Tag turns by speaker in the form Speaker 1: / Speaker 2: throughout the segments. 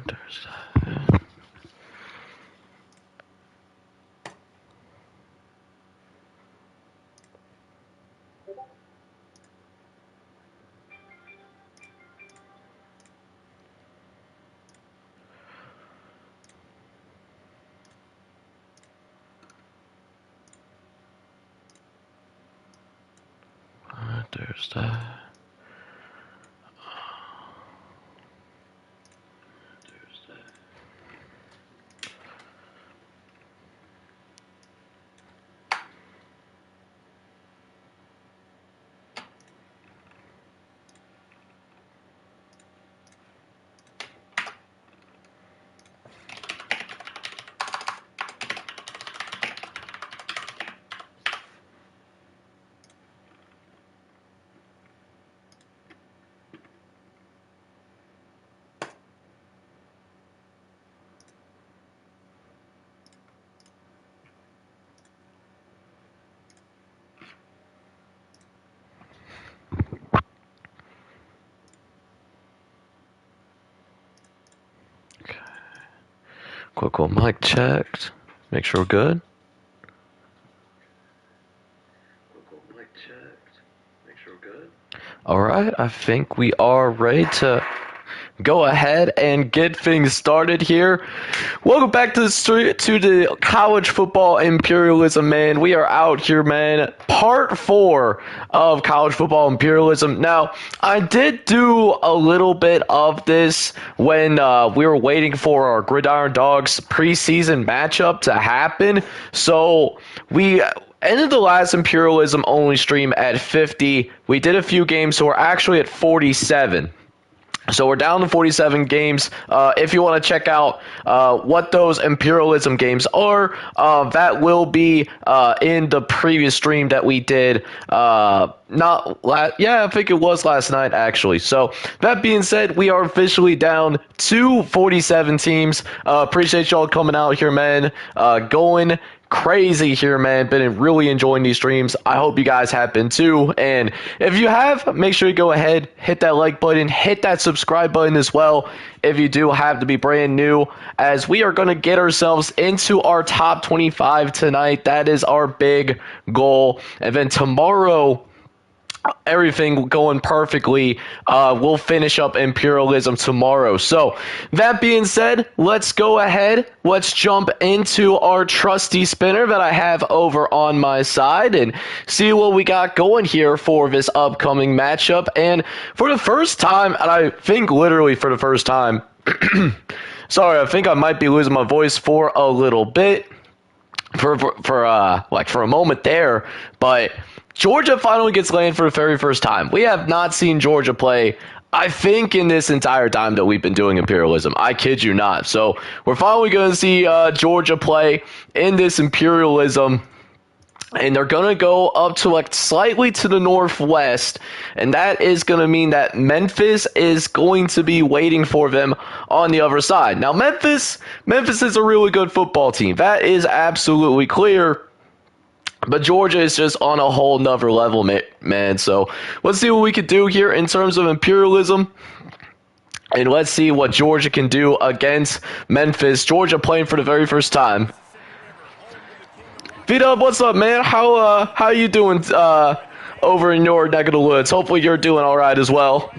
Speaker 1: There's that. There's that. There's that. Quick little mic checked. Make sure we're good. Alright, I think we are ready to go ahead and get things started here. Welcome back to the college football imperialism, man. We are out here, man. Part 4 of college football imperialism. Now, I did do a little bit of this when we were waiting for our Gridiron Dogs preseason matchup to happen. So we ended the last imperialism only stream at 50. We did a few games, so we're actually at 47. So we're down to 47 games. If you want to check out what those imperialism games are, that will be in the previous stream that we did. I think it was last night, actually. So that being said, we are officially down to 47 teams. Appreciate y'all coming out here, man. Going crazy here, man. Been really enjoying these streams. I hope you guys have been too. And if you have, make sure you go ahead, hit that like button, hit that subscribe button as well if you do have to be brand new, as we are going to get ourselves into our top 25 tonight. That is our big goal. And then tomorrow, everything going perfectly, we'll finish up imperialism tomorrow. So that being said, let's go ahead, let's jump into our trusty spinner that I have over on my side and see what we got going here for this upcoming matchup. And for the first time, and I think literally for the first time, sorry, I think I might be losing my voice for a little bit for a moment there, but Georgia finally gets landed for the very first time. We have not seen Georgia play, I think, in this entire time that we've been doing imperialism. I kid you not. So we're finally going to see Georgia play in this imperialism. And they're going to go up to like slightly to the northwest. And that is going to mean that Memphis is going to be waiting for them on the other side. Now, Memphis is a really good football team. That is absolutely clear. But Georgia is just on a whole nother level, man. So let's see what we can do here in terms of imperialism. And let's see what Georgia can do against Memphis. Georgia playing for the very first time. V-Dub, what's up, man? How you doing over in your neck of the woods? Hopefully you're doing all right as well.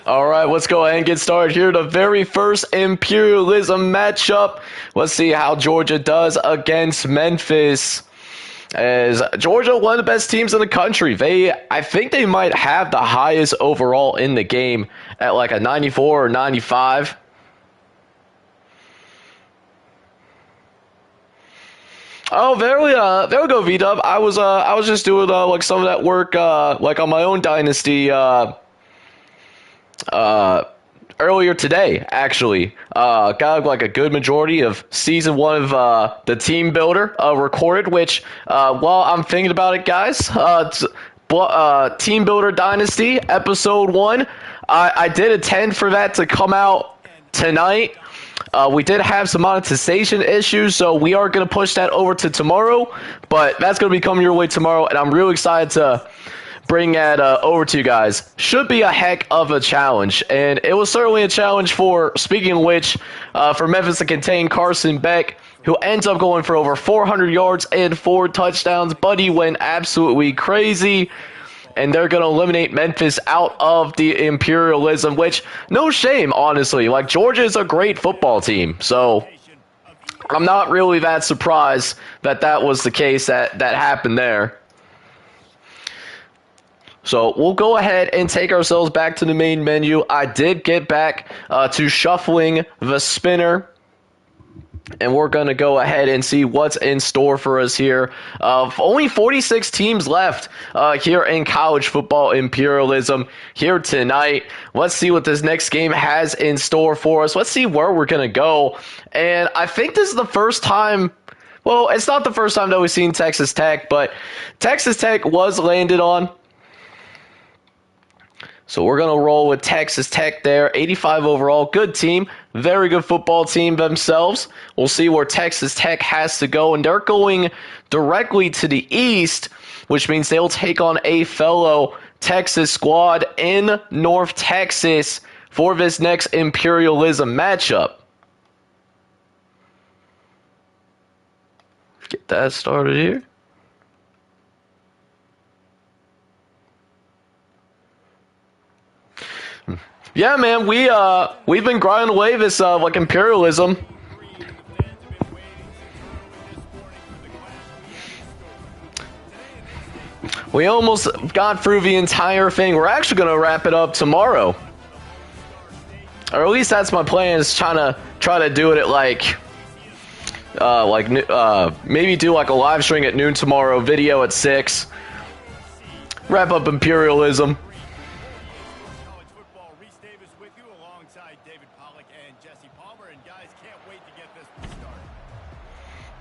Speaker 1: All right, let's go ahead and get started here. The very first imperialism matchup. Let's see how Georgia does against Memphis. As Georgia, one of the best teams in the country. I think they might have the highest overall in the game at like a 94 or 95. Oh, there we go, V-Dub. I was just doing like some of that work like on my own Dynasty earlier today, actually. Got like a good majority of season 1 of the Team Builder recorded, which, while I'm thinking about it, guys, Team Builder Dynasty, episode 1, I did intend for that to come out tonight. We did have some monetization issues, so we are going to push that over to tomorrow, but that's going to be coming your way tomorrow, and I'm really excited to bring that over to you guys. Should be a heck of a challenge, and it was certainly a challenge for, speaking of which, for Memphis to contain Carson Beck, who ends up going for over 400 yards and 4 touchdowns. Buddy went absolutely crazy, and they're going to eliminate Memphis out of the Imperialism, which, no shame, honestly. Like, Georgia is a great football team, so I'm not really that surprised that that was the case that happened there. So we'll go ahead and take ourselves back to the main menu. I did get back to shuffling the spinner, and we're going to go ahead and see what's in store for us here. Only 46 teams left here in college football imperialism here tonight. Let's see what this next game has in store for us. Let's see where we're going to go. And I think this is the first time. Well, it's not the first time that we've seen Texas Tech, but Texas Tech was landed on. So we're going to roll with Texas Tech there. 85 overall. Good team. Very good football team themselves. We'll see where Texas Tech has to go. And they're going directly to the east, which means they'll take on a fellow Texas squad in North Texas for this next imperialism matchup. Get that started here. Yeah, man, we've been grinding away this like imperialism. We almost got through the entire thing. We're actually gonna wrap it up tomorrow, or at least that's my plan. Is try to do it at maybe do like a live stream at noon tomorrow, video at 6. Wrap up imperialism.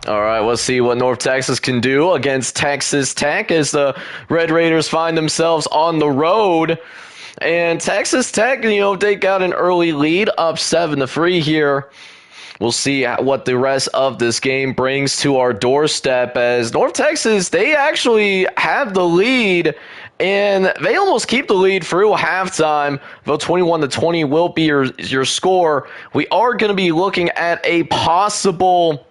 Speaker 1: All right, let's see what North Texas can do against Texas Tech as the Red Raiders find themselves on the road. And Texas Tech, they got an early lead, up 7-3 here. We'll see what the rest of this game brings to our doorstep, as North Texas, they actually have the lead, and they almost keep the lead through halftime. Though 21-20 will be your score. We are going to be looking at a possible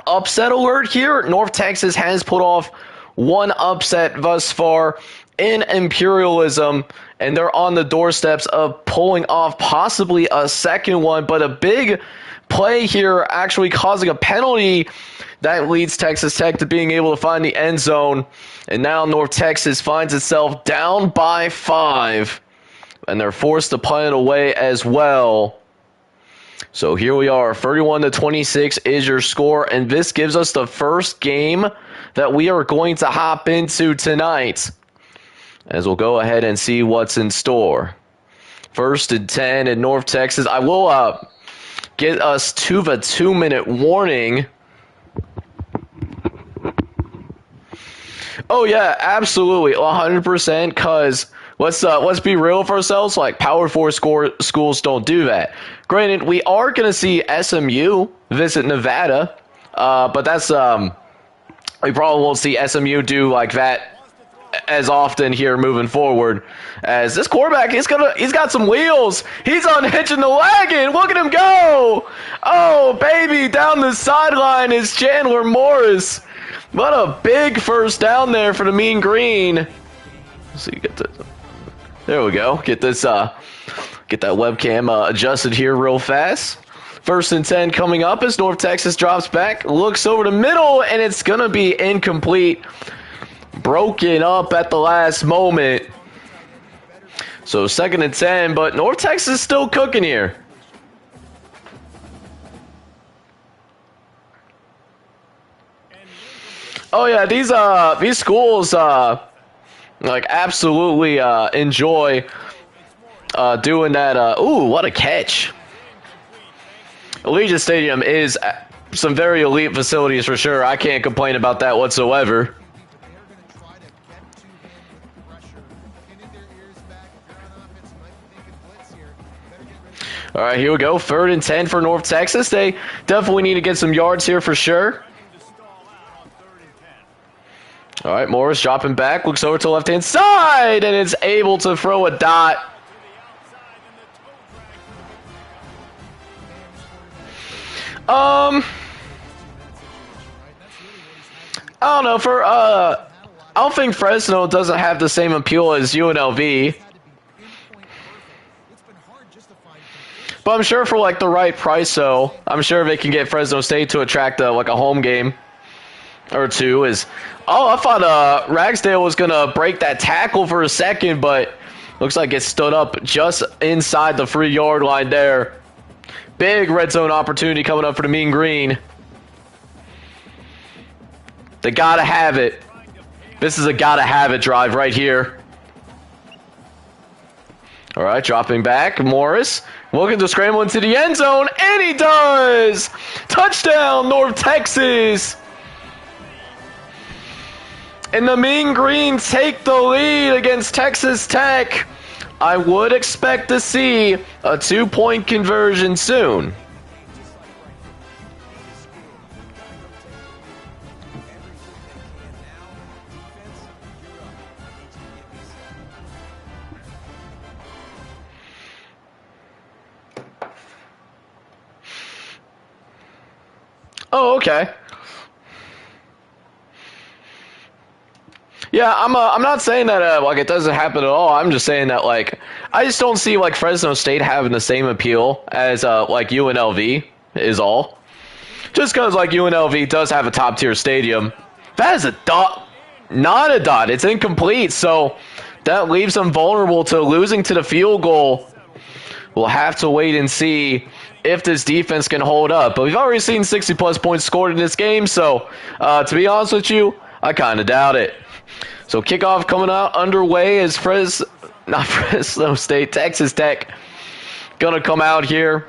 Speaker 1: upset alert here. North Texas has put off one upset thus far in imperialism, and they're on the doorsteps of pulling off possibly a second one, but a big play here actually causing a penalty that leads Texas Tech to being able to find the end zone, and now North Texas finds itself down by 5, and they're forced to punt it away as well. So here we are, 31-26 is your score, and this gives us the first game that we are going to hop into tonight, as we'll go ahead and see what's in store. 1st and 10 in North Texas. I will get us to the 2-minute warning. Oh yeah, absolutely, 100%, because let's be real with ourselves. Like, Power 4 schools don't do that. Granted, we are going to see SMU visit Nevada, but that's we probably won't see SMU do like that as often here moving forward. As this quarterback, he's got some wheels. He's unhitching the wagon. Look at him go! Oh baby, down the sideline is Chandler Morris. What a big first down there for the Mean Green. Let's see, get this. There we go. Get this. Get that webcam adjusted here real fast. 1st and 10 coming up as North Texas drops back, looks over the middle, and it's going to be incomplete. Broken up at the last moment. So 2nd and 10, but North Texas is still cooking here. Oh yeah, these schools like absolutely enjoy doing that. Ooh, what a catch. Allegiant Stadium is some very elite facilities for sure. I can't complain about that whatsoever. All right, here we go. 3rd and 10 for North Texas. They definitely need to get some yards here for sure. All right, Morris dropping back, looks over to the left-hand side, and is able to throw a dot. I don't know. I don't think Fresno doesn't have the same appeal as UNLV. But I'm sure for like the right price, though, I'm sure they can get Fresno State to attract like a home game or two. I thought Ragsdale was gonna break that tackle for a second, but looks like it stood up just inside the 3-yard line there. Big red zone opportunity coming up for the Mean Green. They gotta have it. This is a gotta have it drive right here. All right, dropping back, Morris looking to scramble into the end zone, and he does! Touchdown, North Texas! And the Mean Green take the lead against Texas Tech. I would expect to see a 2-point conversion soon. Oh, okay. Yeah, I'm not saying that like it doesn't happen at all. I'm just saying that like I just don't see like Fresno State having the same appeal as like UNLV is all. Just because like UNLV does have a top tier stadium. That is a dot, not a dot. It's incomplete, so that leaves them vulnerable to losing to the field goal. We'll have to wait and see if this defense can hold up. But we've already seen 60-plus points scored in this game, so to be honest with you, I kind of doubt it. So kickoff coming out underway as Fresno State, Texas Tech gonna come out here.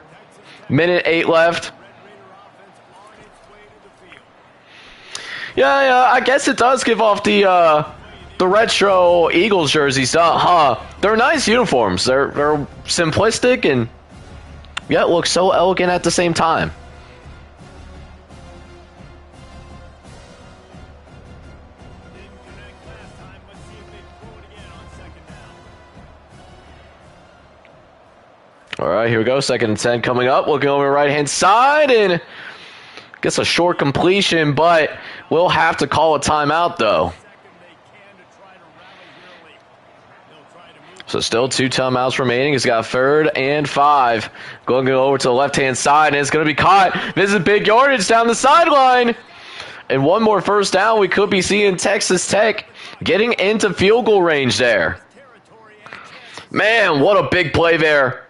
Speaker 1: Minute 8 left. Yeah, I guess it does give off the retro Eagles jerseys, huh? They're nice uniforms. They're simplistic and yet look so elegant at the same time. All right, here we go. 2nd and 10 coming up. Looking over the right-hand side, and gets a short completion, but we'll have to call a timeout, though. So still 2 timeouts remaining. He's got 3rd and 5. Going over to the left-hand side, and it's going to be caught. This is big yardage down the sideline. And one more first down. We could be seeing Texas Tech getting into field goal range there. Man, what a big play there.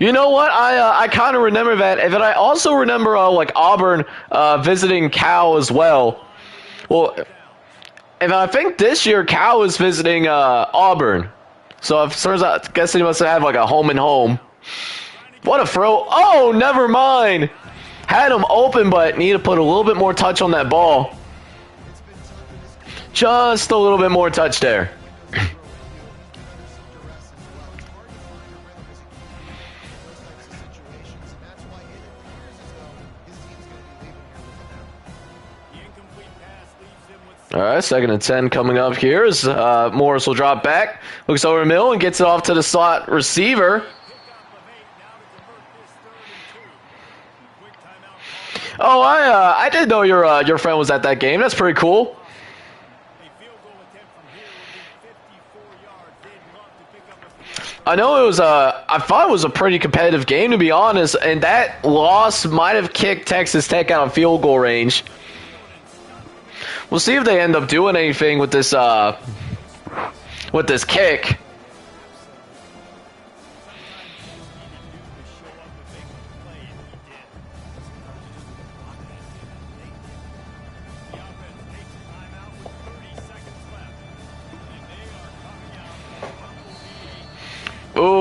Speaker 1: You know what? I kind of remember that. And then I also remember like Auburn visiting Cal as well. Well, and I think this year Cal is visiting Auburn. So it turns out, I guess he must have like a home and home. What a throw. Oh, never mind. Had him open, but need to put a little bit more touch on that ball. Just a little bit more touch there. All right, 2nd and 10 coming up here as Morris will drop back. Looks over the middle and gets it off to the slot receiver. Oh, I didn't know your friend was at that game. That's pretty cool. I know it was I thought it was a pretty competitive game, to be honest, and that loss might have kicked Texas Tech out of field goal range. We'll see if they end up doing anything with this kick.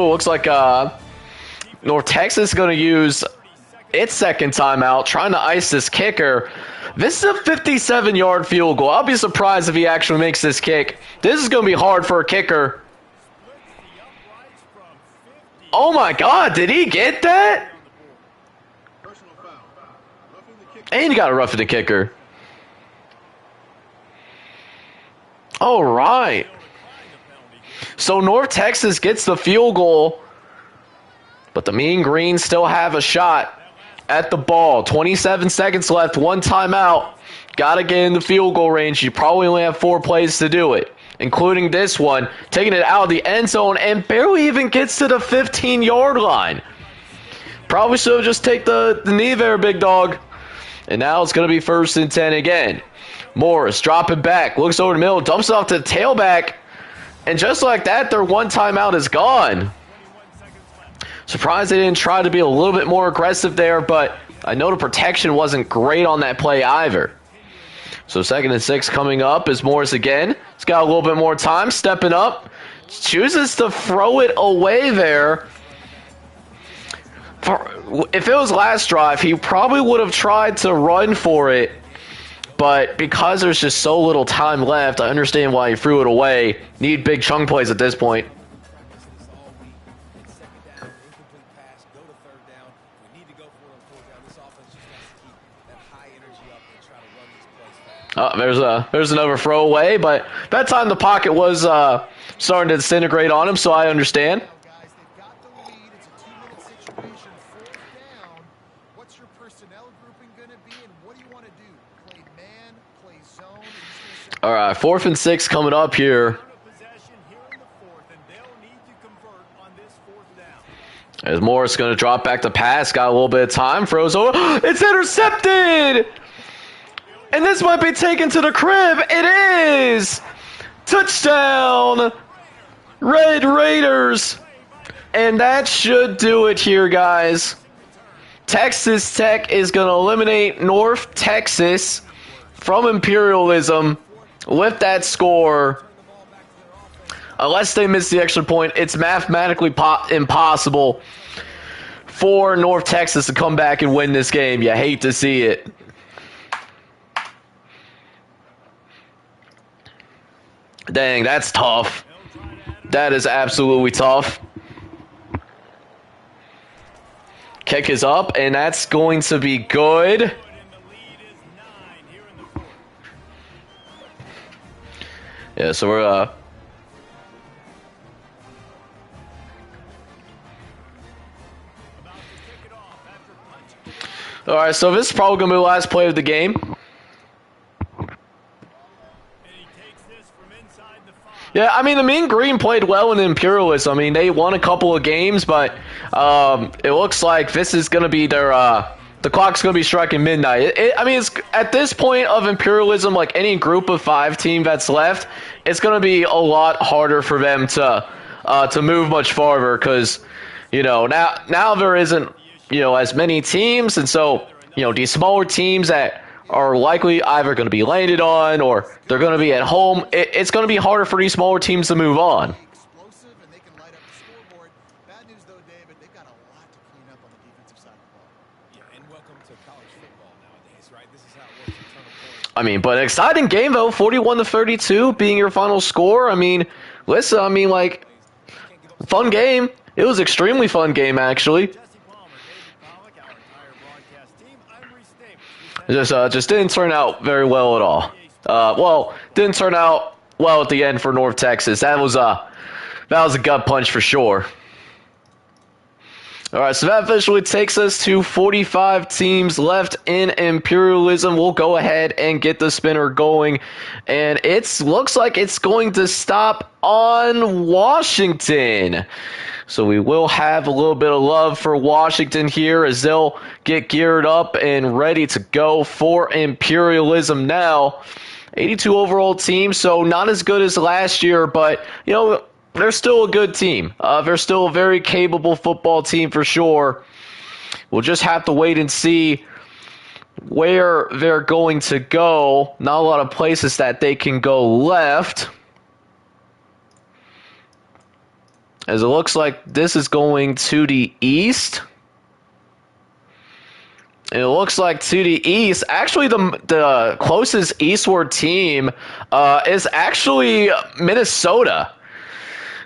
Speaker 1: Oh, looks like North Texas is going to use its second timeout, trying to ice this kicker. This is a 57-yard field goal. I'll be surprised if he actually makes this kick. This is going to be hard for a kicker. Oh my God, did he get that? And you got to rough it the kicker. All right. So North Texas gets the field goal, but the Mean Green still have a shot at the ball. 27 seconds left, one timeout. Got to get in the field goal range. You probably only have 4 plays to do it, including this one, taking it out of the end zone and barely even gets to the 15-yard line. Probably should have just take the knee there, big dog. And now it's going to be 1st and 10 again. Morris dropping back, looks over the middle, dumps it off to the tailback, and just like that, their one timeout is gone. Surprised they didn't try to be a little bit more aggressive there, but I know the protection wasn't great on that play either. So 2nd and 6 coming up is Morris again. He's got a little bit more time, stepping up. Chooses to throw it away there. If it was last drive, he probably would have tried to run for it. But because there's just so little time left, I understand why he threw it away. Need big chunk plays at this point. There's another throwaway, but that time the pocket was starting to disintegrate on him, so I understand. All right, 4th and 6 coming up here. As Morris going to drop back to pass, got a little bit of time, throws over. It's intercepted! And this might be taken to the crib. It is! Touchdown! Red Raiders! And that should do it here, guys. Texas Tech is going to eliminate North Texas from Imperialism with that score. Unless they miss the extra point, it's mathematically impossible for North Texas to come back and win this game. You hate to see it. Dang, that's tough. That is absolutely tough. Kick is up, and that's going to be good. Yeah, so we're all right, so this is probably going to be the last play of the game. Yeah, I mean, the Mean Green played well in Imperialism. I mean, they won a couple of games, but it looks like this is going to be their the clock's going to be striking midnight. I mean, it's at this point of Imperialism, like any group of 5 team that's left, it's going to be a lot harder for them to move much farther because, you know, now there isn't, you know, as many teams, and so, you know, these smaller teams that are likely either going to be landed on or they're going to be at home, it's going to be harder for these smaller teams to move on. I mean, but an exciting game, though. 41-32 being your final score. I mean, listen, I mean, like, fun game. It was extremely fun game, actually. Just didn't turn out very well at all. Well, didn't turn out well at the end for North Texas. That was a gut punch for sure. All right, so that officially takes us to 45 teams left in Imperialism. We'll go ahead and get the spinner going, and it looks like it's going to stop on Washington. So we will have a little bit of love for Washington here as they'll get geared up and ready to go for Imperialism now. 82 overall team, so not as good as last year, but, you know, they're still a good team. They're still a very capable football team for sure. We'll just have to wait and see where they're going to go. Not a lot of places that they can go left. as it looks like this is going to the east. And it looks like to the east, actually the closest eastward team is actually Minnesota.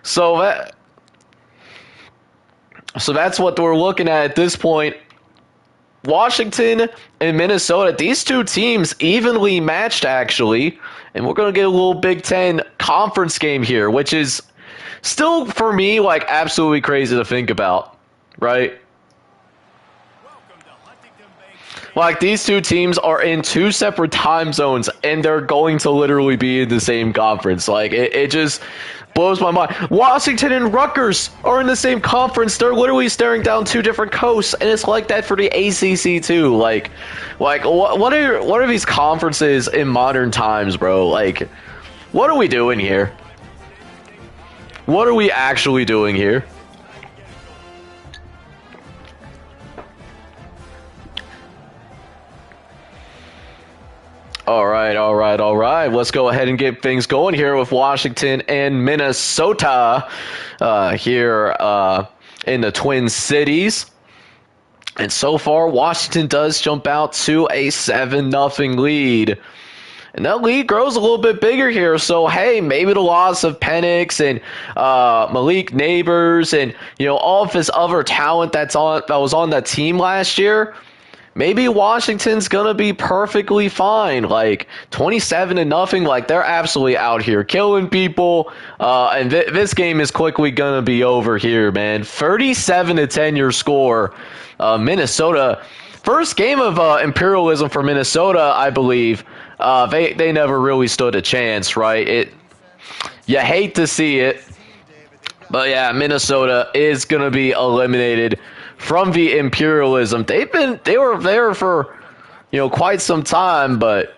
Speaker 1: So that's what we're looking at this point. Washington and Minnesota, these two teams evenly matched actually. And we're going to get a little Big Ten conference game here, which is still, for me, like absolutely crazy to think about, right? Like, these two teams are in two separate time zones, and they're going to literally be in the same conference. Like, it just blows my mind. Washington and Rutgers are in the same conference. They're literally staring down two different coasts, and it's like that for the ACC too. Like what are these conferences in modern times, bro? Like, what are we doing here? What are we actually doing here? All right. Let's go ahead and get things going here with Washington and Minnesota here in the Twin Cities. And so far, Washington does jump out to a 7-0 lead. And that lead grows a little bit bigger here. So, hey, maybe the loss of Penix and Malik Neighbors and, all of his other talent that was on that team last year, maybe Washington's going to be perfectly fine. Like, 27-0, like, they're absolutely out here killing people. And this game is quickly going to be over here, man. 37-10 your score. Minnesota, first game of Imperialism for Minnesota, I believe. They never really stood a chance, right? You hate to see it. But, yeah, Minnesota is going to be eliminated from the Imperialism. They were there for, quite some time, but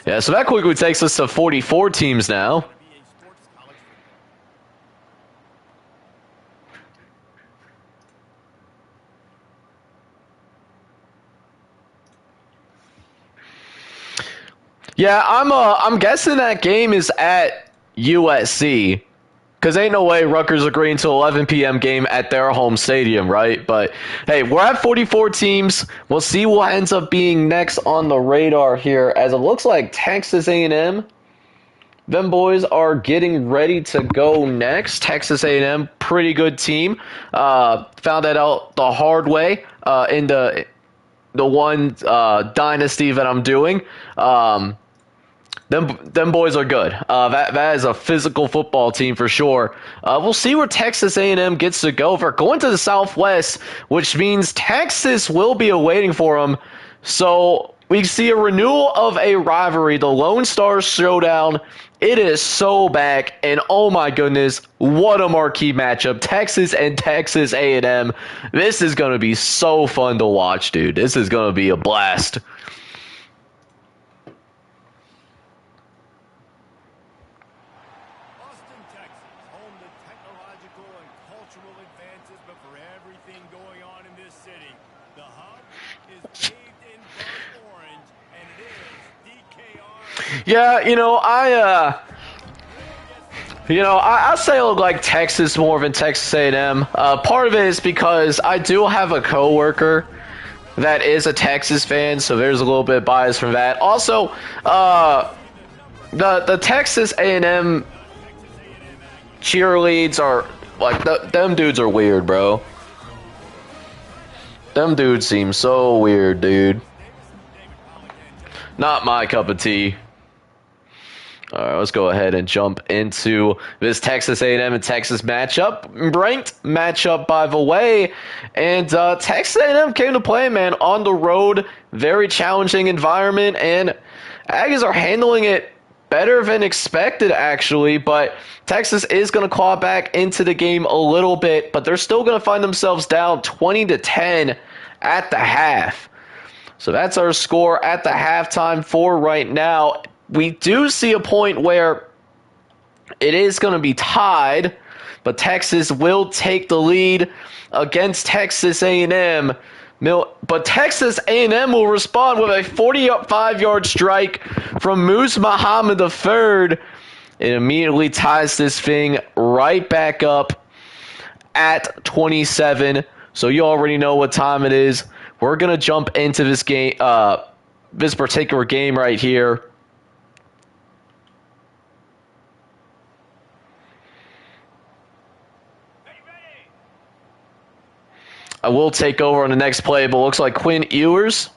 Speaker 1: yeah, so that quickly takes us to 44 teams now. Yeah, I'm guessing that game is at USC. Because ain't no way Rutgers agreeing to 11 p.m. game at their home stadium, right? But, hey, we're at 44 teams. We'll see what ends up being next on the radar here, as it looks like Texas A&M. Them boys are getting ready to go next. Texas A&M, pretty good team. Found that out the hard way in the one Dynasty that I'm doing. Them boys are good. That is a physical football team for sure. We'll see where Texas A&M gets to go. They're going to the Southwest, which means Texas will be awaiting for them. So we see a renewal of a rivalry, the Lone Star Showdown. It is so back, and oh my goodness, what a marquee matchup. Texas and Texas A&M. This is going to be so fun to watch, dude. This is going to be a blast. Yeah, I say I look like Texas more than Texas A&M. Part of it is because I do have a coworker that is a Texas fan, so there's a little bit of bias from that. Also, the Texas A&M cheerleads are like them dudes are weird, bro. Them dudes seem so weird, dude. Not my cup of tea. All right, let's go ahead and jump into this Texas A&M and Texas matchup. Ranked matchup, by the way. And Texas A&M came to play, man, on the road. Very challenging environment. And Aggies are handling it better than expected, actually. But Texas is going to claw back into the game a little bit. But they're still going to find themselves down 20-10 at the half. So that's our score at the halftime for right now. We do see a point where it is going to be tied but Texas will take the lead against Texas A&M. But Texas A&M will respond with a 45-yard strike from Moose Muhammad III. It immediately ties this thing right back up at 27. So you already know what time it is. We're going to jump into this game, this particular game right here. I will take over on the next play, but looks like Quinn Ewers.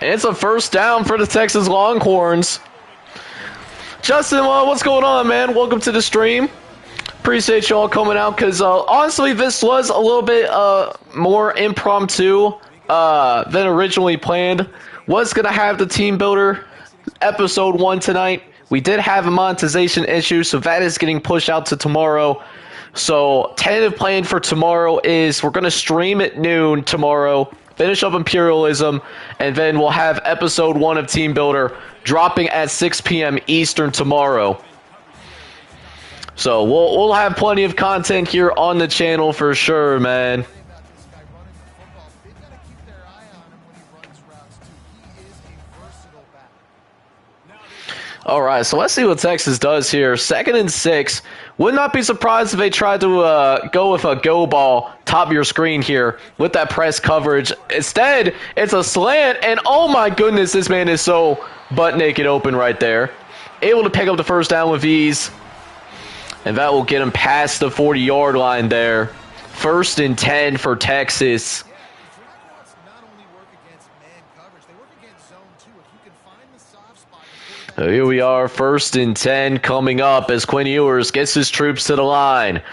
Speaker 1: And it's a first down for the Texas Longhorns. Justin, what's going on, man? Welcome to the stream. Appreciate y'all coming out because honestly, this was a little bit more impromptu than originally planned. Was going to have the Team Builder episode 1 tonight. We did have a monetization issue, so that is getting pushed out to tomorrow. So tentative plan for tomorrow is we're going to stream at noon tomorrow, finish up Imperialism, and then we'll have episode 1 of Team Builder dropping at 6 p.m. Eastern tomorrow. So we'll have plenty of content here on the channel for sure, man. All right, so let's see what Texas does here. 2nd and 6. Would not be surprised if they tried to go with a go ball top of your screen here with that press coverage. Instead, it's a slant, and oh my goodness, this man is so butt naked open right there. Able to pick up the first down with ease, and that will get him past the 40-yard line there. 1st and 10 for Texas. So here we are, 1st and 10 coming up as Quinn Ewers gets his troops to the line.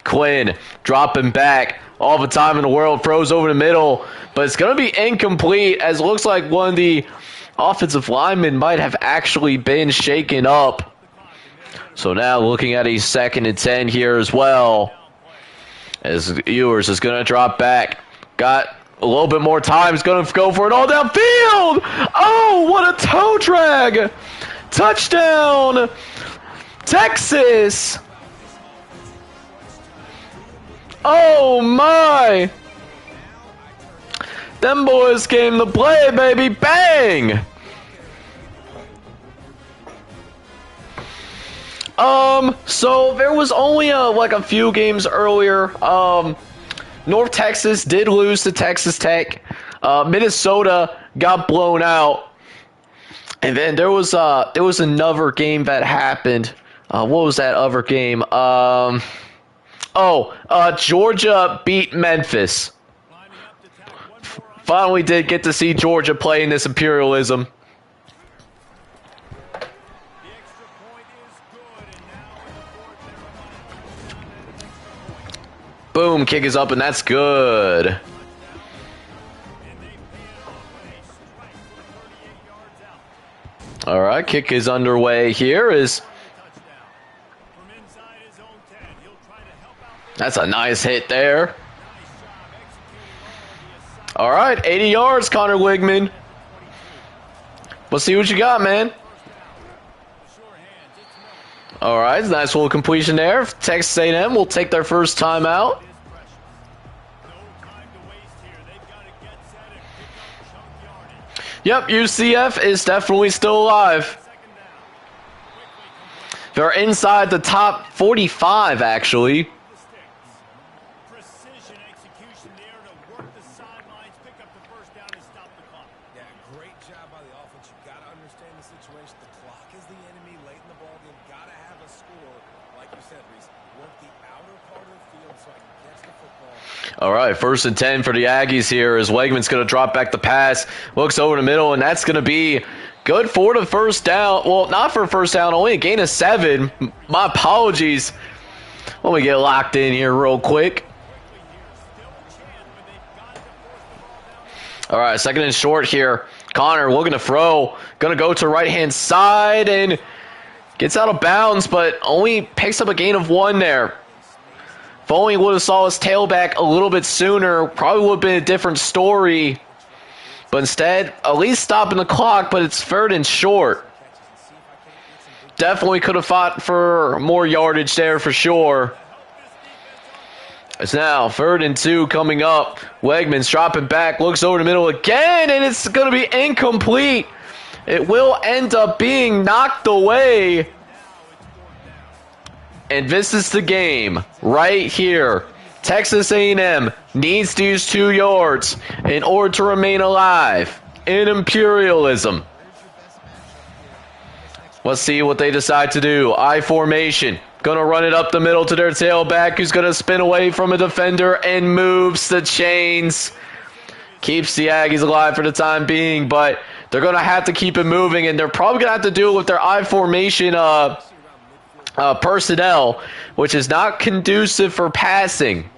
Speaker 1: Quinn dropping back, all the time in the world, throws over the middle, but it's going to be incomplete as it looks like one of the offensive linemen might have actually been shaken up. So now looking at a 2nd and 10 here as well, as Ewers is going to drop back. Got a little bit more time, he's going to go for it all downfield. Oh, what a toe drag. Touchdown, Texas! Oh my! Them boys came to play, baby! Bang! So there was only like a few games earlier. North Texas did lose to Texas Tech. Minnesota got blown out. And then there was another game that happened. What was that other game? Georgia beat Memphis. Finally did get to see Georgia play in this Imperialism. Boom, kick is up and that's good. All right, kick is underway here. That's a nice hit there. All right, 80 yards, Connor Wigman. We'll see what you got, man. All right, nice little completion there. Texas A&M will take their first time out. Yep, UCF is definitely still alive. They're inside the top 45, actually. All right, 1st and 10 for the Aggies here as Wegman's going to drop back the pass. Looks over the middle, and that's going to be good for the first down. Well, not for a first down, only a gain of 7. My apologies. Let me get locked in here real quick. All right, 2nd and short here. Connor looking to throw. Going to go to right-hand side and gets out of bounds, but only picks up a gain of 1 there. If only would have saw his tailback a little bit sooner, probably would have been a different story. But instead, at least stopping the clock, but it's 3rd and short. Definitely could have fought for more yardage there for sure. It's now 3rd and 2 coming up. Wegman's dropping back, looks over the middle again, and it's going to be incomplete. It will end up being knocked away. And this is the game right here. Texas A&M needs to use 2 yards in order to remain alive in Imperialism. Let's see what they decide to do. I formation. Gonna run it up the middle to their tailback, who's gonna spin away from a defender and moves the chains. Keeps the Aggies alive for the time being, but they're gonna have to keep it moving, and they're probably gonna have to do it with their I formation personnel, which is not conducive for passing.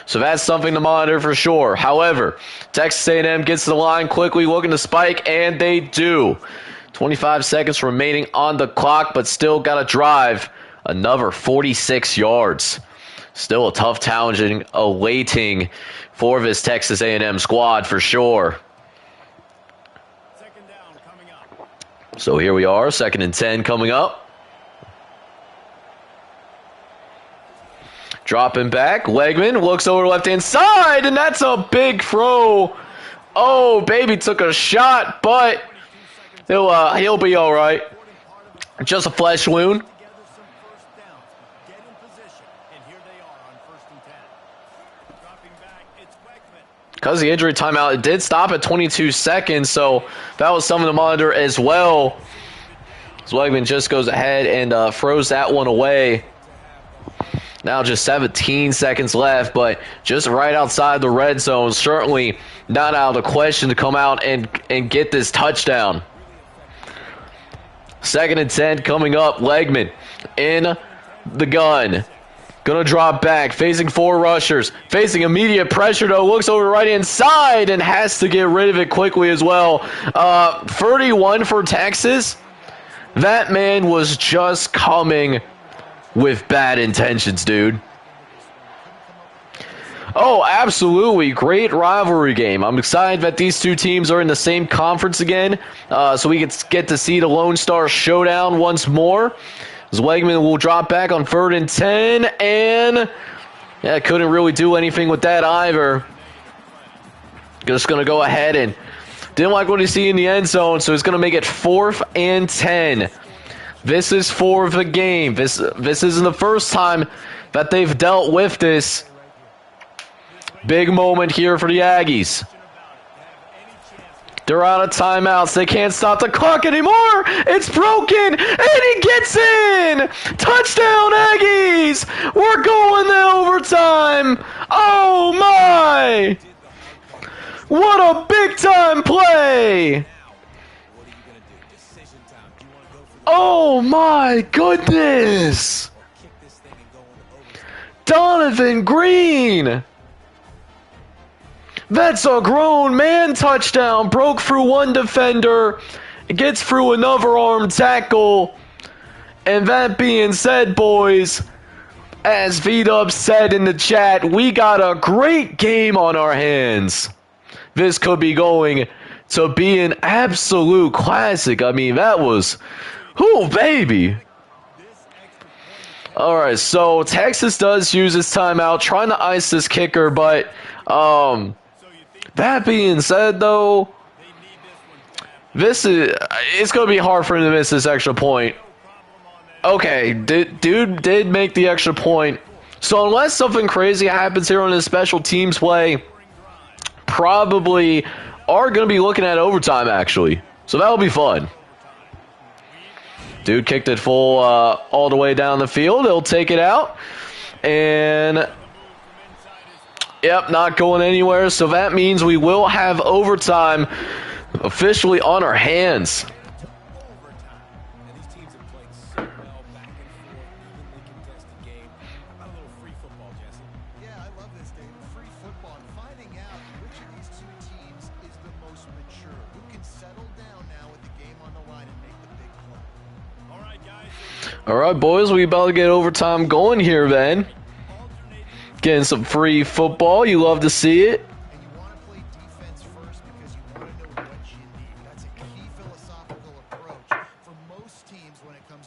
Speaker 1: So that's something to monitor for sure. However, Texas A&M gets to the line quickly, looking to spike, and they do. 25 seconds remaining on the clock, but still got to drive another 46 yards. Still a tough challenge awaiting for this Texas A&M squad for sure. So here we are, 2nd and 10 coming up. Dropping back, Wegman looks over the left-hand side, and that's a big throw. Oh, baby took a shot, but he'll be all right. Just a flesh wound. Because the injury timeout, it did stop at 22 seconds, so that was something to monitor as well. So Wegman just goes ahead and throws that one away. Now just 17 seconds left, but just right outside the red zone. Certainly not out of the question to come out and get this touchdown. 2nd and 10 coming up. Legman in the gun. Gonna drop back, facing 4 rushers. Facing immediate pressure, though. Looks over the right-hand side and has to get rid of it quickly as well. 31 for Texas. That man was just coming with bad intentions, dude. Oh, absolutely. Great rivalry game. I'm excited that these two teams are in the same conference again, so we get to see the Lone Star Showdown once more. Wegman will drop back on 3rd and 10, and yeah, couldn't really do anything with that either. Just going to go ahead and didn't like what he see in the end zone, so he's going to make it 4th and 10. This is for the game. This isn't the first time that they've dealt with this. Big moment here for the Aggies. They're out of timeouts. They can't stop the clock anymore. It's broken, and he gets in. Touchdown, Aggies. We're going to overtime. Oh, my. What a big-time play. Oh, my goodness. Donovan Green. That's a grown man touchdown. Broke through one defender. Gets through another arm tackle. And that being said, boys, as V-Dub said in the chat, we got a great game on our hands. This could be going to be an absolute classic. I mean, that was... Ooh, baby. All right, so Texas does use his timeout, trying to ice this kicker, but... That being said, though, it's going to be hard for him to miss this extra point. Okay, dude did make the extra point. So unless something crazy happens here on his special teams play, probably are going to be looking at overtime, actually. So that'll be fun. Dude kicked it full all the way down the field. He'll take it out. And... Yep, not going anywhere, so that means we will have overtime officially on our hands. All right, boys, we about to get overtime going here then. Getting some free football. You love to see it.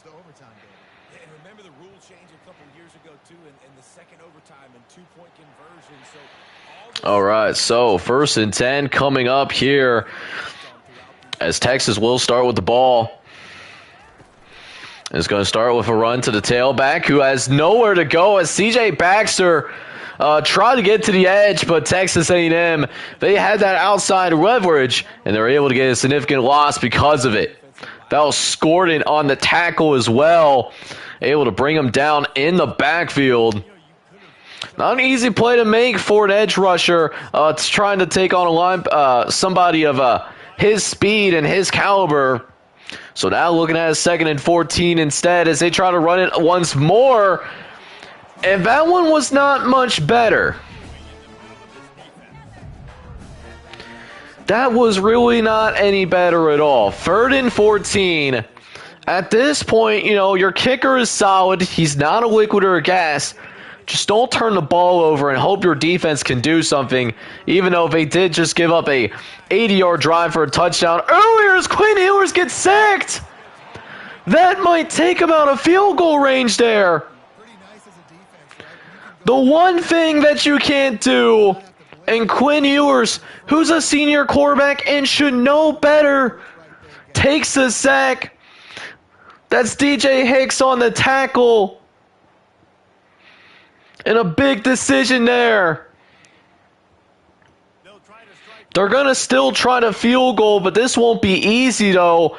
Speaker 2: Yeah, and remember the rule change a couple years ago, too, in the second overtime and two-point conversion. So
Speaker 1: All right, so 1st and 10 coming up here as Texas will start with the ball. It's going to start with a run to the tailback who has nowhere to go as C.J. Baxter tried to get to the edge, but Texas A&M, they had that outside leverage, and they were able to get a significant loss because of it. That was Scorden on the tackle as well, able to bring him down in the backfield. Not an easy play to make for an edge rusher. It's trying to take on a line, somebody of his speed and his caliber. So now looking at a 2nd and 14 instead as they try to run it once more. And that one was not much better. That was really not any better at all. 3rd and 14. At this point, you know, your kicker is solid. He's not a liquid or a gas. Just don't turn the ball over and hope your defense can do something, even though they did just give up a 80-yard drive for a touchdown. Earlier as Quinn Ewers gets sacked. That might take him out of field goal range there. The one thing that you can't do, and Quinn Ewers, who's a senior quarterback and should know better, takes the sack. That's DJ Hicks on the tackle. And a big decision there. They're going to still try to field goal, but this won't be easy, though.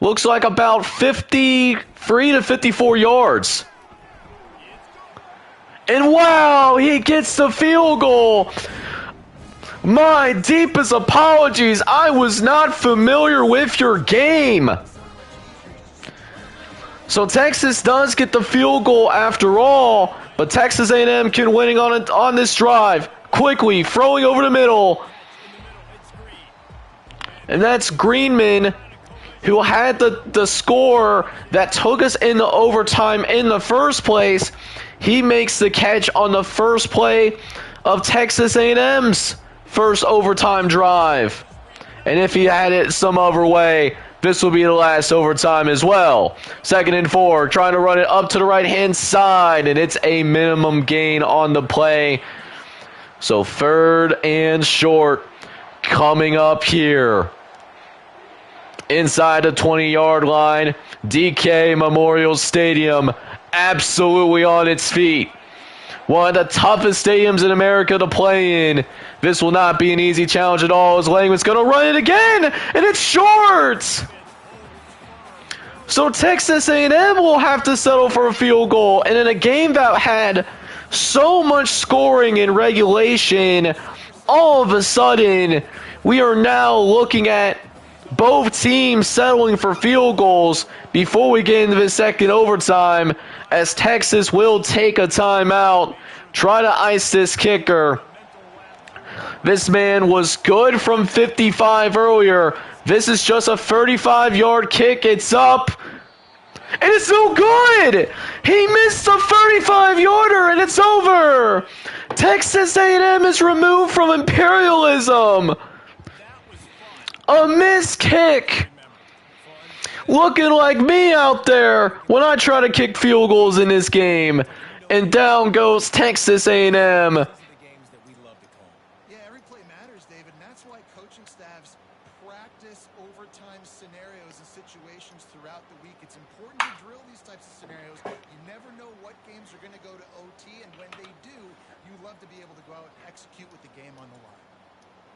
Speaker 1: Looks like about 53 to 54 yards. And wow, he gets the field goal. My deepest apologies. I was not familiar with your game. So Texas does get the field goal after all, but Texas A&M can winning on this drive. Quickly throwing over the middle. And that's Greenman, who had the score that took us into overtime in the first place. He makes the catch on the first play of Texas A&M's first overtime drive. And if he had it some other way, this will be the last overtime as well. 2nd and 4, trying to run it up to the right-hand side, and it's a minimum gain on the play. So 3rd and short coming up here. Inside the 20-yard line, DK Memorial Stadium absolutely on its feet. One of the toughest stadiums in America to play in. This will not be an easy challenge at all as Langman's going to run it again, and it's short! So Texas A&M will have to settle for a field goal, and in a game that had so much scoring in regulation, all of a sudden, we are now looking at both teams settling for field goals before we get into the second overtime, as Texas will take a timeout, try to ice this kicker. This man was good from 55 earlier. This is just a 35-yard kick. It's up. And it's no good. He missed a 35-yarder, and it's over. Texas A&M is removed from Imperialism. A missed kick. Looking like me out there when I try to kick field goals in this game. And down goes Texas A&M.
Speaker 3: Practice overtime scenarios and situations throughout the week. It's important to drill these types of scenarios. You never know what games are going to go to OT, and when they do, you love to be able to go out and execute with the game on the line.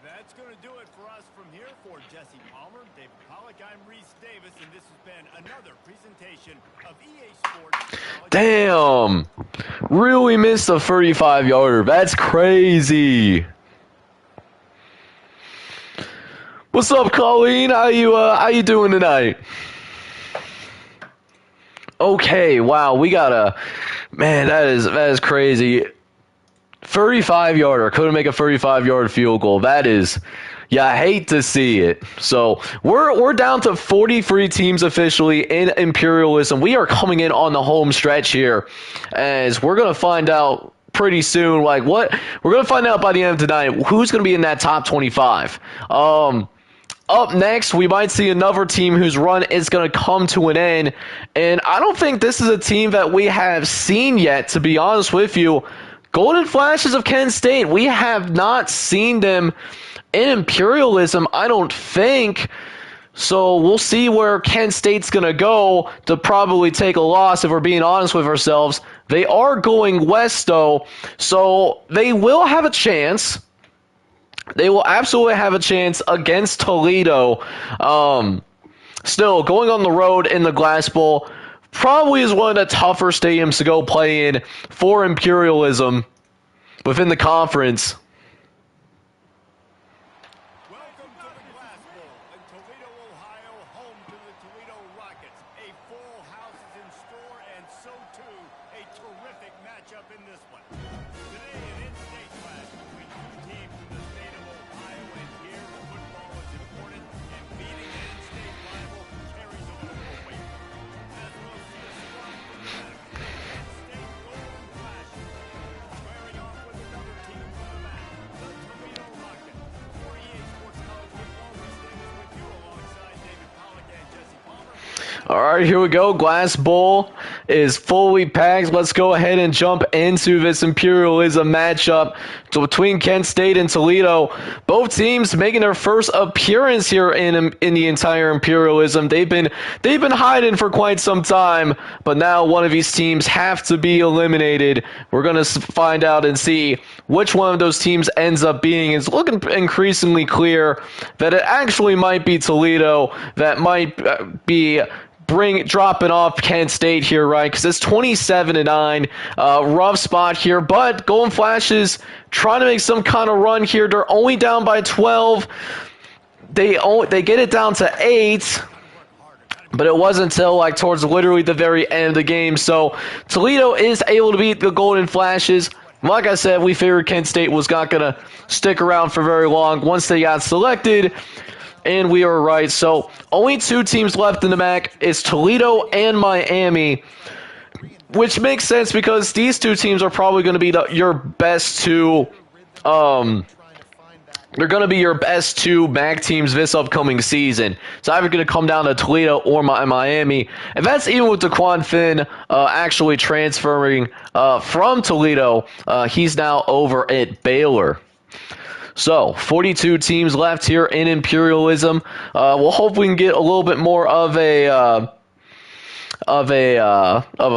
Speaker 2: That's going to do it for us from here. For Jesse Palmer, David Pollack, I'm Reese Davis, and this has been another presentation of EA Sports.
Speaker 1: Damn. Really missed a 35-yarder. That's crazy. What's up, Colleen? How you doing tonight? Okay, wow, we got a man. That is crazy. 35-yarder couldn't make a 35-yard field goal. That is, yeah, I hate to see it. So we're down to 43 teams officially in Imperialism. We are coming in on the home stretch here, as we're gonna find out pretty soon. Like what we're gonna find out by the end of tonight. Who's gonna be in that top 25? Up next, we might see another team whose run is going to come to an end. And I don't think this is a team that we have seen yet, to be honest with you. Golden Flashes of Kent State, we have not seen them in Imperialism, I don't think. So we'll see where Kent State's going to go to probably take a loss if we're being honest with ourselves. They are going west, though, so they will have a chance. They will absolutely have a chance against Toledo. Still, going on the road in the Glass Bowl probably is one of the tougher stadiums to go play in for Imperialism within the conference.
Speaker 2: Welcome to the Glass Bowl in Toledo, Ohio, home to the Toledo Rockets. A full house is in store, and so too a terrific matchup in this one. Today, an in-state clash between two teams from the state of Ohio, and here football is important, and beating an in-state rival carries a little more weight. As we'll see a squad from the back, the Kent State Golden Flashes, squaring off with another team from the back, the Toledo Rockets. For EA Sports College Football, we stay with you alongside David Pollack and Jesse Palmer.
Speaker 1: All right, here we go. Glass Bowl is fully packed. Let's go ahead and jump into this Imperialism matchup between Kent State and Toledo. Both teams making their first appearance here in the entire Imperialism. They've been hiding for quite some time, but now one of these teams have to be eliminated. We're going to find out and see which one of those teams ends up being. It's looking increasingly clear that it actually might be Toledo that might be dropping off Kent State here, right? Because it's 27-9, rough spot here. But Golden Flashes trying to make some kind of run here. They're only down by 12. They get it down to 8. But it wasn't until like towards literally the very end of the game. So Toledo is able to beat the Golden Flashes. Like I said, we figured Kent State was not going to stick around for very long once they got selected. And we were right. So only two teams left in the MAC. It's Toledo and Miami, which makes sense because these two teams are probably going to be your best two. They're going to be your best two MAC teams this upcoming season. It's either going to come down to Toledo or Miami. And that's even with DeQuan Finn actually transferring from Toledo. He's now over at Baylor. So, 42 teams left here in Imperialism. We'll hope we can get a little bit more of a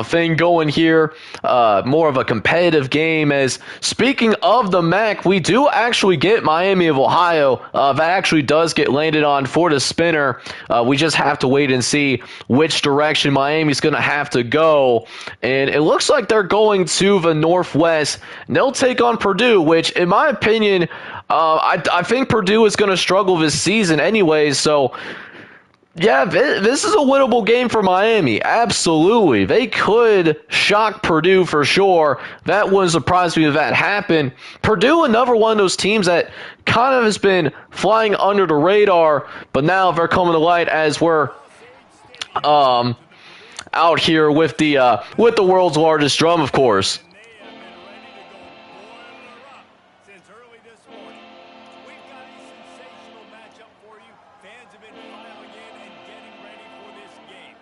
Speaker 1: thing going here, more of a competitive game. As speaking of the MAC, we do actually get Miami of Ohio. That actually does get landed on for the spinner. We just have to wait and see which direction Miami's going to have to go. And it looks like they're going to the Northwest. And they'll take on Purdue, which, in my opinion, I think Purdue is going to struggle this season anyways. So, yeah, this is a winnable game for Miami. Absolutely. They could shock Purdue for sure. That wouldn't surprise me if that happened. Purdue, another one of those teams that kind of has been flying under the radar, but now they're coming to light as we're out here with the world's largest drum, of course.
Speaker 2: Since early this morning, we've got a sensational matchup for you. Fans have been filing in and getting ready for this game.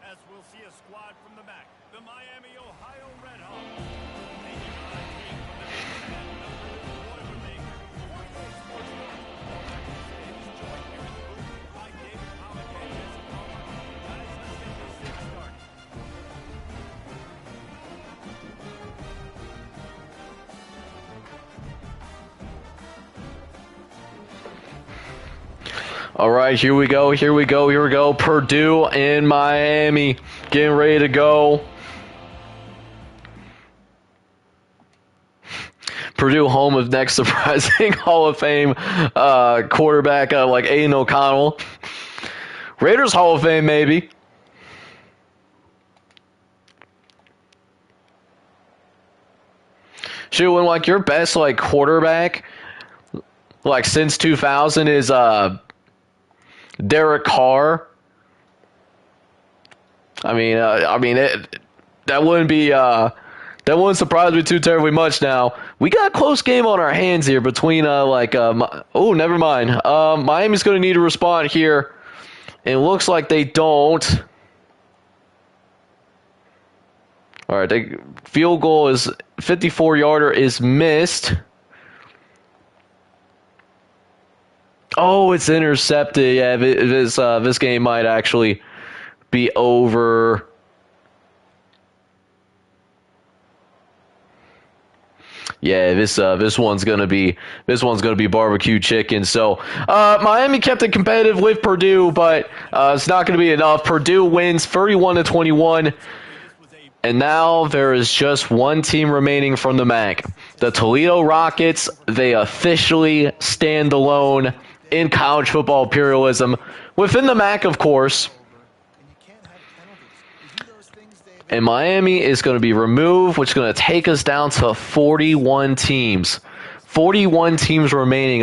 Speaker 2: As we'll see a squad from the back, the Miami, Ohio Redhawks. Taking on a team from the Big Ten, the Boilermaker. 48 Sports News. Is joined here in the booth by David Pollack and Jesse Palmer. Guys, let's get this thing started.
Speaker 1: All right, here we go. Purdue and Miami getting ready to go. Purdue, home of next surprising Hall of Fame quarterback like Aiden O'Connell. Raiders Hall of Fame, maybe. Shoot, when like your best like quarterback like since 2000 is Derek Carr. That wouldn't be That wouldn't surprise me too terribly much now. We got a close game on our hands here between, oh, never mind. Miami's going to need to respond here. It looks like they don't. All right, the field goal is 54-yarder is missed. Oh, it's intercepted. Yeah, this game might actually be over. Yeah, this one's gonna be barbecue chicken. So Miami kept it competitive with Purdue, but it's not gonna be enough. Purdue wins 31-21, and now there is just one team remaining from the MAC. The Toledo Rockets. They officially stand alone in college football imperialism within the MAC, of course. And Miami is going to be removed, which is going to take us down to 41 teams. 41 teams remaining.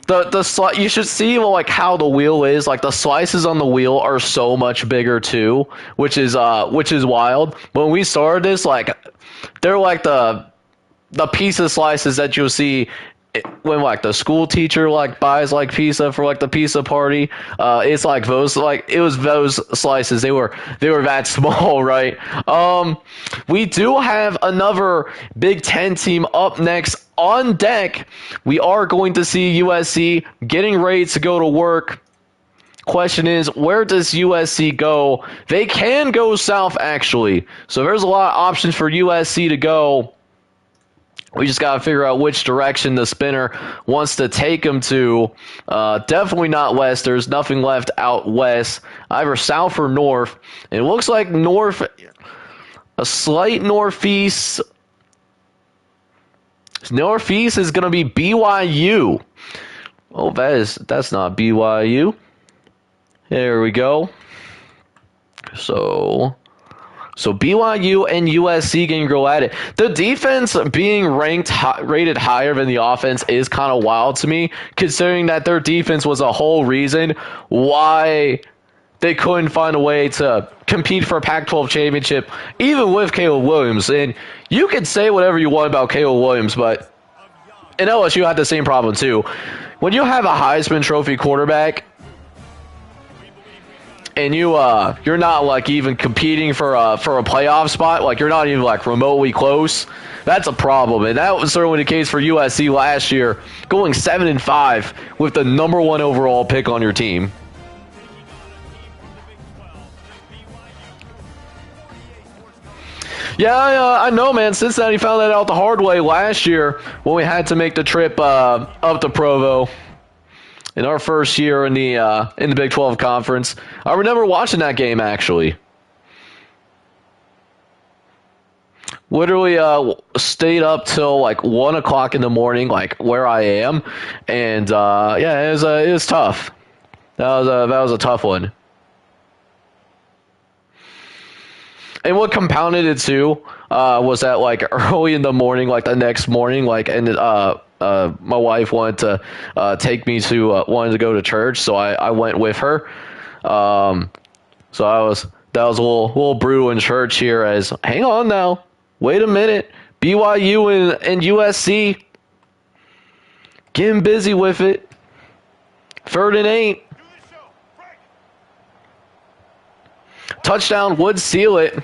Speaker 1: You should see like how the wheel is. Like the slices on the wheel are so much bigger too, which is wild. When we started this, like they're like the piece of slices that you'll see when like the school teacher like buys like pizza for like the pizza party. It's like those, like it was those slices. They were that small, right? We do have another Big Ten team up next on deck. We are going to see USC getting ready to go to work. Question is, where does USC go? They can go south, actually. So there's a lot of options for USC to go. We just got to figure out which direction the spinner wants to take them to. Definitely not west. There's nothing left out west, either south or north. And it looks like north, a slight northeast. Northeast is going to be BYU. Oh, that's not BYU. There we go. So BYU and USC can go at it. The defense being rated higher than the offense is kind of wild to me, considering that their defense was a whole reason why they couldn't find a way to compete for a Pac-12 championship, even with Caleb Williams. And you can say whatever you want about Caleb Williams, but in LSU had the same problem too. When you have a Heisman Trophy quarterback, and you're not like even competing for a playoff spot, like you're not even like remotely close, that's a problem. And that was certainly the case for USC last year, going 7-5 with the number 1 overall pick on your team. Yeah, I know, man. Cincinnati found that out the hard way last year when we had to make the trip up to Provo. In our first year in the Big 12 Conference. I remember watching that game, actually. Literally stayed up till like 1 o'clock in the morning, like where I am. And yeah, it was tough. That was a tough one. And what compounded it too was that like early in the morning, like the next morning, like and my wife wanted to take me to wanted to go to church, so I went with her. So that was a little brutal in church here. As hang on now, wait a minute, BYU and USC getting busy with it. 3rd and 8. Touchdown would seal it.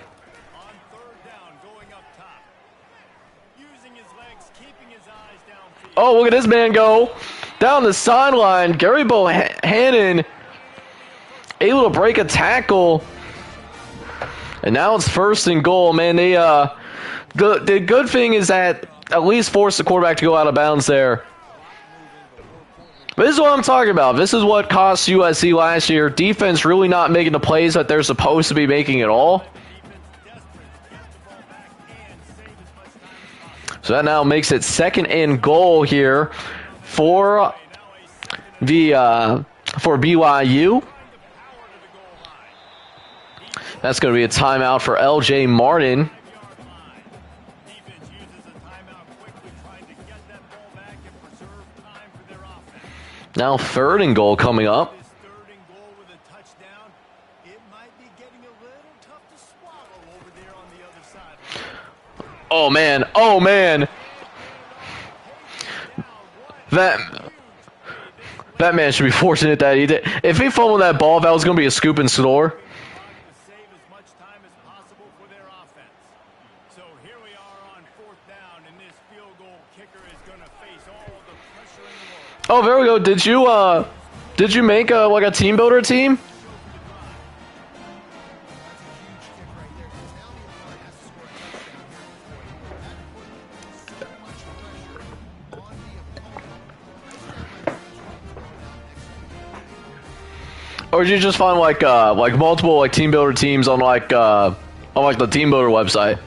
Speaker 1: Oh, look at this man go down the sideline. Gary Bohannon able to break a tackle. And now it's 1st and goal, man. The good thing is that at least forced the quarterback to go out of bounds there. But this is what I'm talking about. This is what cost USC last year. Defense really not making the plays that they're supposed to be making at all. So that now makes it 2nd and goal here for BYU. That's going to be a timeout for LJ Martin. Now 3rd and goal coming up. Oh man. Oh man. That that man should be fortunate that he did. If he fumbled that ball, that was going to be a scoop and score.
Speaker 2: To save as much time as possible for their offense. So here we are on 4th down, and this field goal kicker is going to face all the pressure in the world.
Speaker 1: Oh, there we go. Did you make like a team builder team? Or did you just find like multiple like team builder teams on like the team builder website?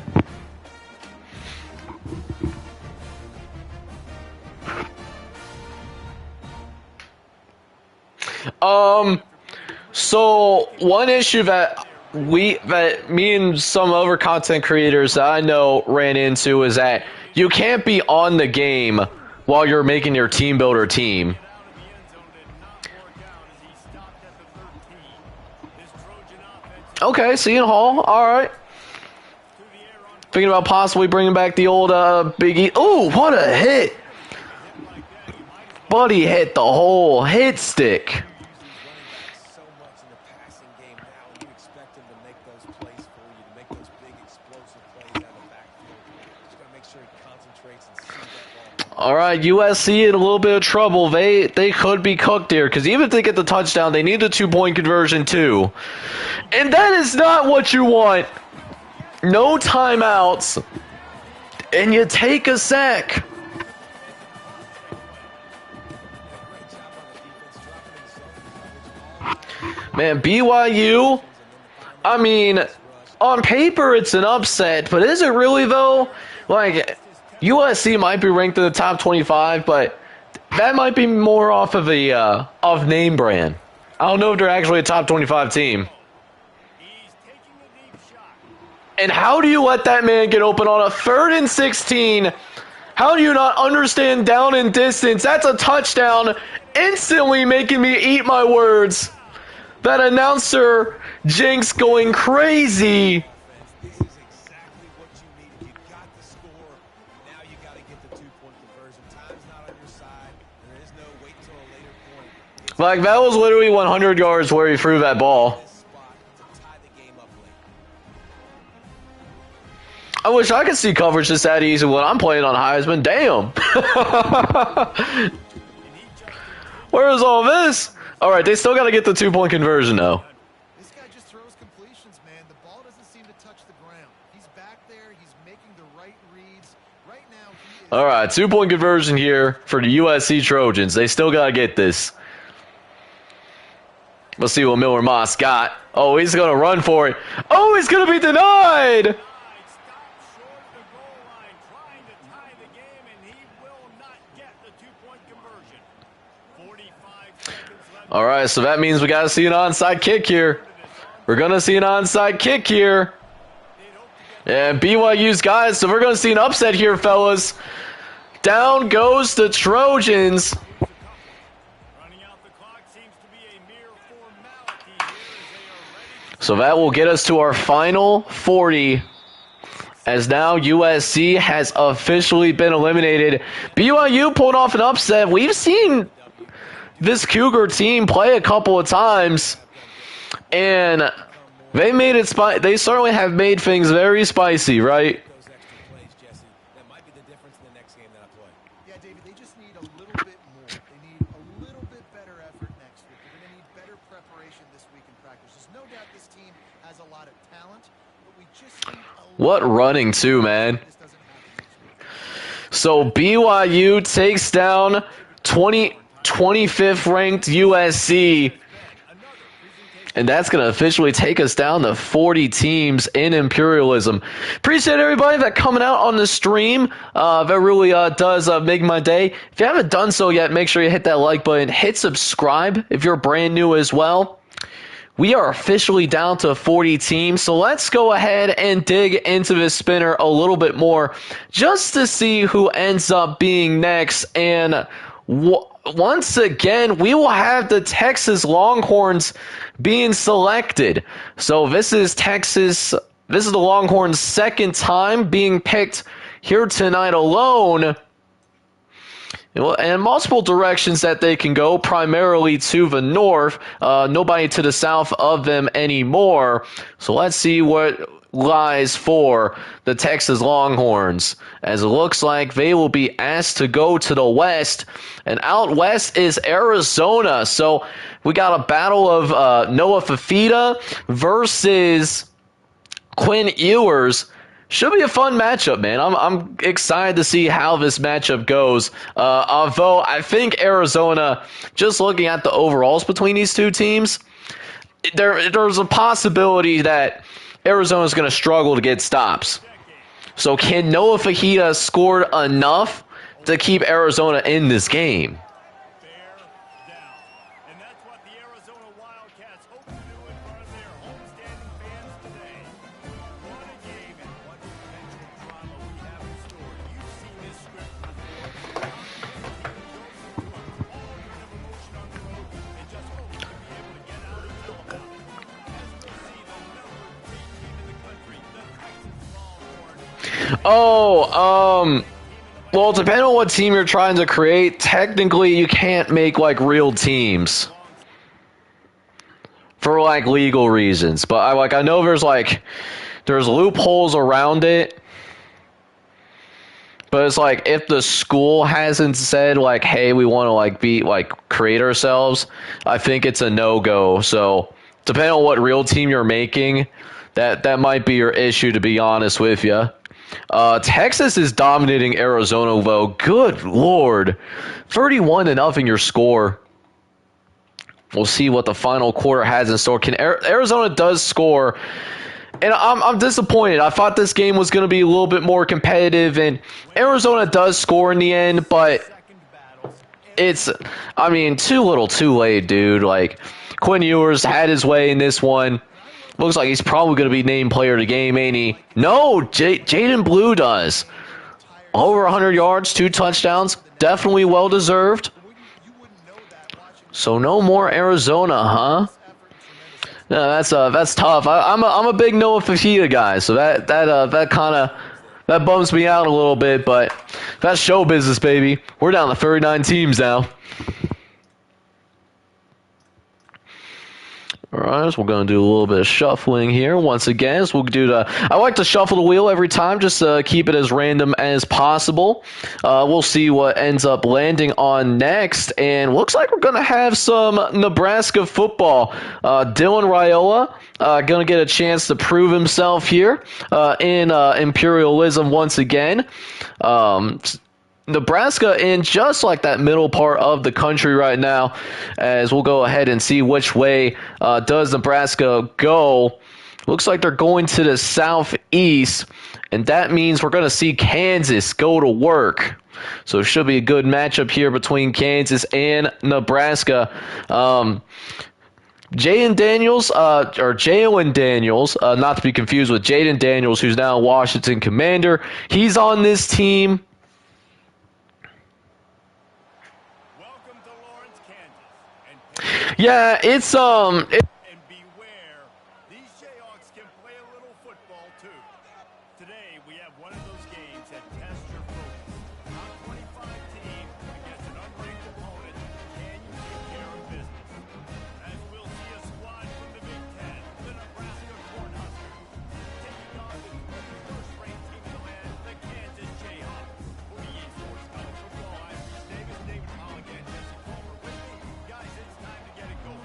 Speaker 1: So one issue that me and some other content creators that I know ran into is that you can't be on the game while you're making your team builder team. Okay, Seton Hall. All right. Thinking about possibly bringing back the old Big E. Ooh, what a hit! Buddy hit the whole hit stick.
Speaker 4: So much in the passing game now, you expect him to make those plays for you, to make those big explosive plays out of the backfield. Just gotta make sure he concentrates and sees that ball.
Speaker 1: All right, USC in a little bit of trouble. They could be cooked here because even if they get the touchdown, they need the 2-point conversion too, and that is not what you want. No timeouts, and you take a sack. Man, BYU, I mean, on paper it's an upset, but is it really though? Like, USC might be ranked in the top 25, but that might be more off of of name brand. I don't know if they're actually a top 25 team. And how do you let that man get open on a 3rd and 16? How do you not understand down and distance? That's a touchdown, instantly making me eat my words. That announcer Jinx going crazy.
Speaker 4: This is exactly what you needed. You got the score. Now you got to get the 2-point conversion. Time's not on your side. There is no wait till a later point.
Speaker 1: Like, that was literally 100 yards where he threw that ball.
Speaker 4: This spot to tie the game up late.
Speaker 1: I wish I could see coverage just that easy when I'm playing on Heisman. Damn. Where is all this? All right, they still got to get the 2-point conversion, though.
Speaker 3: This guy just throws completions, man. The ball doesn't seem to touch the ground. He's back there. He's making the right reads. Right now, he is...
Speaker 1: All right, 2-point conversion here for the USC Trojans. They still got to get this. Let's see what Miller Moss got. Oh, he's going to run for it. Oh, he's going to be denied. All right, so that means we got to see an onside kick here. We're going to see an onside kick here. And BYU's guys, so we're going to see an upset here, fellas. Down goes the Trojans. So that will get us to our final 40. As now USC has officially been eliminated. BYU pulled off an upset. We've seen this Cougar team play a couple of times, and they made it they certainly have made things very spicy, right?
Speaker 4: Those extra plays, Jesse. That might be the difference in the next game that I play.
Speaker 3: Yeah, David, they just need a little bit more. They need a little bit better effort next week. They're going to need better preparation this week in practice. There's no doubt this team has a lot of talent, but we just need a
Speaker 1: What running too, man.
Speaker 3: this doesn't happen next week.
Speaker 1: So BYU takes down 25th ranked USC. And that's going to officially take us down to 40 teams in Imperialism. Appreciate everybody that coming out on the stream. That really does make my day. If you haven't done so yet, make sure you hit that like button. Hit subscribe if you're brand new as well. We are officially down to 40 teams, so let's go ahead and dig into this spinner a little bit more just to see who ends up being next. And once again, we will have the Texas Longhorns being selected. So this is Texas This is the Longhorns' second time being picked here tonight alone. And multiple directions that they can go, primarily to the north. Nobody to the south of them anymore. So let's see what lies for the Texas Longhorns, as it looks like they will be asked to go to the west. And out west is Arizona. So we got a battle of Noah Fafita versus Quinn Ewers. Should be a fun matchup, man. I'm excited to see how this matchup goes. Although I think Arizona, just looking at the overalls between these two teams, there's a possibility that Arizona's going to struggle to get stops. So can Noah Fajita score enough to keep Arizona in this game?
Speaker 2: Bear down. And that's what the Arizona Wildcats hope to do in front of their homestanding fans today. What a game and what potential drama we have in store. You've seen this script before. How this team goes through all kind of emotion on the road and just hopes to be able to get out and tell about it. As we'll see, the number 3 team in the country, the Texas Longhorns.
Speaker 1: Well, depending on what team you're trying to create, technically you can't make like real teams for like legal reasons. But I know there's loopholes around it. But it's like if the school hasn't said like, hey, we want to create ourselves, I think it's a no-go. So depending on what real team you're making, that might be your issue, to be honest with you. Texas is dominating Arizona, though. Good Lord. 31-0 your score. We'll see what the final quarter has in store. Arizona does score, and I'm disappointed. I thought this game was going to be a little bit more competitive, and Arizona does score in the end, but it's, too little too late, dude. Like, Quinn Ewers had his way in this one. Looks like he's probably going to be named player of the game, ain't he? No, Jaden Blue does. Over 100 yards, 2 touchdowns. Definitely well-deserved. So no more Arizona, huh? No, that's tough. I'm a big Noah Fafita guy, so that bums me out a little bit, but that's show business, baby. We're down to 39 teams now. Alright, so we're going to do a little bit of shuffling here once again. So we'll do I like to shuffle the wheel every time, just to keep it as random as possible. We'll see what ends up landing on next. And looks like we're going to have some Nebraska football. Dylan Raiola going to get a chance to prove himself here in Imperialism once again. Nebraska in just like that middle part of the country right now, as we'll go ahead and see which way does Nebraska go. Looks like they're going to the southeast, and that means we're going to see Kansas go to work. So it should be a good matchup here between Kansas and Nebraska. Jalen Daniels, not to be confused with Jaden Daniels, who's now a Washington Commander. He's on this team. Yeah, it's
Speaker 2: And beware, these Jayhawks can play a little football too. Today we have one of those games that tests your focus. Top 25 team against an unranked opponent. Can you take care of business? As we'll see a squad from the Big Ten, the Nebraska Cornhuskers, taking on the 21st ranked team in the land, the Kansas Jayhawks. For the eSports College Football, I'm Chris Davis, David Holligan, Jesse Palmer with me. Guys, it's time to get it going.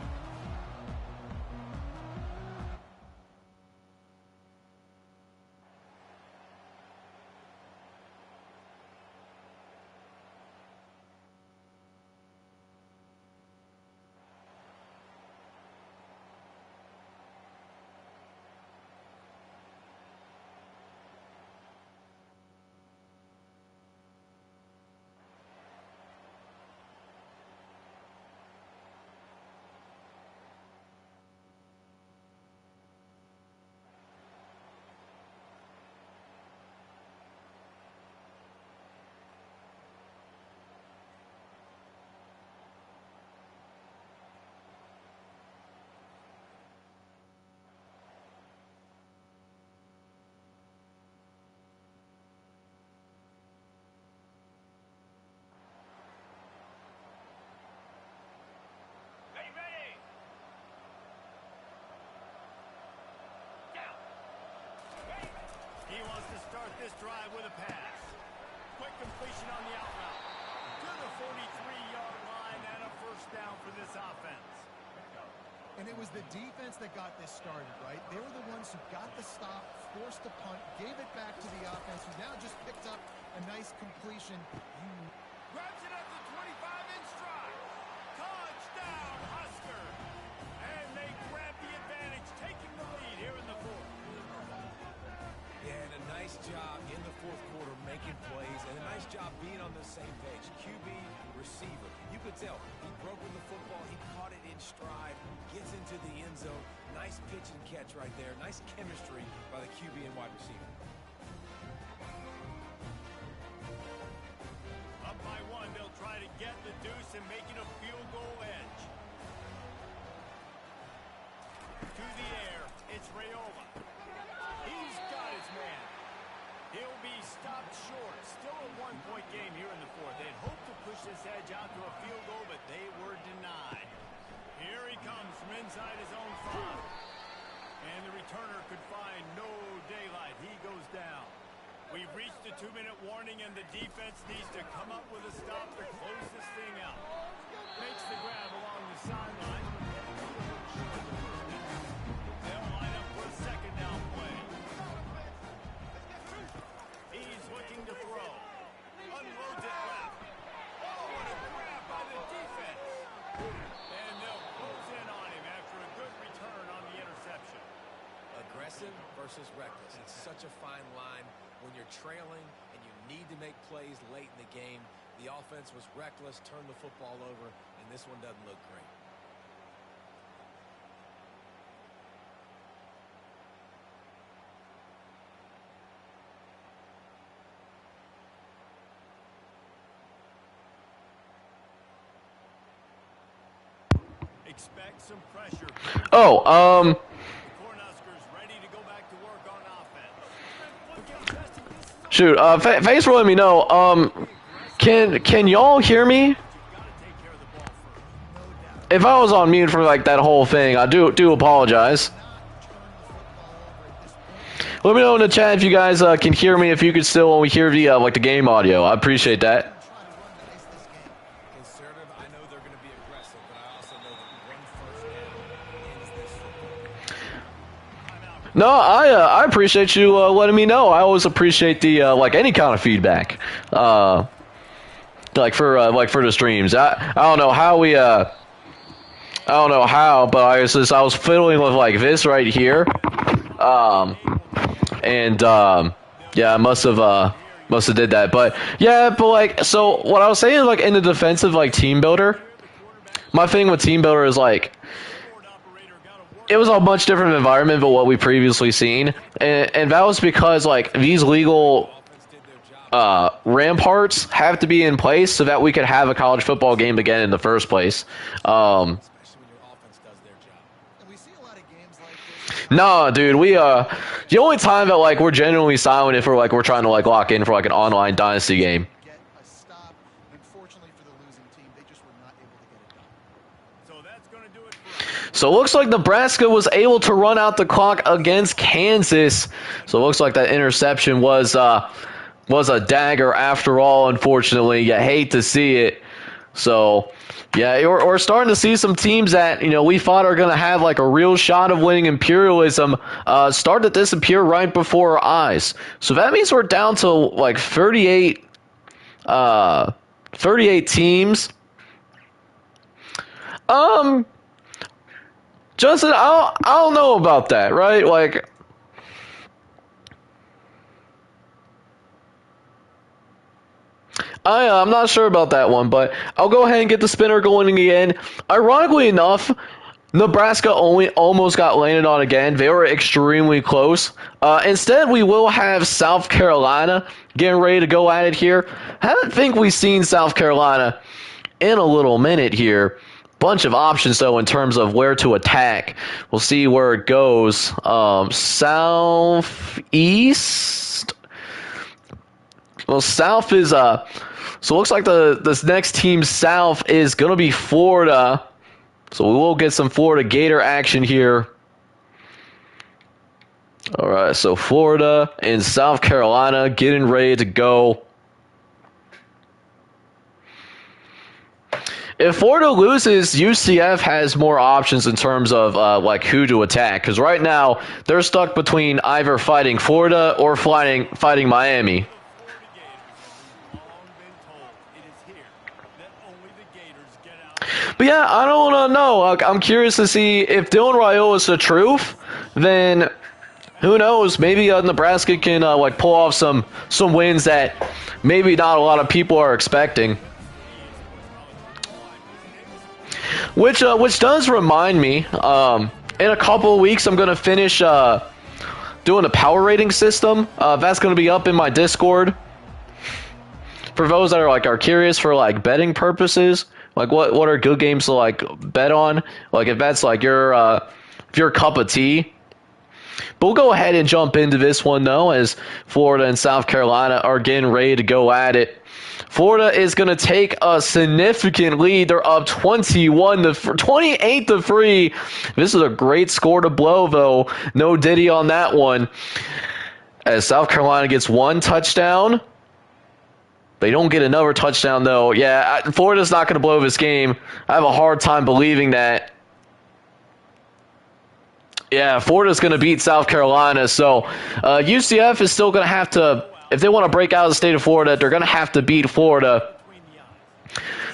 Speaker 2: start this drive with a pass. Quick completion on the out route. To the 43-yard line and a first down for this offense.
Speaker 3: And it was the defense that got this started, right? They were the ones who got the stop, forced the punt, gave it back to the offense, who now just picked up a nice completion.
Speaker 2: Grabs it at the 25-inch stride. Touchdown, Husker. And they grab the advantage, taking the lead here in the fourth.
Speaker 4: Yeah, and a nice job in the fourth quarter making plays, and a nice job being on the same page. QB, receiver. You could tell he broke with the football. He caught it in stride, gets into the end zone. Nice pitch and catch right there. Nice chemistry by the QB and wide receiver.
Speaker 2: Up by one, they'll try to get the deuce and make it a field goal edge. To the air, it's Rayola. He's got his man. He'll be stopped short. Still a one-point game here in the fourth. They'd hoped to push this edge out to a field goal, but they were denied. Here he comes from inside his own 5. And the returner could find no daylight. He goes down. We've reached the 2-minute warning, and the defense needs to come up with a stop to close this thing out. Makes the grab along the sideline. They'll line up for a second down play. He's looking to throw. Unloads it left. Oh, what a grab by the defense. And they'll close in on him after a good return on the interception.
Speaker 4: Aggressive versus reckless. It's such a fine line when you're trailing and you need to make plays late in the game. The offense was reckless, turned the football over, and this one doesn't look great.
Speaker 2: Expect some pressure.
Speaker 1: Oh,
Speaker 2: The Cornhuskers ready to go back to work on offense.
Speaker 1: shoot. Thanks for letting me know. Can y'all hear me? If I was on mute for like that whole thing, I do apologize. Let me know in the chat if you guys can hear me. If you could still only hear the like the game audio, I appreciate that.
Speaker 4: Conservative, I know they're going to be aggressive, but I also know that one first down ends this football.
Speaker 1: No, I appreciate you letting me know. I always appreciate the like any kind of feedback. Like for the streams. I don't know how we I don't know how, but I was fiddling with like this right here. Yeah, I must have did that. But yeah, but like so what I was saying like in the defensive like team builder, my thing with team builder is like it was a much different environment than what we previously seen, and that was because like these legal ramparts have to be in place so that we could have a college football game again in the first place.
Speaker 4: Especially when your offense does their job.
Speaker 3: And we see a lot of games like this.
Speaker 1: No, dude, we the only time that like we're genuinely silent if we're trying to like lock in for like an online Dynasty game.
Speaker 3: Get a stop. Unfortunately for the losing team, they just were not able to get it done.
Speaker 2: So that's going to do it for us.
Speaker 1: So it looks like Nebraska was able to run out the clock against Kansas. So it looks like that interception was a dagger after all, unfortunately. You hate to see it. So, yeah, we're starting to see some teams that, we thought are going to have like a real shot of winning Imperialism start to disappear right before our eyes. So that means we're down to like 38 teams. Justin, I don't know about that, right? Like, I'm not sure about that one, but I'll go ahead and get the spinner going again. Ironically enough, Nebraska almost got landed on again. They were extremely close. Instead, we will have South Carolina getting ready to go at it here. I don't think we've seen South Carolina in a little minute here. Bunch of options, though, in terms of where to attack. We'll see where it goes. Southeast? Well, South is... So it looks like this next team south is going to be Florida. So we will get some Florida Gator action here. All right, so Florida and South Carolina getting ready to go. If Florida loses, UCF has more options in terms of like who to attack. Because right now they're stuck between either fighting Florida or fighting Miami. But yeah, I don't know. I'm curious to see if Dylan Raiola is the truth. Then who knows? Maybe Nebraska can like pull off some wins that maybe not a lot of people are expecting. Which does remind me, in a couple of weeks I'm gonna finish doing a power rating system. That's gonna be up in my Discord. For those that are curious for like betting purposes, like what are good games to like bet on? Like if that's like your cup of tea. But we'll go ahead and jump into this one though, as Florida and South Carolina are getting ready to go at it. Florida is going to take a significant lead. They're up 28 to 3. This is a great score to blow, though. No Diddy on that one. As South Carolina gets one touchdown. They don't get another touchdown, though. Yeah, Florida's not going to blow this game. I have a hard time believing that. Yeah, Florida's going to beat South Carolina. So UCF is still going to have to, if they want to break out of the state of Florida, they're going to have to beat Florida.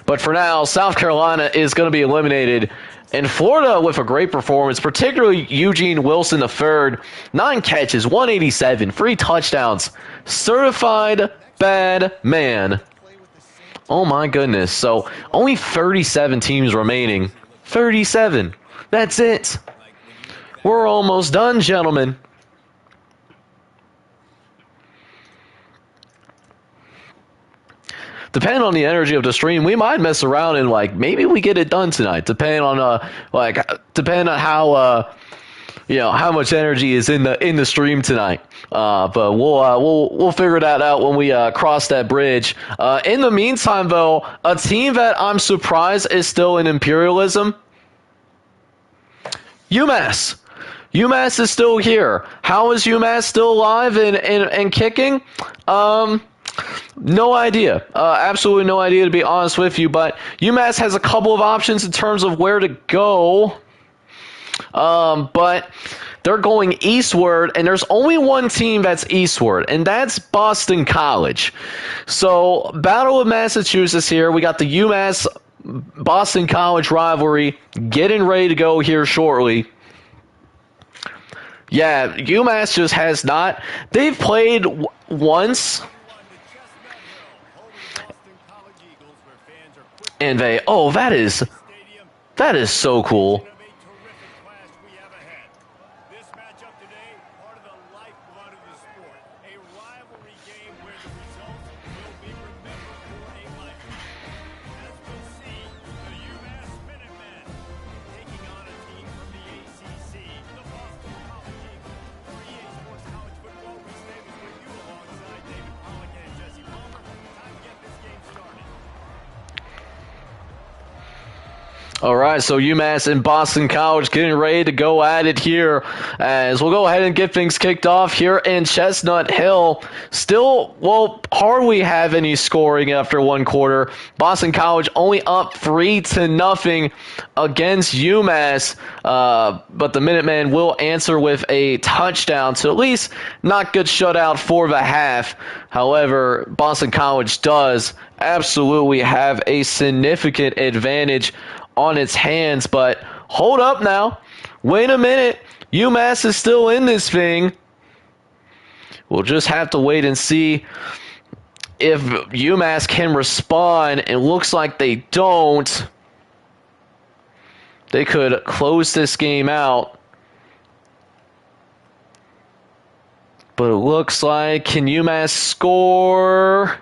Speaker 1: But for now, South Carolina is going to be eliminated. And Florida with a great performance, particularly Eugene Wilson III. 9 catches, 187, 3 touchdowns. Certified bad man. Oh my goodness. So only 37 teams remaining. 37. That's it. We're almost done, gentlemen. Depending on the energy of the stream, we might mess around and like maybe we get it done tonight. Depending on how how much energy is in the stream tonight. But we'll figure that out when we cross that bridge. In the meantime, though, a team that I'm surprised is still in Imperialism. UMass. UMass is still here. How is UMass still alive and kicking? No idea. Absolutely no idea, to be honest with you. But UMass has a couple of options in terms of where to go. But they're going eastward, and there's only one team that's eastward, and that's Boston College. So, Battle of Massachusetts here. We got the UMass Boston College rivalry getting ready to go here shortly. Yeah, UMass just has not. They've played once. And that is so cool. All right, so UMass and Boston College getting ready to go at it here, as we'll go ahead and get things kicked off here in Chestnut Hill. Still, hardly have any scoring after one quarter. Boston College only up 3-0 against UMass, but the Minutemen will answer with a touchdown to at least not get shut out for the half. However, Boston College does absolutely have a significant advantage on its hands, but hold up now. Wait a minute. UMass is still in this thing. We'll just have to wait and see if UMass can respond. It looks like they don't. They could close this game out. But it looks like, can UMass score?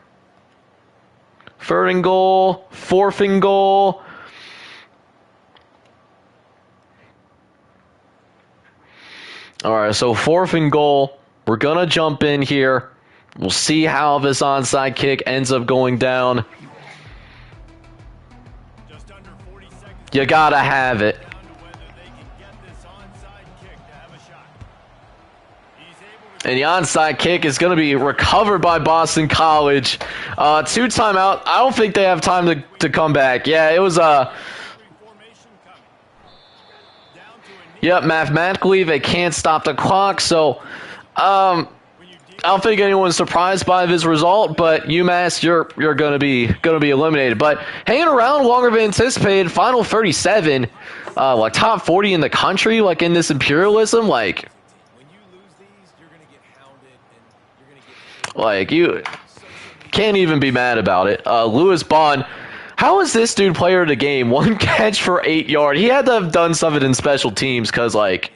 Speaker 1: 3rd and goal, 4th and goal. All right, so 4th and goal. We're going to jump in here. We'll see how this onside kick ends up going down. You got to have it. And the onside kick is going to be recovered by Boston College. 2 timeout. I don't think they have time to come back. Yeah, it was Yep, mathematically they can't stop the clock. So, I don't think anyone's surprised by this result. But UMass, you're going to be eliminated. But hanging around longer than anticipated. Final 37, like top 40 in the country, like in this imperialism, like. Like, you can't even be mad about it. Lewis Bond, how is this dude player of the game? 1 catch for 8 yards. He had to have done something in special teams because, like...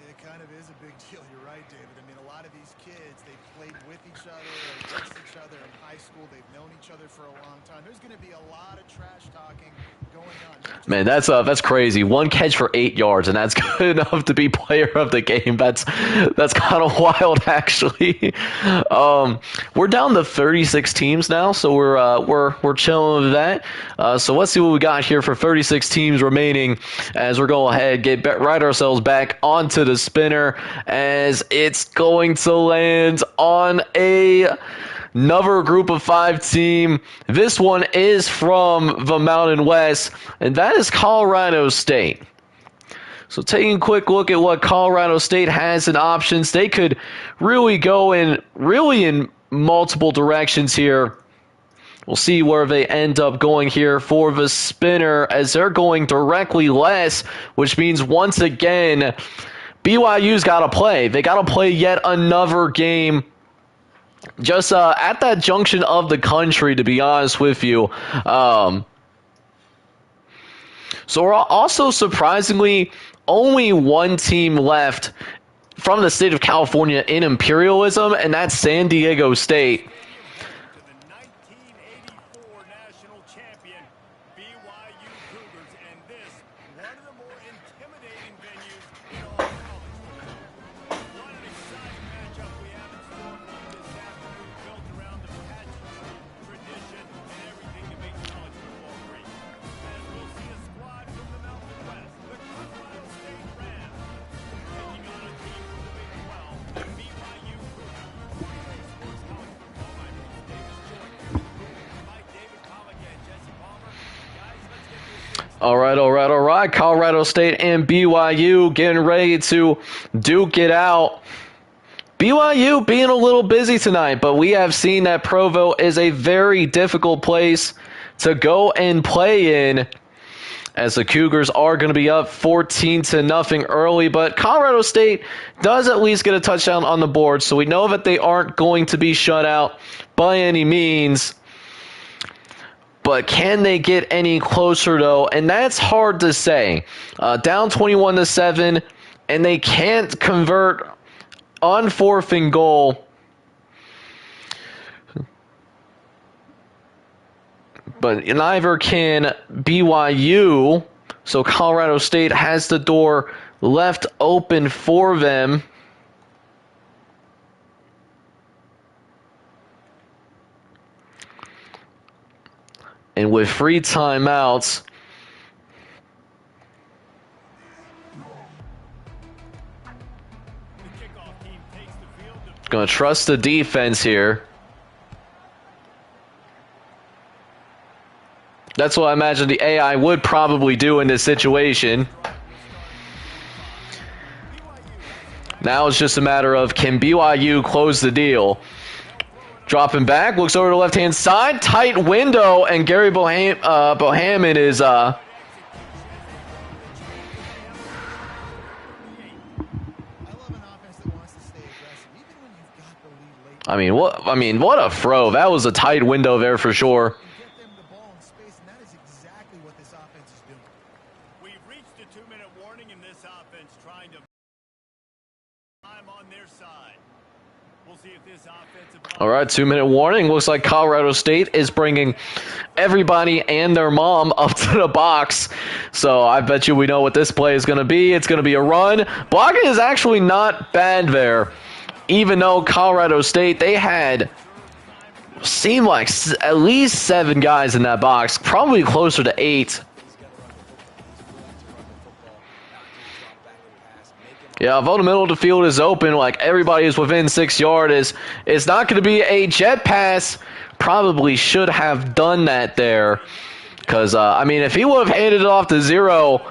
Speaker 3: It kind of is a big deal. You're right, David. I mean, a lot of these kids, they played with each other or against each other in high school. They've known each other for a long time. There's going to be a lot of trash talking going on.
Speaker 1: Man, that's crazy. 1 catch for 8 yards, and that's good enough to be player of the game. That's kind of wild, actually. We're down to 36 teams now, so we're chilling with that. So let's see what we got here for 36 teams remaining as we're going ahead right ourselves back onto the spinner as it's going to land on another group of 5 team. This one is from the Mountain West, and that is Colorado State. So taking a quick look at what Colorado State has in options, they could really go in multiple directions here. We'll see where they end up going here for the spinner as they're going directly less, which means once again, BYU's got to play. They got to play yet another game just at that junction of the country, to be honest with you. So we're also surprisingly only 1 team left from the state of California in Imperialism, and that's San Diego State.
Speaker 2: To the 1984 national champion, BYU Cougars, and this, one of the more intimidating venues in all college football. What an exciting matchup we have in store for you this afternoon, built around the pageantry, tradition, and everything that makes college football great. As we'll see a squad from the Mountain West, the Colorado State Rams, taking on a team from the Big 12, the BYU Cougars. Sports college football, I'm Bruce Davis, joined here by David Pollack and Jesse Palmer. Guys, let's get this thing started.
Speaker 1: All right. Colorado State and BYU getting ready to duke it out. BYU being a little busy tonight, but we have seen that Provo is a very difficult place to go and play in, as the Cougars are going to be up 14-0 early, but Colorado State does at least get a touchdown on the board, so we know that they aren't going to be shut out by any means. But can they get any closer, though? And that's hard to say. Down 21-7, and they can't convert on 4th and goal. But neither can BYU. So Colorado State has the door left open for them. And with free timeouts,
Speaker 2: The kickoff team takes the field to
Speaker 1: going to trust the defense here. That's what I imagine the AI would probably do in this situation. Now it's just a matter of, can BYU close the deal? Dropping back, looks over to the left-hand side, tight window, and Gary Bohannon is
Speaker 3: I love an offense that wants to stay aggressive, even when you've got the lead late.
Speaker 1: what a throw. That was a tight window there for sure.
Speaker 3: Get them the ball in space, and that is exactly what this offense is doing.
Speaker 2: We've reached a 2-minute warning in this offense, trying to time on their side. We'll see if this offensive
Speaker 1: All right, 2-minute warning. Looks like Colorado State is bringing everybody and their mom up to the box. So I bet you we know what this play is going to be. It's going to be a run. Blocking is actually not bad there. Even though Colorado State, they had seemed like at least 7 guys in that box, probably closer to 8. Yeah, if all the middle of the field is open, like everybody is within 6 yards, it's not going to be a jet pass. Probably should have done that there. Because, I mean, if he would have handed it off to 0,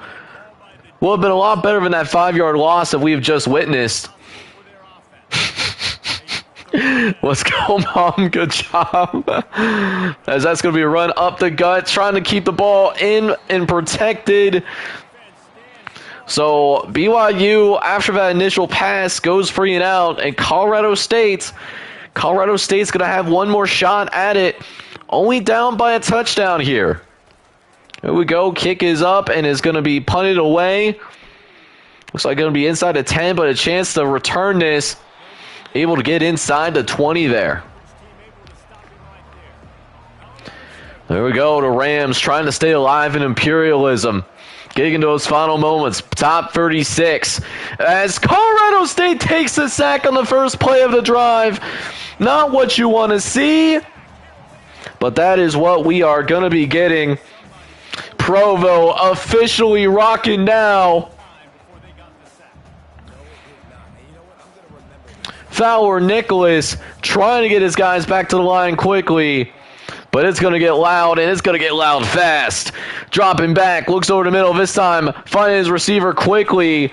Speaker 1: would have been a lot better than that 5-yard loss that we've just witnessed. Let's go, Mom. Good job. As that's going to be a run up the gut, trying to keep the ball in and protected. So BYU, after that initial pass, goes free and out, and Colorado State's going to have one more shot at it. Only down by a touchdown here. Here we go. Kick is up and is going to be punted away. Looks like going to be inside the 10, but a chance to return this. Able to get inside the 20 there. There we go. The Rams trying to stay alive in Imperialism. Getting into those final moments. Top 36. As Colorado State takes the sack on the first play of the drive. Not what you want to see. But that is what we are going to be getting. Provo officially rocking now. Fowler Nicholas trying to get his guys back to the line quickly. But it's going to get loud, and it's going to get loud fast. Dropping back, looks over the middle this time, finding his receiver quickly.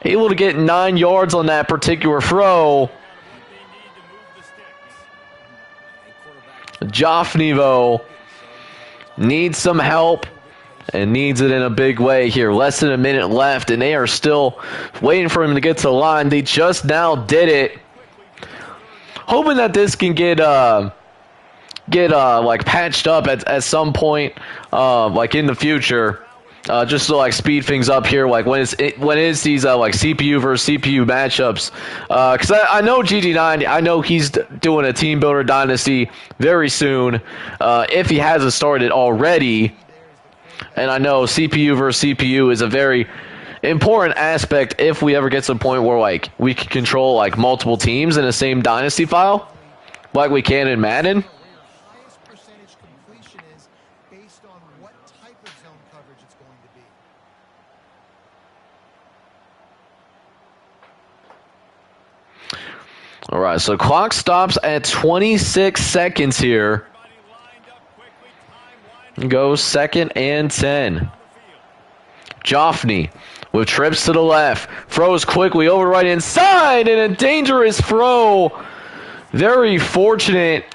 Speaker 1: Able to get 9 yards on that particular throw. Joffney, though, needs some help and needs it in a big way here. Less than a minute left, and they are still waiting for him to get to the line. They just now did it. Hoping that this can get like patched up at some point, like in the future, just to like speed things up here, like when it's these like CPU versus CPU matchups. Because I know GD9, I know he's doing a team builder dynasty very soon, if he hasn't started already. And I know CPU versus CPU is a very important aspect if we ever get to the point where like we can control like multiple teams in the same dynasty file, like we can in Madden.
Speaker 3: Highest percentage completion is based on what type of zone coverage it's going to be.
Speaker 1: All right, so clock stops at 26 seconds here. Goes 2nd and 10. Joffney with trips to the left. Throws quickly over right inside, and a dangerous throw. Very fortunate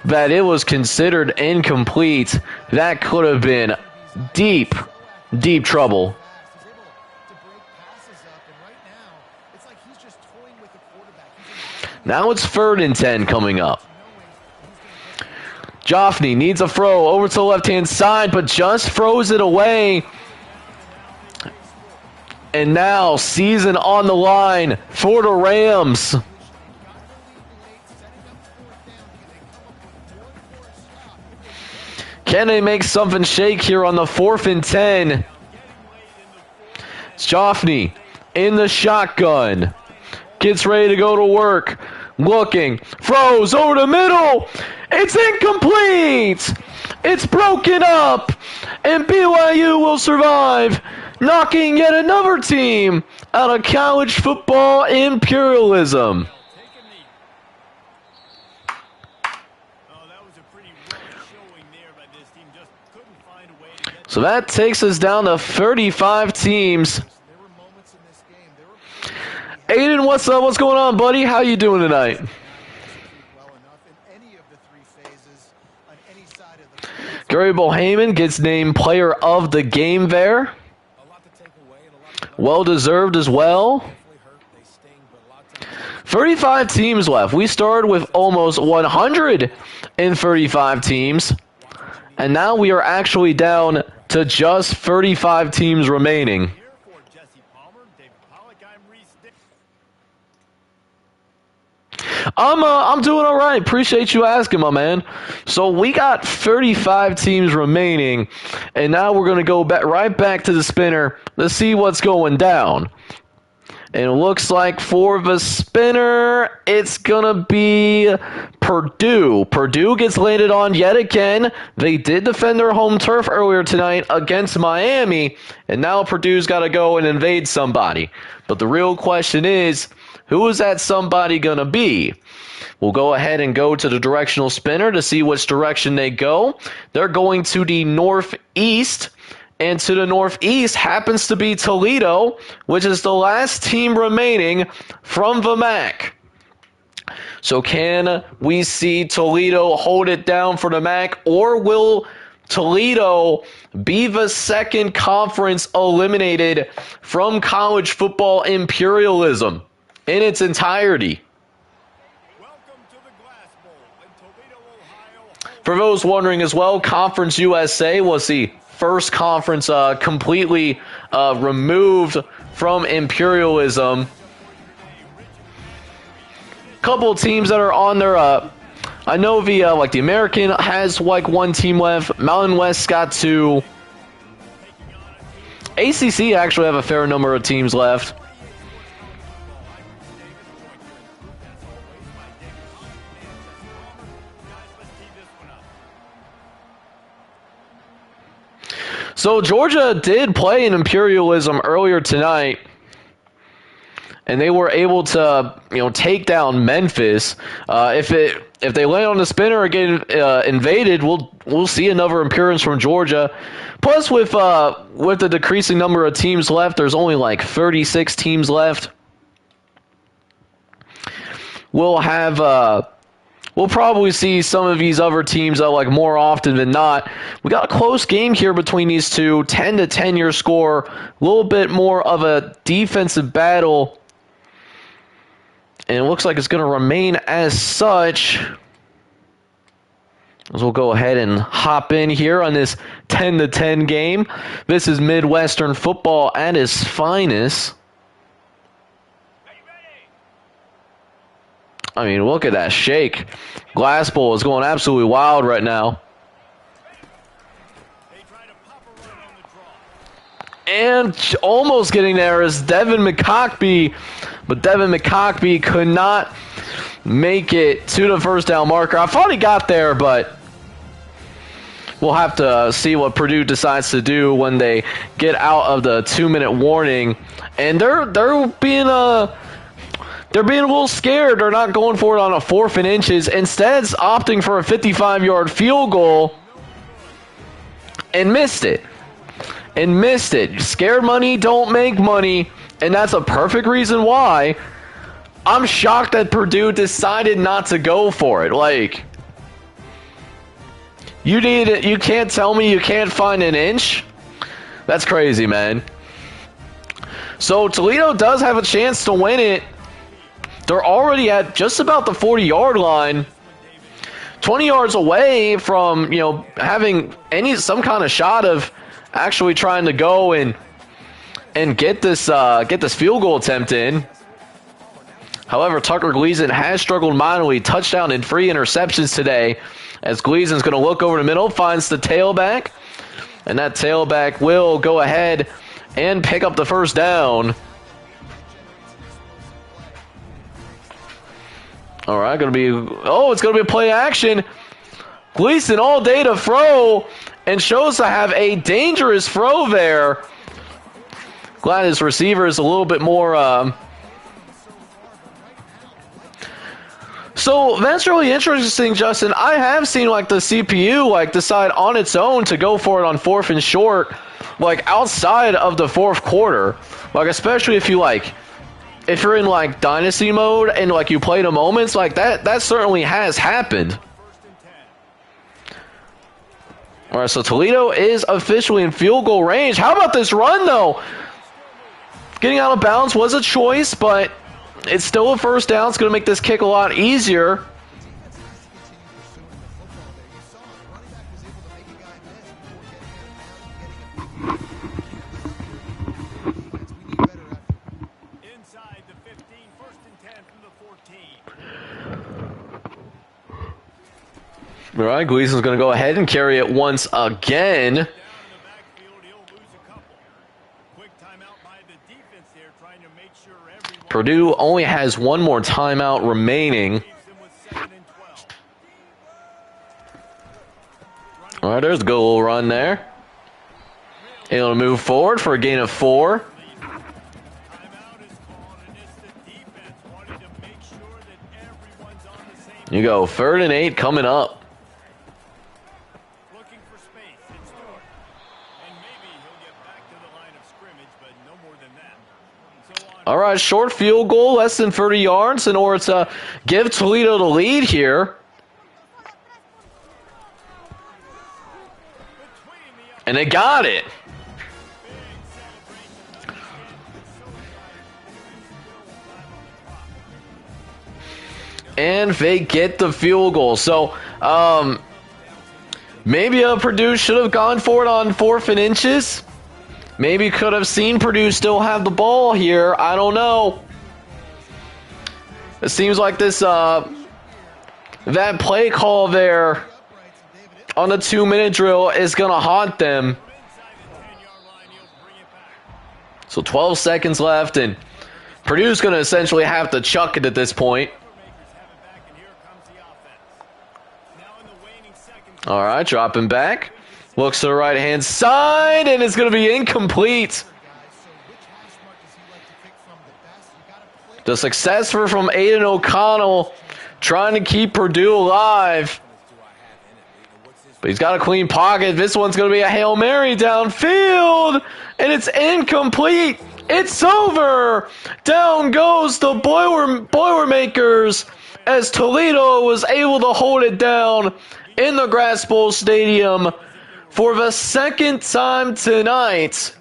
Speaker 1: that it was considered incomplete. That could have been deep, deep trouble. Now it's 3rd and 10 coming up. Joffney needs a throw over to the left-hand side, but just throws it away. And now season on the line for the Rams. Can they make something shake here on the 4th and 10? It's Joffney in the shotgun. Gets ready to go to work. Looking. Throws over the middle. It's incomplete. It's broken up. And BYU will survive, knocking yet another team out of college football imperialism. So that takes us down to 35 teams. Aiden, what's up? What's going on, buddy? How you doing tonight? Gary Boheyman gets named player of the game there. Well deserved as well. 35 teams left. We started with almost 135 teams. And now we are actually down to just 35 teams remaining. I'm doing all right. Appreciate you asking, my man. So we got 35 teams remaining, and now we're going to go right back to the spinner to see what's going down. And it looks like for the spinner, it's going to be Purdue. Purdue gets landed on yet again. They did defend their home turf earlier tonight against Miami, and now Purdue's got to go and invade somebody. But the real question is, who is that somebody going to be? We'll go ahead and go to the directional spinner to see which direction they go. They're going to the northeast. And to the northeast happens to be Toledo, which is the last team remaining from the MAC. So can we see Toledo hold it down for the MAC, or will Toledo be the second conference eliminated from college football imperialism in its entirety?
Speaker 2: Welcome to the Glass Bowl in Toledo, Ohio.
Speaker 1: For those wondering as well, Conference USA was the first conference completely removed from imperialism. Couple of teams that are on there. I know the American has like one team left. Mountain West got two. ACC actually have a fair number of teams left. So Georgia did play in imperialism earlier tonight, and they were able to, take down Memphis. If they land on the spinner or get invaded, we'll see another appearance from Georgia. Plus, with the decreasing number of teams left, there's only like 36 teams left. We'll probably see some of these other teams like more often than not. We got a close game here between these two, 10-10 your score, a little bit more of a defensive battle, and it looks like it's going to remain as such. As we'll go ahead and hop in here on this 10-10 game. This is Midwestern football at its finest. I mean, look at that shake. Glass Bowl is going absolutely wild right now. And almost getting there is Devin McCockby. But Devin McCockby could not make it to the first down marker. I thought he got there, but we'll have to see what Purdue decides to do when they get out of the 2-minute warning. And they're being They're being a little scared. They're not going for it on a 4th and inches. Instead, opting for a 55-yard field goal and missed it. Scared money don't make money, and that's a perfect reason why. I'm shocked that Purdue decided not to go for it. Like, you can't tell me you can't find an inch? That's crazy, man. So Toledo does have a chance to win it. They're already at just about the 40-yard line, 20 yards away from, having some kind of shot of actually trying to go and get this field goal attempt in. However, Tucker Gleason has struggled mightily, touchdown and 3 interceptions today, as Gleason's going to look over the middle, finds the tailback, and that tailback will go ahead and pick up the first down. All right, it's going to be a play action. Gleason all day to throw, and shows to have a dangerous throw there. Glad his receiver is a little bit more. So that's really interesting, Justin. I have seen the CPU decide on its own to go for it on 4th and short, outside of the 4th quarter. Especially if you're in Dynasty mode and you play the moments, that certainly has happened. All right, so Toledo is officially in field goal range. How about this run, though? Getting out of bounds was a choice, but it's still a first down. It's going to make this kick a lot easier.
Speaker 2: Inside the 15, 1st and 10 from the 14.
Speaker 1: All right, Gleason's going to go ahead and carry it once again.
Speaker 2: Down in the backfield, he'll lose a couple. Quick timeout by the defense there, trying to make sure every
Speaker 1: Purdue only has one more timeout remaining.
Speaker 2: Leaves them with 2nd and 12.
Speaker 1: All right, there's a good little run there. Able to move forward for a gain of 4.
Speaker 2: Timeout is called, and it's the defense wanting to make sure that everyone's on the same.
Speaker 1: You go 3rd and 8 coming up.
Speaker 2: Looking for space. It's Stewart. And maybe he'll get back to the line of scrimmage, but no more than that. So on.
Speaker 1: All right, short field goal, less than 30 yards in order to give Toledo the lead here. And they got it. And they get the field goal. So, maybe Purdue should have gone for it on 4th and inches. Maybe could have seen Purdue still have the ball here. I don't know. It seems like this, that play call there on the 2-minute drill is going to haunt them. So 12 seconds left, and Purdue's going to essentially have to chuck it at this point. All right, dropping back. Looks to the right-hand side, and it's going to be incomplete. The success from Aiden O'Connell trying to keep Purdue alive. But he's got a clean pocket. This one's going to be a Hail Mary downfield, and it's incomplete. It's over. Down goes the Boilermakers as Toledo was able to hold it down in the Grass Bowl Stadium for the 2nd time tonight.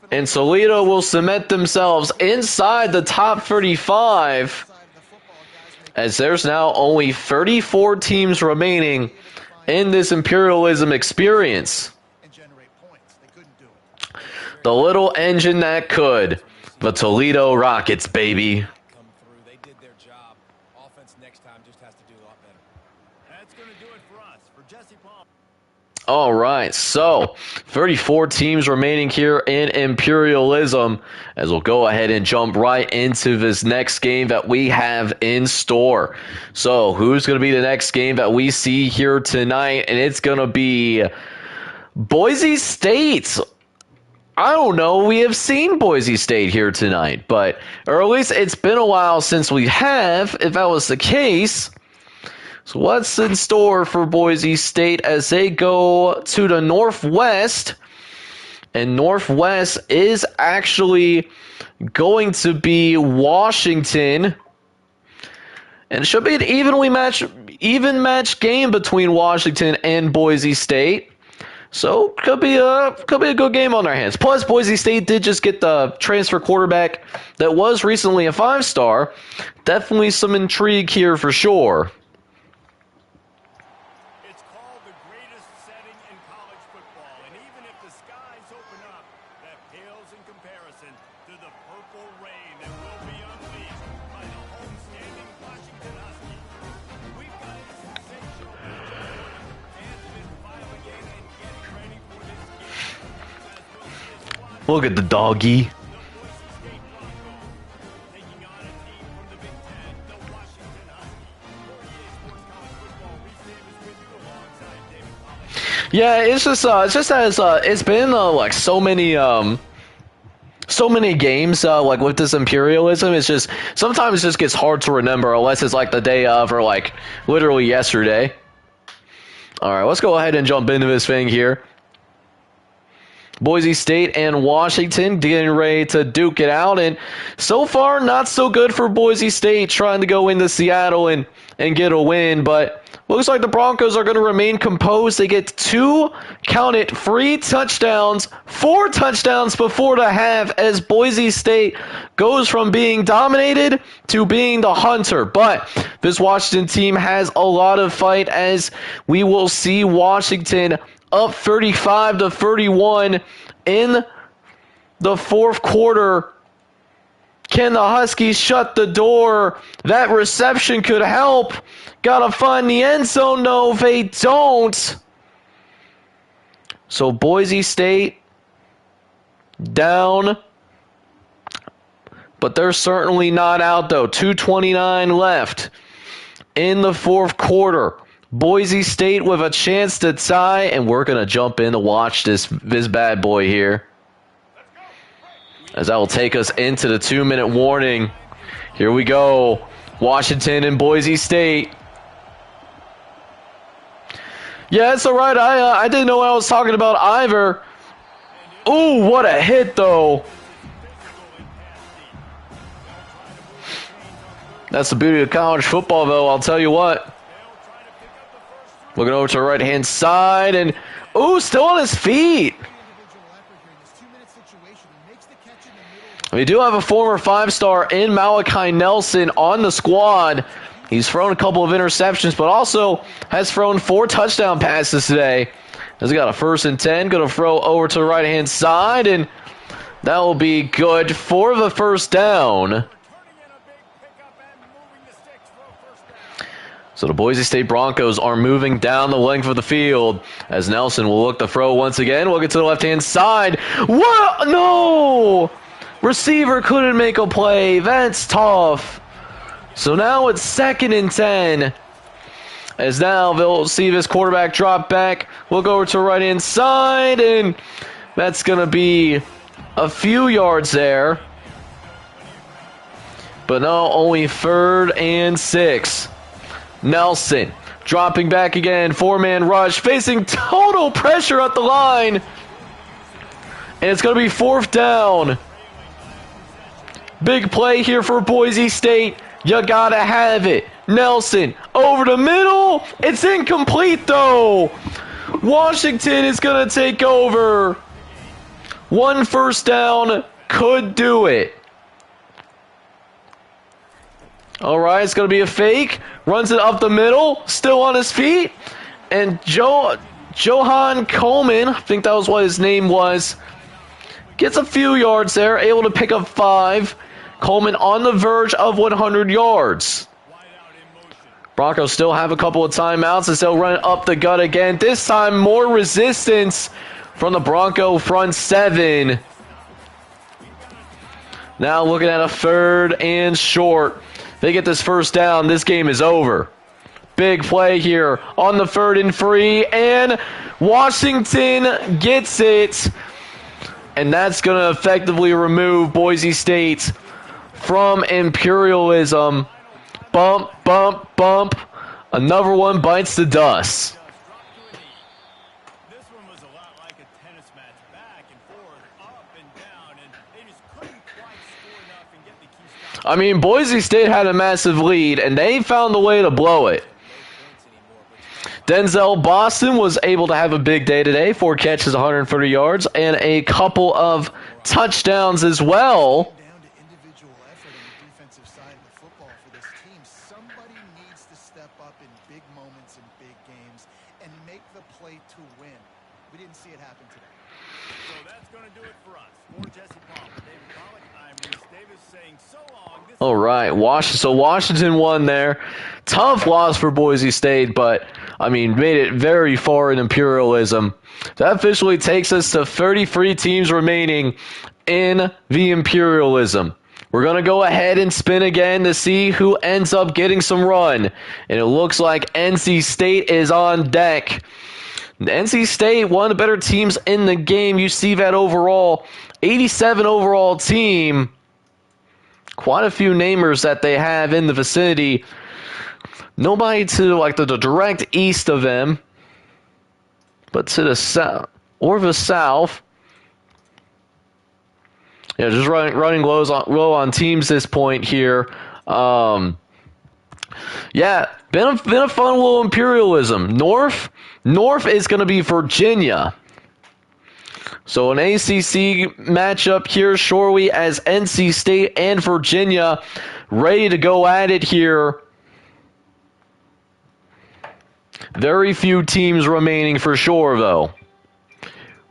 Speaker 1: And Toledo will cement themselves inside the top 35 as there's now only 34 teams remaining in this Imperialism experience. The little engine that could. The Toledo Rockets, baby.
Speaker 4: They did their job. Offense next time just has to do a lot better.
Speaker 2: That's going to do it for us. For Jesse Palm.
Speaker 1: All right, so 34 teams remaining here in Imperialism as we'll go ahead and jump right into this next game that we have in store. So who's going to be the next game that we see here tonight? And it's going to be Boise State. I don't know. We have seen Boise State here tonight, or at least it's been a while since we have, if that was the case. So what's in store for Boise State as they go to the Northwest? And Northwest is actually going to be Washington. And it should be an even match game between Washington and Boise State. So could be a good game on our hands. Plus, Boise State did just get the transfer quarterback that was recently a 5-star. Definitely some intrigue here for sure.
Speaker 2: It's called the greatest setting in college football, and even if the skies open up, that pales in comparison to the purple rain that will be unleashed by the homestanding Washington Huskies. We've got a sensational matchup for you. Fans have been filing in and getting ready for this game. As we'll see a squad
Speaker 1: Look at the doggy.
Speaker 2: the Boise State Broncos taking on a team from the Big Ten, the Washington Huskies. For EA Sports College Football, Reese Davis with you alongside David Pollack.
Speaker 1: Yeah, it's just as it's been like so many games like with this Imperialism. It's just sometimes it just gets hard to remember unless it's like the day of or like literally yesterday. All right, let's go ahead and jump into this thing here. Boise State and Washington getting ready to duke it out, and so far not so good for Boise State trying to go into Seattle and get a win, but looks like the Broncos are going to remain composed. They get 4 touchdowns before the half as Boise State goes from being dominated to being the hunter. But this Washington team has a lot of fight as we will see Washington up 35-31 in the 4th quarter. Can the Huskies shut the door? That reception could help. Gotta find the end zone. No, they don't. So Boise State down but they're certainly not out, though. 2:29 left in the fourth quarter. Boise State with a chance to tie, and we're going to jump in to watch this bad boy here, as that will take us into the 2-minute warning. Here we go. Washington and Boise State. Yeah, it's all right. I didn't know what I was talking about either. Ooh, what a hit, though. That's the beauty of college football, though, I'll tell you what. Looking over to the right-hand side, and ooh, still on his feet. We do have a former 5-star in Malachi Nelson on the squad. He's thrown a couple of interceptions, but also has thrown 4 touchdown passes today. He's got a 1st and 10. Going to throw over to the right-hand side, and that will be good for the first down. So the Boise State Broncos are moving down the length of the field as Nelson will look to throw once again. We'll get to the left-hand side. What? No! Receiver couldn't make a play. That's tough. So now it's 2nd and 10. As now they'll see this quarterback drop back. We'll go over to the right-hand side, and that's going to be a few yards there. But no, only 3rd and 6. Nelson dropping back again. 4-man rush, facing total pressure at the line. And it's going to be 4th down. Big play here for Boise State. You gotta have it. Nelson over the middle. It's incomplete, though. Washington is going to take over. 1 first down could do it. All right, it's going to be a fake. Runs it up the middle. Still on his feet. And Johan Coleman, I think that was what his name was, gets a few yards there. Able to pick up 5. Coleman on the verge of 100 yards. Broncos still have a couple of timeouts as they'll run up the gut again. This time, more resistance from the Bronco front 7. Now looking at a 3rd and short. They get this first down. This game is over. Big play here on the 3rd and 3. And Washington gets it. And that's going to effectively remove Boise State from Imperialism. Bump, bump, bump. Another one bites the dust.
Speaker 2: This one was a lot like a tennis match, back and forth, up and down, and they just couldn't quite score enough and get the key stop.
Speaker 1: I mean, Boise State had a massive lead, and they found a way to blow it. Denzel Boston was able to have a big day today. 4 catches, 130 yards, and a couple of touchdowns as well. All right, Washington won there. Tough loss for Boise State, but, I mean, made it very far in Imperialism. That officially takes us to 33 teams remaining in the Imperialism. We're going to go ahead and spin again to see who ends up getting some run. And it looks like NC State is on deck. NC State, one of the better teams in the game. You see that overall. 87 overall team. Quite a few namers that they have in the vicinity. Nobody to like the direct east of them, but to the south or the south. Yeah, just running low on teams this point here. Yeah, been a fun little Imperialism. North is going to be Virginia. So an ACC matchup here, shortly, as NC State and Virginia ready to go at it here. Very few teams remaining for sure, though.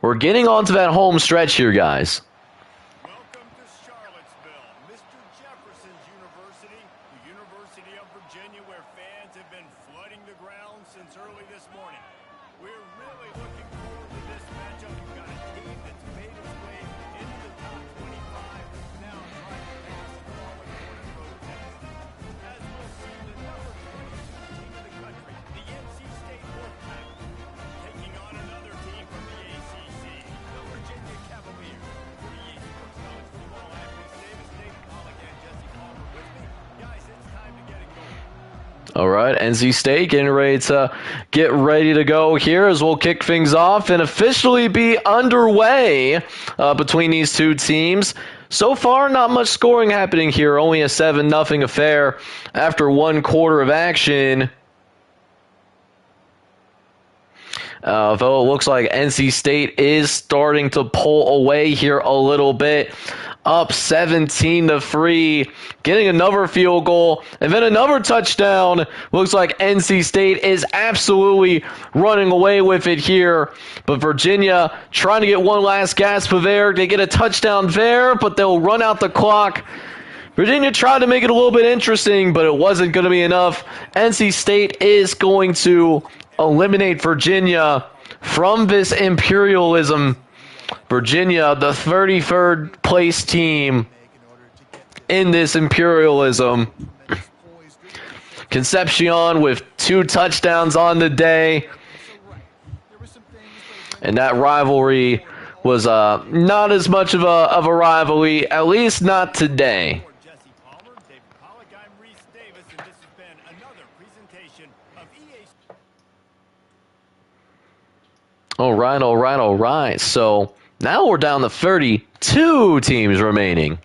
Speaker 1: We're getting onto that home stretch here, guys.
Speaker 2: Welcome to Charlottesville, Mr. Jefferson's University, the University of Virginia, where fans have been flooding the ground since early this morning. We're really looking forward to this matchup. We've got a team that's made its way into the top 25, now trying to pass
Speaker 1: All right, NC State getting ready to go here as we'll kick things off and officially be underway between these two teams. So far, not much scoring happening here. Only a 7-0 affair after 1 quarter of action. Though it looks like NC State is starting to pull away here a little bit. Up 17-3, getting another field goal, and then another touchdown. Looks like NC State is absolutely running away with it here. But Virginia trying to get one last gasp there. They get a touchdown there, but they'll run out the clock. Virginia tried to make it a little bit interesting, but it wasn't going to be enough. NC State is going to eliminate Virginia from this Imperialism. Virginia, the 33rd place team in this Imperialism. Concepcion with 2 touchdowns on the day. And that rivalry was not as much of a rivalry, at least not today. All right. So now we're down to 32 teams remaining.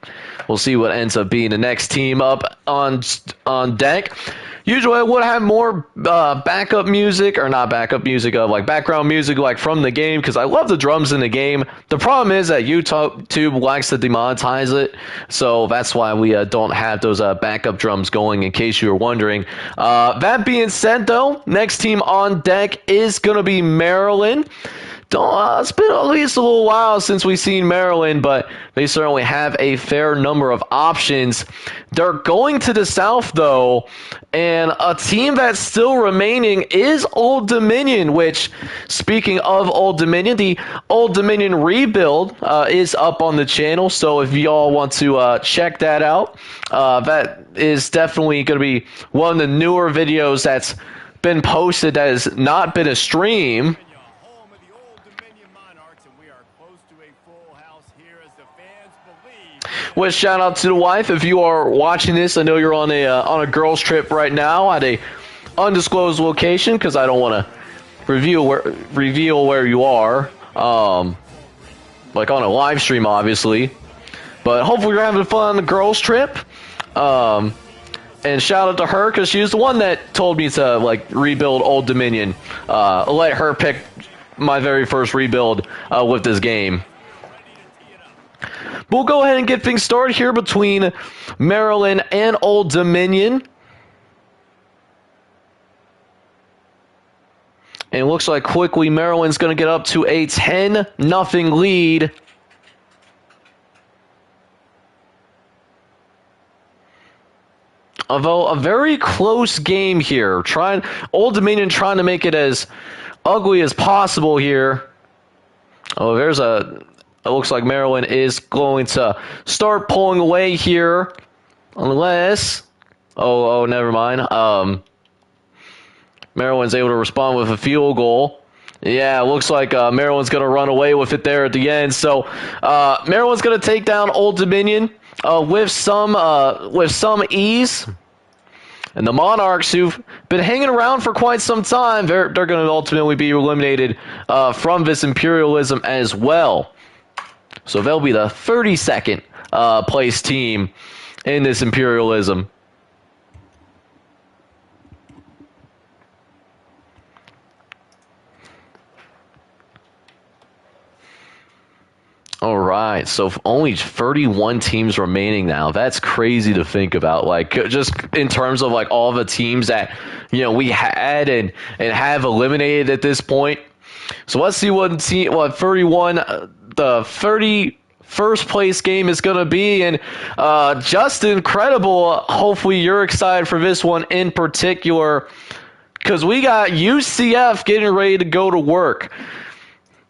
Speaker 1: We'll see what ends up being the next team up on deck. Usually I would have more backup music, or not backup music, like background music like from the game, because I love the drums in the game. The problem is that YouTube likes to demonetize it, so that's why we don't have those backup drums going, in case you were wondering. That being said, though, next team on deck is going to be Maryland. It's been at least a little while since we've seen Maryland, but they certainly have a fair number of options. They're going to the South, though, and a team that's still remaining is Old Dominion, which, speaking of Old Dominion, the Old Dominion rebuild is up on the channel, so if y'all want to check that out, that is definitely going to be one of the newer videos that's been posted that has not been a stream. With shout out to the wife. If you are watching this, I know you're on a girls trip right now at a undisclosed location, because I don't want to reveal where you are, like on a live stream, obviously. But hopefully you're having fun on the girls trip. And shout out to her, because she was the one that told me to rebuild Old Dominion. Let her pick my very first rebuild with this game. We'll go ahead and get things started here between Maryland and Old Dominion. And it looks like quickly Maryland's going to get up to a 10-0 lead. Although a very close game here. Old Dominion trying to make it as ugly as possible here. Oh, it looks like Maryland is going to start pulling away here, unless... Oh, never mind. Maryland's able to respond with a field goal. Yeah, it looks like Maryland's going to run away with it there at the end. So Maryland's going to take down Old Dominion with some ease. And the Monarchs, who've been hanging around for quite some time, they're going to ultimately be eliminated from this Imperialism as well. So they'll be the 32nd place team in this Imperialism. All right, so only 31 teams remaining now. That's crazy to think about. Just in terms of all the teams that we had and have eliminated at this point. So let's see what 31. The 31st place game is going to be, and just incredible. Hopefully you're excited for this one in particular, because we got UCF getting ready to go to work.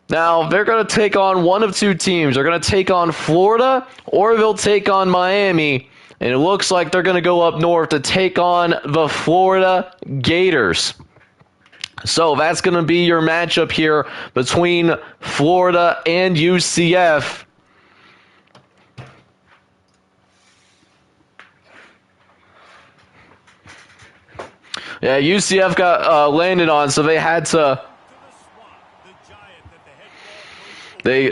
Speaker 1: Now, they're going to take on one of two teams. They're going to take on Florida, or they'll take on Miami, and it looks like they're going to go up north to take on the Florida Gators. So that's going to be your matchup here between Florida and UCF. Yeah, UCF got landed on, so they had to.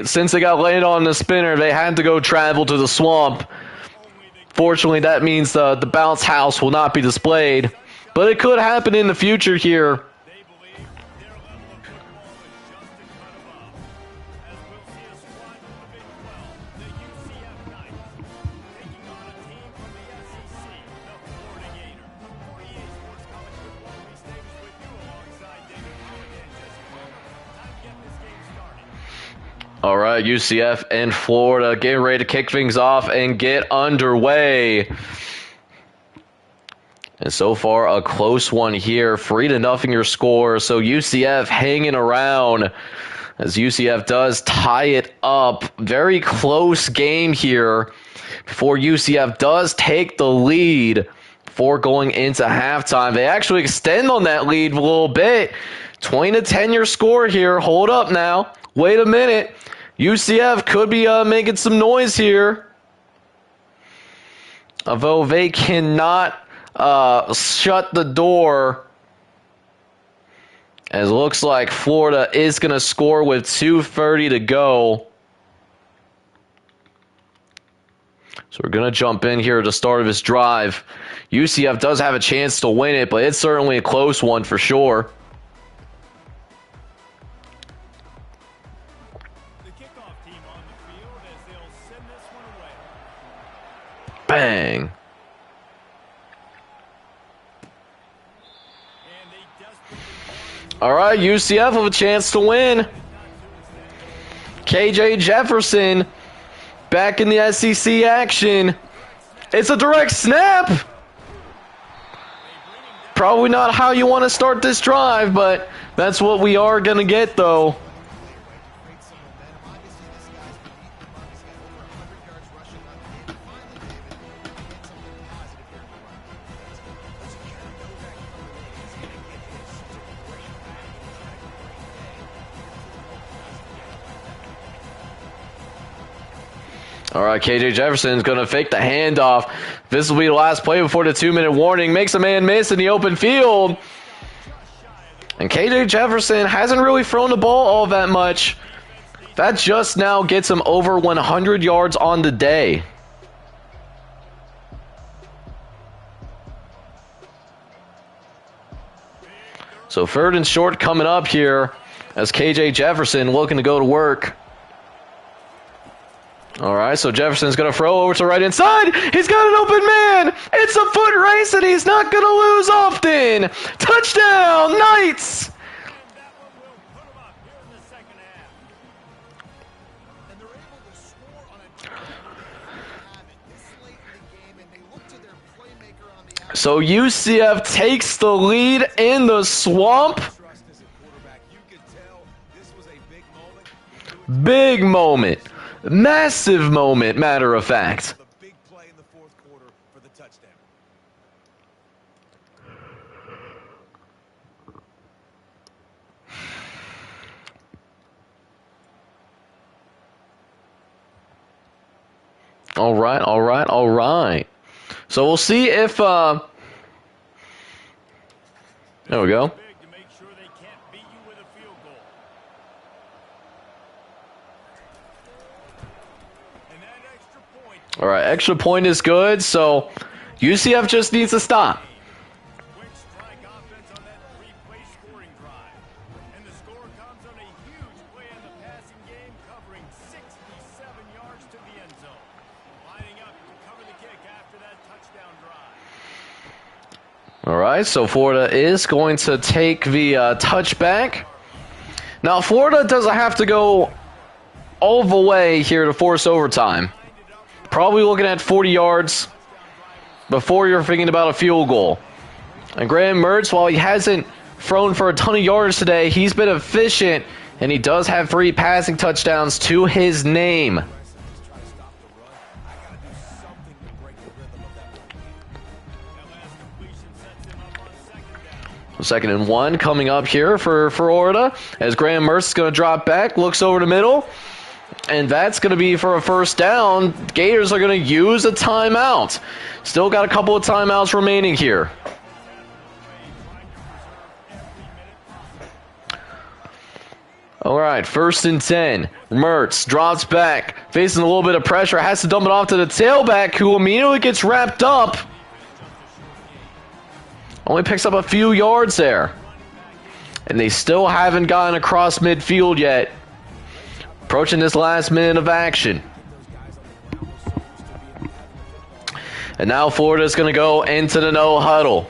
Speaker 1: Since they got landed on the spinner, they had to go travel to the swamp. Fortunately, that means the bounce house will not be displayed, but it could happen in the future here. All right, UCF and Florida getting ready to kick things off and get underway. And so far, a close one here. 3-0 your score. So UCF hanging around as UCF does tie it up. Very close game here before UCF does take the lead before going into halftime. They actually extend on that lead a little bit. 20-10 your score here. Hold up now. Wait a minute. UCF could be making some noise here. Although they cannot shut the door. As it looks like Florida is going to score with 2:30 to go. So we're going to jump in here at the start of this drive. UCF does have a chance to win it, but it's certainly a close one for sure. Bang. All right, UCF with a chance to win. KJ Jefferson back in the SEC action. It's a direct snap. Probably not how you want to start this drive, but that's what we are going to get, though. All right, KJ Jefferson is going to fake the handoff. This will be the last play before the 2-minute warning. Makes a man miss in the open field. And KJ Jefferson hasn't really thrown the ball all that much. That just now gets him over 100 yards on the day. So 3rd and short coming up here as KJ Jefferson looking to go to work. All right, so Jefferson's going to throw over to right inside. He's got an open man. It's a foot race, and he's not going to lose often. Touchdown, Knights. So UCF takes the lead in the swamp. Big moment. Massive moment, matter of fact.
Speaker 4: The big play in the 4th quarter for the touchdown.
Speaker 1: All right, all right, all right. So we'll see if there we go. All right, extra point is good, so UCF just needs to stop.
Speaker 2: Quick strike offense on that 3-play scoring drive. And the score comes on a huge play in the passing game, covering 67 yards to the end zone. Lining up to cover the kick after that touchdown drive.
Speaker 1: All right, so Florida is going to take the touchback. Now, Florida doesn't have to go all the way here to force overtime. Probably looking at 40 yards before you're thinking about a field goal. And Graham Mertz, while he hasn't thrown for a ton of yards today, he's been efficient, and he does have 3 passing touchdowns to his name. Second and 1 coming up here for Florida as Graham Mertz is going to drop back, looks over the middle. And that's going to be for a first down. Gators are going to use a timeout. Still got a couple of timeouts remaining here. All right, 1st and 10. Mertz drops back, facing a little bit of pressure, has to dump it off to the tailback, who immediately gets wrapped up. Only picks up a few yards there. And they still haven't gotten across midfield yet. Approaching this last minute of action. And now Florida's going to go into the no huddle.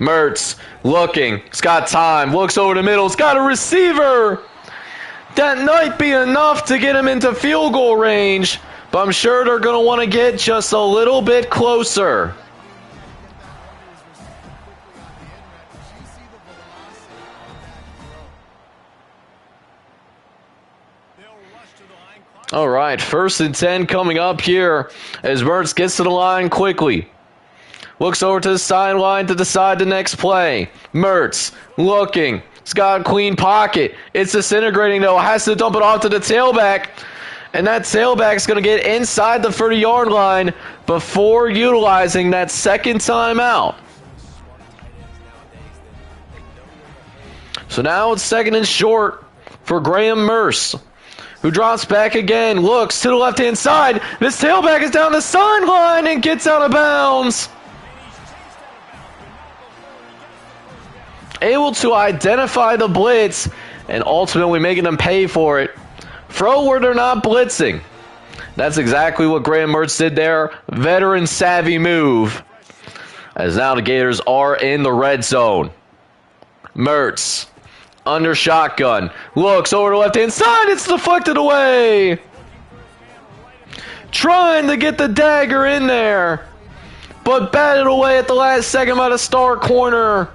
Speaker 1: Mertz looking. He's got time. Looks over the middle. He's got a receiver. That might be enough to get him into field goal range. But I'm sure they're going to want to get just a little bit closer. All right, 1st and 10 coming up here as Mertz gets to the line quickly. Looks over to the sideline to decide the next play. Mertz looking. He's got a clean pocket. It's disintegrating though. Has to dump it off to the tailback. And that tailback's going to get inside the 30-yard line before utilizing that second timeout. So now it's 2nd and short for Graham Mertz, who drops back again, looks to the left-hand side. This tailback is down the sideline and gets out of bounds. Able to identify the blitz and ultimately making them pay for it. Throw where they're not blitzing. That's exactly what Graham Mertz did there. Veteran savvy move. As now the Gators are in the red zone. Mertz under shotgun. Looks over the left-hand side. It's deflected away. Trying to get the dagger in there. But batted away at the last second by the star corner.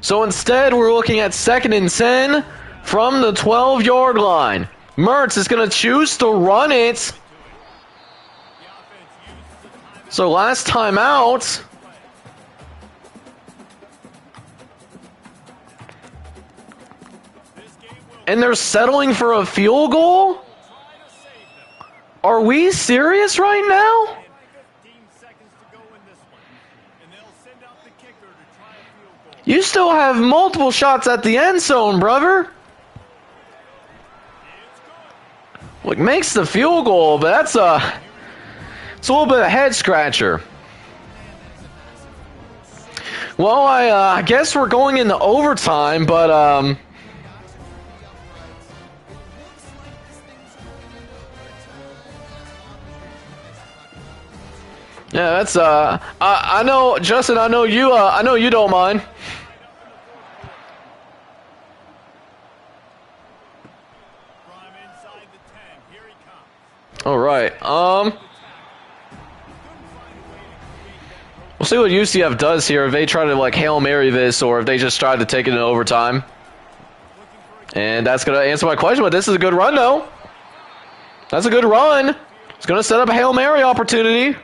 Speaker 1: So instead, we're looking at 2nd and 10 from the 12-yard line. Mertz is going to choose to run it. So last time out. And they're settling for a field goal? Are we serious right now? You still have multiple shots at the end zone, brother. Look, makes the field goal, but it's a little bit of a head scratcher. Well, I guess we're going into overtime, but yeah, that's I know, Justin. I know you don't mind. All right. We'll see what UCF does here. If they try to like Hail Mary this, or if they just try to take it in overtime. And that's gonna answer my question. But this is a good run, though. That's a good run. It's gonna set up a Hail Mary opportunity.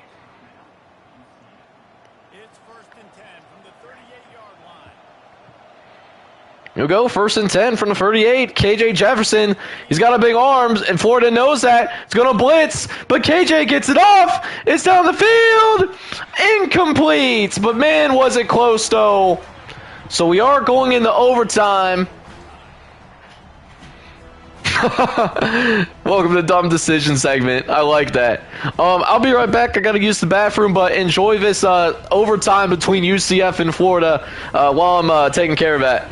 Speaker 1: You'll go 1st and 10 from the 38. KJ Jefferson, he's got a big arms, and Florida knows that. It's going to blitz, but KJ gets it off. It's down the field. Incomplete, but man, was it close, though. So we are going into overtime. Welcome to the Dumb Decision segment. I like that. I'll be right back. I got to use the bathroom, but enjoy this overtime between UCF and Florida while I'm taking care of that.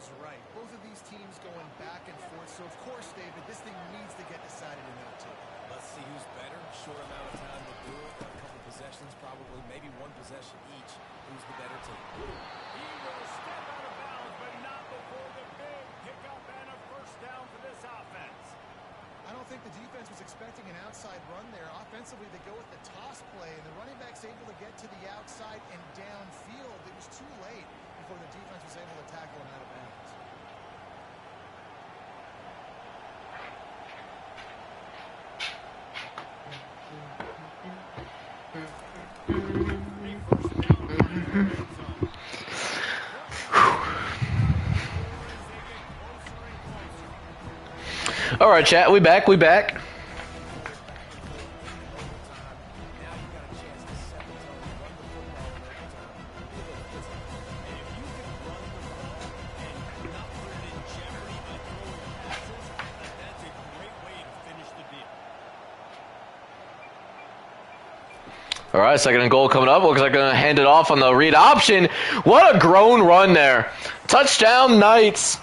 Speaker 3: serves right. Both of these teams going back and forth. So, of course, David, this thing needs to get decided in OT.
Speaker 4: Let's see who's better. Short amount of time to do it. A couple possessions, probably maybe one possession each. Who's the better team?
Speaker 2: He will step out of bounds, but not before the big pickup and a first down for this offense.
Speaker 3: I don't think the defense was expecting an outside run there. Offensively, they go with the toss play, and the running back's able to get to the outside and downfield. It was too late before the defense was able to tackle him out of bounds.
Speaker 1: All right, chat. We back. We back. All right, second and goal coming up. Looks like going to hand it off on the read option. What a grown run there. Touchdown, Knights.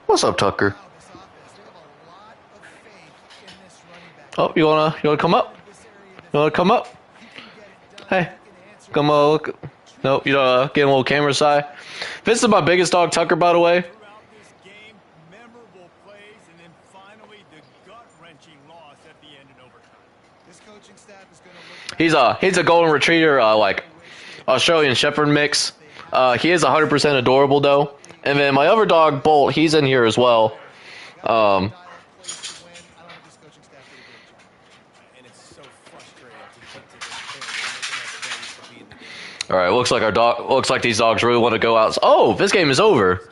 Speaker 1: What's up, Tucker? Oh, you wanna come up? You wanna come up? Hey, come on. Look. Nope, you don't get a little camera side. This is my biggest dog, Tucker, by the way.
Speaker 2: Throughout this game, memorable plays, and then finally the gut-wrenching loss at the end in overtime.
Speaker 3: This coaching staff is going to look
Speaker 1: He's a golden retriever, like Australian Shepherd mix. He is 100% adorable though. And then my other dog, Bolt, he's in here as well.
Speaker 3: And it's so frustrating to get to this point. They're making us days to be in the game.
Speaker 1: All right, looks like these dogs really want to go out. Oh, this game is over.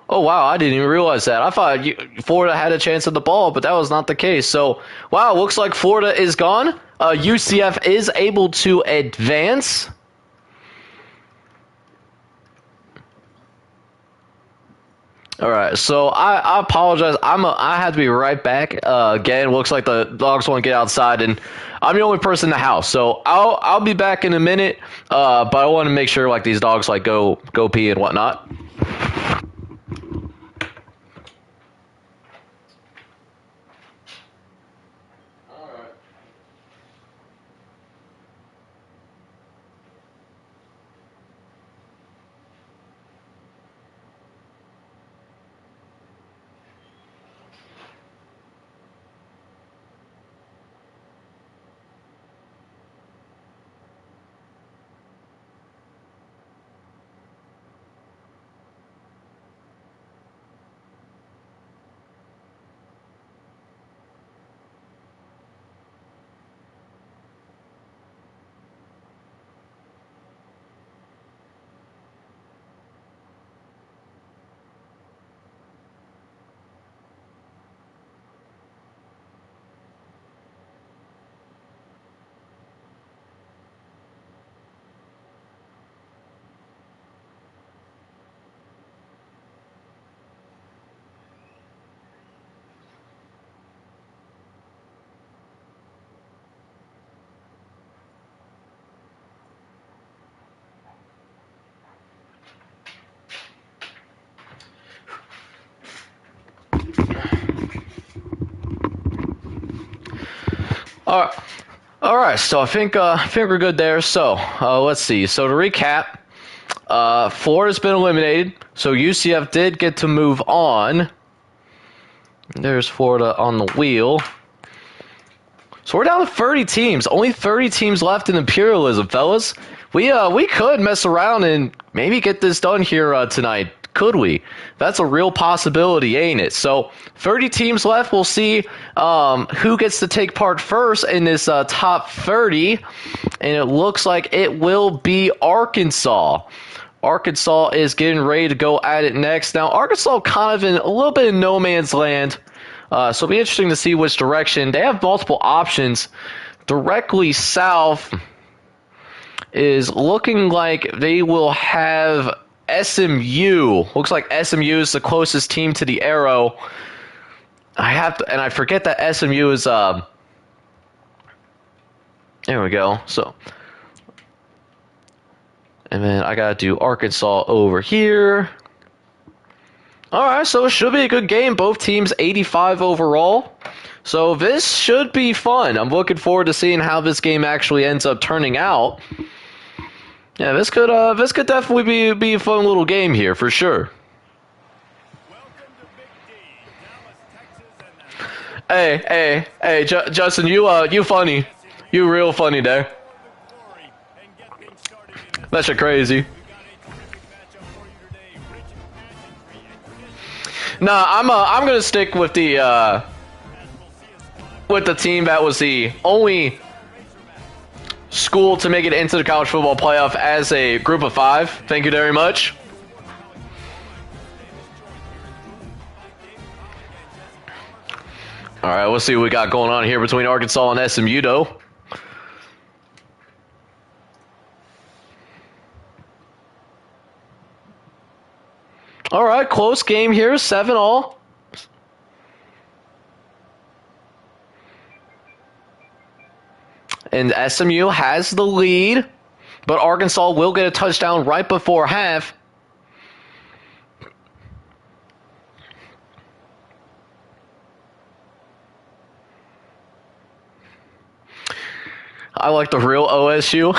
Speaker 1: Oh wow, I didn't even realize that. I thought Florida had a chance at the ball, but that was not the case. So wow, looks like Florida is gone. UCF is able to advance. All right, so I apologize. I had to be right back. Again, looks like the dogs want to get outside, and I'm the only person in the house. So I'll be back in a minute. But I want to make sure like these dogs like go pee and whatnot. All right. So I think we're good there. So let's see. So to recap, Florida's been eliminated. So UCF did get to move on. There's Florida on the wheel. So we're down to 30 teams. Only 30 teams left in Imperialism, fellas. We could mess around and maybe get this done here tonight. Could we? That's a real possibility, ain't it? So 30 teams left. We'll see who gets to take part first in this top 30. And it looks like it will be Arkansas. Arkansas is getting ready to go at it next. Now, Arkansas kind of in a little bit of no man's land. So it'll be interesting to see which direction. They have multiple options. Directly south is looking like they will have SMU. Looks like SMU is the closest team to the arrow. I forget that SMU is there we go. So And then I got to do Arkansas over here. All right, so it should be a good game. Both teams 85 overall. So this should be fun. I'm looking forward to seeing how this game actually ends up turning out. Yeah, this could definitely be a fun little game here for sure.
Speaker 2: Welcome to Big D, Dallas, Texas, and
Speaker 1: Hey, Justin, you funny. You real funny there.
Speaker 2: for the glory and get things started in this.
Speaker 1: That shit crazy.
Speaker 2: We've got a terrific matchup for you today. Rich in pageantry and tradition.
Speaker 1: Nah, I'm gonna stick with the
Speaker 2: As we'll see a squad
Speaker 1: with the team that was the only school to make it into the college football playoff as a group of 5. Thank you very much. All right, we'll see what we got going on here between Arkansas and SMU, though. All right, close game here, 7-all. And SMU has the lead, but Arkansas will get a touchdown right before half. I like the real OSU.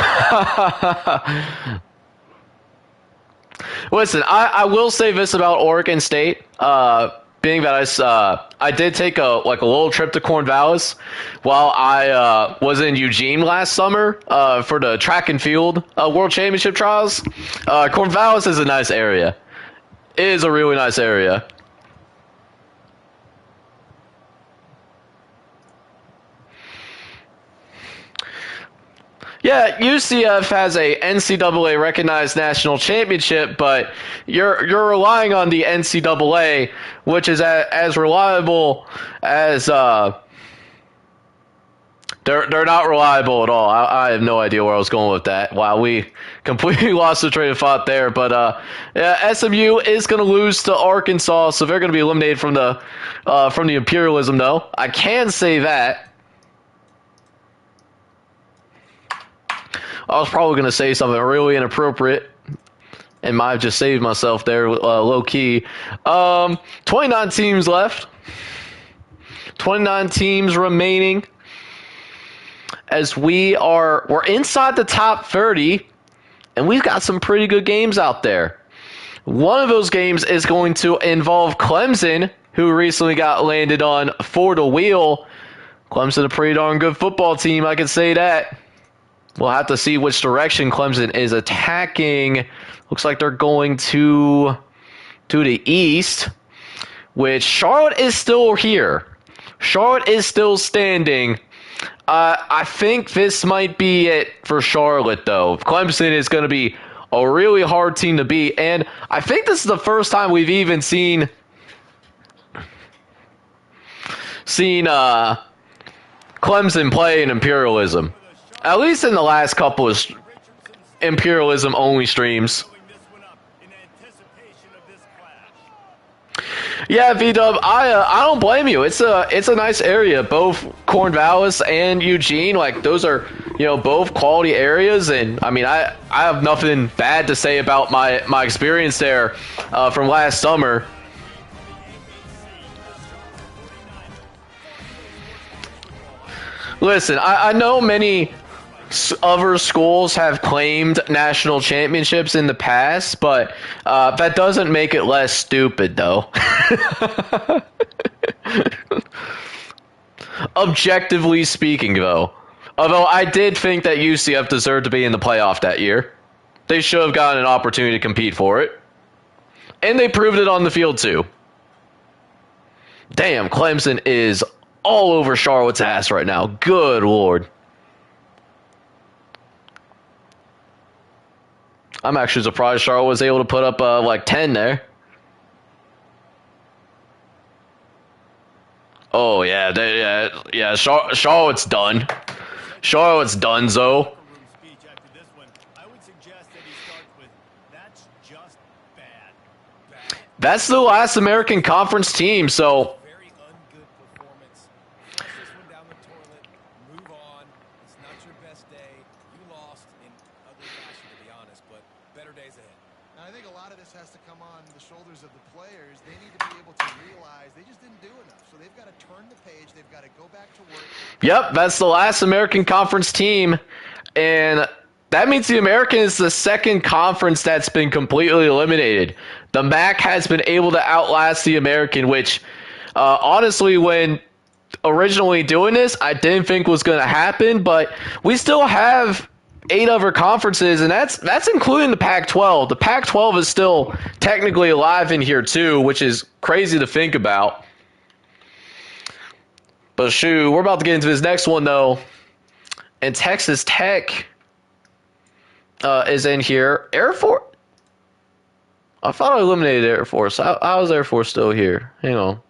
Speaker 1: Listen, I will say this about Oregon State. Being that I did take a little trip to Cornwallis while I was in Eugene last summer for the track and field World Championship trials. Cornwallis is a nice area. It is a really nice area. Yeah, UCF has a NCAA recognized national championship, but you're relying on the NCAA, which is as reliable as they're not reliable at all. I have no idea where I was going with that. Wow, we completely lost the train of thought there. But yeah, SMU is going to lose to Arkansas, so they're going to be eliminated from the Imperialism. Though I can say that. I was probably going to say something really inappropriate and might have just saved myself there low key. 29 teams left. 29 teams remaining as we're inside the top 30 and we've got some pretty good games out there. One of those games is going to involve Clemson, who recently got landed on for the wheel. Clemson, a pretty darn good football team, I can say that. We'll have to see which direction Clemson is attacking. Looks like they're going to the east, which Charlotte is still here. Charlotte is still standing. I think this might be it for Charlotte, though. Clemson is going to be a really hard team to beat, and I think this is the first time we've even seen Clemson play in Imperialism. At least in the last couple of Imperialism-only streams. Yeah, V-Dub, I don't blame you. It's a nice area. Both Cornwallis and Eugene, like those are both quality areas, and I mean I have nothing bad to say about my experience there from last summer. Listen, I know many other schools have claimed national championships in the past, but that doesn't make it less stupid, though. Objectively speaking, though. Although I did think that UCF deserved to be in the playoff that year. They should have gotten an opportunity to compete for it. And they proved it on the field, too. Damn, Clemson is all over Charlotte's ass right now. Good Lord. I'm actually surprised Charlotte was able to put up like 10 there. Oh yeah, Charlotte's done. Charlotte's donezo. That's the last American Conference team, so.
Speaker 4: Very ungood performance. Flush this one down the toilet. Move on. It's not your best day. You lost in ugly fashion, to be honest, but
Speaker 3: I think a lot of this has to come on the shoulders of the players. They need to be able to realize they just didn't do enough. So they've got to turn the page. They've got to go back to work.
Speaker 1: Yep, that's the last American Conference team. And that means the American is the second conference that's been completely eliminated. The MAC has been able to outlast the American, which honestly, when originally doing this, I didn't think was going to happen. But we still have 8 other conferences, and that's including the Pac-12. The Pac-12 is still technically alive in here too, which is crazy to think about. But shoot, we're about to get into this next one though. And Texas Tech is in here. Air Force. I thought I eliminated Air Force. How is Air Force still here? Hang on.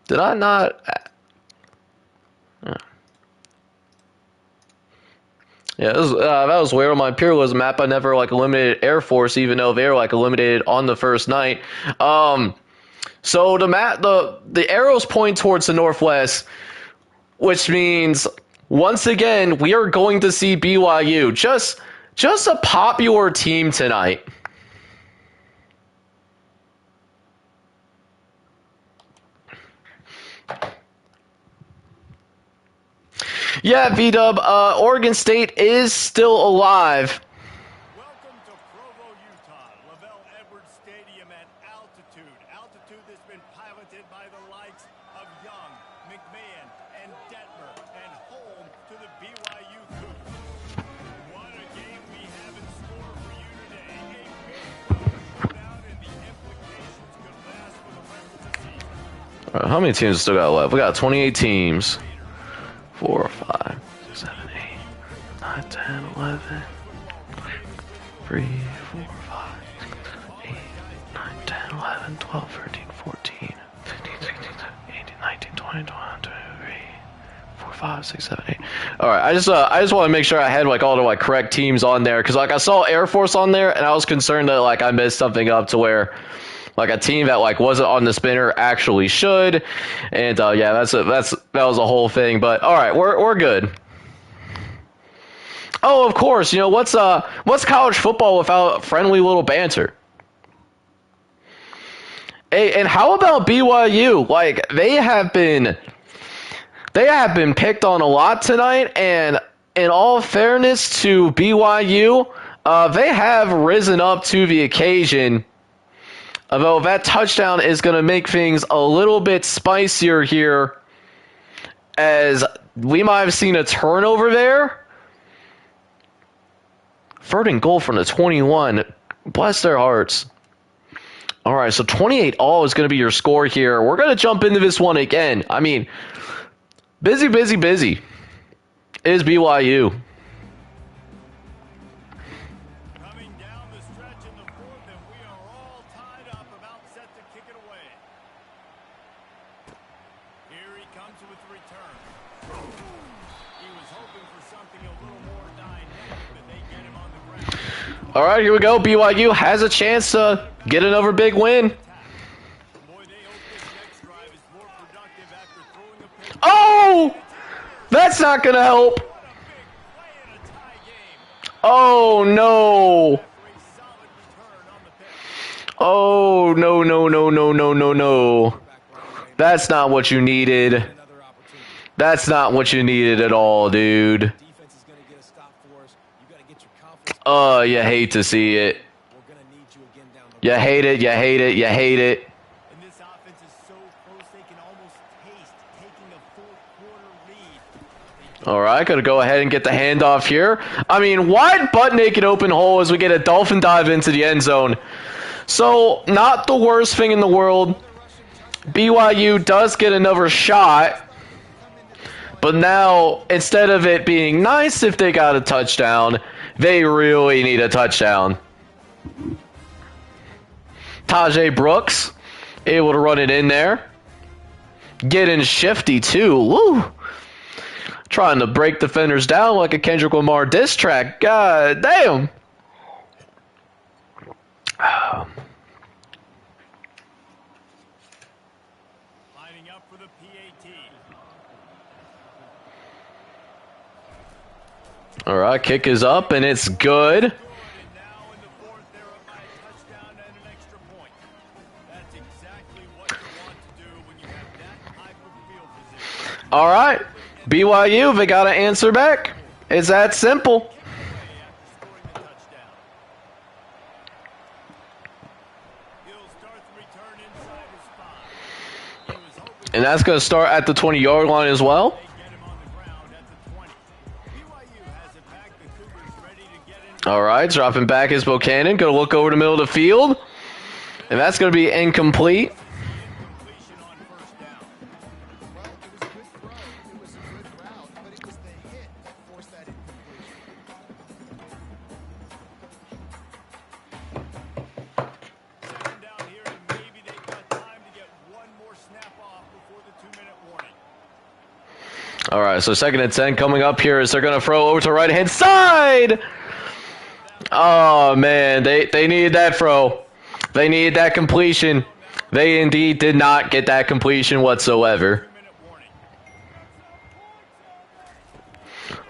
Speaker 1: Did I not? Yeah, that was weird. On my Imperialism map, I never eliminated Air Force, even though they were eliminated on the first night. So the arrows point towards the northwest, which means once again we are going to see BYU, just a popular team tonight. Yeah, V-Dub, Oregon State is still alive.
Speaker 2: Welcome to Provo, Utah, Lavelle Edwards Stadium at altitude. Altitude that's been piloted by the likes of Young, McMahon, and Detmer, and home to the BYU Cougars. What a game we have in store for you today. A big showdown, and the implications could last for the rest of the season.
Speaker 1: All right, how many teams still got left? We got 28 teams. 4, 5, 6, 7, 8, 9, 10, 11, 3, 4, 5, 8, 9, 10, 11, 12, 13, 14, 15, 16, 17, 18, 19, 20, 21, 23, 4, 5, 6, 7, 8. All right, I just want to make sure I had all the correct teams on there, because I saw Air Force on there, and I was concerned that I messed something up to where a team that wasn't on the spinner actually should, and yeah, that was a whole thing. But all right, we're good. Oh, of course, what's college football without friendly little banter? Hey, and how about BYU? They have been picked on a lot tonight, and in all fairness to BYU, they have risen up to the occasion. Although that touchdown is going to make things a little bit spicier here, as we might have seen a turnover there. 3rd and goal from the 21. Bless their hearts. All right, so 28-all is going to be your score here. We're going to jump into this one again. I mean, busy is BYU. All right, here we go. BYU has a chance to get another big win. Oh! That's not going to help. Oh, no. Oh, no. That's not what you needed. That's not what you needed at all, dude. Oh, you hate to see it. You hate it.
Speaker 2: And this offense is so close they can almost taste taking a full quarter lead.
Speaker 1: All right, got to go ahead and get the handoff here. I mean, wide butt naked open hole as we get a dolphin dive into the end zone. So, not the worst thing in the world. BYU does get another shot. But now, instead of it being nice if they got a touchdown, they really need a touchdown. Tajay Brooks able to run it in there. Getting shifty too. Woo! Trying to break defenders down like a Kendrick Lamar diss track. God damn.
Speaker 2: Lining up for the PAT.
Speaker 1: All right, kick is up, and it's good.
Speaker 2: And now in the fourth, they're up by a touchdown and an extra point. That's exactly what you want to do when you have that type of field position.
Speaker 1: All right, BYU, they got to answer back. It's that simple.
Speaker 2: After scoring the touchdown. He'll start the return inside his 5. He was hoping
Speaker 1: And that's going to start at the 20-yard line as well.
Speaker 2: they get him on the ground at the 20. BYU has it back. The Cougars ready to get in.
Speaker 1: All right, dropping back is Buchanan. Going to look over the middle of the field. And that's going to be incomplete.
Speaker 2: Completion on first down.
Speaker 3: Well, it was a good throw. It was a good route, but it was the hit that forced that incompletion.
Speaker 2: Second down here, and maybe they've got time to get one more snap off before the 2-minute warning.
Speaker 1: All right, so 2nd and 10 coming up here as they're going to throw over to right-hand side. Oh, man, they needed that throw. They needed that completion. They indeed did not get that completion whatsoever.
Speaker 2: 2-minute warning.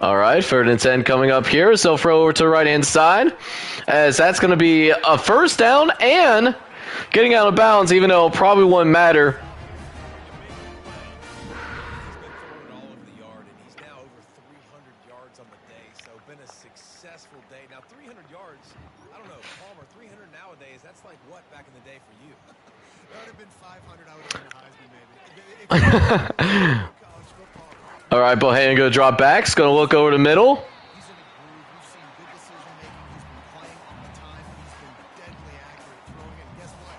Speaker 1: All right, 3rd and 10 coming up here. So throw over to the right-hand side as that's going to be a first down and getting out of bounds, even though it probably wouldn't matter.
Speaker 4: He's been throwing all over the yard, and he's now over 300 yards on the day. So been a successful day. Now 300 yards, I don't know, Palmer, 300 nowadays, that's like what back in the day for you?
Speaker 3: That would have been 500. I would have been a Heisman, maybe. College football.
Speaker 1: All right, Bohannon going to drop back. He's going to look over the middle.
Speaker 3: He's in a groove. We've seen good decision making. He's been playing on the time. He's been deadly accurate throwing it. And guess what?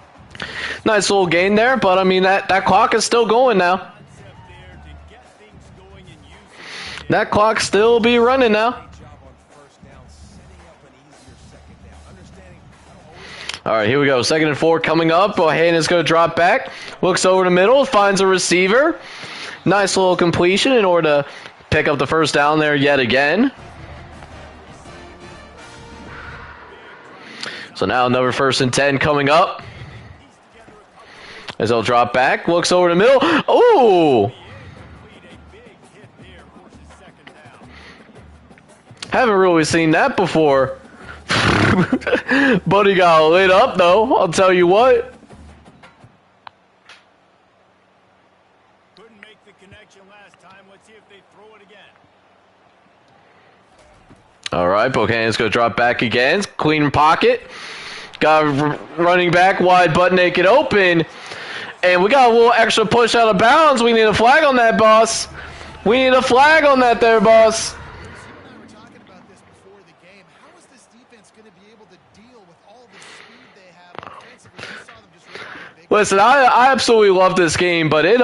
Speaker 1: Nice little gain there, but I mean, that clock is still going now.
Speaker 2: Concept there to get things going and use it.
Speaker 1: That clock still be running now.
Speaker 4: Great job on first down, setting up an easier second down. Understanding I don't always
Speaker 1: All right, here we go. 2nd and 4 coming up. Bohannon's going to drop back. Looks over the middle. Finds a receiver. Nice little completion in order to pick up the first down there yet again. So now another 1st and 10 coming up. As they'll drop back. Looks over the middle. Oh!
Speaker 2: Complete a big hit there, forces second down.
Speaker 1: Haven't really seen that before. Buddy got lit up, though. I'll tell you what.
Speaker 2: Couldn't make the connection last time. Let's see if they throw it again.
Speaker 1: All right, Buchanan's going to drop back again. Clean pocket. Got a running back wide, butt naked open. And we got a little extra push out of bounds. We need a flag on that, boss. We need a flag on that there, boss.
Speaker 3: You and I were talking about this before the game. How is this defense going to be able to deal with all the speed they have offensively? You saw them just rip off the big
Speaker 1: Listen, I absolutely love this game, but it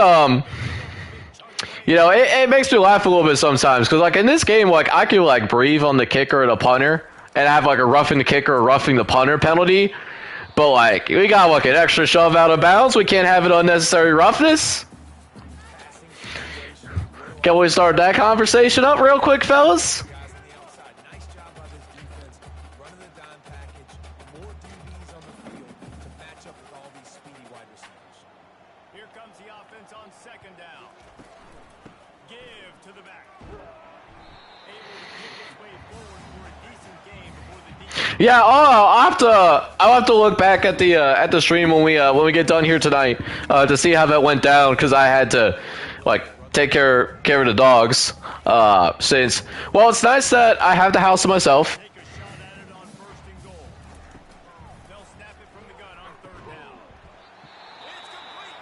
Speaker 1: you know, it makes me laugh a little bit sometimes because like in this game, like I can like breathe on the kicker or the punter and have like a roughing the kicker or roughing the punter penalty, but like we got like an extra shove out of bounds. We can't have an unnecessary roughness. Can we start that conversation up real quick, fellas?
Speaker 4: guys on the outside. Nice job by this defense, running the dime package, more DBs on the field to match up with all these speedy wide receivers.
Speaker 2: Here comes the offense on second down. Give to the back. Able to pick his way forward for a decent game before the defense.
Speaker 1: Yeah, I'll have to look back at the stream when we get done here tonight to see how that went down because I had to like take care of the dogs since well it's nice that I have the house to myself.
Speaker 2: Take a shot at it on first and goal. They'll snap it from the gun on third down. It's complete.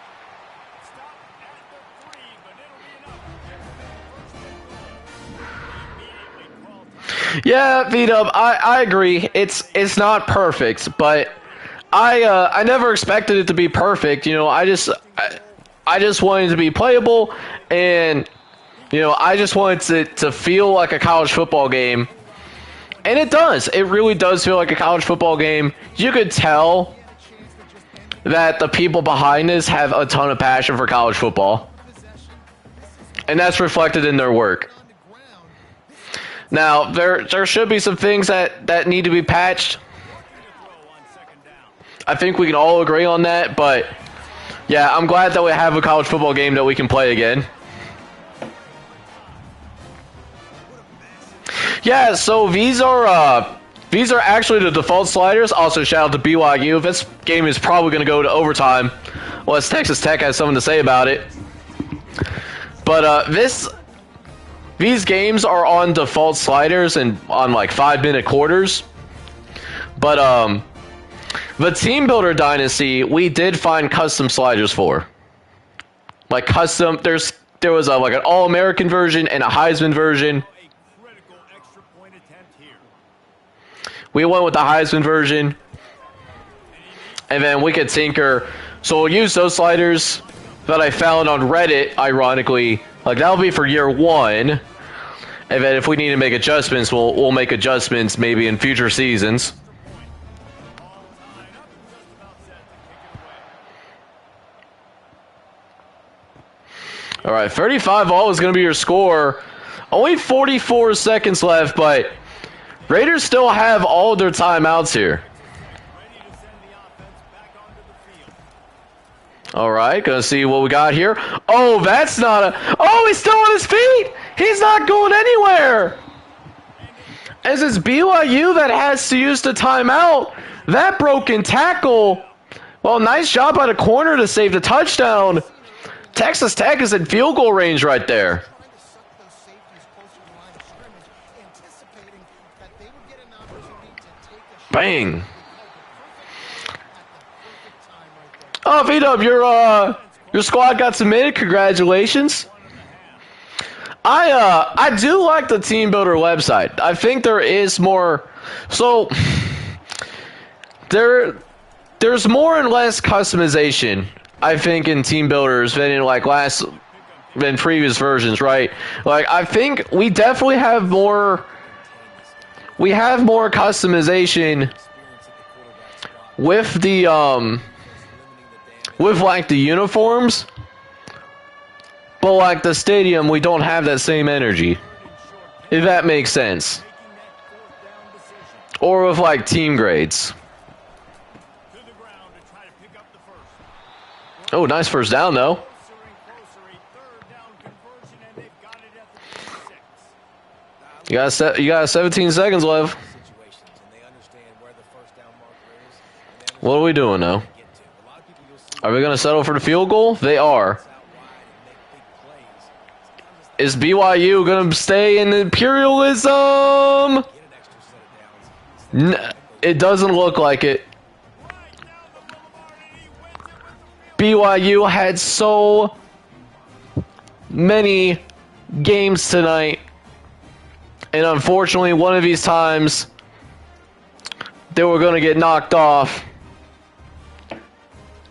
Speaker 2: Stop at the 3, but it'll be enough. Immediately call time.
Speaker 1: Yeah, V-Dub, I agree. It's not perfect, but I never expected it to be perfect. You know, I just wanted it to be playable, and you know, I just wanted it to feel like a college football game, and it does. It really does feel like a college football game. You could tell that the people behind this have a ton of passion for college football, and that's reflected in their work.
Speaker 3: on the ground.
Speaker 1: Now, there should be some things that need to be patched.
Speaker 2: Throw on second down.
Speaker 1: I think we can all agree on that, but yeah, I'm glad that we have a college football game that we can play again. Yeah, so these are actually the default sliders. Also, shout out to BYU. This game is probably going to go to overtime, unless Texas Tech has something to say about it. But these games are on default sliders and on like 5-minute quarters. But the Team Builder Dynasty, we did find custom sliders for. Like custom, there was like an All-American version and a Heisman version.
Speaker 2: A critical extra point attempt here.
Speaker 1: We went with the Heisman version, and then we could tinker. So we'll use those sliders that I found on Reddit, ironically. Like, that'll be for year one. And then if we need to make adjustments, we'll make adjustments maybe in future seasons. All right, 35-all is going to be your score. Only 44 seconds left, but Raiders still have all of their timeouts here. All right, gonna see what we got here. Oh, that's not a... Oh, he's still on his feet! He's not going anywhere! As it's BYU that has to use the timeout. That broken tackle. Well, nice job by the corner to save the touchdown. Texas Tech is in field goal range right there. Bang. Oh, V-Dub, your squad got submitted. Congratulations. I do like the Team Builder website. I think there is more. So there's more and less customization, I think, in Team Builders than in previous versions, right? Like, I think we definitely have more. We have more customization with the with like the uniforms, but like the stadium, we don't have that same energy, if that makes sense. Or with like team grades. Oh, nice first down though. You got 17 seconds left. What are we doing now? Are we going to settle for the field goal? They are. Is BYU going to stay in Imperialism? It doesn't look like it. BYU had so many games tonight. And unfortunately, one of these times, they were going to get knocked off.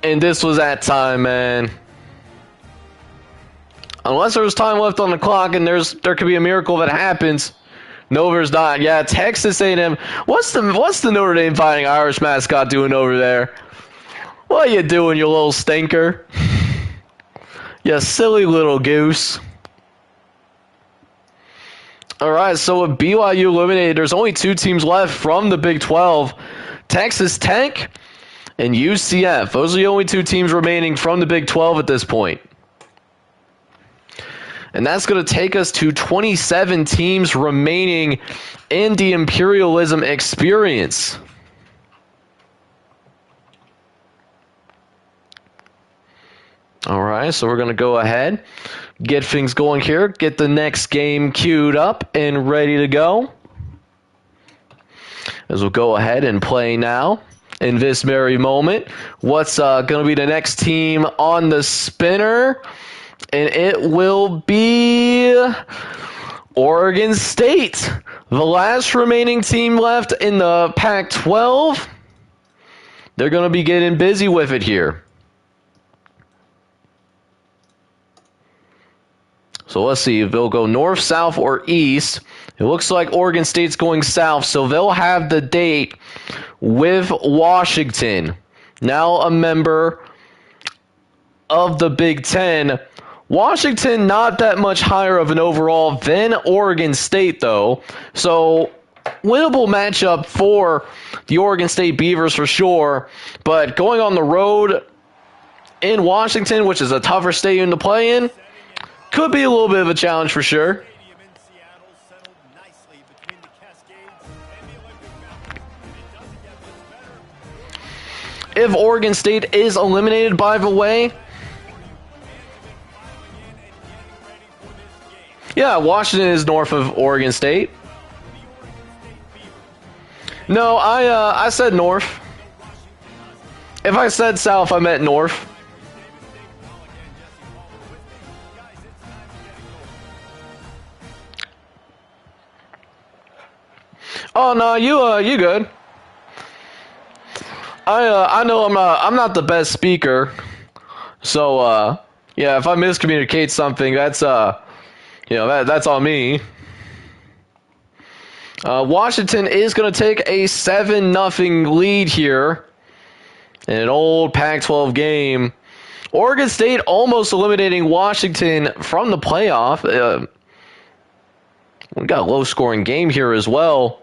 Speaker 1: And this was that time, man. Unless there was time left on the clock and there could be a miracle that happens. No, there's not. Yeah, Texas A&M. What's the Notre Dame Fighting Irish mascot doing over there? What are you doing, you little stinker? You silly little goose. All right, so with BYU eliminated, there's only two teams left from the Big 12. Texas Tech and UCF. Those are the only two teams remaining from the Big 12 at this point. And that's going to take us to 27 teams remaining in the Imperialism experience. All right, so we're going to go ahead, get things going here, get the next game queued up and ready to go. As we'll go ahead and play now. In this very moment, what's going to be the next team on the spinner? And it will be Oregon State, the last remaining team left in the Pac-12. They're going to be getting busy with it here. So let's see if they'll go north, south, or east. It looks like Oregon State's going south, so they'll have the date with Washington, now a member of the Big Ten. Washington, not that much higher of an overall than Oregon State, though. So, winnable matchup for the Oregon State Beavers for sure. But going on the road in Washington, which is a tougher stadium to play in, could be a little bit of a challenge for sure. if Oregon State is eliminated, by the way. Yeah, Washington is north of Oregon State. No, I said north. If I said south, I meant north. Oh no, you good. I know I'm not the best speaker, so yeah, if I miscommunicate something, that's that's on me. Washington is going to take a 7-0 lead here in an old Pac-12 game. Oregon State almost eliminating Washington from the playoff. We got a low-scoring game here as well.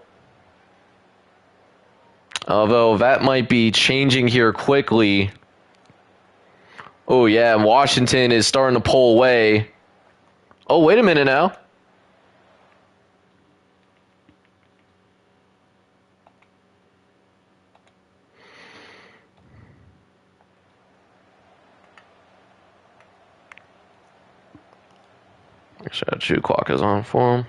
Speaker 1: Although that might be changing here quickly. Oh, yeah, Washington is starting to pull away. Oh, wait a minute now. Should Chew clock is on for him.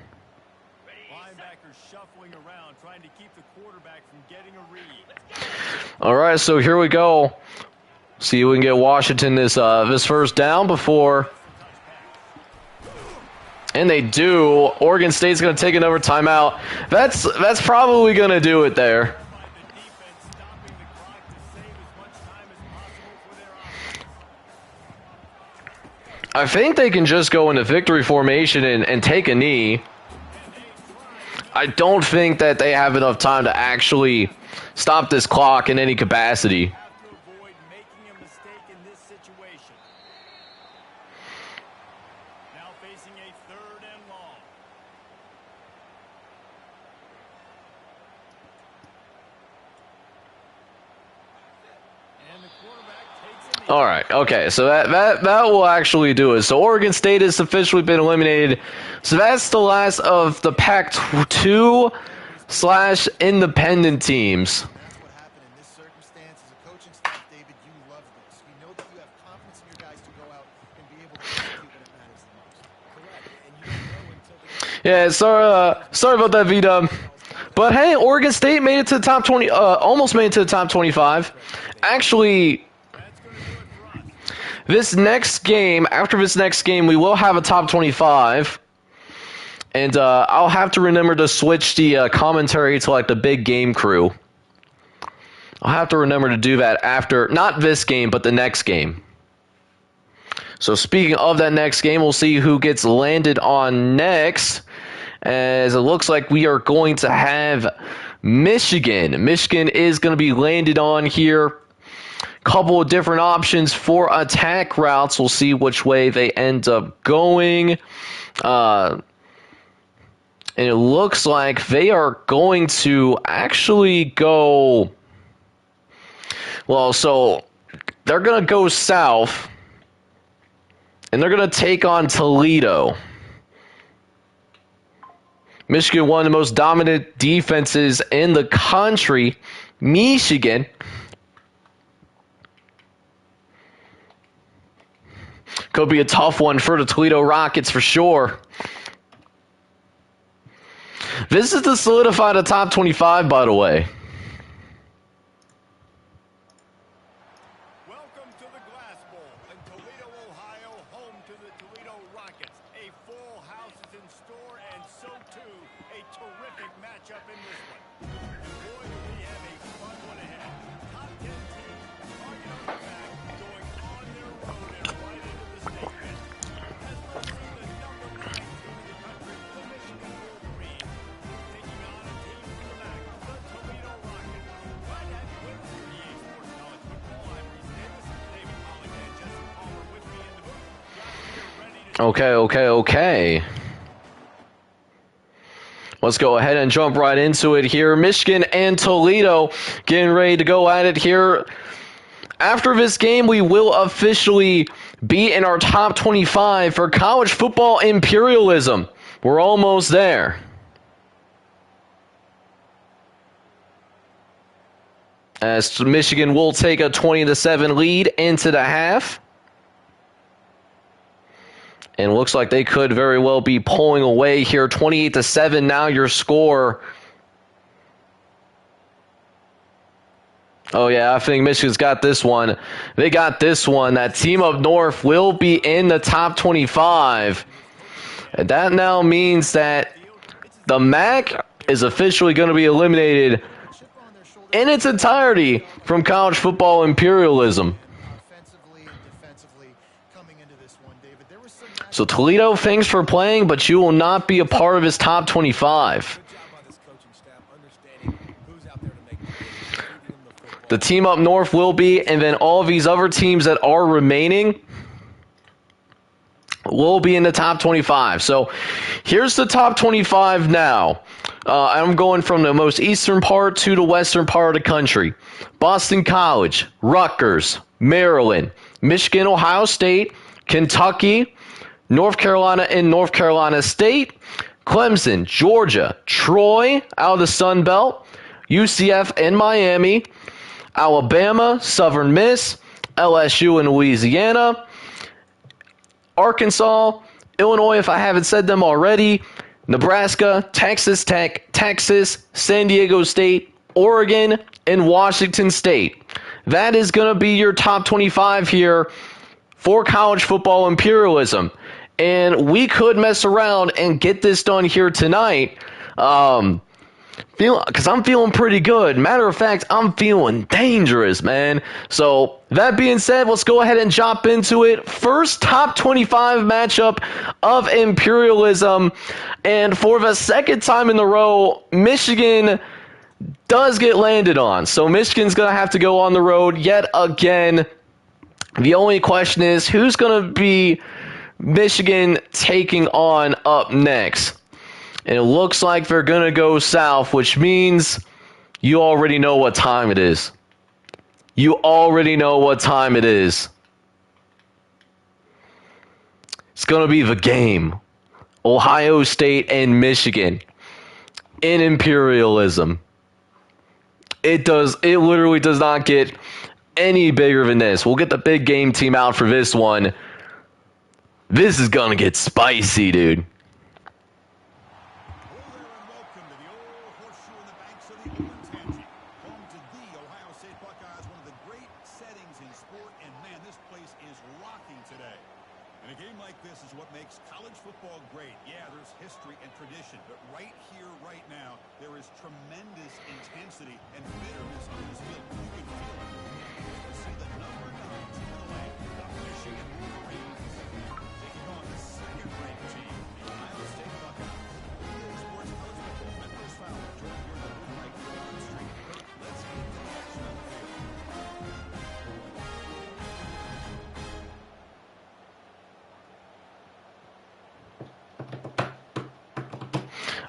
Speaker 2: Linebackers shuffling around, trying to keep the quarterback from getting a read.
Speaker 1: All right, so here we go. See if we can get Washington this first down before. And they do. Oregon State's going to take another timeout. That's probably going to do it there. I think they can just go into victory formation and take a knee. I don't think that they have enough time to actually stop this clock in any capacity.
Speaker 2: Now facing a 3rd and long. And the quarterback takes a knee.
Speaker 1: All right, okay, so that will actually do it. So Oregon State has officially been eliminated. So that's the last of the Pac-2/independent teams.
Speaker 3: That's what happened in this circumstance. As a coaching staff, David, you love this. You know that you have confidence in your guys to go out and be able to execute when it matters the most.
Speaker 4: Correct. And you don't know until the
Speaker 1: Yeah, sorry about that, V-Dub. But hey, Oregon State made it to the top 20, almost made it to the top 25. Actually, this next game, after this next game, we will have a top 25. And I'll have to remember to switch the commentary to like the big game crew. I'll have to remember to do that after, not this game, but the next game. So speaking of that next game, we'll see who gets landed on next. As it looks like we are going to have Michigan. Michigan is going to be landed on here. Couple of different options for attack routes. We'll see which way they end up going. And it looks like they are going to actually go... Well, so they're going to go south. And they're going to take on Toledo. Michigan, one of the most dominant defenses in the country. Michigan. Could be a tough one for the Toledo Rockets for sure. This is to solidify the top 25, by the way.
Speaker 2: Welcome to the Glass Bowl in Toledo, Ohio, home to the Toledo Rockets. A full house is in store, and so too a terrific matchup in this one. And boy, do we have a fun one ahead. Top 10 teams target on the back, going on their road and right into the state bench. As let's see the number 9 team in the country, the Michigan Wolverines, taking on a team from the back, the Toledo Rockets. Right at winners for the Sports College Football. I'm Reese Davis, David Holliday, and Jesse Palmer with me in the booth. Guys, we are ready to
Speaker 1: Okay. Let's go ahead and jump right into it here. Michigan and Toledo getting ready to go at it here. After this game, we will officially be in our top 25 for college football imperialism. We're almost there. as Michigan will take a 20-7 lead into the half. And it looks like they could very well be pulling away here. 28-7 now your score. Oh, yeah, I think Michigan's got this one. They got this one. That team up north will be in the top 25. And that now means that the MAC is officially going to be eliminated in its entirety from college football imperialism. So Toledo, thanks for playing, but you will not be a part of his top 25. The team up north will be, and then all of these other teams that are remaining will be in the top 25. So here's the top 25 now. I'm going from the most eastern part to the western part of the country. Boston College, Rutgers, Maryland, Michigan, Ohio State, Kentucky, North Carolina and North Carolina State, Clemson, Georgia, Troy out of the Sun Belt, UCF and Miami, Alabama, Southern Miss, LSU and Louisiana, Arkansas, Illinois, if I haven't said them already, Nebraska, Texas Tech, Texas, San Diego State, Oregon, and Washington State. That is going to be your top 25 here for college football imperialism. And we could mess around and get this done here tonight. Because I'm feeling pretty good. Matter of fact, I'm feeling dangerous, man. So, that being said, let's go ahead and jump into it. First top 25 matchup of imperialism. And for the second time in a row, Michigan does get landed on. So, Michigan's going to have to go on the road yet again. The only question is, who's going to be Michigan taking on up next? And it looks like they're going to go south, which means you already know what time it is. You already know what time it is. It's going to be the game. Ohio State and Michigan in imperialism. It literally does not get any bigger than this. We'll get the big game team out for this one. This is going to get spicy, dude.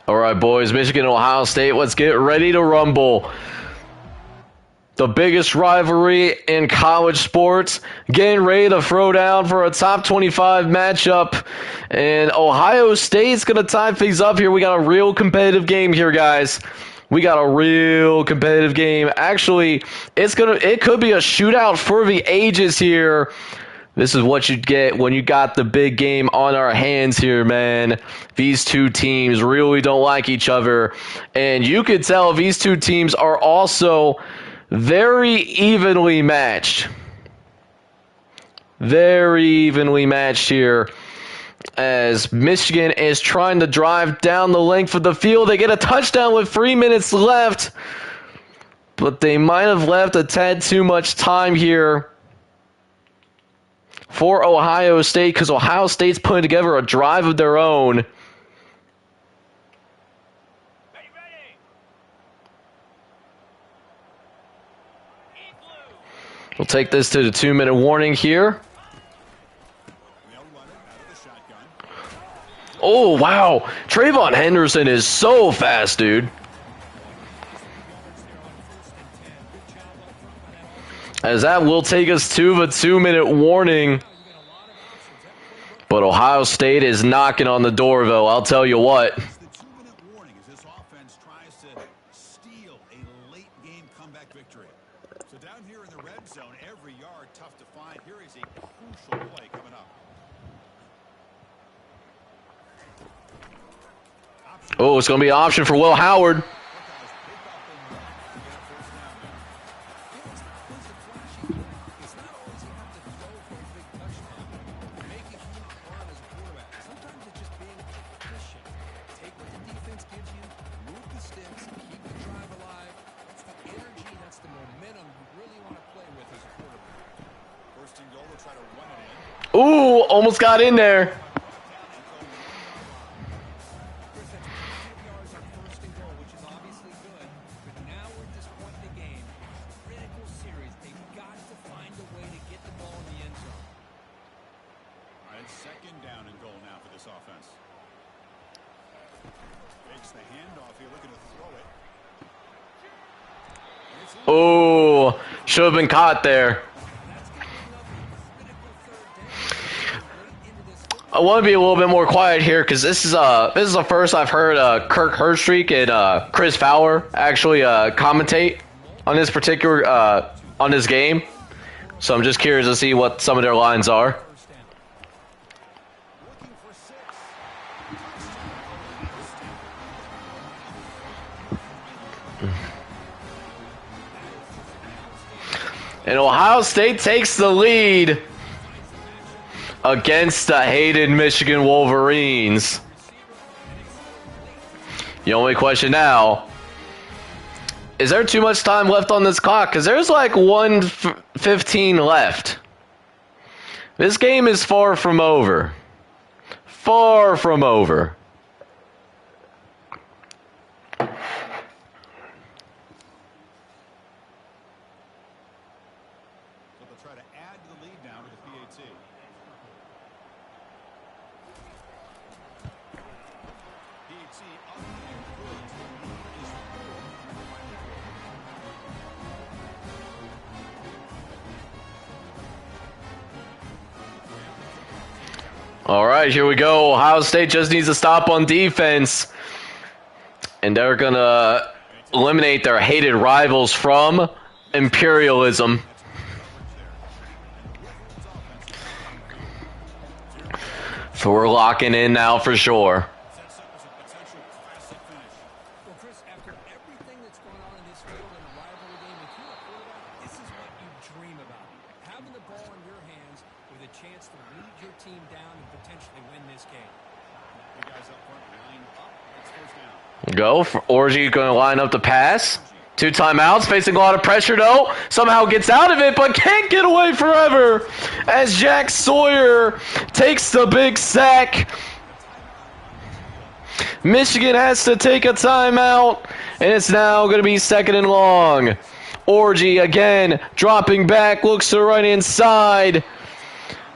Speaker 1: All right, boys, Michigan, Ohio State, let's get ready to rumble. The biggest rivalry in college sports, getting ready to throw down for a top 25 matchup. And Ohio State's going to tie things up here. We got a real competitive game here, guys. We got a real competitive game. Actually, it could be a shootout for the ages here. This is what you get when you got the big game on our hands here, man. These two teams really don't like each other. And you could tell these two teams are also very evenly matched. Very evenly matched here. As Michigan is trying to drive down the length of the field. They get a touchdown with 3 minutes left. But they might have left a tad too much time here for Ohio State, because Ohio State's putting together a drive of their own. We'll take this to the 2-minute warning here. Oh, wow. Trayvon Henderson is so fast, dude. As that will take us to the 2-minute warning. But Ohio State is knocking on the door, though. I'll tell you what.
Speaker 2: The 2-minute warning as this offense tries to steal a late game comeback victory. So down here in the red zone, every yard tough to find. Here is a crucial play coming up.
Speaker 1: Oh, it's going to be an option for Will Howard. Ooh, almost got in there.
Speaker 2: Second down and goal now for this offense. Takes the handoff here, looking to throw it.
Speaker 1: Oh, should have been caught there. I want to be a little bit more quiet here because this is the first I've heard Kirk Herbstreit and Chris Fowler actually commentate on this particular on this game. So I'm just curious to see what some of their lines are. And Ohio State takes the lead against the hated Michigan Wolverines. The only question now, is there too much time left on this clock? Because there's like 1:15 left. This game is far from over. Far from over.
Speaker 2: Try to add to the lead now with the PAT. PAT up and good.
Speaker 1: All right, here we go. Ohio State just needs to stop on defense. And they're going to eliminate their hated rivals from Imperialism. So we're locking in now for sure.
Speaker 4: Well, Chris, after everything that's going on in this field in a rivalry game, if you're a quarterback, this is what you dream about. Having the ball in your hands with a chance to lead your team down and potentially win this game.
Speaker 2: You guys up front, line up. It's first down.
Speaker 1: Go for Orgy, going to line up the pass. 2 timeouts, facing a lot of pressure though. Somehow gets out of it, but can't get away forever. As Jack Sawyer takes the big sack. Michigan has to take a timeout, and it's now going to be 2nd and long. Orgy again, dropping back, looks to the right-hand side.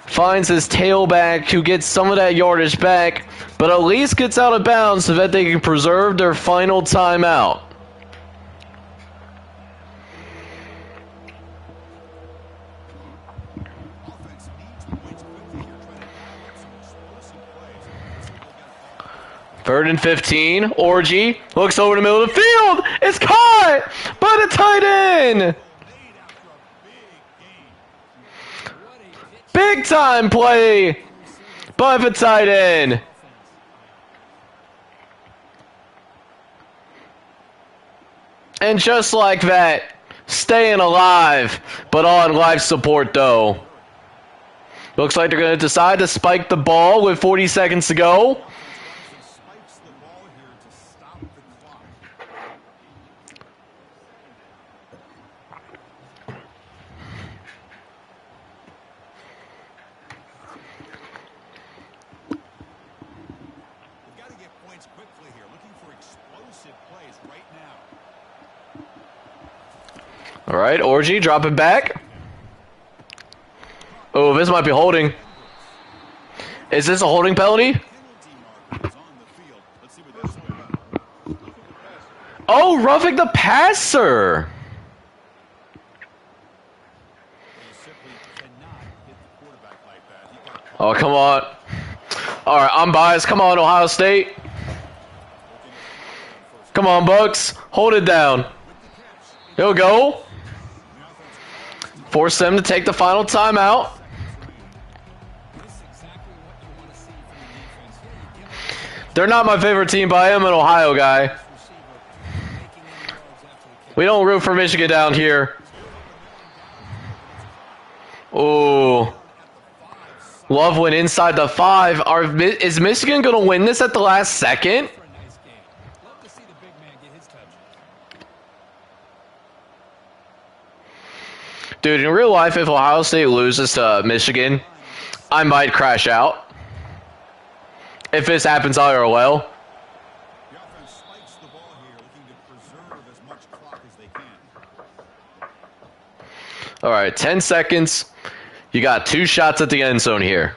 Speaker 1: Finds his tailback, who gets some of that yardage back, but at least gets out of bounds so that they can preserve their final timeout. Third and 15. Orgy looks over the middle of the field. It's caught by the tight end. Big time play by the tight end. And just like that, staying alive, but on life support though. Looks like they're going to decide to spike the ball with 40 seconds to go. All right, Orgy dropping back. Oh, this might be holding. Is this a holding penalty? Oh, roughing the passer. Oh, come on. All right, I'm biased. Come on, Ohio State. Come on, Bucks. Hold it down. Here we go. Force them to take the final timeout. They're not my favorite team, but I am an Ohio guy. We don't root for Michigan down here. Ooh. Love went inside the 5. Is Michigan going to win this at the last second? Dude, in real life, if Ohio State loses to Michigan, I might crash out. If this happens IRL.
Speaker 2: The offense spikes the ball here, looking to preserve as much clock as they can.
Speaker 1: All right, 10 seconds. You got 2 shots at the end zone here.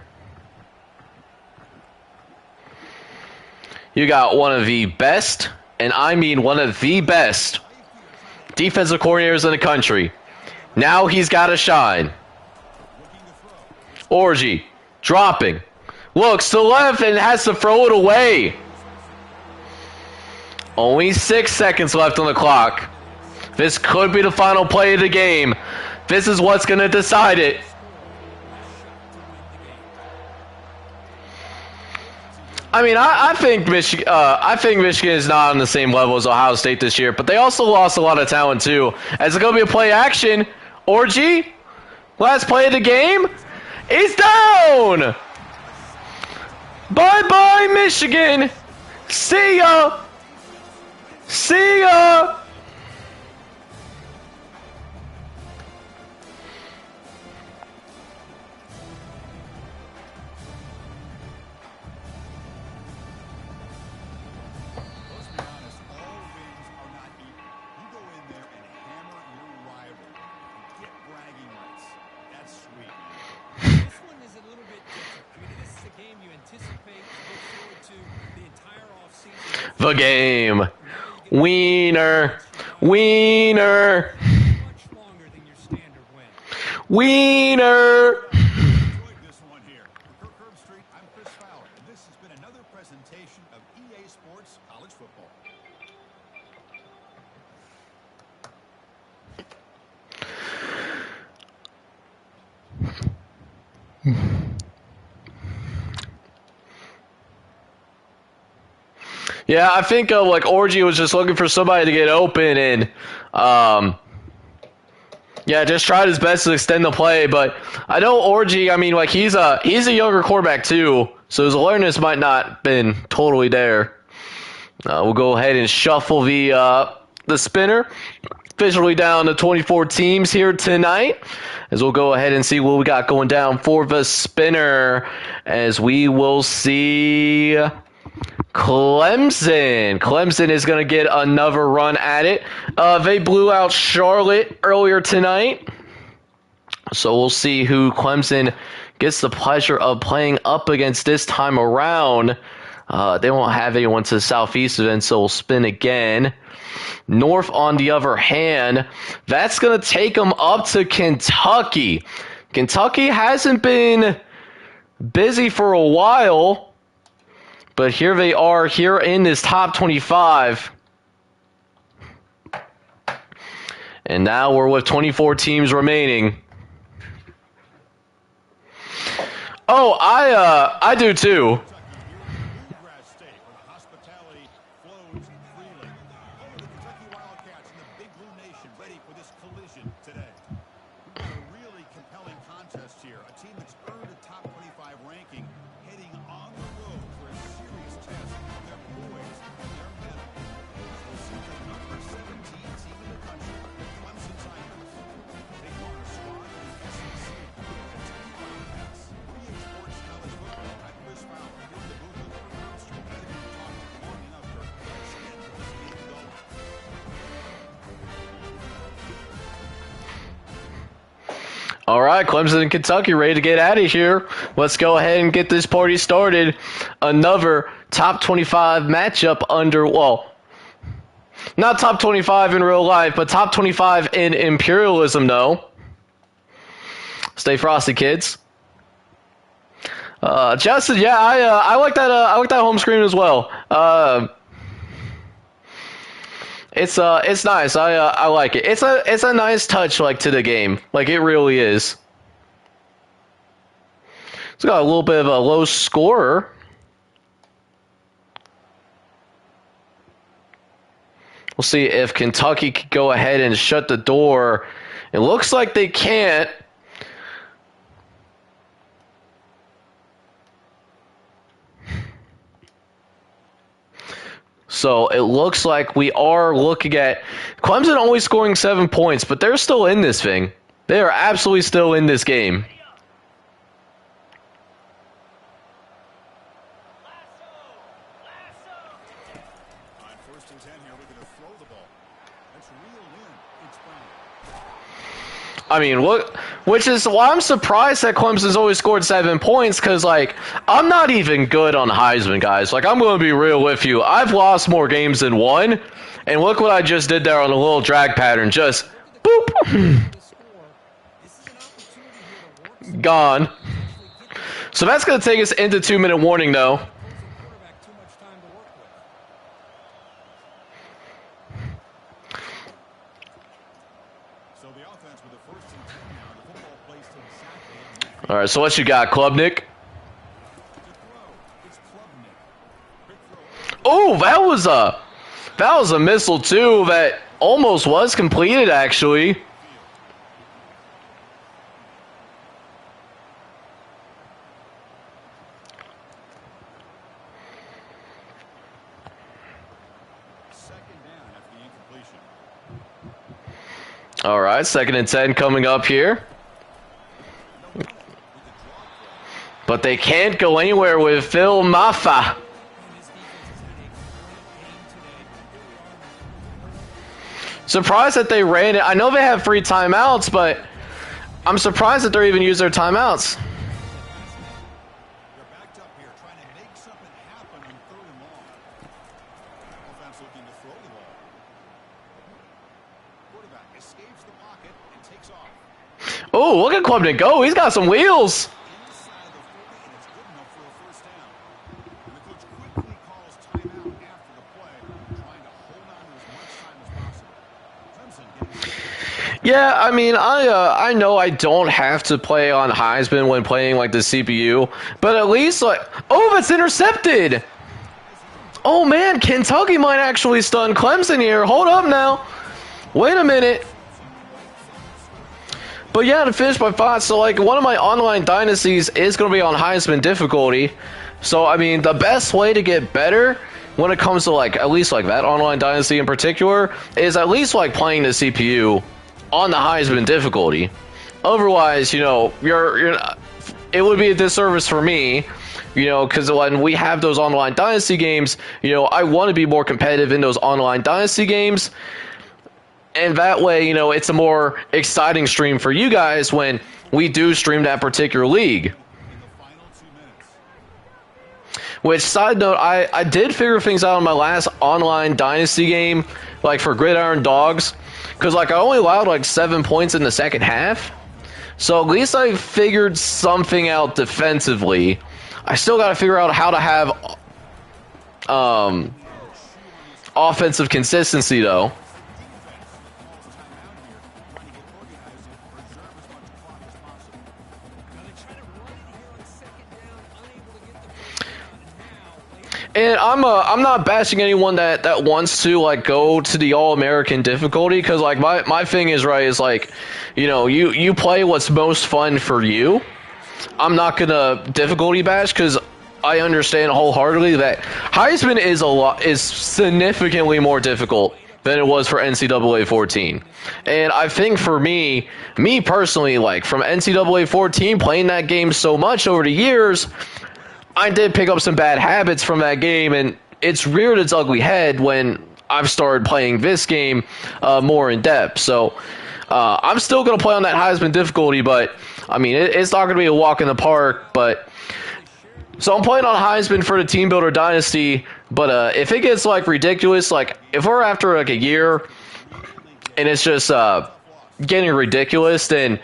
Speaker 1: You got one of the best, and I mean one of the best, defensive coordinators in the country. Now he's got to shine. Orji, dropping. Looks to left and has to throw it away. Only 6 seconds left on the clock. This could be the final play of the game. This is what's going to decide it. I mean, I think Michigan is not on the same level as Ohio State this year, but they also lost a lot of talent too. As it's going to be a play action, Orji, last play of the game, is down. Bye-bye, Michigan. See ya. See ya. The game. Wiener. Wiener. Wiener.
Speaker 2: This has been another presentation of EA Sports College Football.
Speaker 1: Yeah, I think like Orji was just looking for somebody to get open and yeah, just tried his best to extend the play. But I know Orji, I mean, like he's a younger quarterback too, so his awareness might not been totally there. We'll go ahead and shuffle the spinner. Officially down to 24 teams here tonight. As we'll go ahead and see what we got going down for the spinner. As we will see Clemson. Clemson is going to get another run at it. They blew out Charlotte earlier tonight. So we'll see who Clemson gets the pleasure of playing up against this time around. They won't have anyone to the southeast of them, so we'll spin again. North, on the other hand, that's going to take them up to Kentucky. Kentucky hasn't been busy for a while, but here they are here in this top 25. And now we're with 24 teams remaining. Oh, I do too. All right, Clemson and Kentucky ready to get out of here. Let's go ahead and get this party started. Another top 25 matchup under, well, not top 25 in real life, but top 25 in Imperialism, though. Stay frosty, kids. Justin, yeah, I like that. I like that home screen as well. It's nice. I like it. It's a nice touch like to the game. Like it really is. It's got a little bit of a low scorer. We'll see if Kentucky can go ahead and shut the door. It looks like they can't. So it looks like we are looking at Clemson only scoring 7 points, but they're still in this thing. They are absolutely still in this game.
Speaker 2: On 1st and 10 here, we're going to throw the ball. That's real in. It's Brown.
Speaker 1: I mean, which is why I'm surprised that Clemson's only scored 7 points, because, like, I'm not even good on Heisman, guys. Like, I'm going to be real with you. I've lost more games than won, and look what I just did there on a little drag pattern. Just, boop. Gone. So that's going to take us into 2-minute warning, though.
Speaker 2: So the offense with the 1st and 10 now. The football placed exactly.
Speaker 1: All right, so what you got, Klubnik?
Speaker 2: It's Klubnik.
Speaker 1: Oh, that was a missile too that almost was completed actually.
Speaker 2: Second down after the incompletion.
Speaker 1: All right, 2nd and 10 coming up here. But they can't go anywhere with Phil Maffa. Surprised that they ran it. I know they have free timeouts, but I'm surprised that they're even using their timeouts.
Speaker 2: They're backed up here trying to make something happen on 3rd and long. Offense looking to throw the ball. Quarterback escapes the pocket and takes off.
Speaker 1: Oh, look at Klubnik go. He's got some wheels.
Speaker 2: Inside the 40, and it's good enough for a 1st down. And the coach quickly calls timeout after the play, trying to hold on to as much time as possible. Clemson getting...
Speaker 1: Yeah, I mean, I know I don't have to play on Heisman when playing like the CPU, but at least like, oh, that's intercepted. Oh man, Kentucky might actually stun Clemson here. Hold up now. Wait a minute. But yeah, to finish my thoughts, so like one of my online dynasties is going to be on Heisman difficulty. So I mean, the best way to get better when it comes to like at least like that online dynasty in particular is at least like playing the CPU on the Heisman difficulty. Otherwise, you know, it would be a disservice for me, you know, because when we have those online dynasty games, you know, I want to be more competitive in those online dynasty games. And that way, you know, it's a more exciting stream for you guys when we do stream that particular league.
Speaker 2: In the final 2 minutes.
Speaker 1: Which, side note, I did figure things out on my last online dynasty game, like for Gridiron Dogs, because like I only allowed like 7 points in the second half. So at least I figured something out defensively. I still got to figure out how to have offensive consistency, though. And I'm not bashing anyone that wants to like go to the All-American difficulty, because like my thing is right is like, you know, you play what's most fun for you. I'm not gonna difficulty bash because I understand wholeheartedly that Heisman is significantly more difficult than it was for NCAA 14. And I think for me personally, like from NCAA 14 playing that game so much over the years, I did pick up some bad habits from that game, and it's reared its ugly head when I've started playing this game more in depth. So I'm still going to play on that Heisman difficulty, but I mean, it's not going to be a walk in the park. But so I'm playing on Heisman for the Team Builder Dynasty, but if it gets like ridiculous, like if we're after like a year and it's just getting ridiculous, then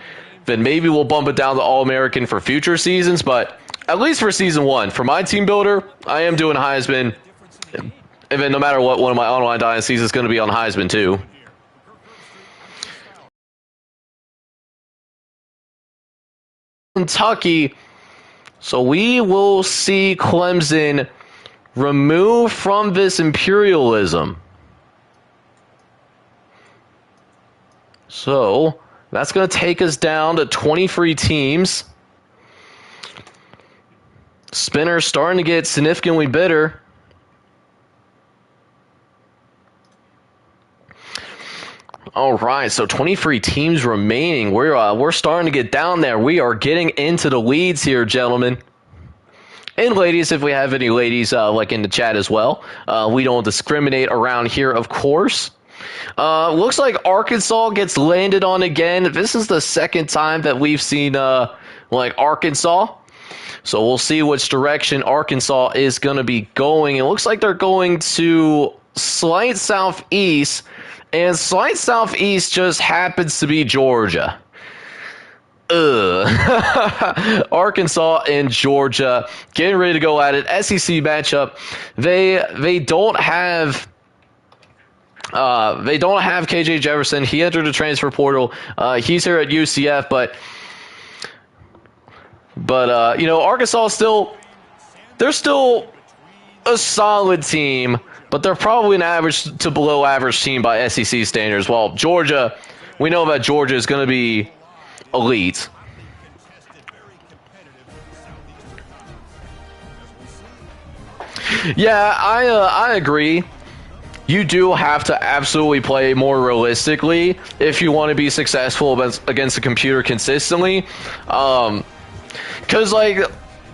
Speaker 1: maybe we'll bump it down to All-American for future seasons. But at least for season 1, for my team builder, I am doing Heisman. And then no matter what, one of my online dynasties is going to be on Heisman too. Kentucky. So we will see Clemson removed from this imperialism. So that's going to take us down to 23 teams. Spinner's starting to get significantly better. All right, so 23 teams remaining. We're starting to get down there. We are getting into the weeds here, gentlemen. And ladies, if we have any ladies like in the chat as well. We don't discriminate around here, of course. Looks like Arkansas gets landed on again. This is the second time that we've seen like Arkansas. So we'll see which direction Arkansas is going to be going. It looks like they're going to slight southeast. And slight southeast just happens to be Georgia. Arkansas and Georgia getting ready to go at it. SEC matchup. They don't have KJ Jefferson. He entered the transfer portal. He's here at UCF, but you know, Arkansas they're still a solid team, but they're probably an average to below average team by SEC standards. While Georgia, we know that Georgia is going to be elite. Yeah, I agree. You do have to absolutely play more realistically if you want to be successful against the computer consistently. Because, like,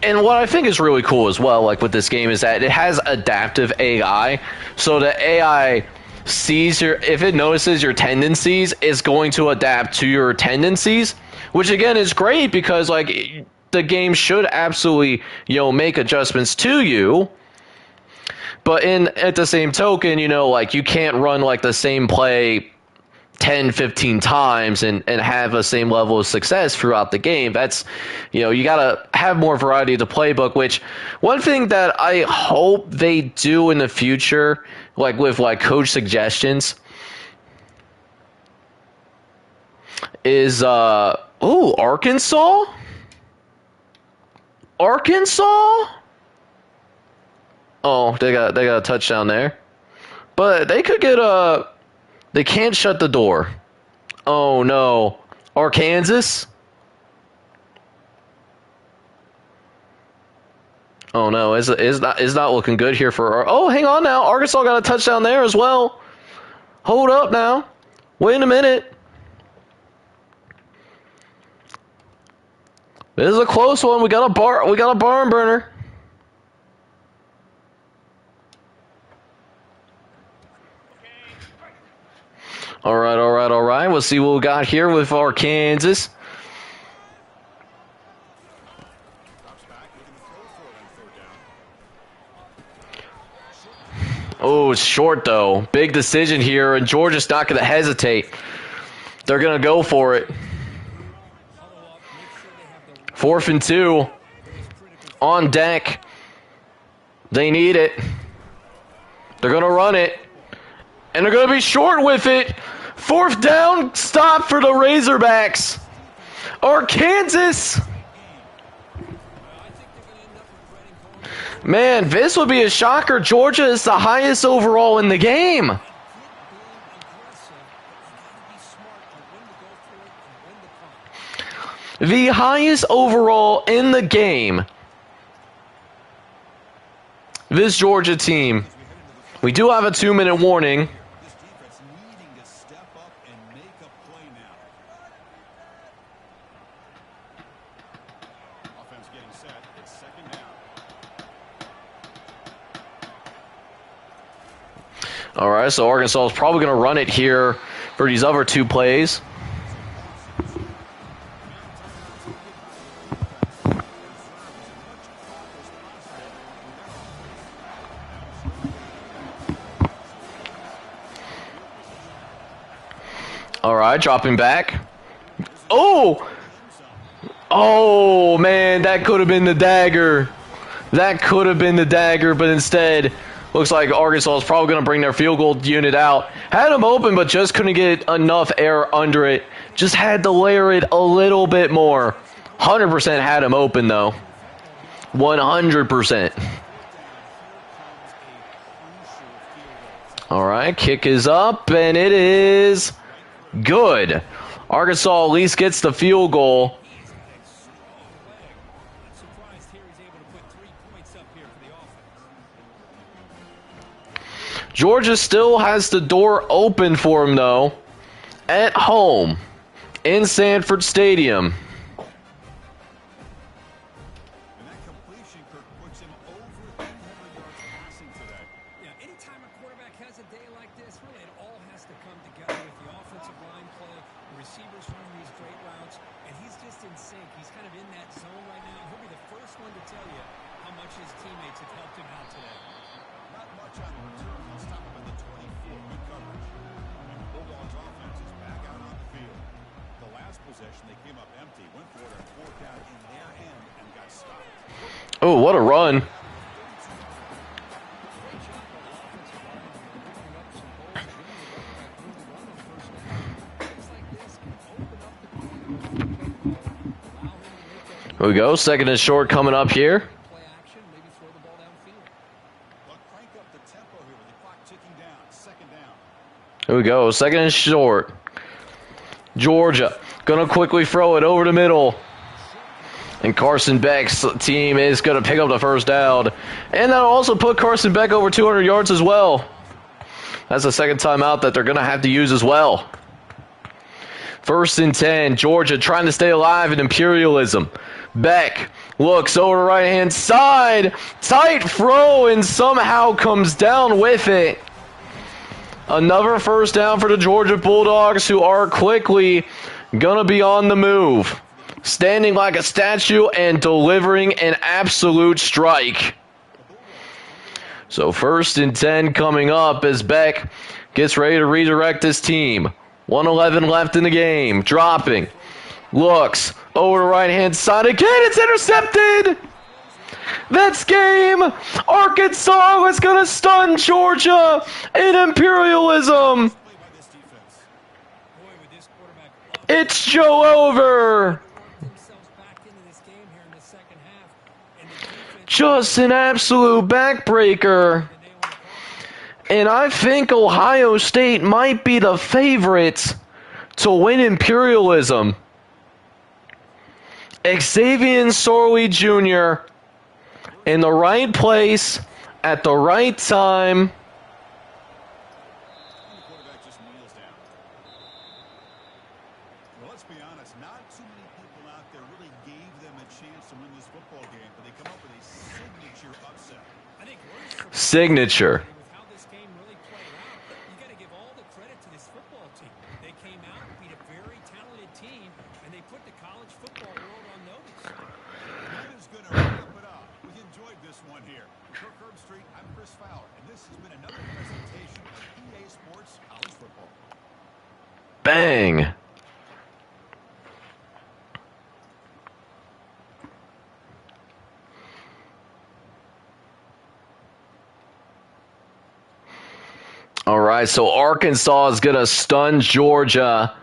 Speaker 1: and what I think is really cool as well, like with this game, is that it has adaptive AI. So the AI sees if it notices your tendencies, it's going to adapt to your tendencies, which again is great because, like, the game should absolutely, you know, make adjustments to you. But at the same token, you know, like, you can't run like the same play 10, 15 times and have the same level of success throughout the game. That's, you know, you got to have more variety of the playbook, which one thing that I hope they do in the future, like with like coach suggestions, is, Arkansas? Arkansas? Oh, they got a touchdown there. But they could get they can't shut the door. Oh no. Arkansas? Oh no, is not looking good here for oh, hang on now. Arkansas got a touchdown there as well. Hold up now. Wait a minute. This is a close one. We got a barn burner. All right. We'll see what we got here with Arkansas. Oh, it's short, though. Big decision here, and Georgia's not going to hesitate. They're going to go for it. 4th and 2. On deck. They need it. They're going to run it. And they're going to be short with it. 4th down, stop for the Razorbacks. Arkansas. Man, this would be a shocker. Georgia is the highest overall in the game. The highest overall in the game. This Georgia team. We do have a 2-minute warning. All right, so Arkansas is probably going to run it here for these other 2 plays. All right, dropping back. Oh! Oh, man, that could have been the dagger. That could have been the dagger, but instead, Looks like Arkansas is probably going to bring their field goal unit out. Had him open, but just couldn't get enough air under it. Just had to layer it a little bit more. 100% had him open, though. 100%. All right, kick is up, and it is good. Arkansas at least gets the field goal. Georgia still has the door open for him, though, at home in Sanford Stadium.
Speaker 2: And that completion, Kirk, puts him over 300 yards passing today.
Speaker 4: Yeah, anytime a quarterback has a day like this, really it all has to come together with the offensive line play, the receivers running these great routes, and he's just in sync. He's kind of in that zone right now. He'll be the first one to tell you how much his teammates have helped him out today.
Speaker 2: Not much on the return. They'll stop him at the 24. Good coverage. And the Bulldogs offense is back out on the field. The last possession, they came up empty, went for it on fourth down in their end and got stopped.
Speaker 1: Oh, what a run. Here we go. Second and short coming up here.
Speaker 4: Play action, maybe throw the ball downfield.
Speaker 2: They'll crank up the tempo here with the clock ticking down. Second down.
Speaker 1: Here we go. Second and short. Georgia gonna quickly throw it over the middle. And Carson Beck's team is gonna pick up the first down. And that'll also put Carson Beck over 200 yards as well. That's the second time out that they're gonna have to use as well. First and 10. Georgia trying to stay alive in Imperialism. Beck looks over the right-hand side. Tight throw and somehow comes down with it. Another first down for the Georgia Bulldogs, who are quickly going to be on the move. Standing like a statue and delivering an absolute strike. So first and 10 coming up as Beck gets ready to redirect his team. 1:11 left in the game. Dropping. Looks over the right-hand side again. It's intercepted. That's game. Arkansas is going to stun Georgia in Imperialism. It's Joe Over. Just an absolute backbreaker. And I think Ohio State might be the favorites to win Imperialism. Xavier Sorley Jr. in the right place at the right time.
Speaker 2: The quarterback just kneels down. Well, let's be honest, not too many people out there really gave them a chance to win this football game, but they come up with a signature upset.
Speaker 4: I think
Speaker 1: Signature.
Speaker 4: with how this game really played out, you got to give all the credit to this football team. They came out, beat a very talented team, and they put the college football world on notice.
Speaker 2: That is going to wrap it up. We enjoyed this one here. For Kirk Street, I'm Chris Fowler, and this has been another presentation of PA Sports College Football.
Speaker 1: Bang. All right, so Arkansas is going to stun Georgia,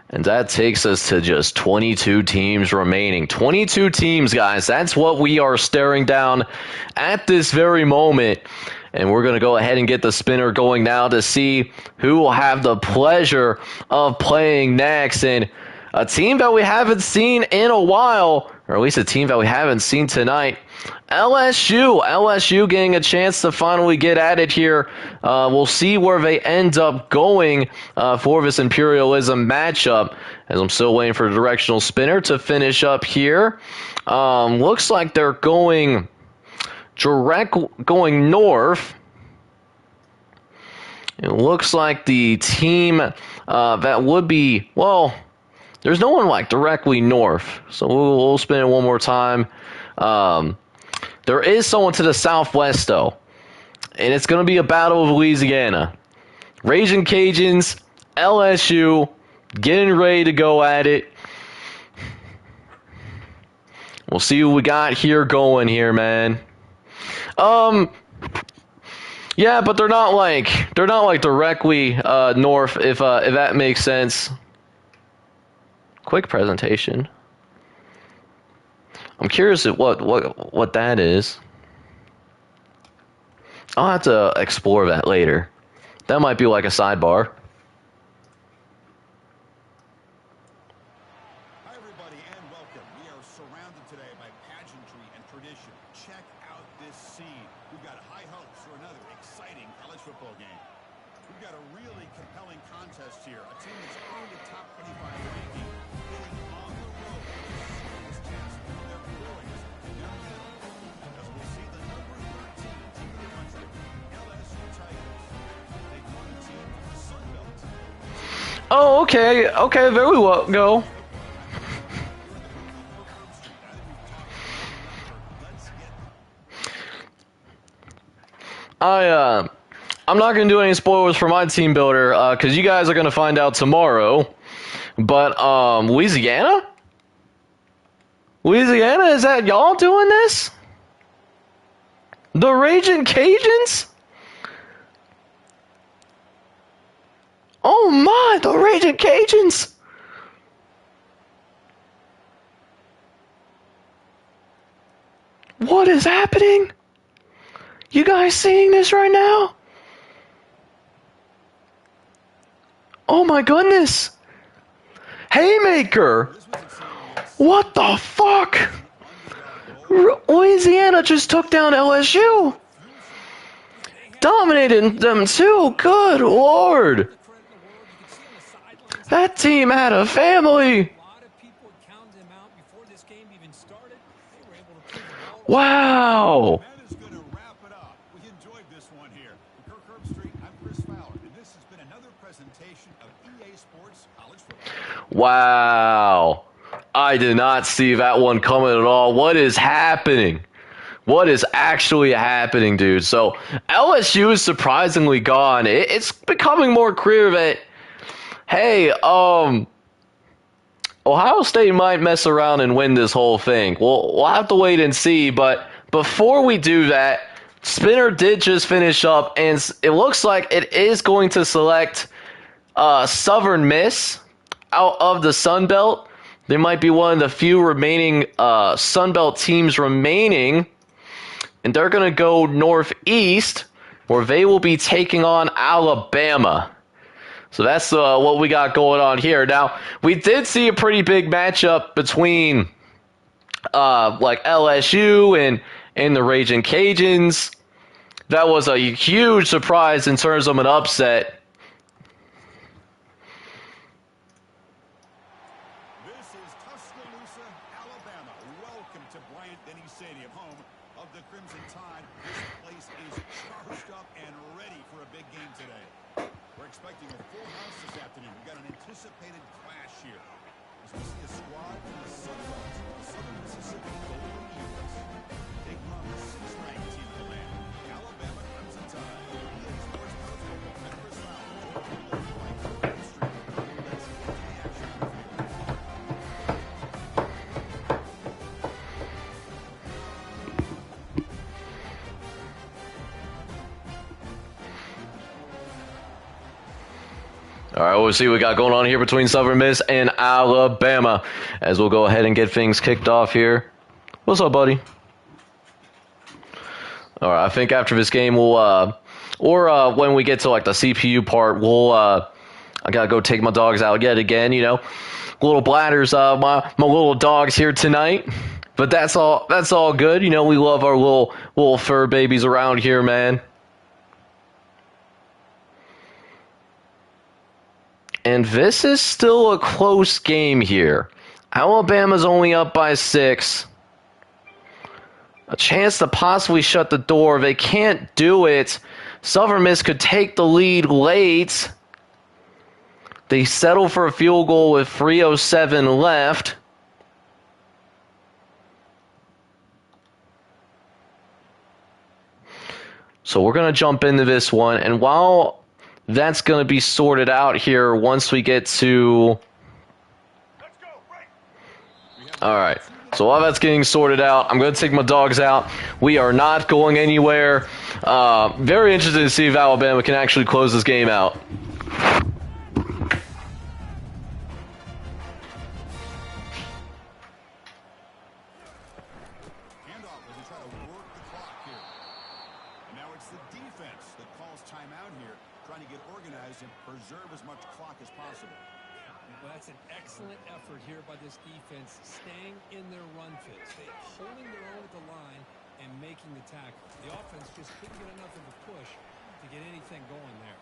Speaker 1: and that takes us to just 22 teams remaining. 22 teams, guys. That's what we are staring down at this very moment. And we're going to go ahead and get the spinner going now to see who will have the pleasure of playing next. And a team that we haven't seen in a while, or at least a team that we haven't seen tonight, LSU getting a chance to finally get at it here. We'll see where they end up going for this Imperialism matchup, as I'm still waiting for the directional spinner to finish up here. Looks like they're going north. It looks like the team that would be, well, there's no one like directly north, so we'll spin it one more time. There is someone to the southwest, though, and it's going to be a battle of Louisiana. Raging Cajuns, LSU, getting ready to go at it. We'll see what we got here going here, man. Yeah, but they're not like directly north, if that makes sense. Quick presentation. I'm curious at what that is. I'll have to explore that later. That might be like a sidebar.
Speaker 2: Hi, everybody, and welcome. We are surrounded today by pageantry and tradition. Check out this scene. We've got high hopes for another exciting college football game. We've got a really compelling contest here. A team that's earned a top 25 ranking, getting on the road with a serious test for their boys and their men. As we'll see the number 13 team in the country, LSU Tigers. Take one team from the Sun Belt.
Speaker 1: Oh, okay, okay, there we go. I'm not gonna do any spoilers for my team builder, because you guys are gonna find out tomorrow. But Louisiana, is that y'all doing this? The Raging Cajuns? Oh my, the Raging Cajuns! What is happening? You guys seeing this right now? Oh my goodness! Haymaker! What the fuck? Louisiana just took down LSU! Dominated them too, good lord! That team had a family! Wow!
Speaker 2: That is going to wrap it up. We enjoyed this one here. For Kirk Herbstreit, I'm Chris Fowler, and this has been another presentation of EA Sports College Football.
Speaker 1: Wow! I did not see that one coming at all. What is happening? What is actually happening, dude? So LSU is surprisingly gone. It's becoming more clear that, hey, Ohio State might mess around and win this whole thing. We'll have to wait and see. But before we do that, Spinner did just finish up, and it looks like it is going to select Southern Miss out of the Sun Belt. They might be one of the few remaining Sun Belt teams remaining. And they're going to go northeast, where they will be taking on Alabama. So that's what we got going on here. Now, we did see a pretty big matchup between like LSU and the Raging Cajuns. That was a huge surprise in terms of an upset.
Speaker 2: This is Tuscaloosa, Alabama. Welcome to Bryant-Denny Stadium, home of the Crimson Tide. This place is charged up and ready for a big game today. We're expecting a full house this afternoon. We've got an anticipated clash here. As we see a squad from the Sun Belt, the Southern Mississippi Golden Eagles, taking on the 6th-ranked team in the land, Alabama Crimson Tide. EA Sports College Football, I'm Chris Fowler. Joined by Kirk Herbstreit. Let's get to the action.
Speaker 1: All right, we'll see what we got going on here between Southern Miss and Alabama, as we'll go ahead and get things kicked off here. What's up, buddy? All right, I think after this game, we'll, when we get to like the CPU part, I gotta go take my dogs out yet again, you know. Little bladders, my little dogs here tonight. But that's all good. You know, we love our little fur babies around here, man. And this is still a close game here. Alabama's only up by 6. A chance to possibly shut the door. They can't do it. Southern Miss could take the lead late. They settle for a field goal with 3:07 left. So we're going to jump into this one. And while that's going to be sorted out here once we get to... All right. So while that's getting sorted out, I'm going to take my dogs out. We are not going anywhere. Very interested to see if Alabama can actually close this game out.
Speaker 2: Handoff as they try to work the clock here. And now it's the defense that calls timeout here, trying to get organized and preserve as much clock as possible.
Speaker 5: Well, that's an excellent effort here by this defense, staying in their run fits, holding their own at the line and making the tackle. The offense just couldn't get enough of a push to get anything going there.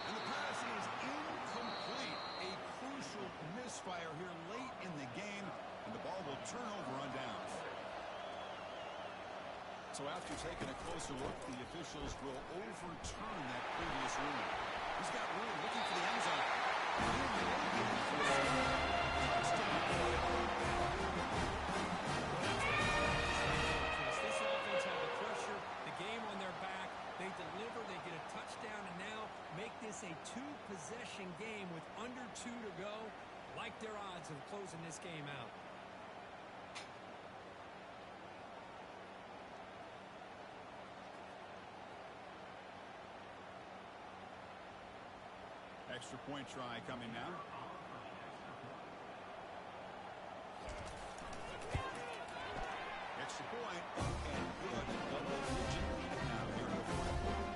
Speaker 2: And the pass is incomplete. A crucial misfire here late in the game, and the ball will turn over on downs. So after taking a closer look, the officials will overturn that previous ruling. He's got room looking for the end zone.
Speaker 5: This offense had the pressure, the game on their back. They deliver, they get a touchdown, and now make this a two-possession game with under 2 to go. Like their odds of closing this game out.
Speaker 2: Extra point try coming now. Extra point and good. Double-digit lead now here in the fourth quarter.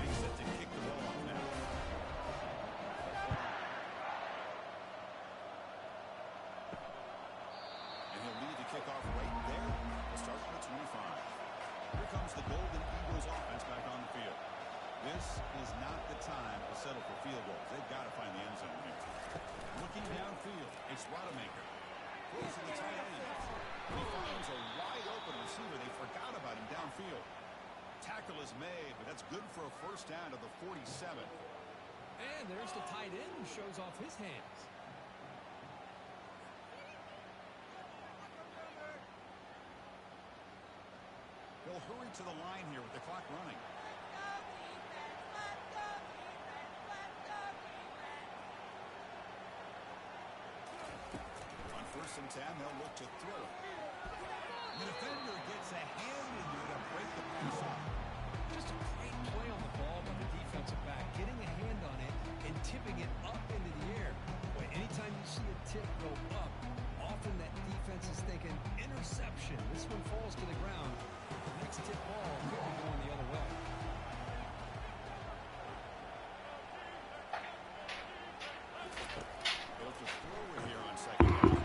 Speaker 2: He's set to kick the ball off now. And he'll lead the kickoff right there. Start from the 25. Here comes the Golden Eagles offense back on the field. This is not the time to settle for field goals. They've got to find the end zone here. Looking downfield, it's Rodemaker. Throws to the tight end. He finds a wide open receiver. They forgot about him downfield. Tackle is made, but that's good for a first down to the 47.
Speaker 5: And there's the tight end who shows off his hands.
Speaker 2: They'll hurry to the line here with the clock running. On 1st and 10, they'll look to throw it. The defender gets a hand in there to break the pass off.
Speaker 5: Just a great play on the ball by the defensive back, getting a hand on it and tipping it up into the air. Boy, anytime you see a tip go up, often that defense is thinking interception. This one falls to the ground. The next tip ball could be going the other way.
Speaker 2: They'll just throw it here on second down.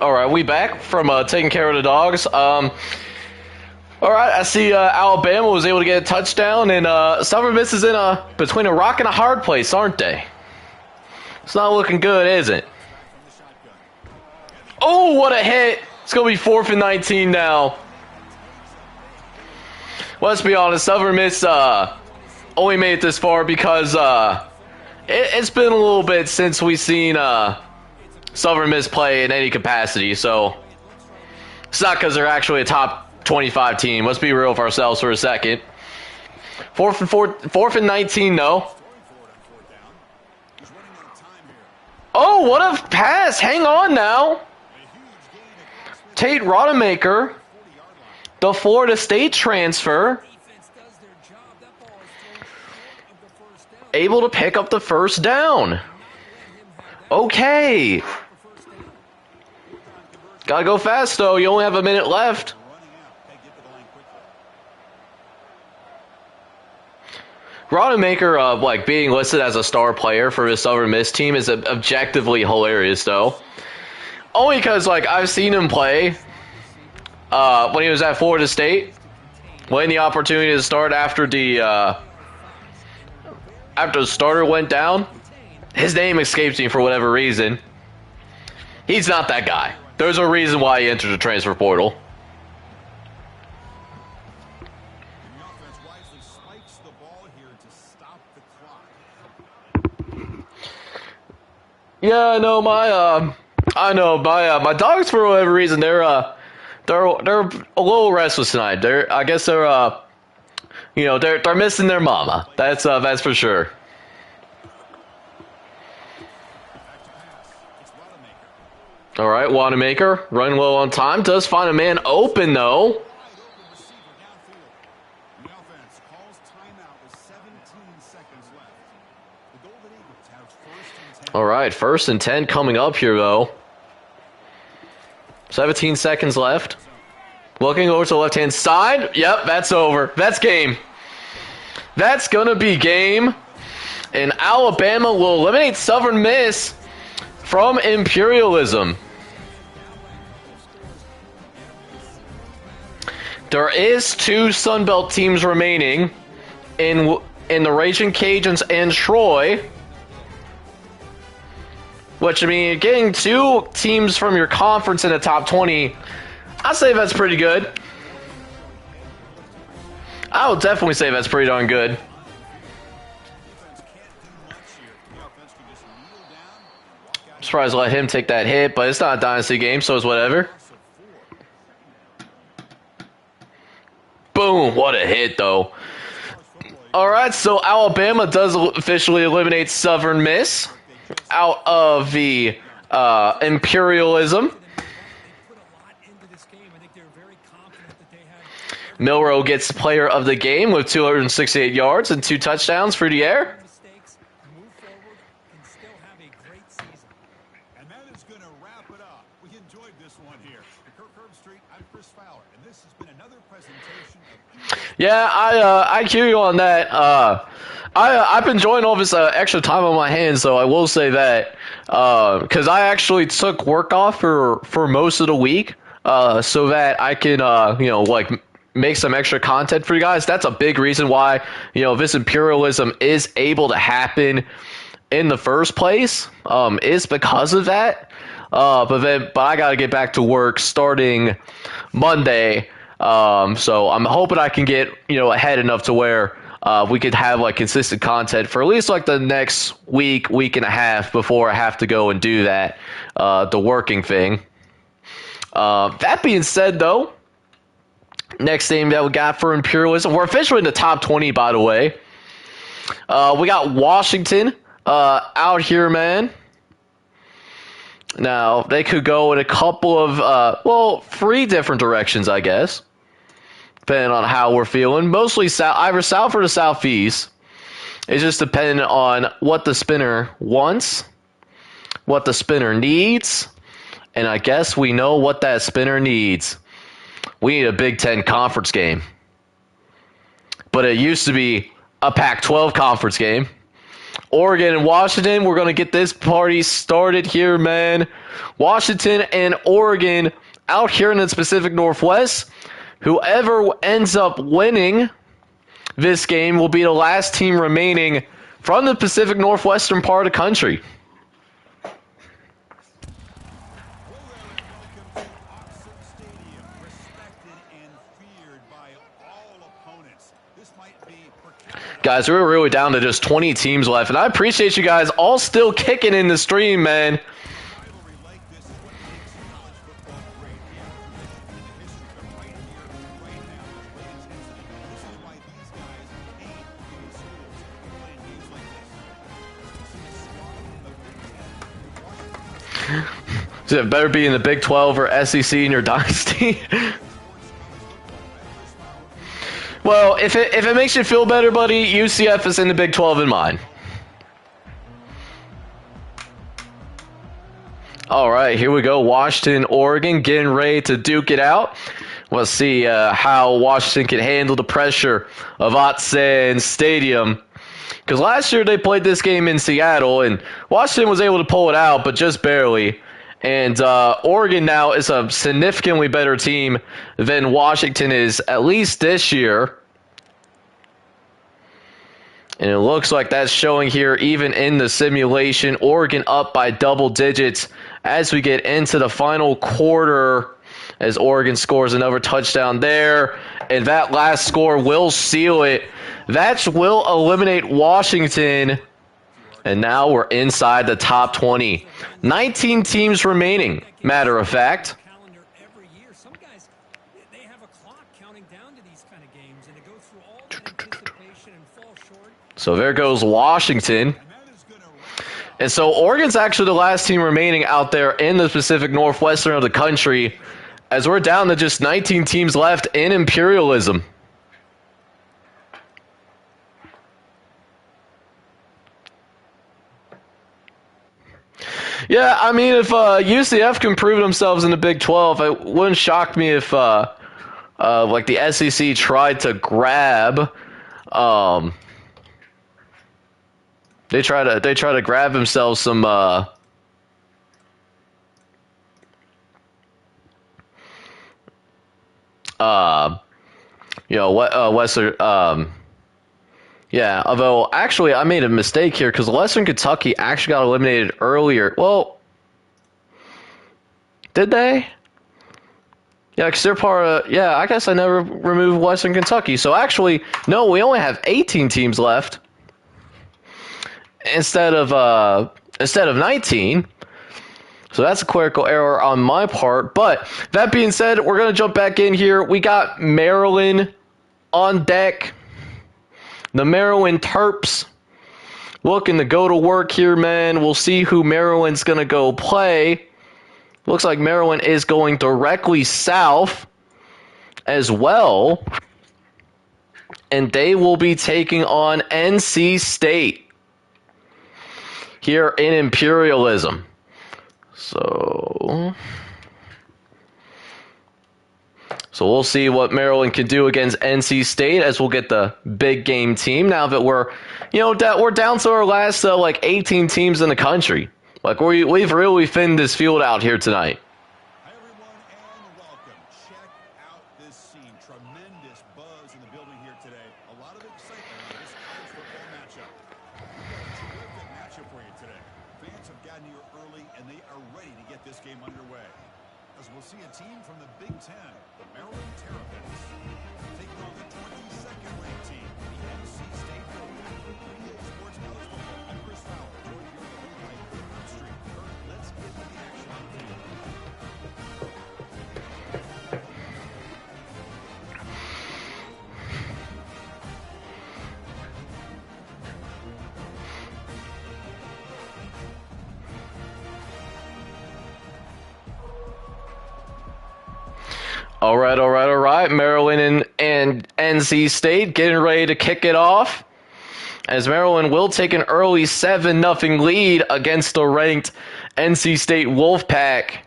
Speaker 1: All right, we back from taking care of the dogs. All right, I see Alabama was able to get a touchdown, and Southern Miss is in between a rock and a hard place, aren't they? It's not looking good, is it? Oh, what a hit! It's going to be 4th and 19 now. Well, let's be honest, Southern Miss only made it this far because it's been a little bit since we've seen Southern Miss play in any capacity, so it's not because they're actually a top 25 team. Let's be real with ourselves for a second. 4th and 19, though. Oh, what a pass! Hang on now. Tate Rodemaker, the Florida State transfer, able to pick up the first down. Okay. Gotta go fast, though. You only have a minute left. Rodemaker, like, being listed as a star player for the Southern Miss team is objectively hilarious, though. Only because, like, I've seen him play when he was at Florida State, when the opportunity to start after the starter went down. His name escapes me for whatever reason. He's not that guy. There's a reason why he entered the transfer portal. Yeah, I know my dogs, for whatever reason, they're they're a little restless tonight. I guess they're they're missing their mama. That's for sure. All right, Wanamaker running low on time. Does find a man open though. All right, 1st and 10 coming up here though. 17 seconds left. Looking over to the left-hand side. Yep, that's over. That's game. That's going to be game. And Alabama will eliminate Southern Miss from Imperialism. There is 2 Sun Belt teams remaining in the Raging Cajuns and Troy. Which, I mean, getting 2 teams from your conference in the top 20, I'd say that's pretty good. I would definitely say that's pretty darn good. I'm surprised to let him take that hit, but it's not a Dynasty game, so it's whatever. Boom, what a hit, though. All right, so Alabama does officially eliminate Southern Miss out of the Imperialism. Milroe gets player of the game with 268 yards and 2 touchdowns through the air.
Speaker 2: And that is going to wrap it up. We enjoyed this one here. Kirk Herbstreit, I'm Chris Fowler, and this has been another presentation of...
Speaker 1: Yeah, I hear you on that. I've been enjoying all this extra time on my hands, so I will say that because I actually took work off for most of the week, so that I can make some extra content for you guys. That's a big reason why this Imperialism is able to happen in the first place. Is because of that. But I gotta get back to work starting Monday. So I'm hoping I can get ahead enough to where we could have consistent content for at least the next week and a half before I have to go and do that the working thing. That being said, though, next thing that we got for Imperialism, we're officially in the top 20, by the way. We got Washington out here, man. Now, they could go in a couple of, 3 different directions, I guess, depending on how we're feeling. Mostly either south or the southeast. It's just depending on what the spinner wants, what the spinner needs, and I guess we know what that spinner needs. We need a Big Ten conference game. But it used to be a Pac-12 conference game. Oregon and Washington, we're going to get this party started here, man. Washington and Oregon out here in the Pacific Northwest. Whoever ends up winning this game will be the last team remaining from the Pacific Northwestern part of the country. Guys, we're really down to just 20 teams left, and I appreciate you guys all still kicking in the stream, man. So it better be in the Big 12 or SEC in your Dynasty. Well, if it makes you feel better, buddy, UCF is in the Big 12 in mine. All right, here we go. Washington, Oregon, getting ready to duke it out. We'll see how Washington can handle the pressure of Autzen Stadium. Because last year they played this game in Seattle, and Washington was able to pull it out, but just barely. And Oregon now is a significantly better team than Washington is, at least this year. And it looks like that's showing here even in the simulation. Oregon up by double digits as we get into the final quarter, as Oregon scores another touchdown there. And that last score will seal it. That will eliminate Washington. And now we're inside the top 20. 19 teams remaining, matter of fact. So there goes Washington. And so Oregon's actually the last team remaining out there in the Pacific Northwestern of the country, as we're down to just 19 teams left in Imperialism. Yeah, I mean, if UCF can prove themselves in the Big 12, it wouldn't shock me if like the SEC tried to grab, they try to grab themselves some you know what Western yeah, although actually I made a mistake here because Western Kentucky actually got eliminated earlier. Well, did they? Yeah, because they're part of... Yeah, I guess I never removed Western Kentucky. So actually, no, we only have 18 teams left instead of 19. So that's a clerical error on my part. But that being said, we're going to jump back in here. We got Maryland on deck. The Maryland Terps looking to go to work here, man. We'll see who Maryland's going to go play. Looks like Maryland is going directly south as well. And they will be taking on NC State here in Imperialism. So we'll see what Maryland can do against NC State as we'll get the big game team. Now that we're down to our last like 18 teams in the country. Like we've really thinned this field out here tonight.
Speaker 2: Hi everyone and welcome. Check out this scene. Tremendous buzz in the building here today. A lot of excitement on this college football matchup. We've got a terrific matchup for you today. Fans have gotten here early and they are ready to get this game underway. As we'll see a team from the Big Ten, the Maryland Terrapins, taking on the 22nd ranked team, the NC State Bulldogs. Sports College Football. I'm Chris Fowler, joined here on the lead by Kurt Street. Kurt, let's get to the action on the field.
Speaker 1: All right. Maryland and NC State getting ready to kick it off, as Maryland will take an early 7-0 lead against the ranked NC State Wolfpack.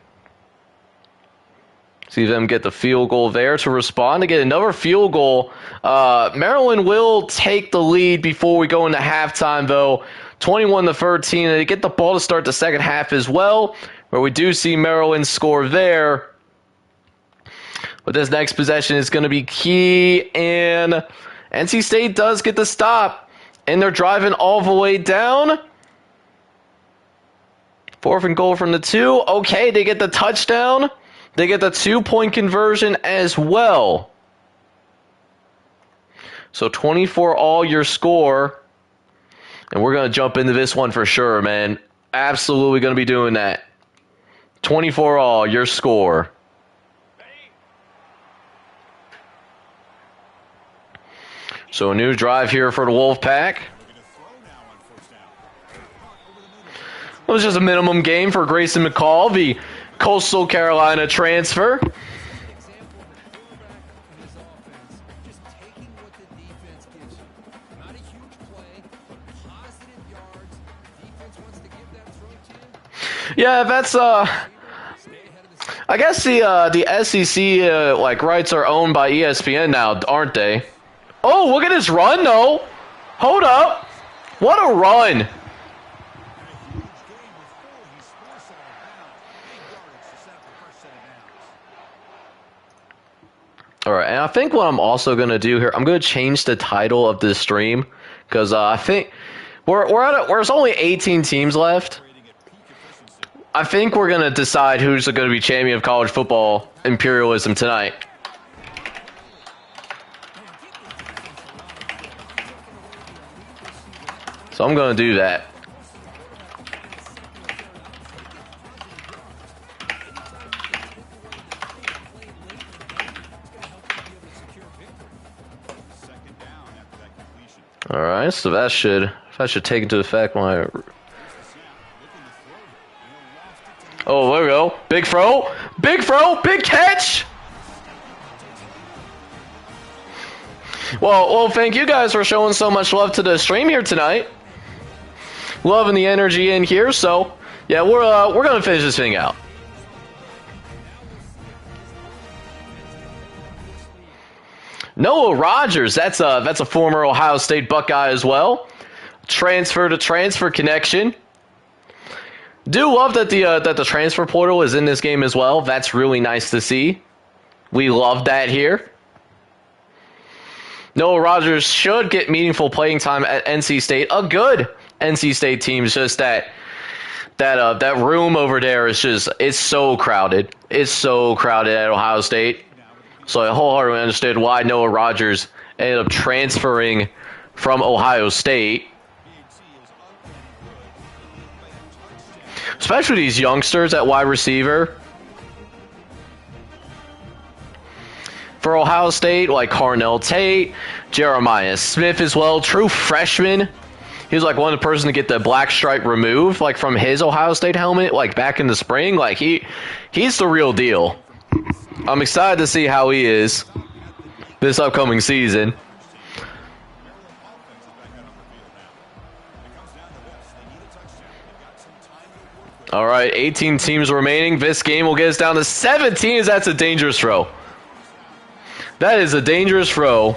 Speaker 1: See them get the field goal there to respond to get another field goal. Maryland will take the lead before we go into halftime, though. 21-13, and they get the ball to start the second half as well, where we do see Maryland score there. But this next possession is going to be key, and NC State does get the stop, and they're driving all the way down. 4th and goal from the 2. Okay, they get the touchdown. They get the 2-point conversion as well. So 24 all your score, and we're going to jump into this one for sure, man. Absolutely going to be doing that. 24 all your score. So a new drive here for the Wolfpack. It was just a minimum game for Grayson McCall, the Coastal Carolina transfer. Yeah, that's I guess the SEC like rights are owned by ESPN now, aren't they? Oh, look at his run, though. Hold up. What a run. All right, and I think what I'm also going to do here, I'm going to change the title of this stream, because I think there's only 18 teams left. I think we're going to decide who's going to be champion of college football imperialism tonight. So I'm going to do that. All right, so that should take into effect my. Oh, there we go. Big throw, big catch. Well, thank you guys for showing so much love to the stream here tonight. Loving the energy in here, so yeah, we're gonna finish this thing out. Noah Rogers, that's a former Ohio State Buckeye as well. Transfer to transfer connection. Do love that the transfer portal is in this game as well. That's really nice to see. We love that here. Noah Rogers should get meaningful playing time at NC State. A good NC State team. It's just that room over there is it's so crowded. It's so crowded at Ohio State. So I wholeheartedly understood why Noah Rogers ended up transferring from Ohio State. Especially these youngsters at wide receiver. For Ohio State, like Carnell Tate, Jeremiah Smith as well, true freshman. He was like one of the person to get the black stripe removed, like from his Ohio State helmet, like back in the spring. Like he's the real deal. I'm excited to see how he is this upcoming season. All right, 18 teams remaining. This game will get us down to 17. That's a dangerous throw. That is a dangerous throw.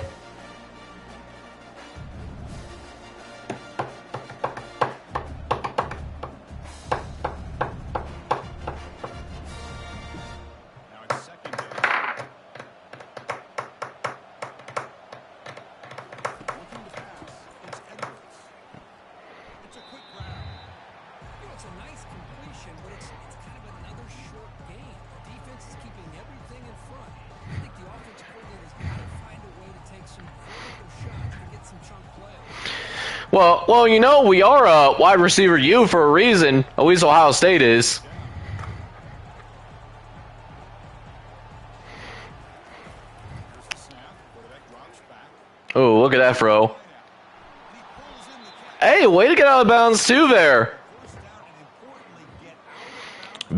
Speaker 1: Well, you know, we are a wide receiver U for a reason. At least Ohio State is. Oh, look at that throw. Hey, way to get out of bounds too there.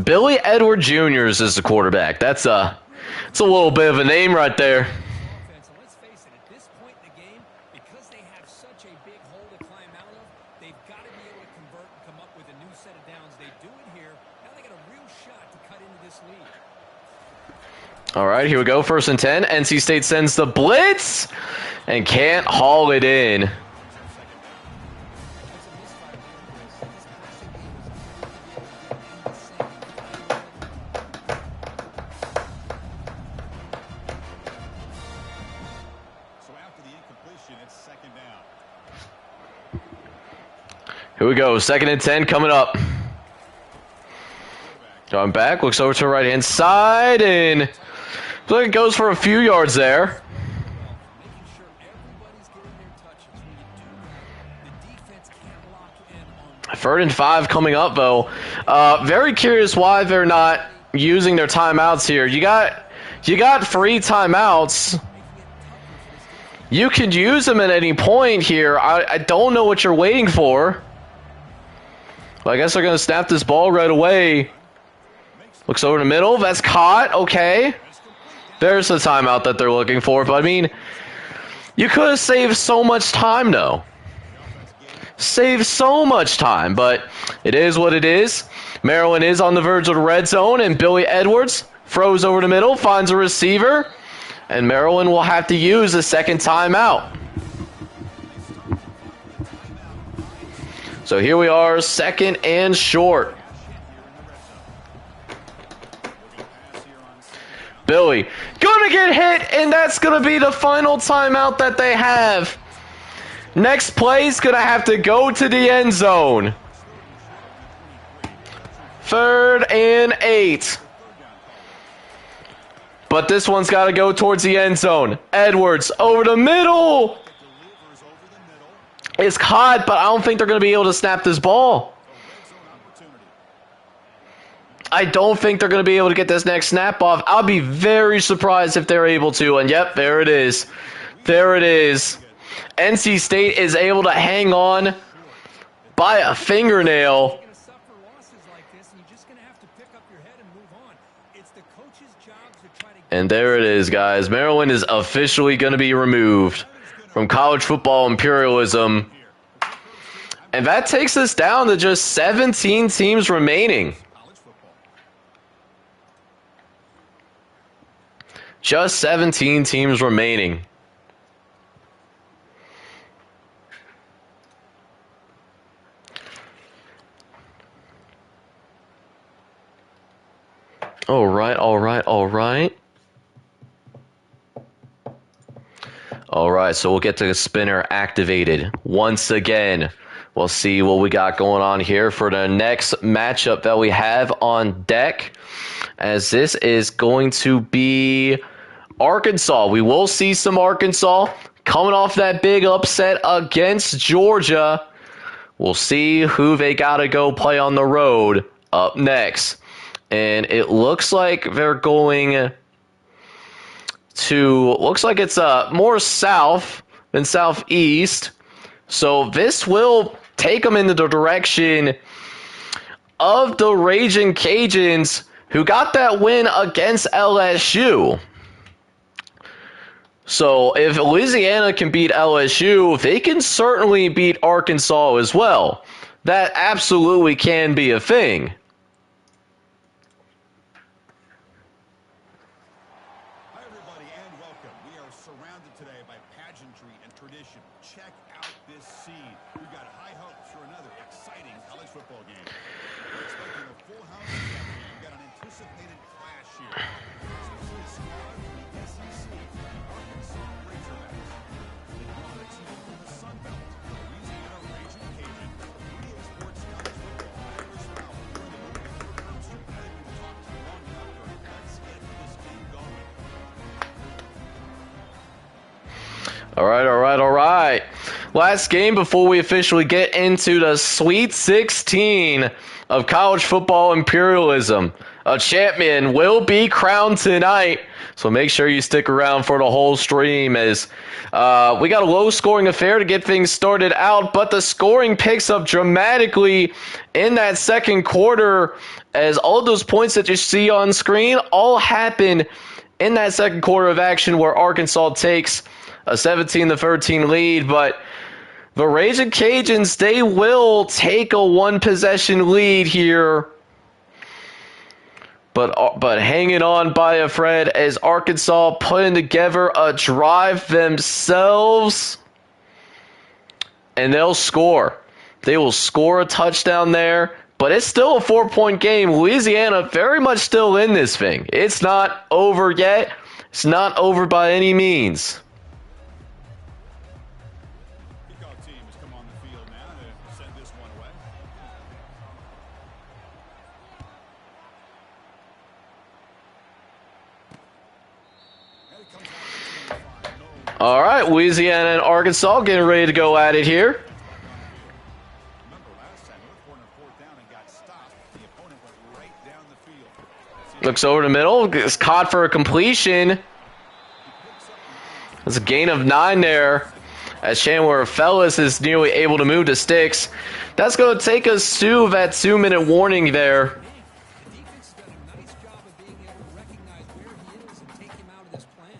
Speaker 1: Billy Edward Jr. is the quarterback. It's a little bit of a name right there. All right, here we go. 1st and 10. NC State sends the blitz and can't haul it in. Here we go. 2nd and 10 coming up. Going back, looks over to the right-hand side, and looks like it goes for a few yards there. 3rd and 5 coming up, though. Very curious why they're not using their timeouts here. You got free timeouts. You can use them at any point here. I don't know what you're waiting for. Well, I guess they're going to snap this ball right away. Looks over the middle. That's caught. Okay. There's the timeout that they're looking for. But, I mean, you could have saved so much time, though. Saved so much time. But it is what it is. Maryland is on the verge of the red zone. And Billy Edwards throws over the middle. Finds a receiver. And Maryland will have to use a 2nd timeout. So here we are, 2nd and short. Billy gonna get hit, and that's gonna be the final timeout that they have. Next play's gonna have to go to the end zone. 3rd and 8. But this one's got to go towards the end zone. Edwards over the middle. It's caught, but I don't think they're going to be able to snap this ball. I don't think they're going to be able to get this next snap off. I'll be very surprised if they're able to. And yep, there it is. There it is. NC State is able to hang on by a fingernail.
Speaker 5: You're going to suffer losses like this, and you're just going to have to pick up your head and move on. It's the coach's job to try to get
Speaker 1: And there it is, guys. Maryland is officially going to be removed from college football imperialism. And that takes us down to just 17 teams remaining. Just 17 teams remaining. All right. All right, so we'll get the spinner activated once again. We'll see what we got going on here for the next matchup that we have on deck, as this is going to be Arkansas. We will see some Arkansas coming off that big upset against Georgia. We'll see who they got to go play on the road up next. And it looks like they're going to, looks like it's more south than southeast. So this will take them into the direction of the Raging Cajuns, who got that win against LSU. So if Louisiana can beat LSU, they can certainly beat Arkansas as well. That absolutely can be a thing.
Speaker 2: Hi, everybody, and welcome. We are surrounded today by pageantry and tradition. Check out this scene. We've got high hopes for another exciting college football game. We're expecting a full house this afternoon. We've got an anticipated clash here. So see a squad from the SEC, Arkansas Razorbacks. They want a team from the Sun Belt, Louisiana Raging Cajun. Radio Sports College Football. I'm Chris Ralph. We're in the movie for Elm Street. I think we've talked long enough. Let's get this game going.
Speaker 1: All right. Last game before we officially get into the Sweet 16 of college football imperialism. A champion will be crowned tonight, so make sure you stick around for the whole stream, as we got a low-scoring affair to get things started out, but the scoring picks up dramatically in that second quarter, as all of those points that you see on screen all happen in that second quarter of action, where Arkansas takes a 17-13 lead. But the Raging Cajuns, they will take a one-possession lead here, but hanging on by a thread, as Arkansas putting together a drive themselves, and they'll score. They will score a touchdown there, but it's still a 4-point game. Louisiana very much still in this thing. It's not over yet. It's not over by any means.
Speaker 2: Kickoff team has come on the field now to send this one away. And it comes out to 25. No.
Speaker 1: All right, Louisiana and Arkansas getting ready to go at it here.
Speaker 2: Remember last time, they were on fourth down and got stopped. The opponent went right down the field.
Speaker 1: Looks over the middle, gets caught for a completion. That's a gain of 9 there, as Chandler Fellis is nearly able to move the sticks. That's going to take us to that 2-minute warning there.
Speaker 5: The defense has done a nice job of being able to recognize where he is and take him out of this plan.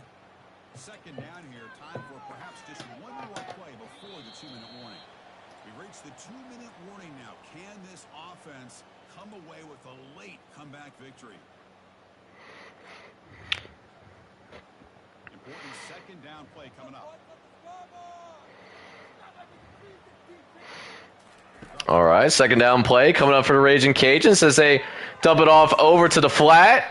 Speaker 2: Second down here, time for perhaps just one more play before the 2-minute warning. We've reached the 2-minute warning now. Can this offense come away with a late comeback victory? Important second down play coming up.
Speaker 1: All right, second down play coming up for the Raging Cajuns as they dump it off over to the flat,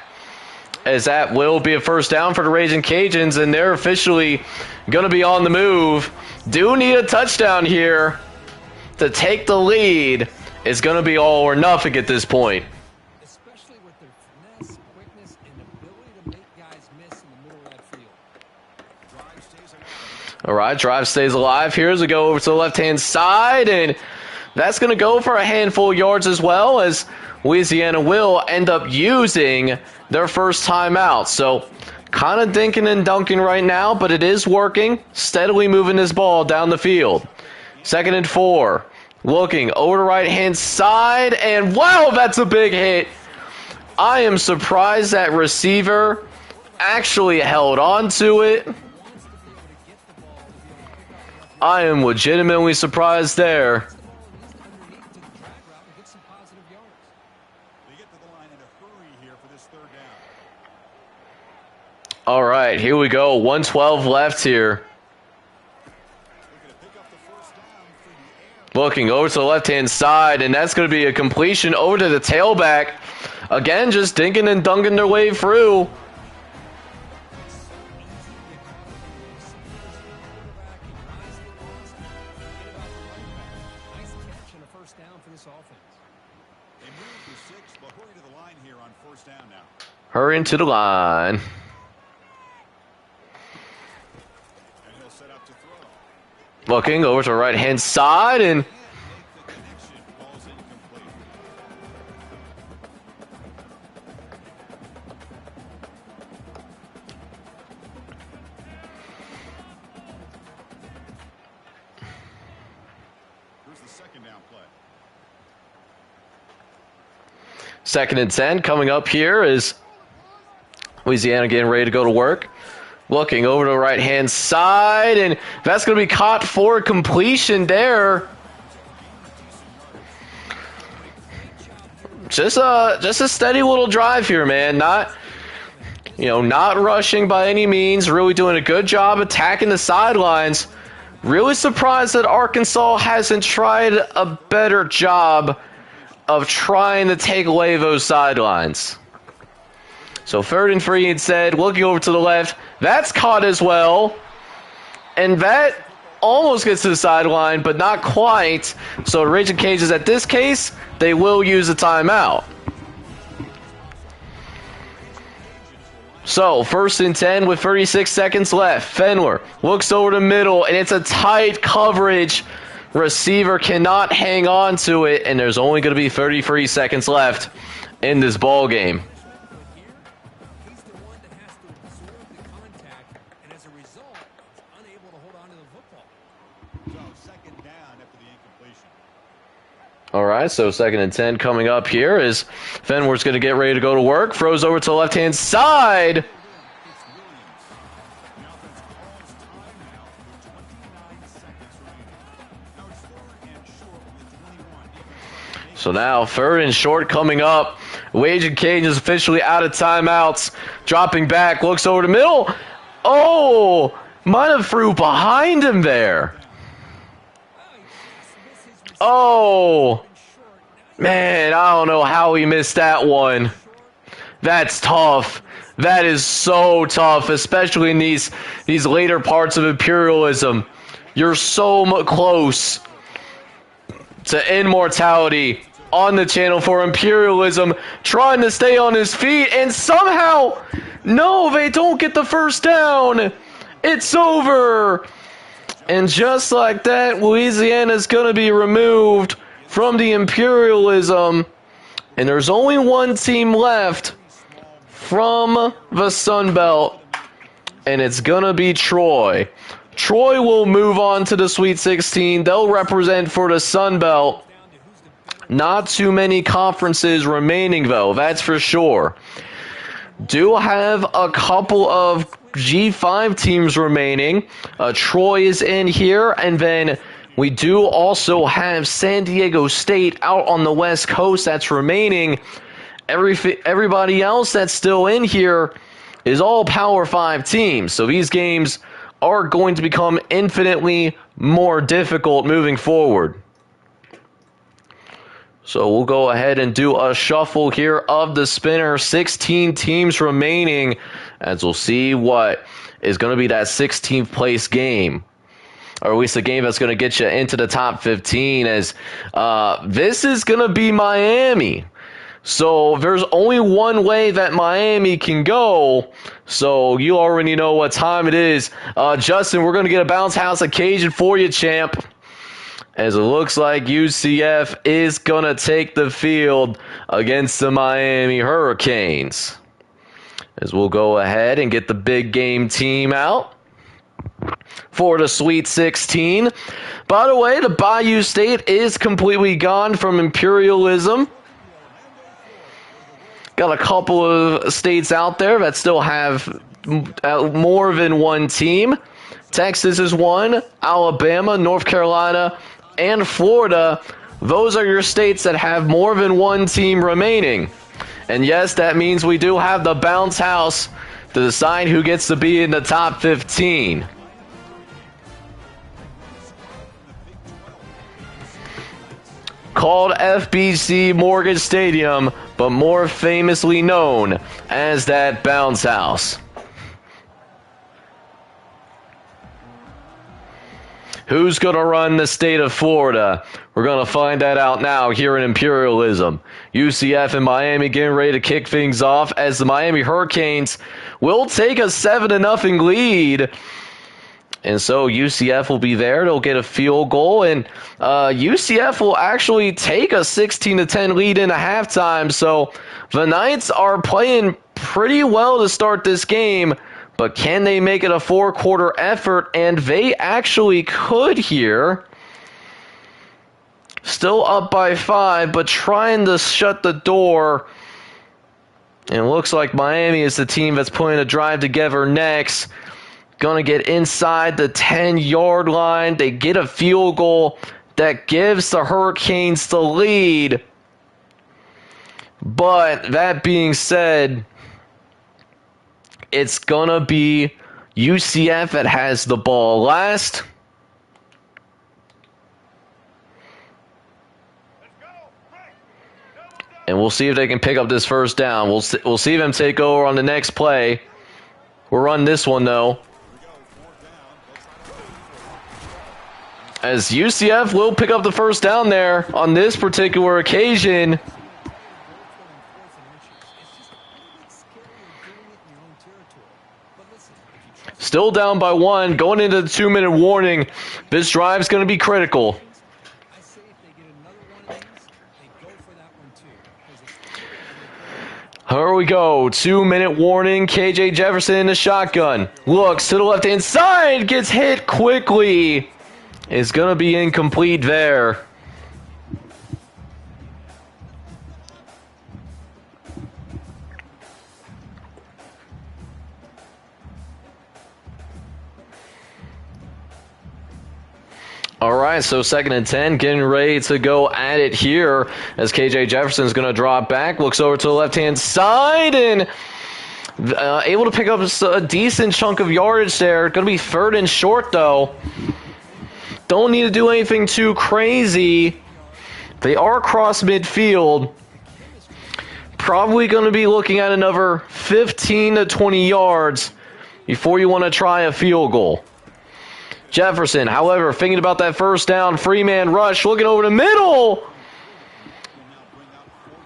Speaker 1: as that will be a first down for the Raging Cajuns, and they're officially going to be on the move. Do need a touchdown here to take the lead. It's going to be all or nothing at this point.
Speaker 5: Especially with their finesse, quickness, and ability to make guys miss in the middle of that field.
Speaker 2: Drive stays alive.
Speaker 1: All right, drive stays alive here as we go over to the left-hand side, and that's going to go for a handful of yards as well, as Louisiana will end up using their first timeout. So Kind of dinking and dunking right now, but it is working. Steadily moving this ball down the field. 2nd and 4. Looking over the right-hand side, and wow, that's a big hit. I am surprised that receiver actually held on to it. I am legitimately surprised there.
Speaker 2: They get to the line in a hurry here for this 3rd down.
Speaker 1: All right, here we go. 1:12 left here. Looking over to the left-hand side, and that's going to be a completion over to the tailback. Again, just dinking and dunking their way through.
Speaker 5: Nice catch and a first down for this offense.
Speaker 2: They move to 6, but hurry to the line here on 1st down now.
Speaker 1: Hurrying to the line.
Speaker 2: And he'll set up to throw.
Speaker 1: Looking over to the right-hand side, and
Speaker 2: The connection falls incomplete. Here's the 2nd down play.
Speaker 1: 2nd and 10 coming up here is Louisiana getting ready to go to work. Looking over to the right-hand side, and that's going to be caught for completion there. Just a steady little drive here, man. Not rushing by any means. Really doing a good job attacking the sidelines. Really surprised that Arkansas hasn't tried a better job of trying to take away those sidelines. So 3rd and 3 instead, looking over to the left. That's caught as well. And that almost gets to the sideline, but not quite. So Raging Cajuns, at this case, they will use a timeout. So 1st and 10 with 36 seconds left. Fenler looks over the middle, and it's a tight coverage. Receiver cannot hang on to it, and there's only going to be 33 seconds left in this ball game.
Speaker 5: He's the one that has to absorb the contact, and as a result, is unable to hold on to the football.
Speaker 2: So 2nd down after the incompletion.
Speaker 1: All right, so 2nd and 10 coming up here is Fenwer's going to get ready to go to work. Throws over to the left-hand side.
Speaker 2: It's Williams. The offense calls timeout with 29 seconds remaining. Now it's 3rd and short with 21.
Speaker 1: So now 3rd and short coming up. Raging Cajuns is officially out of timeouts. Dropping back, looks over the middle. Oh, might have threw behind him there. Oh, man, I don't know how he missed that one. That's tough. That is so tough, especially in these later parts of Imperialism. You're so close to immortality on the channel for Imperialism, trying to stay on his feet, and somehow, no, they don't get the first down. It's over. And just like that, Louisiana's going to be removed from the Imperialism. And there's only one team left from the Sun Belt, and it's going to be Troy. Troy will move on to the Sweet 16. They'll represent for the Sun Belt. Not too many conferences remaining, though, that's for sure. Do have a couple of G5 teams remaining. Troy is in here, and then we do also have San Diego State out on the West Coast that's remaining. Everybody else that's still in here is all Power 5 teams. So these games are going to become infinitely more difficult moving forward. So we'll go ahead and do a shuffle here of the spinner. 16 teams remaining, as we'll see what is going to be that 16th place game. Or at least a game that's going to get you into the top 15, as this is going to be Miami. So there's only one way that Miami can go. So you already know what time it is. Justin, we're going to get a bounce house occasion for you, champ. As it looks like UCF is going to take the field against the Miami Hurricanes. As we'll go ahead and get the big game team out for the Sweet 16. By the way, the Bayou State is completely gone from Imperialism. Got a couple of states out there that still have more than one team. Texas is one, Alabama, North Carolina, and Florida. Those are your states that have more than one team remaining. And yes, that means we do have the bounce house to decide who gets to be in the top 15. Called FBC Mortgage Stadium, but more famously known as that bounce house. Who's going to run the state of Florida? We're going to find that out now here in Imperialism. UCF and Miami getting ready to kick things off as the Miami Hurricanes will take a 7-0 lead. And so UCF will be there. They'll get a field goal. And UCF will actually take a 16-10 lead in a halftime. So the Knights are playing pretty well to start this game. But can they make it a 4-quarter effort? And they actually could here. Still up by 5, but trying to shut the door. And it looks like Miami is the team that's putting a drive together next. Going to get inside the 10-yard line. They get a field goal that gives the Hurricanes the lead. But that being said, it's going to be UCF that has the ball last. And we'll see if they can pick up this first down. We'll see them take over on the next play. We'll run this one, though. As UCF will pick up the first down there on this particular occasion. Still down by 1, going into the 2-minute warning. This drive's going to be critical. Here we go. 2-minute warning. KJ Jefferson in the shotgun. Looks to the left-hand side. Gets hit quickly. It's going to be incomplete there. All right, so 2nd and 10, getting ready to go at it here as KJ Jefferson's going to drop back, looks over to the left-hand side, and able to pick up a decent chunk of yardage there. Going to be 3rd and short, though. Don't need to do anything too crazy. They are across midfield. Probably going to be looking at another 15 to 20 yards before you want to try a field goal. Jefferson, however, thinking about that first down, free man rush, looking over the middle.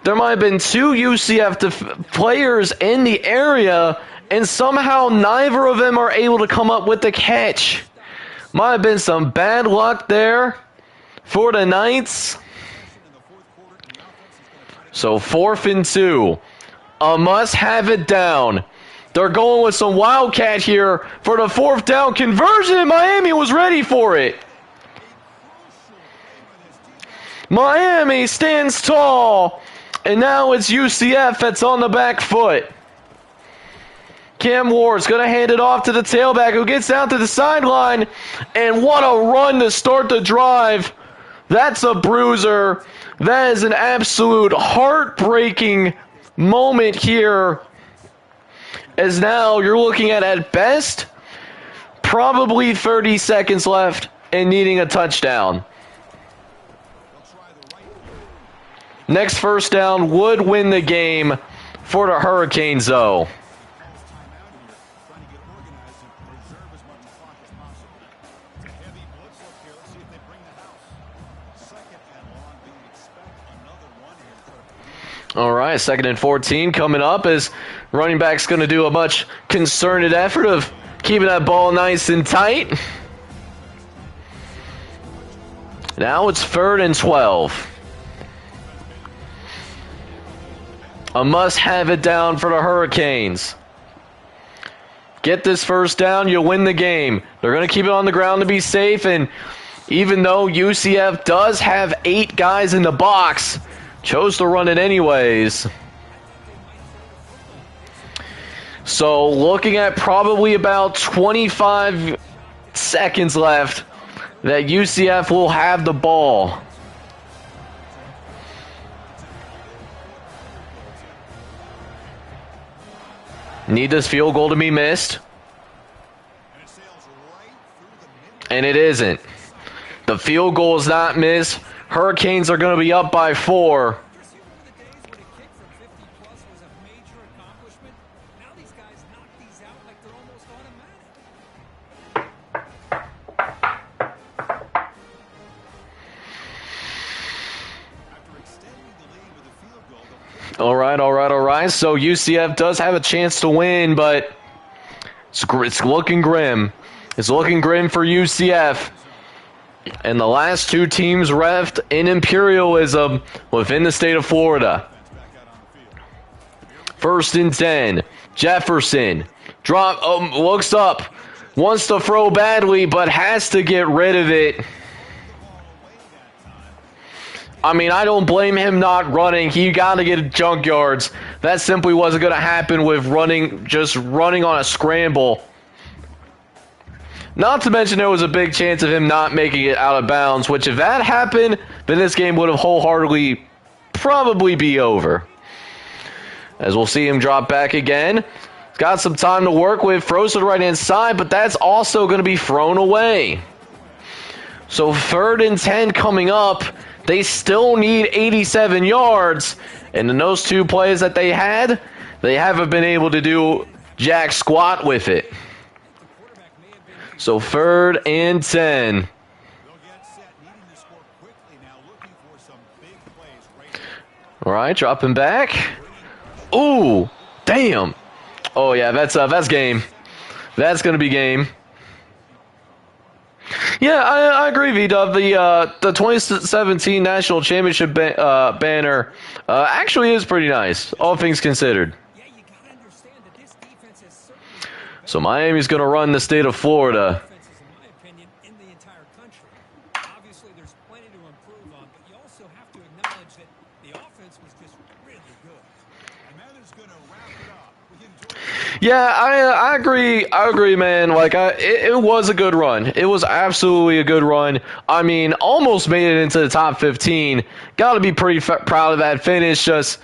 Speaker 1: There might have been 2 UCF players in the area, and somehow neither of them are able to come up with the catch. Might have been some bad luck there for the Knights. So 4th and 2. A must have it down. They're going with some wildcat here for the 4th down conversion, and Miami was ready for it. Miami stands tall, and now it's UCF that's on the back foot. Cam Ward's going to hand it off to the tailback who gets down to the sideline, and what a run to start the drive. That's a bruiser. That is an absolute heartbreaking moment here. As now you're looking at best, probably 30 seconds left and needing a touchdown. Next first down would win the game for the Hurricanes, though. All right, 2nd and 14 coming up as running back's going to do a much concerted effort of keeping that ball nice and tight. Now it's 3rd and 12. A must have it down for the Hurricanes. get this first down, you win the game. They're going to keep it on the ground to be safe, and even though UCF does have 8 guys in the box, chose to run it anyways. So looking at probably about 25 seconds left that UCF will have the ball. Need this field goal to be missed. And it isn't. The field goal is not missed. Hurricanes are going to be up by 4. All right. So UCF does have a chance to win, but it's looking grim. It's looking grim for UCF. And the last 2 teams left in Imperialism within the state of Florida. 1st and 10. Jefferson. Looks up. Wants to throw badly, but has to get rid of it. I mean, I don't blame him not running. He got to get junk yards. That simply wasn't going to happen with just running on a scramble. Not to mention there was a big chance of him not making it out of bounds, which if that happened, then this game would have wholeheartedly probably be over. As we'll see him drop back again. He's got some time to work with. Throws to the right-hand side, but that's also going to be thrown away. So 3rd and 10 coming up. They still need 87 yards. And in those 2 plays that they had, they haven't been able to do jack squat with it. So 3rd and 10. All right, dropping back. Ooh, damn. Oh, yeah, that's game. That's going to be game. Yeah, I agree, V-Dub. The 2017 National Championship banner actually is pretty nice, all things considered. So Miami's going to run the state of Florida. Yeah, I agree. I agree, man. Like, it was a good run. It was absolutely a good run. I mean, almost made it into the top 15. Got to be pretty proud of that finish. Just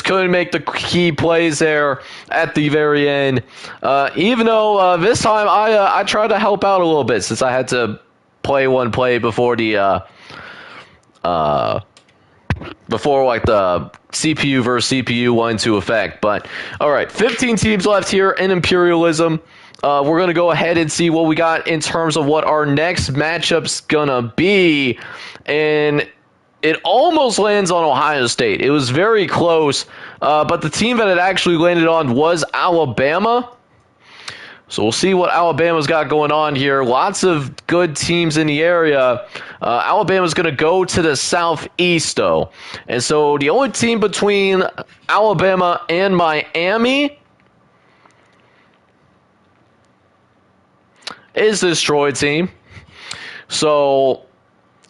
Speaker 1: couldn't make the key plays there at the very end. Even though this time I tried to help out a little bit since I had to play one play before the CPU versus CPU went into effect. But, all right, 15 teams left here in Imperialism. We're going to go ahead and see what we got in terms of what our next matchup's going to be. And it almost lands on Ohio State. It was very close, but the team that it actually landed on was Alabama. So we'll see what Alabama's got going on here. Lots of good teams in the area. Alabama's going to go to the southeast, though. And so the only team between Alabama and Miami is this Troy team. So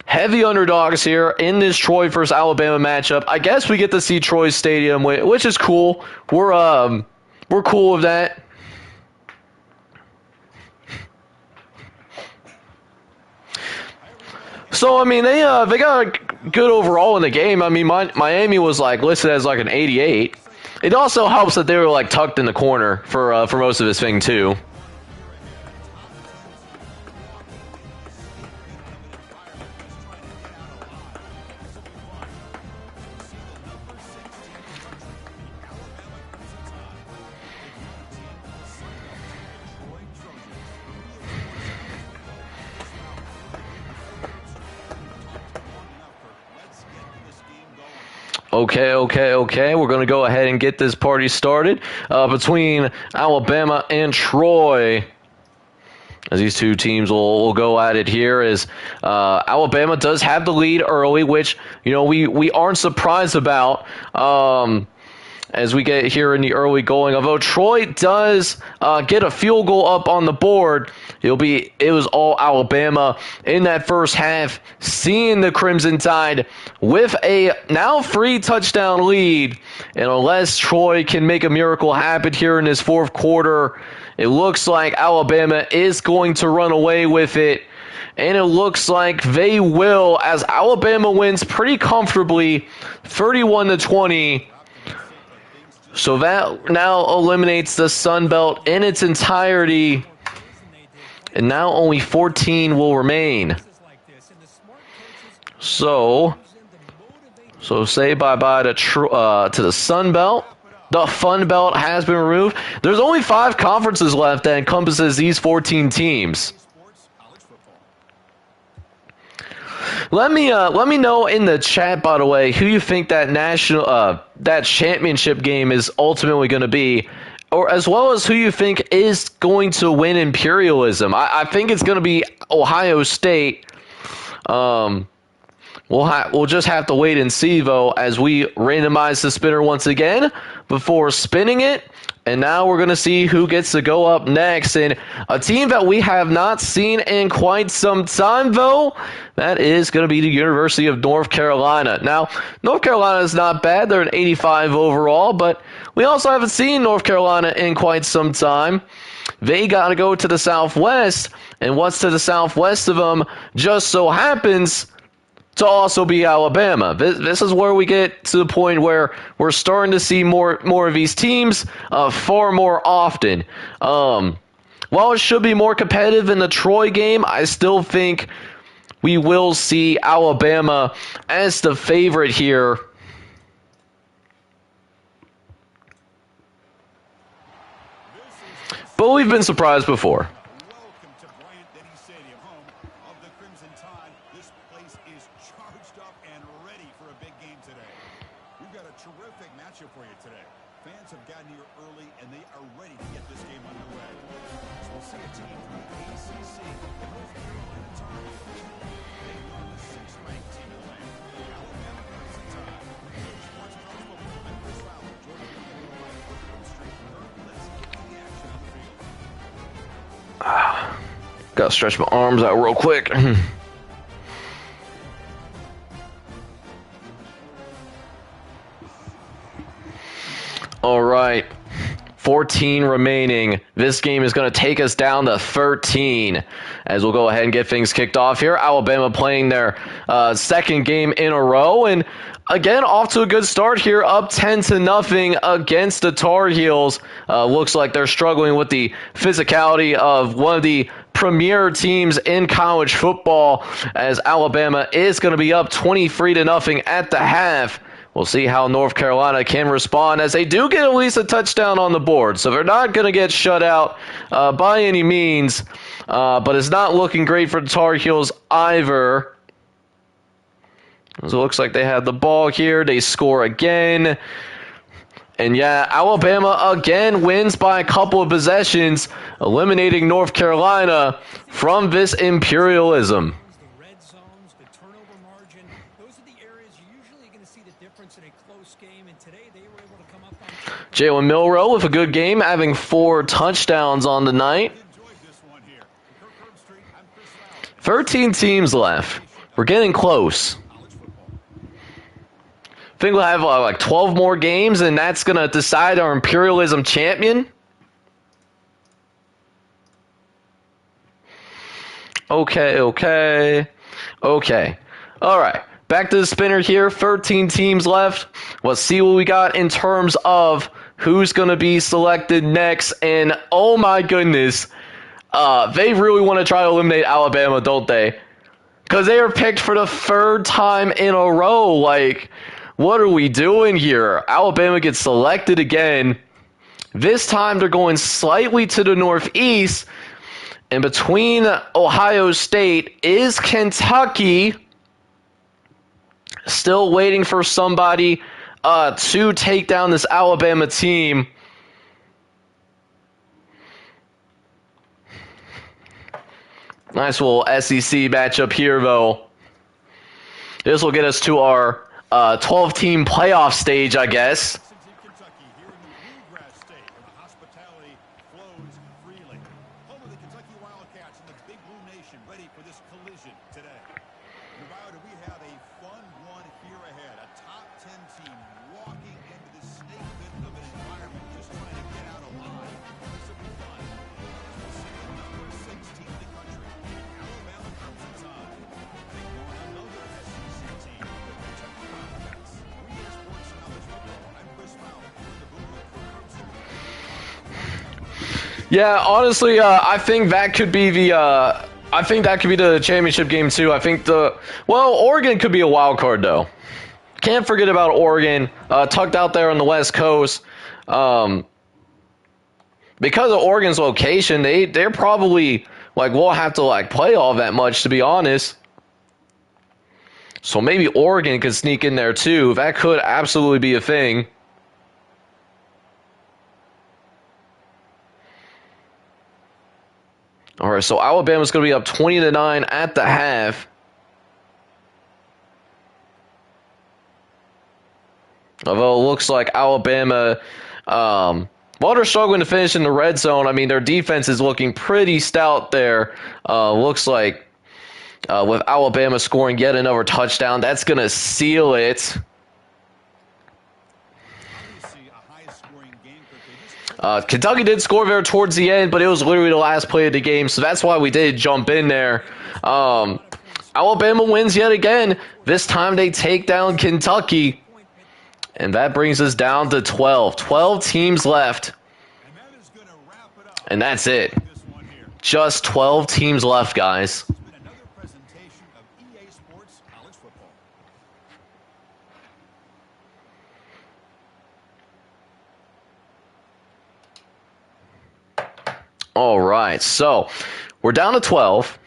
Speaker 1: heavy underdogs here in this Troy versus Alabama matchup. I guess we get to see Troy's stadium, which is cool. We're cool with that. So, I mean, they got a good overall in the game. I mean, Miami was listed as an 88. It also helps that they were tucked in the corner for most of this thing too. Okay. We're going to go ahead and get this party started between Alabama and Troy. As these two teams will go at it here, as Alabama does have the lead early, which we aren't surprised about. as we get here in the early going. Although Troy does get a field goal up on the board, it was all Alabama in that first half, seeing the Crimson Tide with a now 3 touchdown lead. And unless Troy can make a miracle happen here in this fourth quarter, it looks like Alabama is going to run away with it. And it looks like they will, as Alabama wins pretty comfortably, 31-20. So that now eliminates the Sun Belt in its entirety, and now only 14 will remain. So say bye-bye to the Sun Belt. The Fun Belt has been removed. There's only 5 conferences left that encompasses these 14 teams. Let me know in the chat, by the way, who you think that that championship game is ultimately going to be, or as well as who you think is going to win Imperialism. I think it's going to be Ohio State. We'll just have to wait and see, though, as we randomize the spinner once again before spinning it. And now we're going to see who gets to go up next. And a team that we have not seen in quite some time, though, that is going to be the University of North Carolina. Now, North Carolina is not bad. They're an 85 overall, but we also haven't seen North Carolina in quite some time. They got to go to the Southwest, and what's to the Southwest of them just so happens to also be Alabama. This is where we get to the point where we're starting to see more of these teams far more often. While it should be more competitive in the Troy game, I still think we will see Alabama as the favorite here. But we've been surprised before. Gotta stretch my arms out real quick. All right. 14 remaining. This game is going to take us down to 13 as we'll go ahead and get things kicked off here. Alabama playing their second game in a row, and again, off to a good start here, up 10-0 against the Tar Heels. Looks like they're struggling with the physicality of one of the premier teams in college football, as Alabama is going to be up 23-0 at the half. We'll see how North Carolina can respond, as they do get at least a touchdown on the board. So they're not going to get shut out by any means, but it's not looking great for the Tar Heels either. So it looks like they have the ball here. They score again. And yeah, Alabama again wins by a couple of possessions, eliminating North Carolina from this Imperialism. Jalen Milroe with a good game, having 4 touchdowns on the night. 13 teams left. We're getting close. I think we'll have like 12 more games, and that's going to decide our Imperialism champion. Okay. All right. Back to the spinner here. 13 teams left. Let's see what we got in terms of who's going to be selected next. And oh my goodness, they really want to try to eliminate Alabama, don't they? Because they are picked for the 3rd time in a row. Like, what are we doing here? Alabama gets selected again. This time they're going slightly to the northeast. And between Ohio State is Kentucky. Still waiting for somebody to take down this Alabama team. Nice little SEC matchup here, though. This will get us to our 12-team playoff stage, I guess.
Speaker 2: this collision today.
Speaker 3: Nevada, we have a fun one here ahead. A top 10 team walking into the snake pit of an environment, just trying to get out alive. This will be fun. We'll see the number 6 team in the country, Alabama Crimson Tide, take on another SEC team, the Kentucky Wildcats. We are Sports College Football. I'm Chris Fowler, the Boomer for Curb Street.
Speaker 1: Yeah, honestly, I think that could be the championship game too. I think Oregon could be a wild card though. Can't forget about Oregon, tucked out there on the West Coast. Because of Oregon's location, they're probably won't have to play all that much, to be honest. So maybe Oregon could sneak in there too. That could absolutely be a thing. All right, so Alabama's going to be up 20-9 at the half. Although it looks like Alabama, they're struggling to finish in the red zone. I mean, their defense is looking pretty stout there. Looks like with Alabama scoring yet another touchdown, that's going to seal it. Kentucky did score there towards the end, but it was literally the last play of the game, so that's why we did jump in there. Alabama wins yet again. This time they take down Kentucky, and that brings us down to 12. 12 teams left, and that's it. Just 12 teams left, guys. All right, so we're down to 12.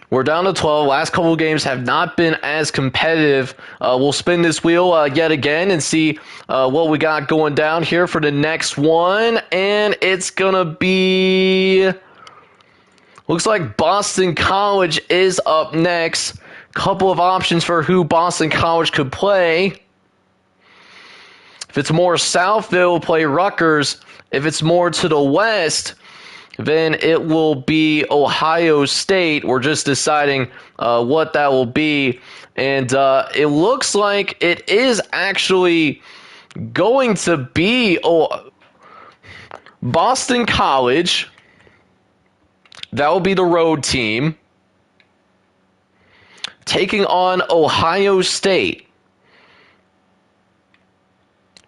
Speaker 1: Last couple of games have not been as competitive. We'll spin this wheel yet again and see what we got going down here for the next one. And it's going to be... Looks like Boston College is up next. Couple of options for who Boston College could play. If it's more south, they'll play Rutgers. If it's more to the west, then it will be Ohio State. We're just deciding what that will be. And it looks like it is actually going to be Boston College. That will be the road team, taking on Ohio State.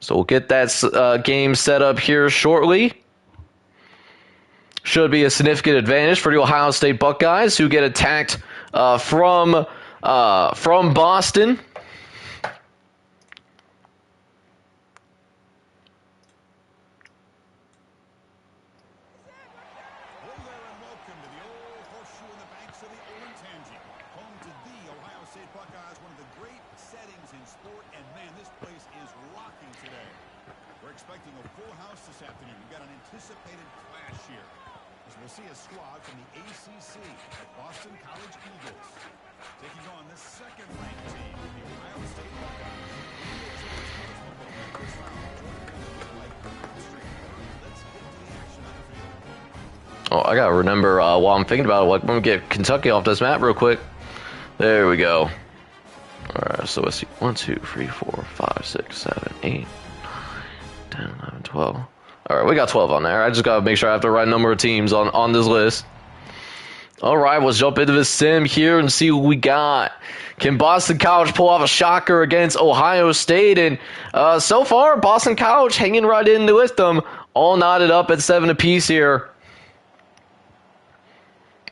Speaker 1: So we'll get that game set up here shortly. Should be a significant advantage for the Ohio State Buckeyes, who get attacked from Boston.
Speaker 3: We'll see a squad from the ACC, the Boston College Eagles, taking on the second-ranked team, the Ohio State Buckeyes.
Speaker 1: Oh, I gotta remember while I'm thinking about it, let me get Kentucky off this map real quick. There we go. Alright, so let's see. 1, 2, 3, 4, 5, 6, 7, 8, 9, 10, 11, 12. Alright, we got 12 on there. I just gotta make sure I have the right number of teams on this list. Alright, let's jump into the sim here and see what we got. Can Boston College pull off a shocker against Ohio State? And so far, Boston College hanging right in with them. All knotted up at 7 apiece here.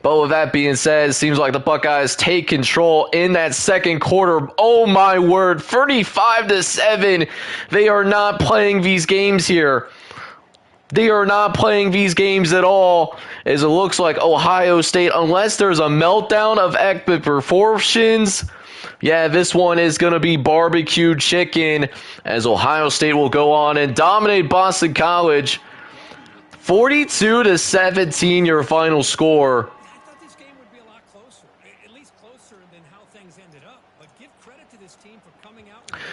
Speaker 1: But with that being said, it seems like the Buckeyes take control in that second quarter. Oh my word, 35-7. They are not playing these games here. They are not playing these games at all, as it looks like Ohio State, unless there's a meltdown of epic proportions, yeah, this one is going to be barbecue chicken, as Ohio State will go on and dominate Boston College. 42-17, your final score.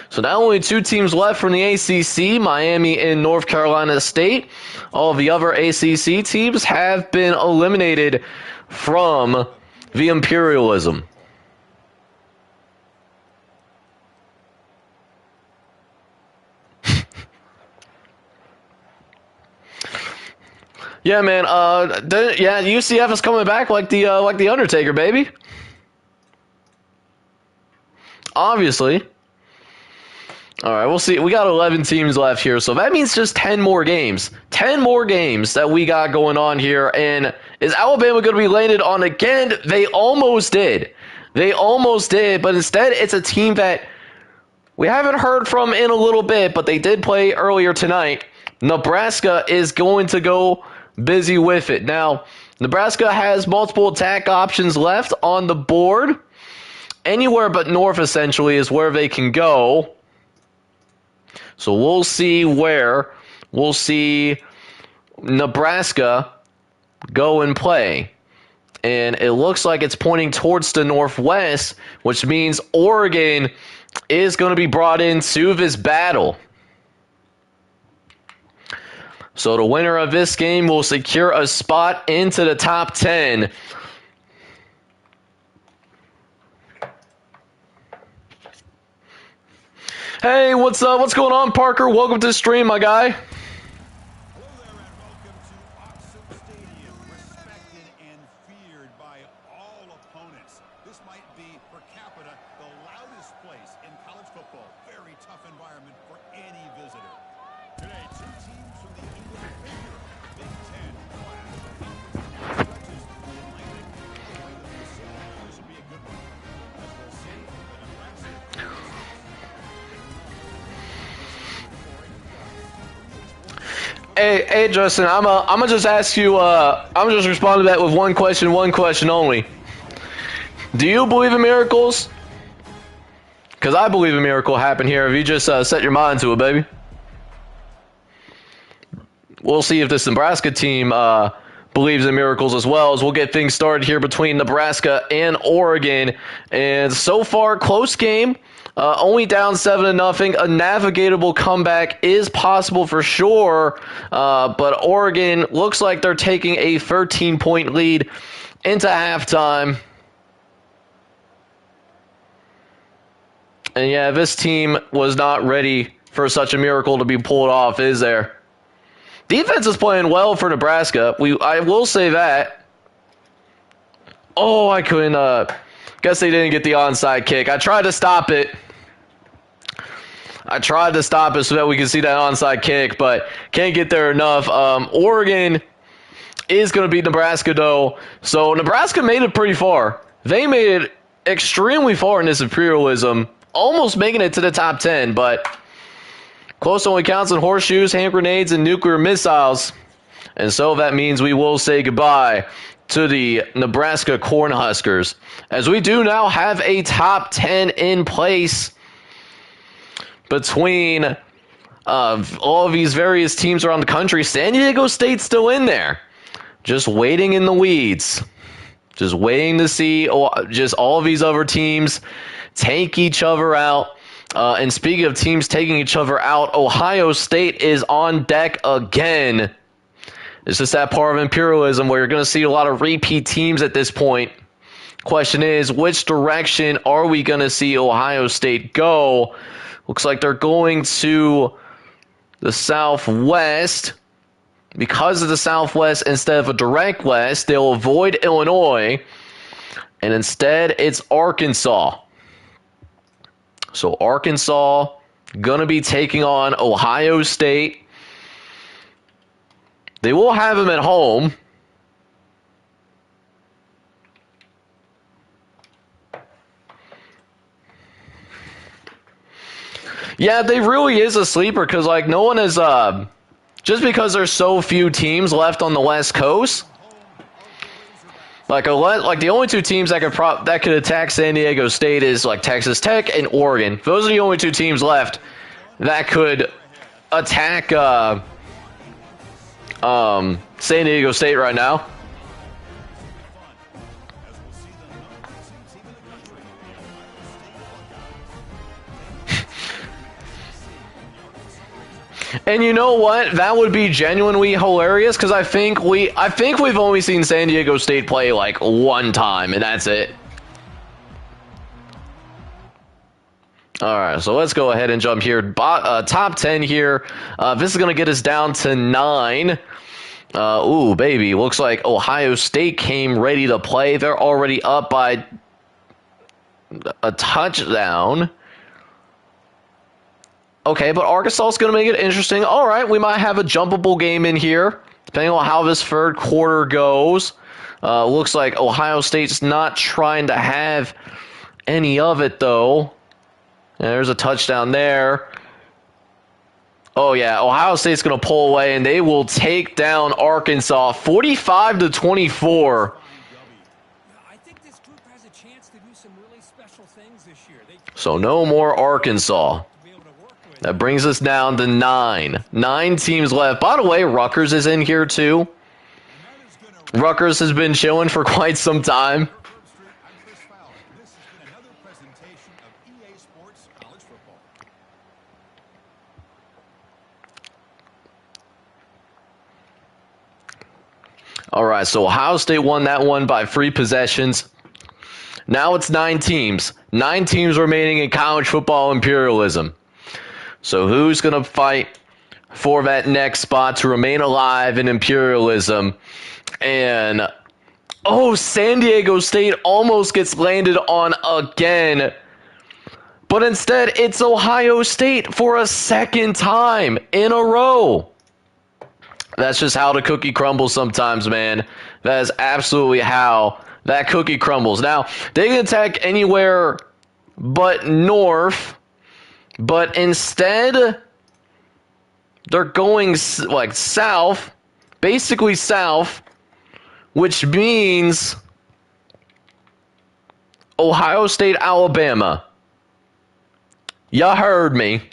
Speaker 1: So now only 2 teams left from the ACC, Miami and North Carolina State. All of the other ACC teams have been eliminated from The Imperialism. Yeah, man. Yeah, UCF is coming back like the Undertaker, baby. Obviously. All right, we'll see. We got 11 teams left here, so that means just 10 more games. 10 more games that we got going on here. And is Alabama going to be landed on again? They almost did. They almost did, but instead it's a team that we haven't heard from in a little bit, but they did play earlier tonight. Nebraska is going to go busy with it. Now, Nebraska has multiple attack options left on the board. Anywhere but north, essentially, is where they can go. So we'll see where. We'll see Nebraska go and play. And it looks like it's pointing towards the northwest, which means Oregon is going to be brought into this battle. So the winner of this game will secure a spot into the top 10. Hey, what's up? What's going on, Parker? Welcome to the stream, my guy.
Speaker 2: Hello there and welcome to Oxford Stadium, respected and feared by all opponents. This might be, per capita, the loudest place in college football. Very tough environment for any visitor. Today, two teams from the English Premier Big Ten class. Stretches the Atlantic. This will be a good one. As we'll see, the Nebraska.
Speaker 1: Hey, Justin, I'm gonna just ask you. I'm gonna just respond to that with one question only. Do you believe in miracles? Because I believe a miracle happened here. If you just set your mind to it, baby. We'll see if this Nebraska team believes in miracles as well. As we'll get things started here between Nebraska and Oregon, and so far close game. Only down 7-0. A navigatable comeback is possible for sure, but Oregon looks like they're taking a 13-point lead into halftime. And yeah, this team was not ready for such a miracle to be pulled off, is there? Defense is playing well for Nebraska. I will say that. Oh, I couldn't. Guess they didn't get the onside kick. I tried to stop it. So that we can see that onside kick, but can't get there enough. Oregon is going to beat Nebraska, though. So Nebraska made it pretty far. They made it extremely far in this Imperialism, almost making it to the top 10, but close only counts in horseshoes, hand grenades, and nuclear missiles. And so that means we will say goodbye to the Nebraska Cornhuskers, as we do now have a top 10 in place between all of these various teams around the country. San Diego State's still in there, just waiting in the weeds, just waiting to see just all of these other teams take each other out. And speaking of teams taking each other out, Ohio State is on deck again. It's just that part of Imperialism where you're going to see a lot of repeat teams at this point. Question is, which direction are we going to see Ohio State go? Looks like they're going to the southwest. Because of the southwest instead of a direct west, they'll avoid Illinois. And instead, it's Arkansas. So Arkansas going to be taking on Ohio State. They will have them at home. Yeah, they really is a sleeper because, like, no one is, just because there's so few teams left on the West Coast, like the only two teams that could attack San Diego State is, like, Texas Tech and Oregon. Those are the only two teams left that could attack, San Diego State right now. And you know what? That would be genuinely hilarious because I think we've only seen San Diego State play like one time, and that's it. All right, so let's go ahead and jump here. Top 10 here. This is going to get us down to 9. Ooh, baby. Looks like Ohio State came ready to play. They're already up by a touchdown. Okay, but Arkansas is going to make it interesting. All right, we might have a jumpable game in here, depending on how this third quarter goes. Looks like Ohio State's not trying to have any of it, though. And there's a touchdown there. Oh, yeah, Ohio State's going to pull away, and they will take down Arkansas 45-24.
Speaker 5: I think this group has a chance to do some really special things this year.
Speaker 1: So no more Arkansas. That brings us down to 9. 9 teams left. By the way, Rutgers is in here, too. Rutgers has been chilling for quite some time. All right, so Ohio State won that one by 3 possessions. Now it's 9 teams. 9 teams remaining in college football imperialism. So who's going to fight for that next spot to remain alive in imperialism? And, oh, San Diego State almost gets landed on again. But instead, it's Ohio State for a second time in a row. That's just how the cookie crumbles sometimes, man. That is absolutely how that cookie crumbles. Now, they can attack anywhere but north, but instead, they're going like south, basically south, which means Ohio State, Alabama. You heard me.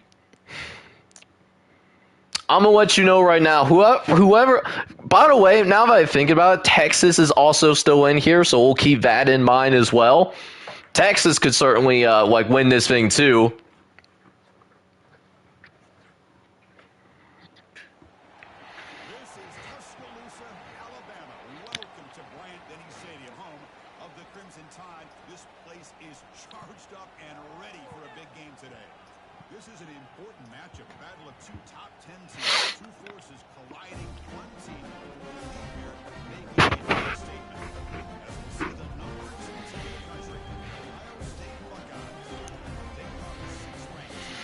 Speaker 1: I'm going to let you know right now, whoever, by the way, now that I think about it, Texas is also still in here, so we'll keep that in mind as well. Texas could certainly, win this thing, too.
Speaker 2: This is Tuscaloosa, Alabama. Welcome to Bryant-Denny Stadium, home of the Crimson Tide. This place is charged up and ready for a big game today. This is an important matchup, a battle of 2 top 10 teams, 2 forces colliding, one team here making a big statement. As we see the number 2 team in the country, Ohio State Buckeyes, taking on the 6th-ranked team,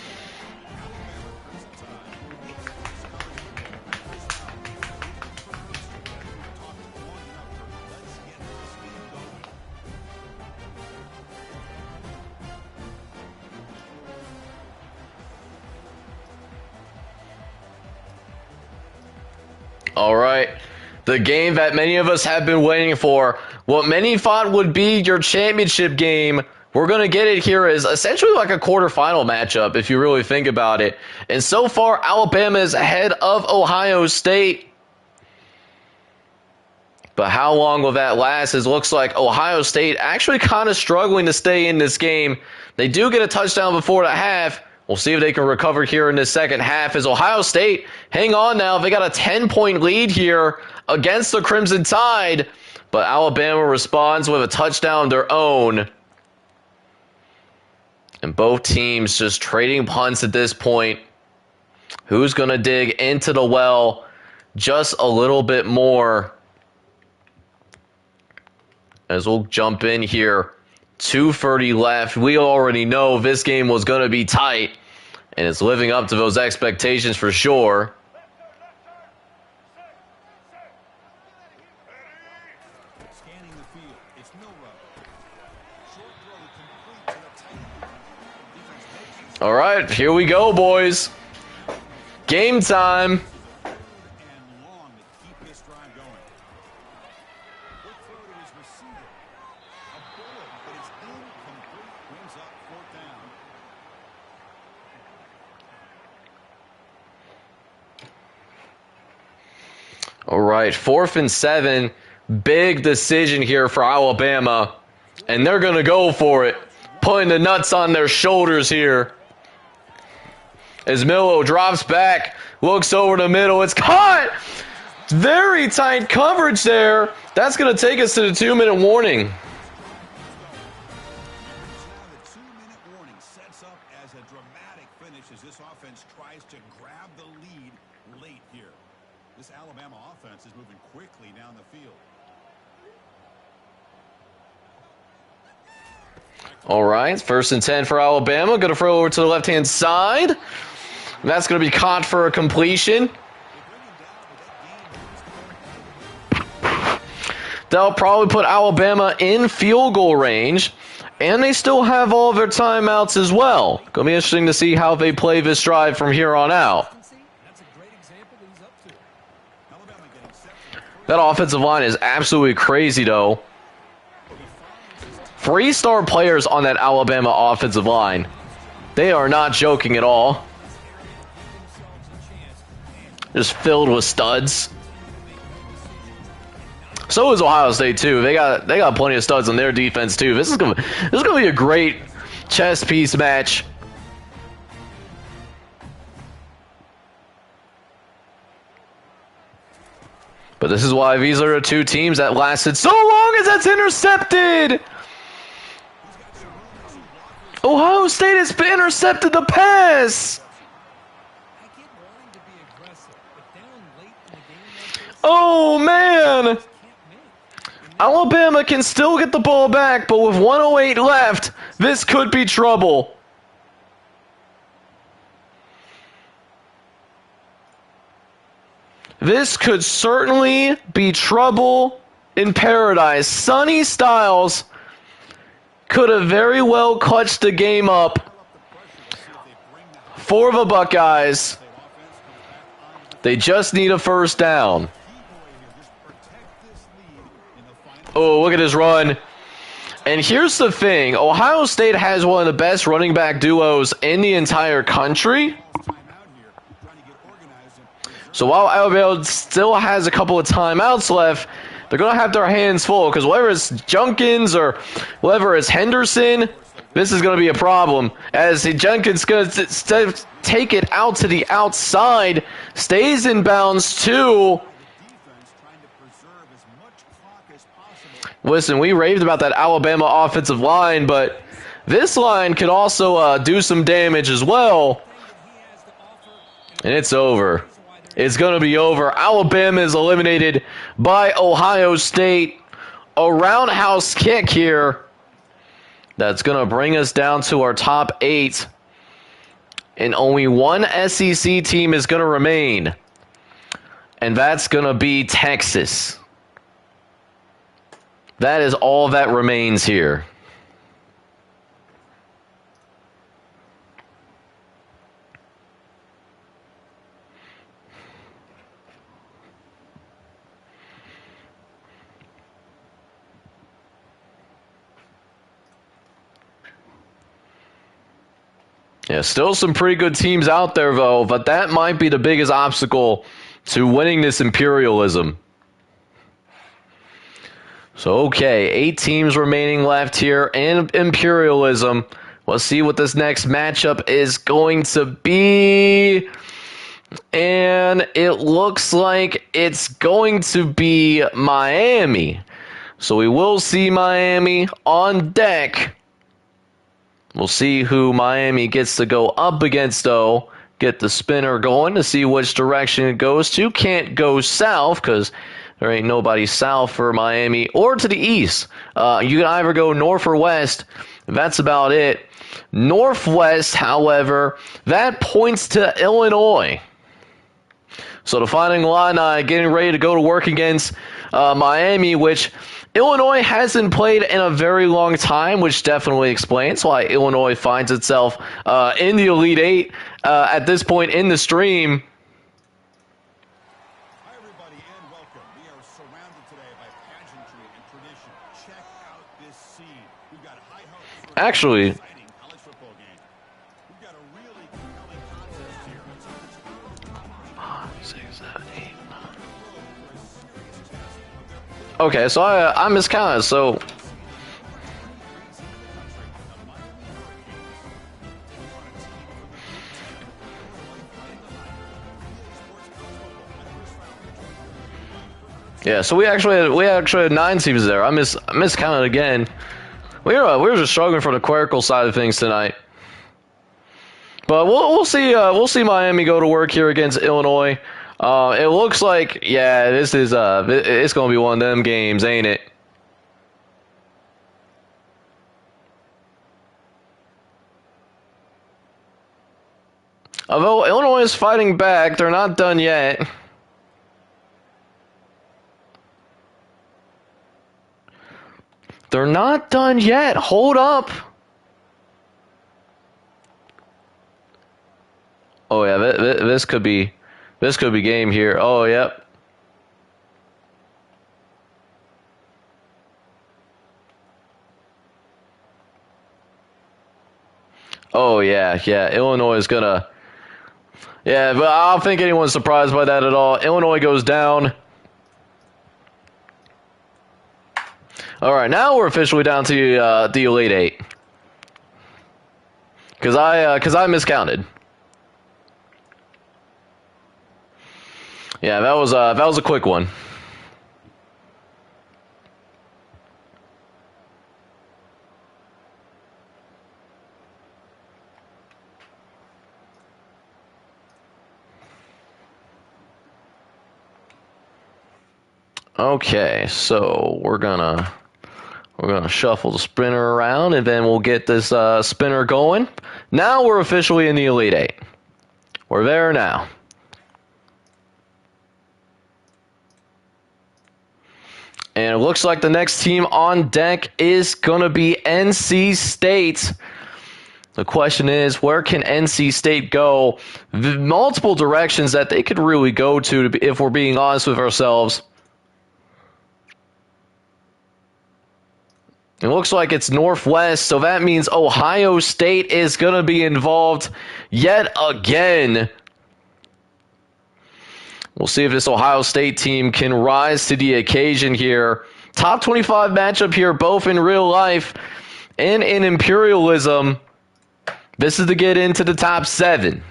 Speaker 2: Alabama Crimson Tide. This college football matters now. We've been talking long enough for let's get this game going.
Speaker 1: All right. The game that many of us have been waiting for, what many thought would be your championship game, we're going to get it here as essentially like a quarterfinal matchup if you really think about it. And so far, Alabama is ahead of Ohio State. But how long will that last? It looks like Ohio State actually kind of struggling to stay in this game. They do get a touchdown before the half. We'll see if they can recover here in the second half as Ohio State, hang on now, they got a 10-point lead here against the Crimson Tide, but Alabama responds with a touchdown of their own. And both teams just trading punts at this point. Who's going to dig into the well just a little bit more? As we'll jump in here. 2:30 left. We already know this game was going to be tight, and it's living up to those expectations for sure.
Speaker 2: Scanning the field, it's Milrow. Short throw complete to the tight. Defense makes it.
Speaker 1: All right, here we go, boys. Game time.
Speaker 2: And long to keep this drive going. Quick throw to his receiver. A bullet, but it's incomplete. Brings up 4th down.
Speaker 1: All right, 4th and 7. Big decision here for Alabama. And they're going to go for it. Putting the nuts on their shoulders here. As Milo drops back, looks over the middle. It's caught! Very tight coverage there. That's going to take us to the 2-minute warning.
Speaker 2: Now the 2-minute warning sets up as a dramatic finish as this offense tries to grab the lead late here. This Alabama offense is moving quickly down the field.
Speaker 1: All right, 1st and 10 for Alabama. Going to throw over to the left-hand side. That's going to be caught for a completion. That'll probably put Alabama in field goal range. And they still have all of their timeouts as well. Going to be interesting to see how they play this drive from here on out. That offensive line is absolutely crazy, though. 3-star players on that Alabama offensive line. They are not joking at all. Just filled with studs. So is Ohio State too. They got plenty of studs on their defense too. This is gonna be a great chess piece match. But this is why these are the two teams that lasted so long as that's intercepted. Ohio State has intercepted the pass. Oh, man. Alabama can still get the ball back, but with 1:08 left, this could be trouble. This could certainly be trouble in paradise. Sonny Styles could have very well clutched the game up for the Buckeyes. They just need a 1st down. Oh, look at his run. And here's the thing. Ohio State has one of the best running back duos in the entire country. So while Alabama still has a couple of timeouts left, they're going to have their hands full because whether it's Junkins or whether it's Henderson, this is going to be a problem. As Jenkins is going to take it out to the outside, stays in bounds too. Listen, we raved about that Alabama offensive line, but this line could also do some damage as well. And it's over. It's going to be over. Alabama is eliminated by Ohio State. A roundhouse kick here. That's going to bring us down to our top 8. And only one SEC team is going to remain. And that's going to be Texas. That is all that remains here. Yeah, still some pretty good teams out there, though, but that might be the biggest obstacle to winning this Imperialism. So, okay, 8 teams remaining left here in Imperialism. Let's see what this next matchup is going to be. And it looks like it's going to be Miami. So we will see Miami on deck. We'll see who Miami gets to go up against, though. Get the spinner going to see which direction it goes to. Can't go south because there ain't nobody south for Miami or to the east. You can either go north or west. That's about it. Northwest, however, that points to Illinois. So the Fighting Illini getting ready to go to work against Miami, which Illinois hasn't played in a very long time, which definitely explains why Illinois finds itself in the Elite Eight at this point in the stream.
Speaker 2: Hi, everybody, and welcome. We are surrounded today by pageantry and tradition. Check out this scene. We've got high hopes for
Speaker 1: Actually,
Speaker 2: an exciting college football game. We've got a really compelling contest here.
Speaker 1: Okay, so I miscounted, so Yeah, so we actually had 9 teams there. I miscounted again. We were just struggling for the clerical side of things tonight. But we'll see Miami go to work here against Illinois. It looks like, yeah, this is it's gonna be one of them games, ain't it? Although Illinois is fighting back, they're not done yet. They're not done yet. Hold up. Oh yeah, this could be game here. Oh yep. Oh yeah. Illinois is gonna. Yeah, but I don't think anyone's surprised by that at all. Illinois goes down. All right, now we're officially down to the Elite Eight. Cause I miscounted. Yeah, that was a quick one. Okay, so we're gonna shuffle the spinner around, and then we'll get this spinner going. Now we're officially in the Elite Eight. We're there now. And it looks like the next team on deck is going to be NC State. The question is, where can NC State go? The multiple directions that they could really go to if we're being honest with ourselves. It looks like it's Northwest, so that means Ohio State is going to be involved yet again. We'll see if this Ohio State team can rise to the occasion here. Top 25 matchup here, both in real life and in Imperialism. This is to get into the top 7.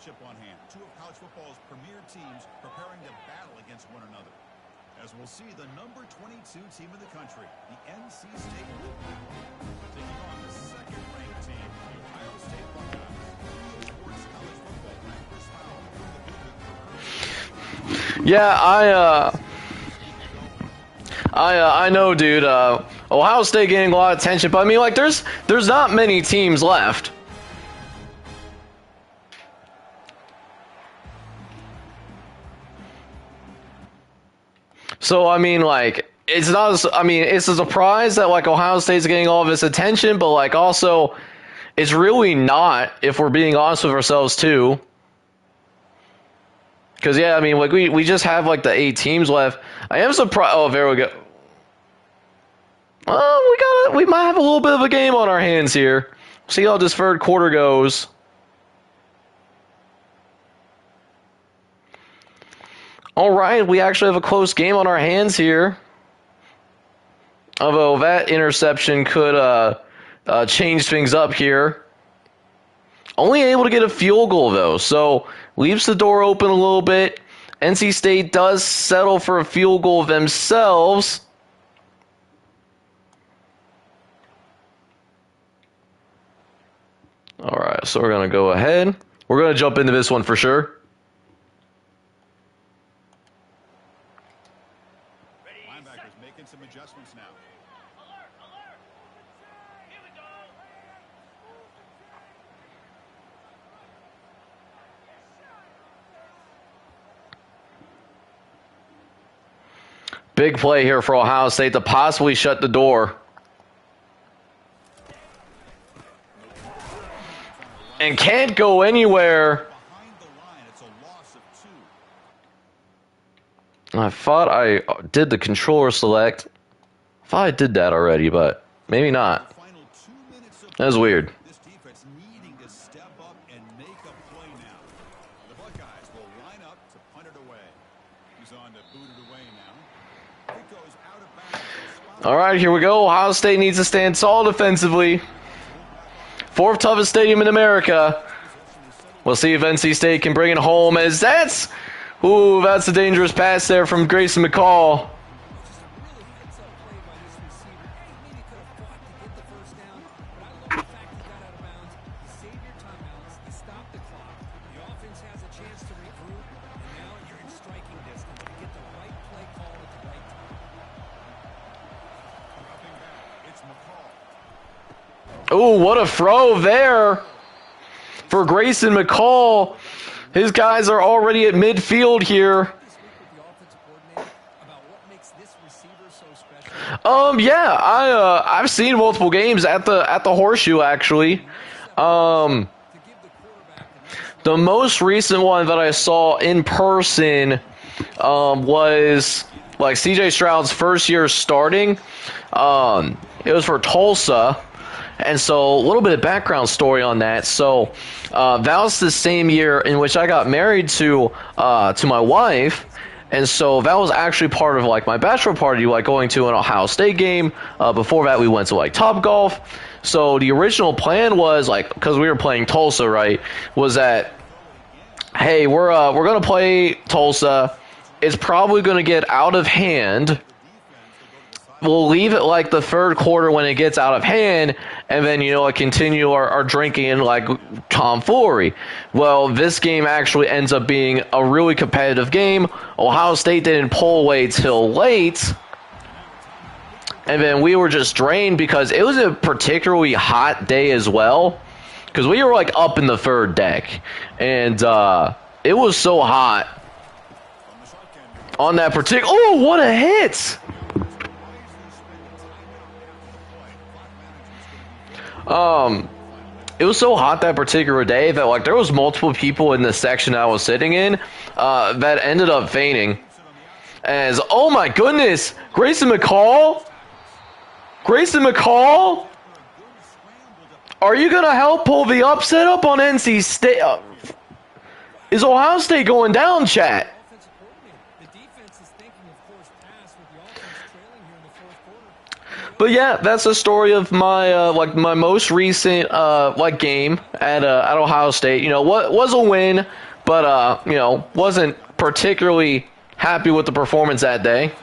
Speaker 2: On hand. 2 of college football's premier teams preparing to battle against one another. As we'll see, the number 22 team in the country, the NC State Bulldogs, taking on the second-ranked team, the Ohio State Buckeyes. Sports college football back for Smile.
Speaker 1: Yeah, I know, dude. Ohio State getting a lot of attention, but I mean, like, there's not many teams left. So, I mean, like, it's not, I mean, it's a surprise that, like, Ohio State's getting all of this attention, but, like, also, it's really not, if we're being honest with ourselves, too. Because, yeah, I mean, like, we just have, like, the 8 teams left. I am surprised. Oh, there we go. We might have a little bit of a game on our hands here. See how this third quarter goes. All right, we actually have a close game on our hands here. Although that interception could change things up here. Only able to get a field goal, though, so leaves the door open a little bit. NC State does settle for a field goal themselves. All right, so we're going to go ahead. We're going to jump into this one for sure.
Speaker 2: Some adjustments now. Alert, alert. Here we go.
Speaker 1: Big play here for Ohio State to possibly shut the door. And can't go anywhere. I thought I did the controller select. I thought I did that already, but maybe not. That was weird.
Speaker 2: This defense needing to step up and make a play now. The Buckeyes will line up to punt it away. He's on
Speaker 1: All right, here we go. Ohio State needs to stand tall defensively. Fourth toughest stadium in America. We'll see if NC State can bring it home as that's a dangerous pass there from Grayson McCall. Oh, what a throw there for Grayson McCall. His guys are already at midfield here. Yeah, I've seen multiple games at the Horseshoe actually. The most recent one that I saw in person was like CJ Stroud's first year starting. It was for Tulsa. And so a little bit of background story on that. So that was the same year in which I got married to my wife. And so that was actually part of like my bachelor party, like going to an Ohio State game. Before that, we went to like Topgolf. So the original plan was like, because we were playing Tulsa, right, was that, hey, we're going to play Tulsa. It's probably going to get out of hand. We'll leave it like the third quarter when it gets out of hand, and then, like continue our drinking and like tomfoolery. Well, this game actually ends up being a really competitive game. Ohio State didn't pull away till late, and then we were just drained because it was a particularly hot day as well, because we were like up in the third deck, and it was so hot on that particular. Oh, what a hit! It was so hot that particular day that like there was multiple people in the section I was sitting in that ended up fainting. As oh my goodness, Grayson McCall, are you gonna help pull the upset up on NC State? Is Ohio State going down, chat? But yeah, that's the story of my my most recent game at Ohio State. What was a win, but wasn't particularly happy with the performance that day.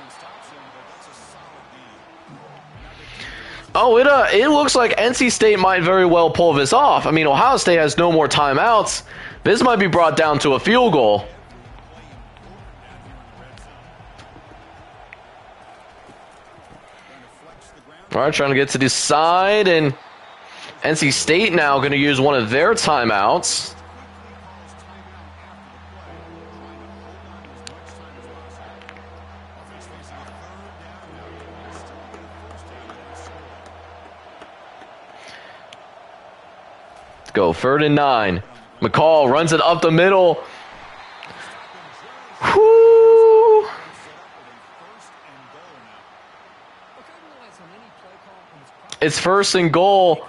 Speaker 1: Oh, it looks like NC State might very well pull this off. I mean, Ohio State has no more timeouts. This might be brought down to a field goal. All right, trying to get to the side, and NC State now going to use one of their timeouts. Let's go, 3rd and 9. McCall runs it up the middle. Whoo! It's 1st and goal.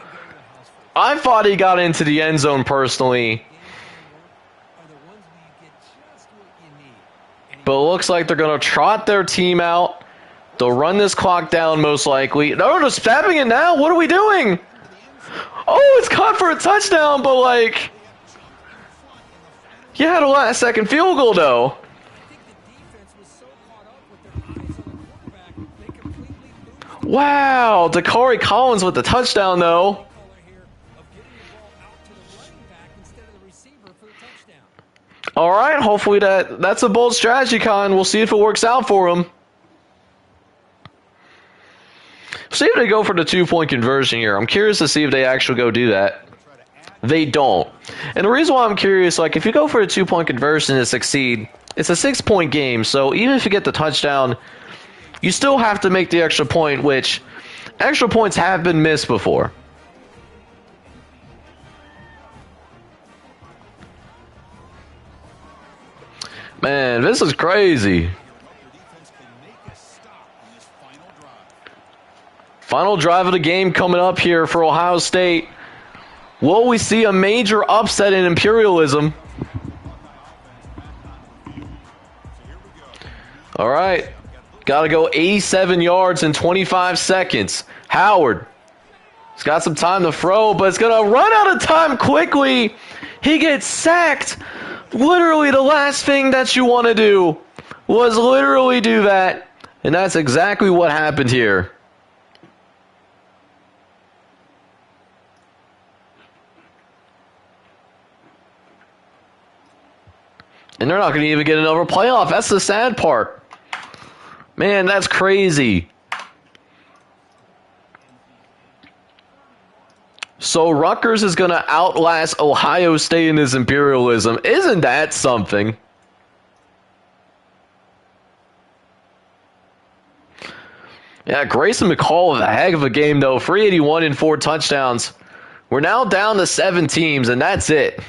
Speaker 1: I thought he got into the end zone personally. But it looks like they're going to trot their team out. They'll run this clock down most likely. No, they're snapping it now. What are we doing? Oh, it's caught for a touchdown, but like... You had a last-second field goal, though. Wow, Dakari Collins with the touchdown, though. All right, hopefully that's a bold strategy, Con. We'll see if it works out for him. See if they go for the 2-point conversion here. I'm curious to see if they actually go do that. They don't. And the reason why I'm curious, like, if you go for a 2-point conversion and succeed, it's a 6-point game. So even if you get the touchdown, you still have to make the extra point, which extra points have been missed before. Man, this is crazy. Final drive of the game coming up here for Ohio State. Will we see a major upset in Imperialism? All right. Got to go 87 yards in 25 seconds. Howard. He's got some time to throw, but it's going to run out of time quickly. He gets sacked. Literally the last thing that you want to do was literally do that. And that's exactly what happened here. And they're not going to even get another playoff. That's the sad part. Man, that's crazy. So Rutgers is going to outlast Ohio State in this imperialism. Isn't that something? Yeah, Grayson McCall with a heck of a game, though. 381 and 4 touchdowns. We're now down to 7 teams, and that's it.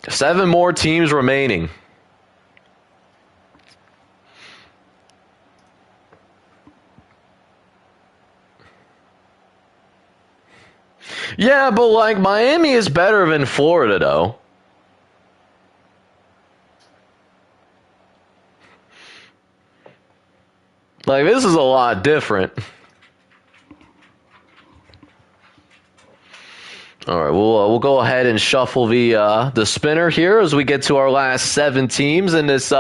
Speaker 1: 7 more teams remaining. Yeah, but like Miami is better than Florida, though. Like, this is a lot different. All right, we'll go ahead and shuffle the spinner here as we get to our last 7 teams in this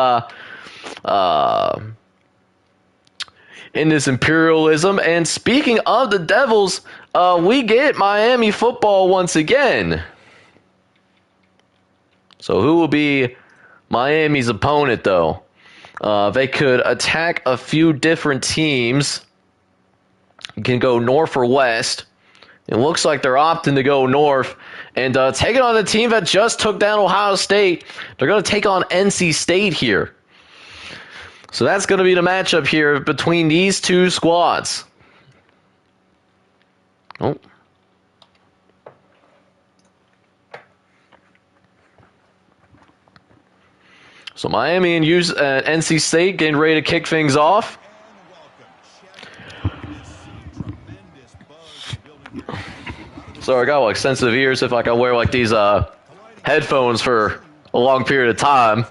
Speaker 1: imperialism. And speaking of the Devils, we get Miami football once again. So who will be Miami's opponent, though? They could attack a few different teams. You can go north or west. It looks like they're opting to go north and taking on a team that just took down Ohio State. They're going to take on NC State here. So that's going to be the matchup here between these two squads. Oh. So Miami and NC State getting ready to kick things off. So I got like sensitive ears if I can wear like these headphones for a long period of time.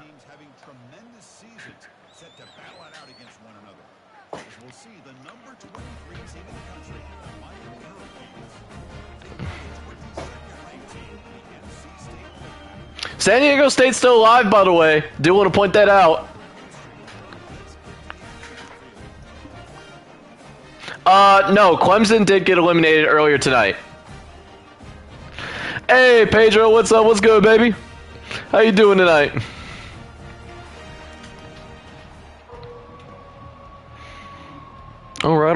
Speaker 1: San Diego State's still alive, by the way. Do want to point that out. No, Clemson did get eliminated earlier tonight. Hey, Pedro, what's up? What's good, baby? How you doing tonight? All right.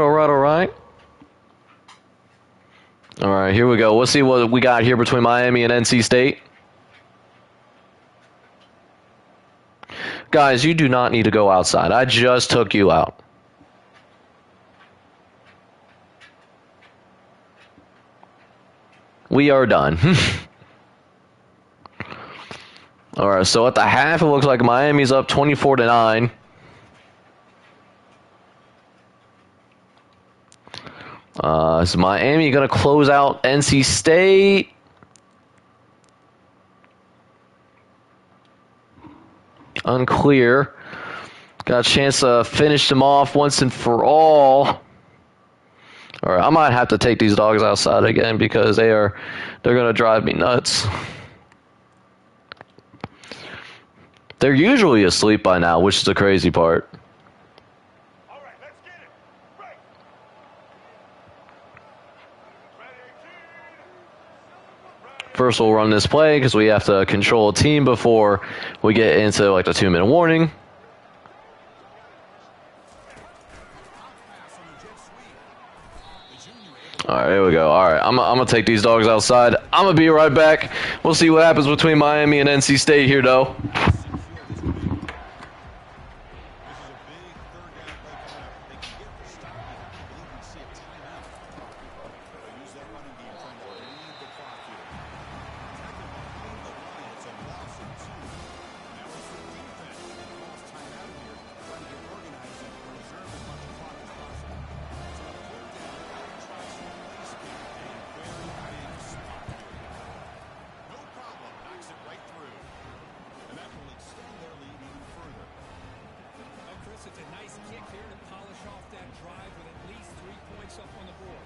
Speaker 1: All right, here we go. We'll see what we got here between Miami and NC State. Guys, you do not need to go outside. I just took you out. We are done. All right, so at the half, it looks like Miami's up 24-9. Is Miami going to close out NC State? Unclear. Got a chance to finish them off once and for all. All right, I might have to take these dogs outside again because they're going to drive me nuts. They're usually asleep by now, which is the crazy part.
Speaker 2: All right, let's get it. Right.
Speaker 1: First, we'll run this play because we have to control a team before we get into like the 2-minute warning. All right, here we go. All right, I'm going to take these dogs outside. I'm going to be right back. We'll see what happens between Miami and NC State here, though.
Speaker 5: a nice kick here to polish off that drive with at least 3 points up on the board.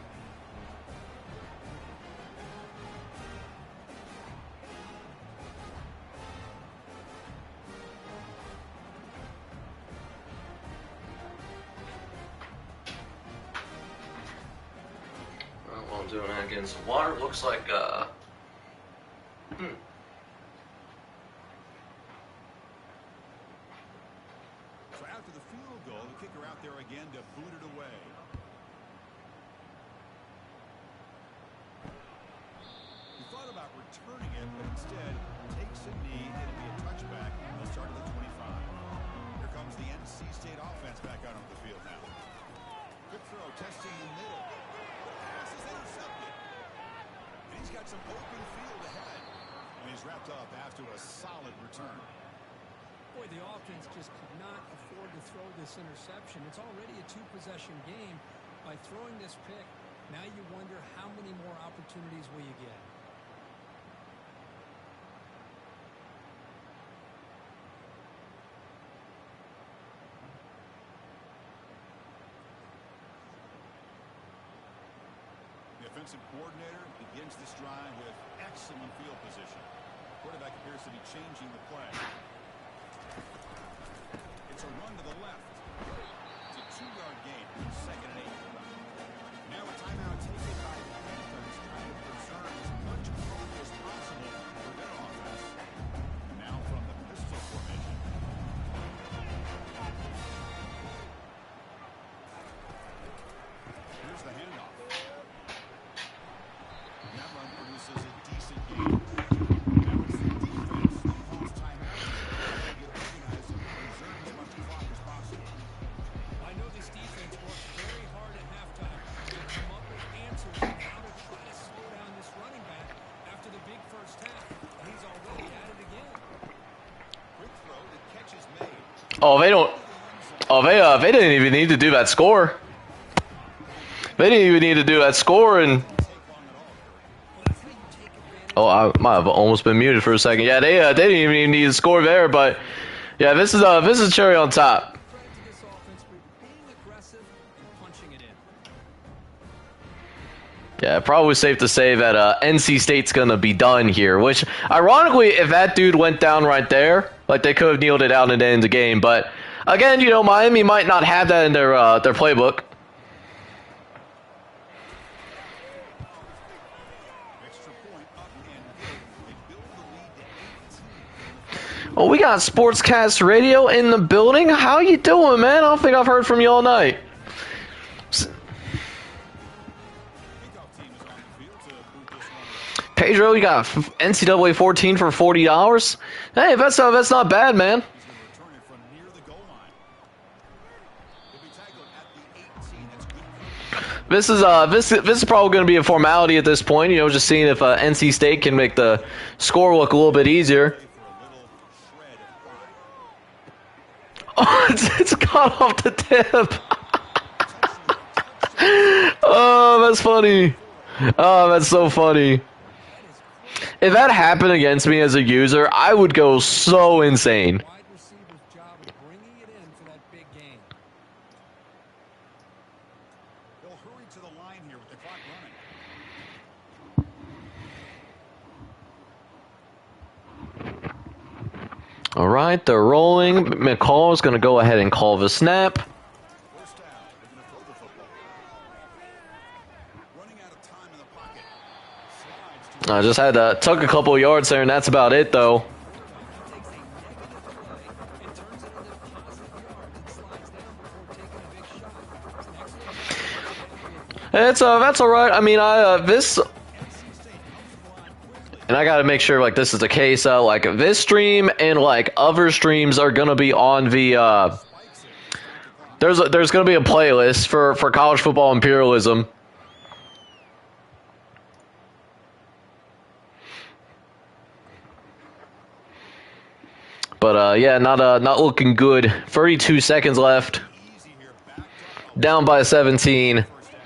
Speaker 1: While I'm doing that, getting some water. Looks like,
Speaker 2: So after the field goal, the kicker out there again to boot it away. He thought about returning it, but instead takes a knee. It'll be a touchback. They'll start at the 25. Here comes the NC State offense back out on the field now. Good throw, testing the middle. The pass is intercepted. And he's got some open field ahead. And he's wrapped up after a solid return.
Speaker 5: Boy, the offense just could not afford to throw this interception. It's already a 2-possession game. By throwing this pick, now you wonder how many more opportunities will you get.
Speaker 2: The offensive coordinator begins this drive with excellent field position. Quarterback appears to be changing the play. It's a run to the left. It's a 2-yard gain. 2nd and 8. Now a timeout taken by the Panthers, trying to preserve as much clock as possible for their offense. And now from the pistol formation. Here's the handoff. That run produces a decent gain. Now it's the defense that calls timeout. They get organized and preserve as much clock as possible.
Speaker 5: I know this defense worked very hard at halftime to come up with answers on how to try to slow down this running back after the big first half. He's already at it again.
Speaker 2: Quick throw, the catch is made.
Speaker 1: oh, they don't. Oh, they didn't even need to do that score. They didn't even need to do that score, and oh, I might have almost been muted for a second. Yeah, they didn't even need to score there, but yeah, this is cherry on top.
Speaker 5: Credit to this offense for being aggressive and punching it in.
Speaker 1: Yeah, probably safe to say that NC State's gonna be done here. Which, ironically, if that dude went down right there, like they could have kneeled it out and ended the game. But again, you know, Miami might not have that in their playbook.
Speaker 2: Extra point up and good. They build the lead to 18.
Speaker 1: Well, we got Sportscast Radio in the building. How you doing, man? I don't think I've heard from you all night.
Speaker 2: Kickoff team is on the field to boot this one away.
Speaker 1: Pedro, you got NCAA 14 for $40. Hey, that's not bad, man.
Speaker 2: He's going to return it from near the goal line. He'll be tackled at the 18. That's good coverage.
Speaker 1: This is probably going to be a formality at this point. You know, just seeing if NC State can make the score look a little bit easier.
Speaker 2: For a little shred of pride.
Speaker 1: Oh, it's got off the tip. Oh, that's funny. Oh, that's so funny. If that happened against me as a user, I would go so insane.
Speaker 5: Wide receiver's job of bringing it in for that big gain.
Speaker 2: They'll hurry to the line here with the clock running.
Speaker 1: All right, they're rolling. McCall is going to go ahead and call the snap.
Speaker 2: First down. They're going to throw the football. Running out of time in the pocket. Slides to
Speaker 1: I just had to tuck a couple of yards there, and that's about it, though.
Speaker 5: Takes a negative play and turns it into positive yards and slides down before taking a big shot. Excellent.
Speaker 1: That's all right. I mean, this, and I got to make sure like this is the case. Like this stream and like other streams are gonna be on the. There's gonna be a playlist for college football imperialism. But yeah, not looking good. 32 seconds left.
Speaker 2: easy here. Backed up.
Speaker 1: Down by 17.
Speaker 2: First down.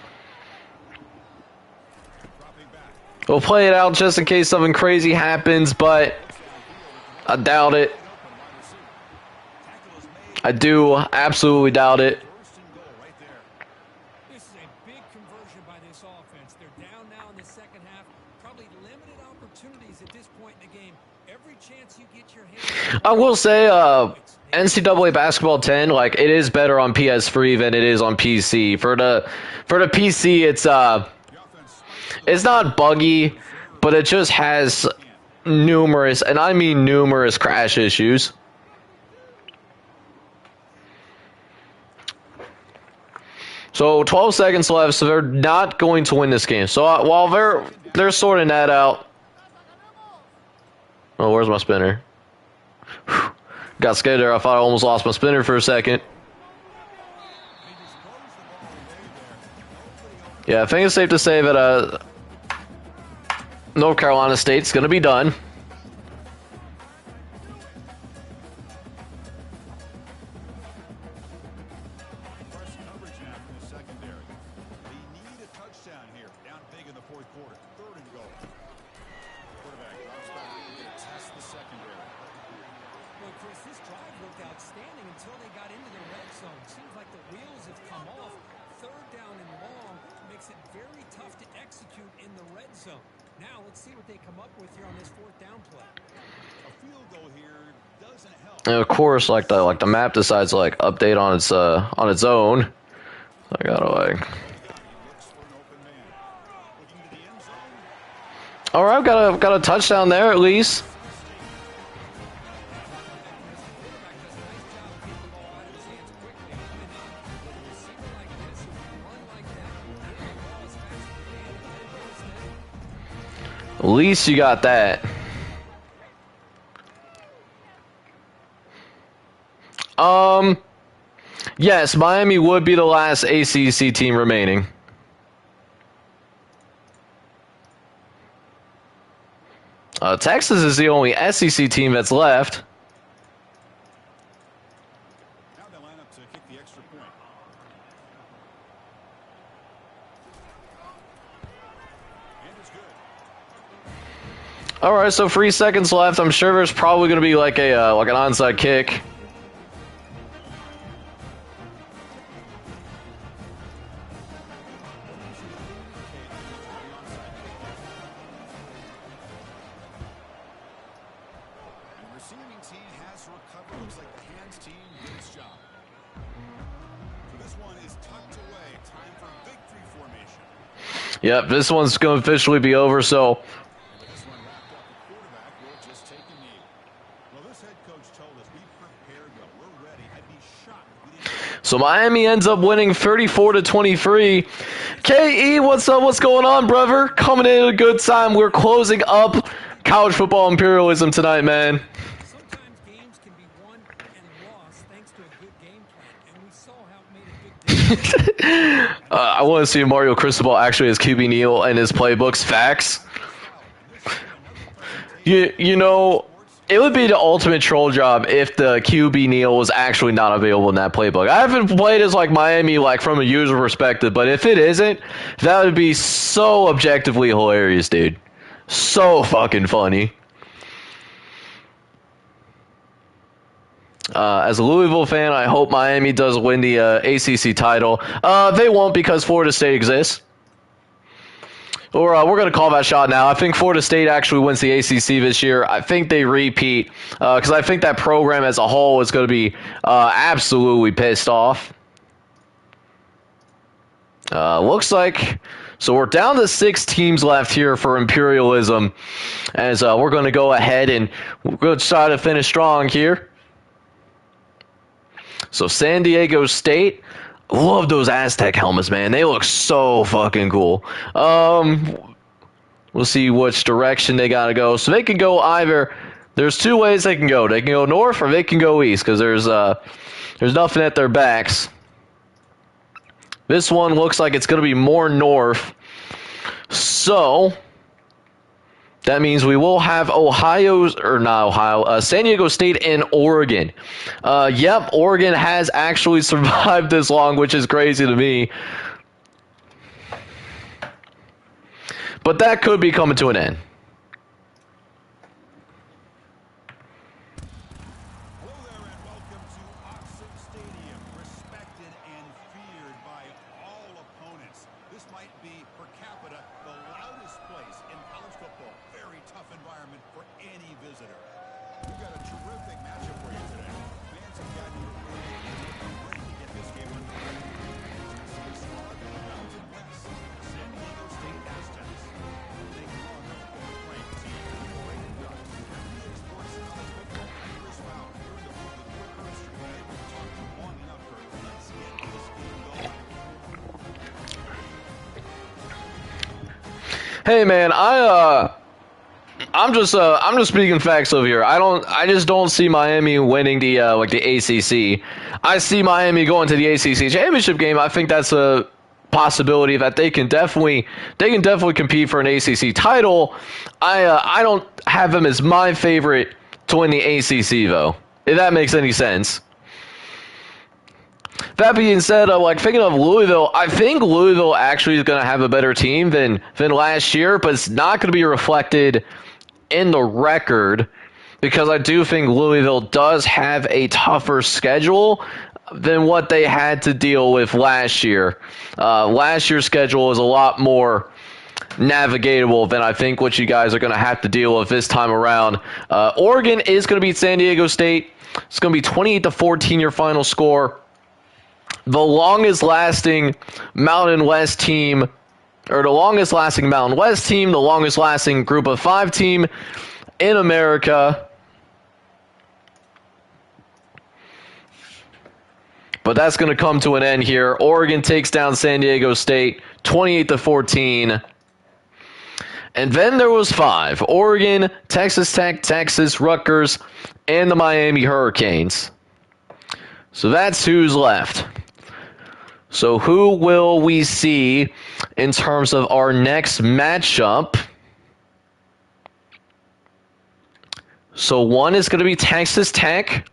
Speaker 2: Dropping back.
Speaker 1: We'll play it out just in case something crazy happens, but I doubt it.
Speaker 2: Tackle is made.
Speaker 1: I do absolutely doubt it.
Speaker 2: First and goal right there.
Speaker 5: This is a big conversion by this offense. They're down now in the second half. Probably limited opportunities at this point in the game. Every chance you get your hands
Speaker 1: I will say, NCAA Basketball 10, like, it is better on PS3 than it is on PC. For the PC, it's not buggy, but it just has numerous, and I mean numerous, crash issues. So 12 seconds left, so they're not going to win this game. So while they're sorting that out. Oh, where's my spinner? Whew. Got scared there. I thought I almost lost my spinner for a second. Yeah, I think it's safe to say that North Carolina State's going to be done.
Speaker 2: Press coverage now from the secondary. They need a touchdown here. Down big in the fourth quarter. Third and goal. Quarterback drops back to test the secondary.
Speaker 5: Well, Chris, this drive looked outstanding until they got into the red zone. Seems like the wheels have come off. Third down and long makes it very tough to execute in the red zone. Now, let's see what they come up with here on this fourth down play.
Speaker 2: A field goal here doesn't help.
Speaker 1: And of course, like the map decides to like update on its own. So I gotta like.
Speaker 2: He looks for an open man. Looking to the end zone.
Speaker 1: All right, got a touchdown there at least. At least you got that. Yes, Miami would be the last ACC team remaining. Texas is the only SEC team that's left.
Speaker 2: Now they line up to kick the extra point. And it's good.
Speaker 1: All right, so 3 seconds left. I'm sure there's probably going to be like an onside kick.
Speaker 2: The receiving team has recovered. Looks like the hands team did its job. So this one is tucked away. Time for victory formation.
Speaker 1: Yep, this one's going to officially be over. So
Speaker 2: This one wrapped up. The quarterback will just take a knee. Well, this head coach told us we prepared well. We're ready. I'd be shocked if we didn't.
Speaker 1: So Miami ends up winning 34-23. KE, what's up? What's going on, brother? Coming in at a good time. We're closing up college football imperialism tonight, man.
Speaker 5: Sometimes games can be won and lost thanks to a good game plan, and we saw how it made a good difference.
Speaker 1: I want to see Mario Cristobal actually as QB Neal and his playbooks. Facts. You know, it would be the ultimate troll job if the QB Neal was actually not available in that playbook. I haven't played as like Miami like from a user perspective, but if it isn't, that would be so objectively hilarious, dude. So fucking funny. As a Louisville fan, I hope Miami does win the ACC title. They won't because Florida State exists. Or we're going to call that shot now. I think Florida State actually wins the ACC this year. I think they repeat because I think that program as a whole is going to be absolutely pissed off. Looks like... So we're down to 6 teams left here for Imperialism as we're going to go ahead and we're going to try to finish strong here. So San Diego State, love those Aztec helmets, man. They look so fucking cool. We'll see which direction they got to go. So they can go either, there's 2 ways they can go. They can go north or they can go east because there's nothing at their backs. This one looks like it's going to be more north. So that means we will have San Diego State and Oregon. Yep, Oregon has actually survived this long, which is crazy to me. But that could be coming to an end.
Speaker 2: Hello there and welcome to Oxen visitor. We've got a terrific matchup for you today. Fans have gotten ready to get this game underway. Texas are the Mountain West. San Diego State Aztecs. They are the fourth-ranked team in the Rated Ducks. NBA Sports College Football. Chris Fowl here in the booth with Quick Armstrong. We'll talk to long enough for let's get this game going.
Speaker 1: Hey man, I'm just speaking facts over here. I just don't see Miami winning the like the ACC. I see Miami going to the ACC championship game. I think that's a possibility that they can definitely compete for an ACC title. I don't have them as my favorite to win the ACC though, if that makes any sense. That being said, like thinking of Louisville, I think Louisville actually is going to have a better team than last year, but it's not going to be reflected in the record because I do think Louisville does have a tougher schedule than what they had to deal with last year. Last year's schedule is a lot more navigatable than I think what you guys are going to have to deal with this time around. Oregon is going to beat San Diego State. It's going to be 28-14 your final score. The longest lasting Mountain West team, or the longest lasting Mountain West team, the longest lasting Group of 5 team in America. But that's going to come to an end here. Oregon takes down San Diego State 28-14. And then there was 5. Oregon, Texas Tech, Texas, Rutgers, and the Miami Hurricanes. So that's who's left. So who will we see in terms of our next matchup? So one is going to be Texas Tech.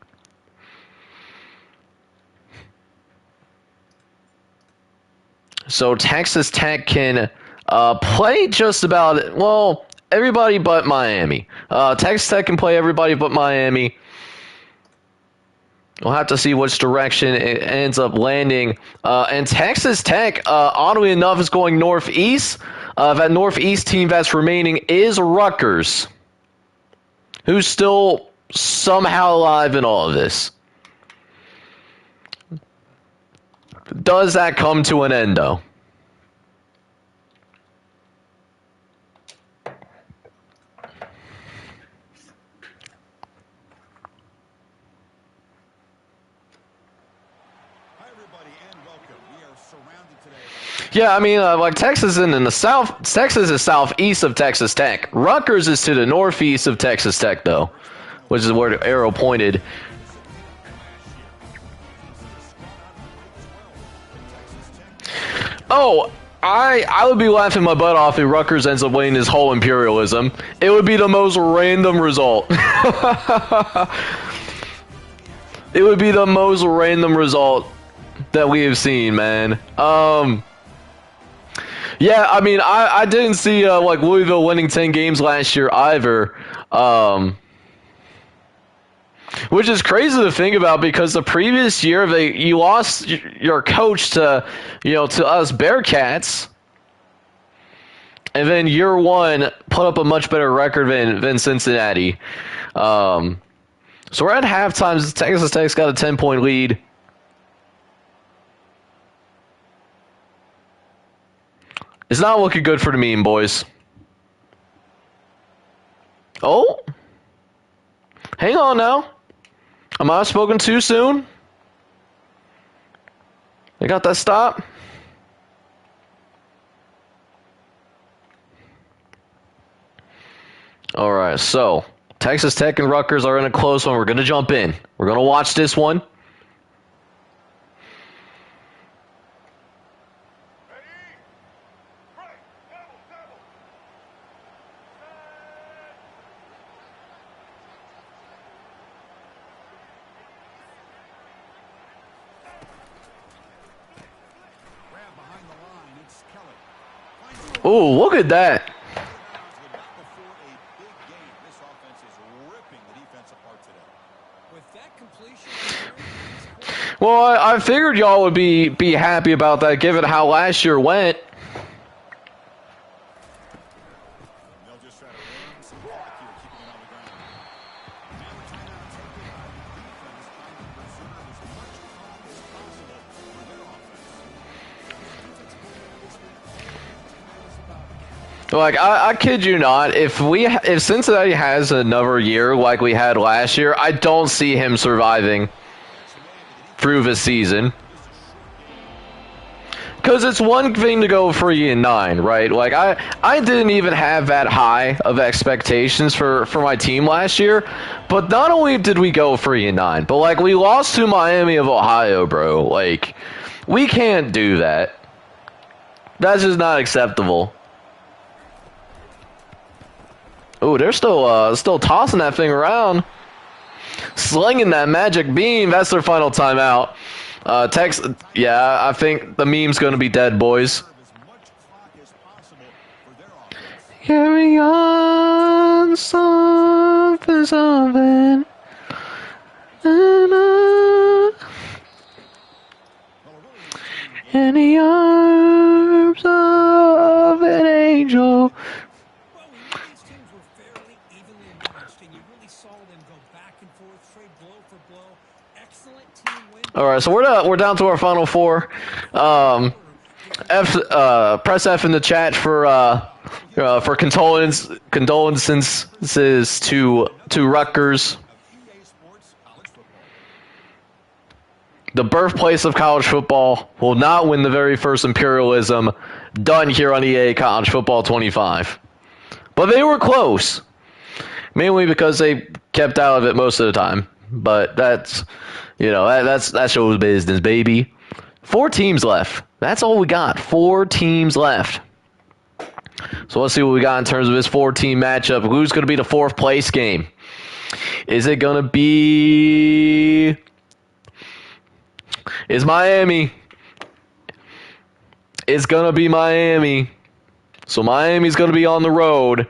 Speaker 1: So Texas Tech can play just about, well, everybody but Miami. Texas Tech can play everybody but Miami. We'll have to see which direction it ends up landing. And Texas Tech, oddly enough, is going northeast. That northeast team that's remaining is Rutgers, who's still somehow alive in all of this. Does that come to an end, though? Yeah, I mean, like Texas is in the south. Texas is southeast of Texas Tech. Rutgers is to the northeast of Texas Tech, though, which is where the arrow pointed. Oh, I would be laughing my butt off if Rutgers ends up winning this whole Imperialism. It would be the most random result. It would be the most random result that we have seen, man. Yeah, I mean, I didn't see like Louisville winning 10 games last year either, which is crazy to think about because the previous year you lost your coach to us Bearcats, and then year one put up a much better record than Cincinnati. So we're at halftime. Texas Tech's got a 10-point lead. It's not looking good for the meme, boys. Oh. Hang on now. Am I spoken too soon? They got that stop? Alright, so Texas Tech and Rutgers are in a close one. We're going to jump in. We're going to watch this one. Oh, look at that. Well, I figured y'all would be happy about that given how last year went. Like I kid you not, if Cincinnati has another year like we had last year, I don't see him surviving through the season. Because it's one thing to go 3-9, right? Like I didn't even have that high of expectations for my team last year. But not only did we go 3-9, but like we lost to Miami of Ohio, bro. Like we can't do that. That's just not acceptable. Oh, they're still tossing that thing around, slinging that magic beam. That's their final timeout. Yeah, I think the meme's gonna be dead, boys. Carry on, something. In the arms of an angel.
Speaker 5: Well, these teams were fairly evenly matched, and you really saw them go back and forth, trade blow for blow. Excellent team win.
Speaker 1: All right, so we're down to our final four. Press F in the chat for condolences to Rutgers, the birthplace of college football. Will not win the very first Imperialism done here on EA College Football 25, but they were close, mainly because they kept out of it most of the time. But that's shows business, baby. 4 teams left. That's all we got. 4 teams left. So let's see what we got in terms of this 4-team matchup. Who's going to be the 4th place game? Is it going to be... It's Miami. It's going to be Miami. So Miami's going to be on the road.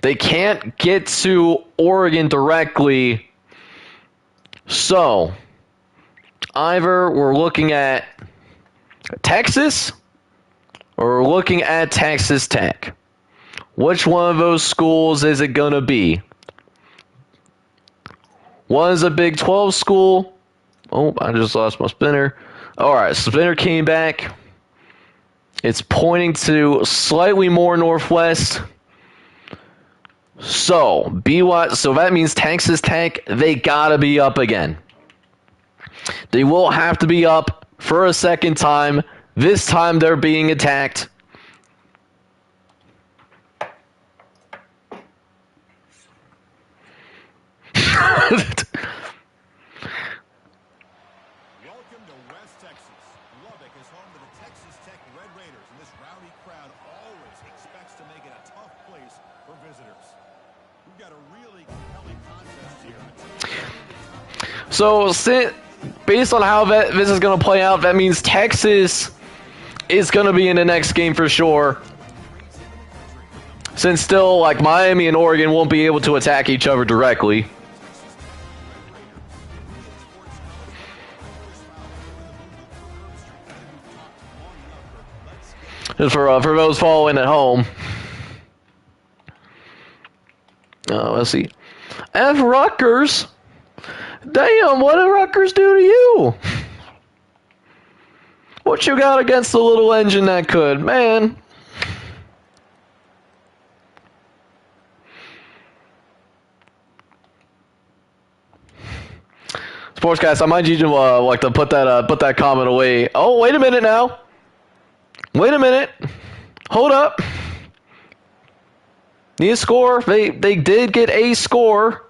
Speaker 1: They can't get to Oregon directly. So, either we're looking at Texas or we're looking at Texas Tech. Which one of those schools is it going to be? One is a Big 12 school. Oh, I just lost my spinner. All right, spinner came back. It's pointing to slightly more northwest. So that means Texas Tech, they gotta be up again. They will have to be up for a second time. This time they're being attacked.
Speaker 2: Welcome to West Texas. Lubbock is home to the Texas Tech Red Raiders, and this rowdy crowd always expects to make it a tough place for visitors. We've got a really compelling contest here.
Speaker 1: So, based on how this is going to play out, that means Texas is going to be in the next game for sure. Since still, like, Miami and Oregon won't be able to attack each other directly. Just for those following at home. Let's see. F. Rutgers. Damn, what did Rutgers do to you? What you got against the little engine that could, man? Sportscast, I might need you to put that comment away. Oh, wait a minute now. Wait a minute. Hold up. Need a score. They did get a score.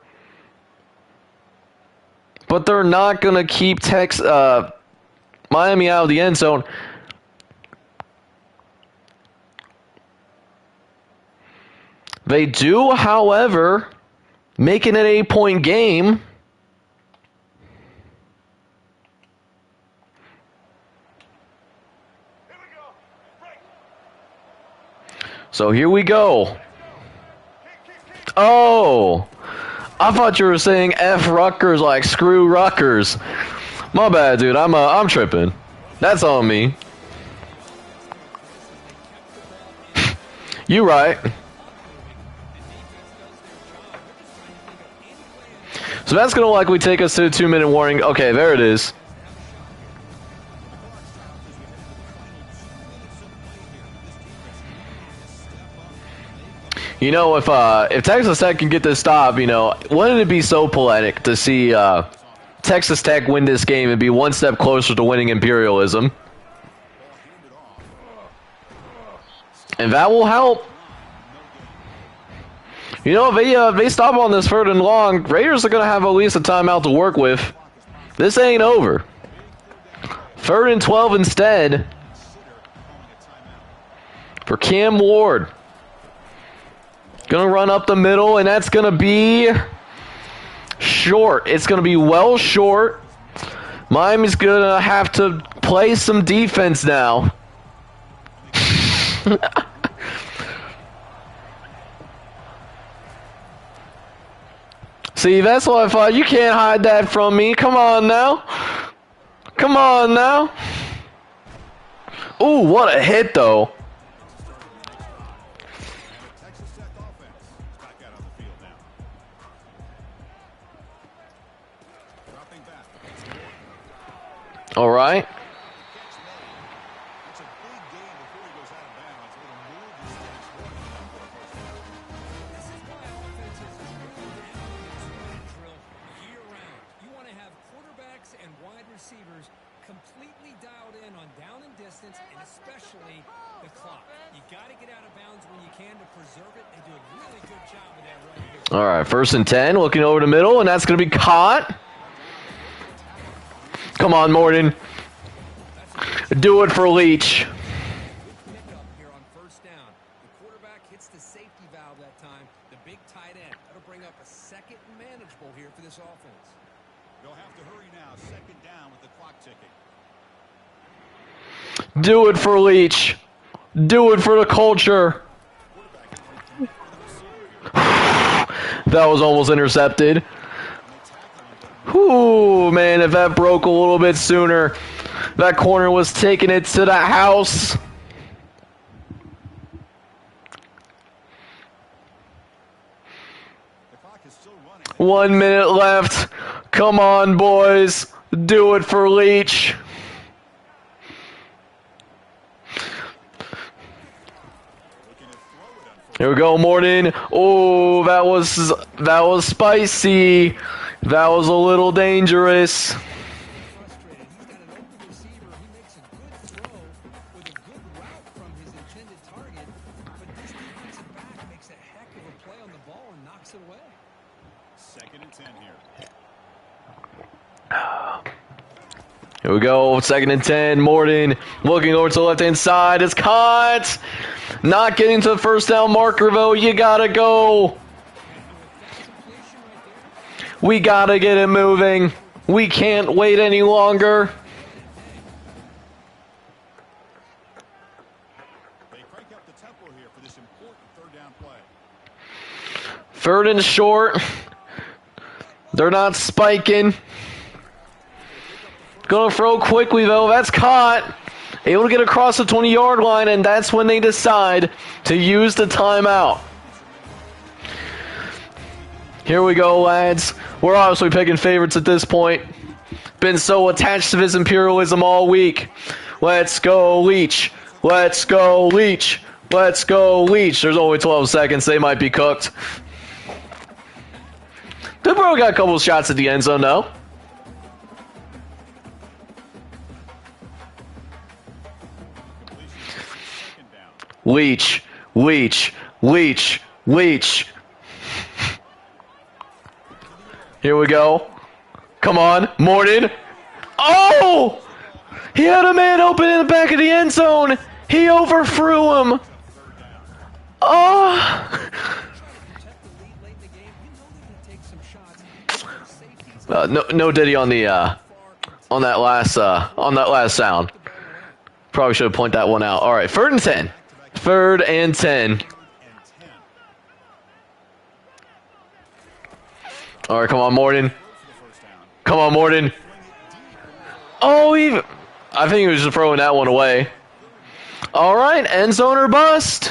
Speaker 1: But they're not going to keep Miami out of the end zone. They do, however, make it an 8-point game. So here we go. Oh, I thought you were saying F Rutgers, like screw Rutgers. My bad, dude. I'm tripping. That's on me. You right. So that's gonna likely take us to a 2-minute warning. Okay, there it is. You know, if Texas Tech can get this stop, you know, wouldn't it be so poetic to see Texas Tech win this game and be one step closer to winning Imperialism? And that will help. You know, if they stop on this 3rd and long, Raiders are going to have at least a timeout to work with. This ain't over. 3rd and 12 instead for Cam Ward. Going to run up the middle, and that's going to be short. It's going to be well short. Miami's going to have to play some defense now. See, that's what I thought. You can't hide that from me. Come on now. Come on now. Ooh, what a hit, though. All right.
Speaker 5: Completely dialed in on down and distance, and especially the clock. You got to get out of bounds when you can to preserve it, and do a really good job of that right here.
Speaker 1: All right, 1st and 10, looking over the middle, and that's going to be caught. Come on, Morton. Do it for Leach.
Speaker 5: Pickup here on 1st down. The quarterback hits the safety valve that time. The big tight end. That'll bring up a 2nd and manageable here for this offense.
Speaker 2: They'll have to hurry now. 2nd down with the clock ticking.
Speaker 1: Do it for Leach. Do it for the culture. That was almost intercepted. Ooh, man, if that broke a little bit sooner, that corner was taking it to the house.
Speaker 2: The clock is still running.
Speaker 1: 1 minute left. Come on, boys. Do it for Leach. Here we go, Morton. Oh, that was spicy. That was a little dangerous.
Speaker 5: Frustrated. He's got an open receiver. He makes a good throw with a good route from his intended target, but this defensive back makes a heck of a play on the ball and knocks it away.
Speaker 2: 2nd and 10 here.
Speaker 1: Here we go, 2nd and 10. Morton looking over to the left-hand side. It's caught. Not getting to the 1st down marker, though. You gotta go. We gotta get it moving. We can't wait any longer.
Speaker 2: They crank up the tempo here for this important 3rd down play.
Speaker 1: 3rd and short. They're not spiking. Gonna throw quickly, though. That's caught. Able to get across the 20-yard line, and that's when they decide to use the timeout. Here we go, lads. We're obviously picking favorites at this point. Been so attached to this Imperialism all week. Let's go, Leach. Let's go, Leach. Let's go, Leach. There's only 12 seconds. They might be cooked. They probably got a couple of shots at the end zone, though. Leach, Leach, Leach, Leach. Here we go. Come on, Morton. Oh! He had a man open in the back of the end zone. He overthrew him. Oh! No Diddy on the on that last sound. Probably should have pointed that one out. All right, 3rd and 10. 3rd and 10. All right, come on, Morton. Come on, Morton. Oh, I think he was just throwing that one away. All right, end zone or bust.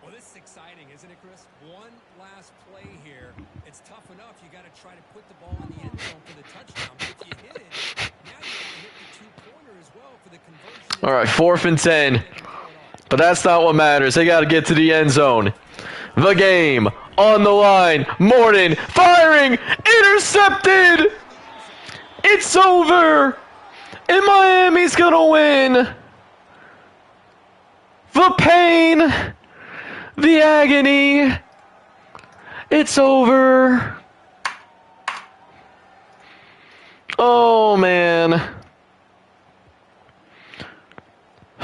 Speaker 5: Well, this is exciting, isn't it, Chris? One last play here. It's tough enough. You got to try to put the ball in the end zone for the touchdown. But if you hit it, now you got to hit the 2-pointer as well for the conversion.
Speaker 1: All right, 4th and 10. But that's not what matters. They got to get to the end zone. The game on the line. Morton firing. Intercepted. It's over. And Miami's going to win. The pain. The agony. It's over. Oh, man.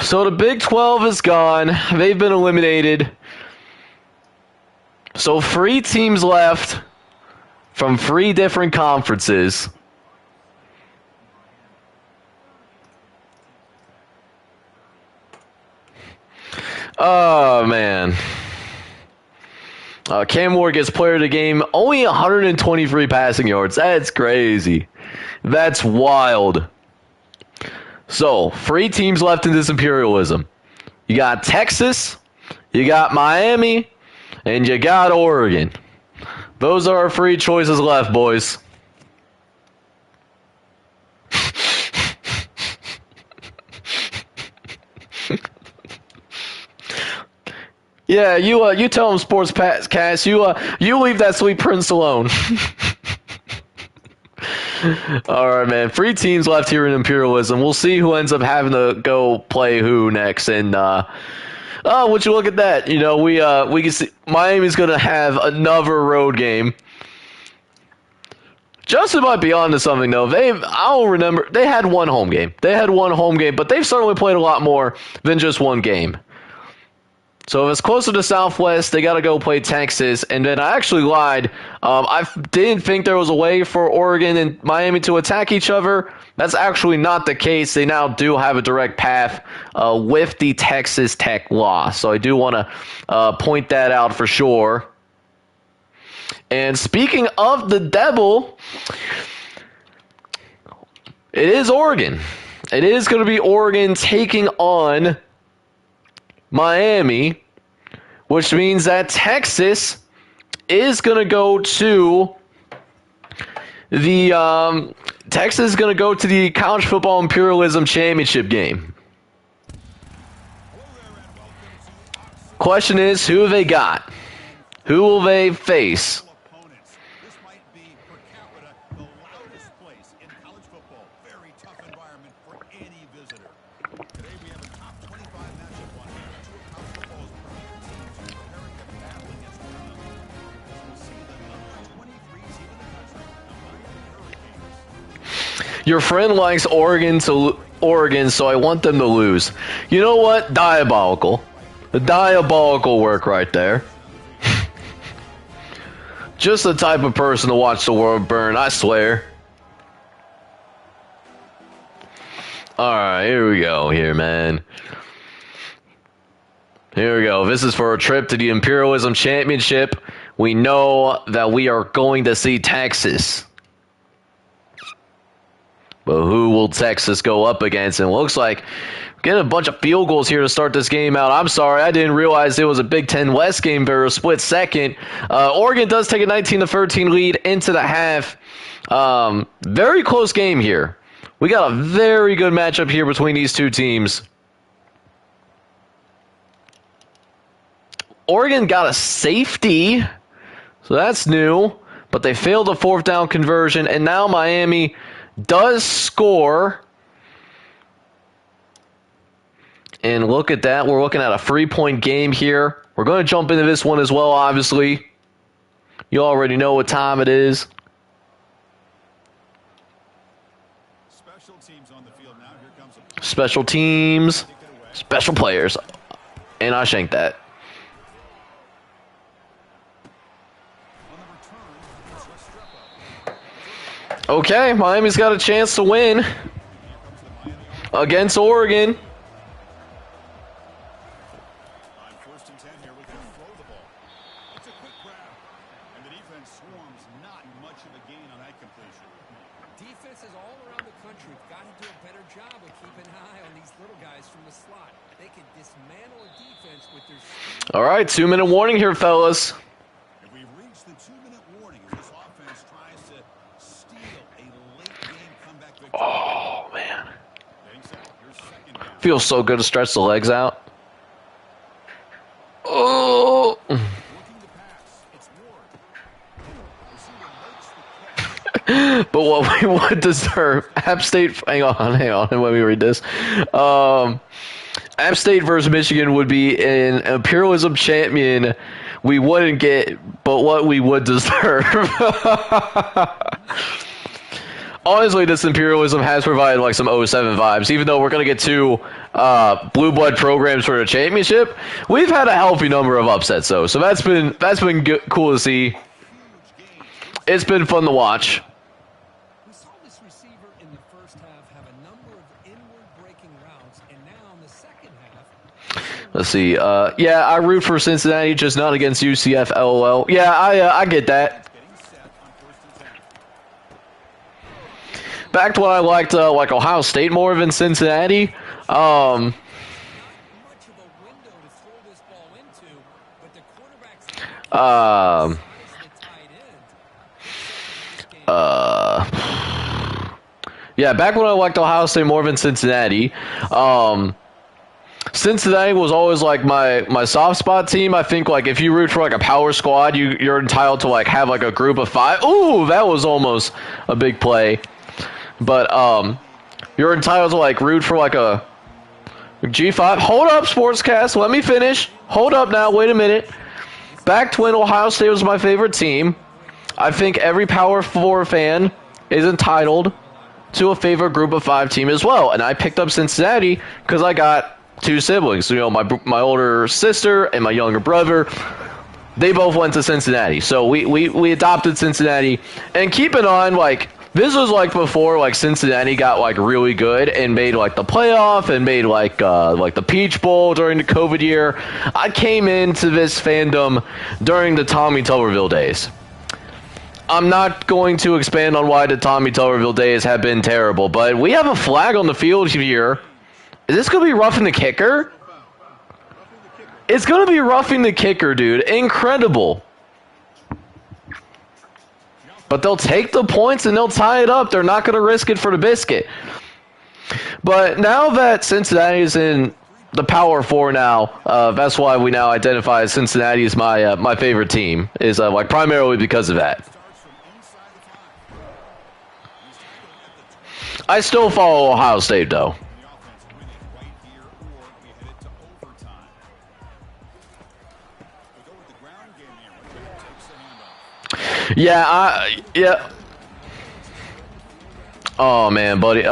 Speaker 1: So the Big 12 is gone. They've been eliminated. So 3 teams left from 3 different conferences. Oh, man. Cam Ward gets player of the game. Only 123 passing yards. That's crazy. That's wild. So, 3 teams left in this Imperialism. You got Texas, you got Miami, and you got Oregon. Those are our 3 choices left, boys. Yeah, you tell them, Sports Cast. You leave that sweet prince alone. All right, man. 3 teams left here in Imperialism. We'll see who ends up having to go play who next. And would you look at that? You know, we can see Miami's going to have another road game. Justin might be on to something though. I don't remember. They had one home game. But they've certainly played a lot more than just one game. So if it's closer to Southwest, they got to go play Texas. And then I actually lied. I didn't think there was a way for Oregon and Miami to attack each other. That's actually not the case. They now do have a direct path with the Texas Tech loss. So I do want to point that out for sure. And speaking of the devil, it is Oregon. It is going to be Oregon taking on Miami, which means that Texas is going to go to the College Football Imperialism Championship game. Question is, who have they got? Who will they face?
Speaker 2: This might be, per capita, the loudest place in college football. Very tough environment for any visitor. Today we have a top 25 matchup on here. 2 of college football's premier teams preparing to battle against one another. As we see the number 23 team in the country, the Miami Hurricanes.
Speaker 1: Your friend likes Oregon, so I want them to lose. You know what? Diabolical. The diabolical work right there. Just the type of person to watch the world burn, I swear. Alright, here we go man. Here we go. This is for a trip to the Imperialism Championship. We know that we are going to see Texas. But who will Texas go up against? And it looks like we're getting a bunch of field goals here to start this game out. I'm sorry, I didn't realize it was a Big Ten West game for a split second. Oregon does take a 19-13 lead into the half. Very close game here. We got a very good matchup here between these 2 teams. Oregon got a safety, so that's new. But they failed a 4th down conversion, and now Miami does score. And look at that. We're looking at a 3-point game here. We're going to jump into this one as well, obviously. You already know what time it is.
Speaker 2: Special teams on the field now. Here comes
Speaker 1: Special teams. Special players. And I shanked that. Okay, Miami's got a chance to win against Oregon.
Speaker 2: on 1st and 10 here. We can throw the ball. It's a quick grab, and the defense swarms. Not much of a gain on that completion.
Speaker 5: Defenses all around the country have got to do a better job of keeping an eye on these little guys from the slot. They can dismantle a defense with their speed.
Speaker 1: All right, 2-minute warning here, fellas.
Speaker 2: If we reach the 2-minute warning, as this offense tries to steal a late game comeback victory.
Speaker 1: Oh, man.
Speaker 2: Getting set. Here's 2nd down.
Speaker 1: Feels so good to stretch the legs out. Oh.
Speaker 2: Looking to
Speaker 1: would deserve. App State. Hang on. Let me read this. App State versus Michigan would be an imperialism champion we wouldn't get, but what we would deserve. Honestly, this imperialism has provided like some '07 vibes. Even though we're gonna get two blue blood programs for the championship, we've had a healthy number of upsets though, so that's been cool to see. It's been fun to watch.
Speaker 5: We saw this receiver in the first half have a number of inward-breaking routes, and now in the second half.
Speaker 1: Let's see. Yeah, I root for Cincinnati, just not against UCF. LOL. Yeah, I get that. Back to when I liked like Ohio State more than Cincinnati.
Speaker 5: Much of a window to throw this ball into, but the quarterback's the tight end.
Speaker 1: Yeah, back when I liked Ohio State more than Cincinnati. Cincinnati was always like my soft spot team. I think like if you root for like a power squad, you're entitled to like have like a group of 5. Ooh, that was almost a big play. But you're entitled to like root for like a G5. Hold up, Sportscast. Let me finish. Hold up now. Wait a minute. Back to when Ohio State was my favorite team. I think every Power 4 fan is entitled to a favorite group of 5 team as well. And I picked up Cincinnati because I got 2 siblings. You know, my older sister and my younger brother. They both went to Cincinnati. So we adopted Cincinnati. And keep it on, like, this was like before like Cincinnati got like really good and made like the playoff and made like the Peach Bowl during the COVID year. I came into this fandom during the Tommy Tuberville days. I'm not going to expand on why the Tommy Tuberville days have been terrible, but we have a flag on the field here. Is this going to be roughing the kicker? It's going to be roughing the kicker, dude. Incredible. But they'll take the points and they'll tie it up. They're not going to risk it for the biscuit. But now that Cincinnati is in the Power 4 now, that's why we now identify Cincinnati as my favorite team. Is like primarily because of that. I still follow Ohio State though. Yeah. Oh man, buddy.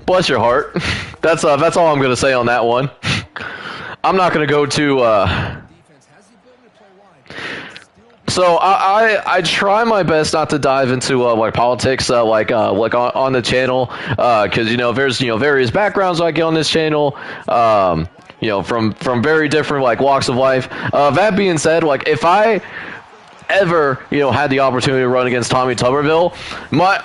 Speaker 1: Bless your heart. That's all I'm gonna say on that one. I'm not gonna go to. So I try my best not to dive into like politics like on the channel because you know there's various backgrounds I get on this channel. From very different like walks of life. That being said, like if I ever had the opportunity to run against Tommy Tuberville,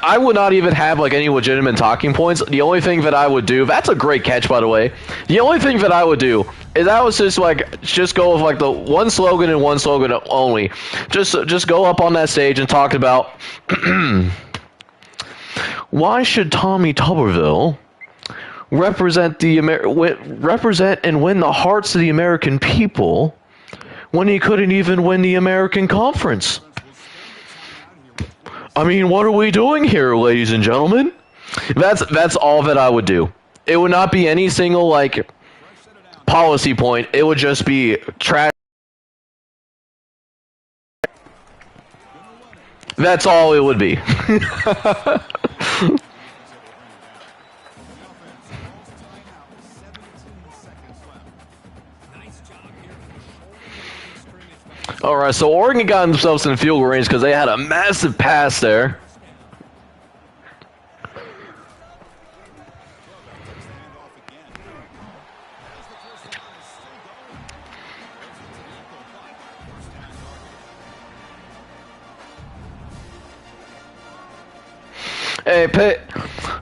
Speaker 1: I would not even have like any legitimate talking points. The only thing that I would do, that's a great catch by the way, the only thing that I would do is I was just go with like the one slogan and one slogan only. Just go up on that stage and talk about why should Tommy Tuberville represent and win the hearts of the American people when he couldn't even win the American Conference? I mean, what are we doing here, ladies and gentlemen? That's all that I would do. It would not be any single like policy point. It would just be trash. That's all it would be. All right, so Oregon got themselves in field goal range because they had a massive pass there. Hey,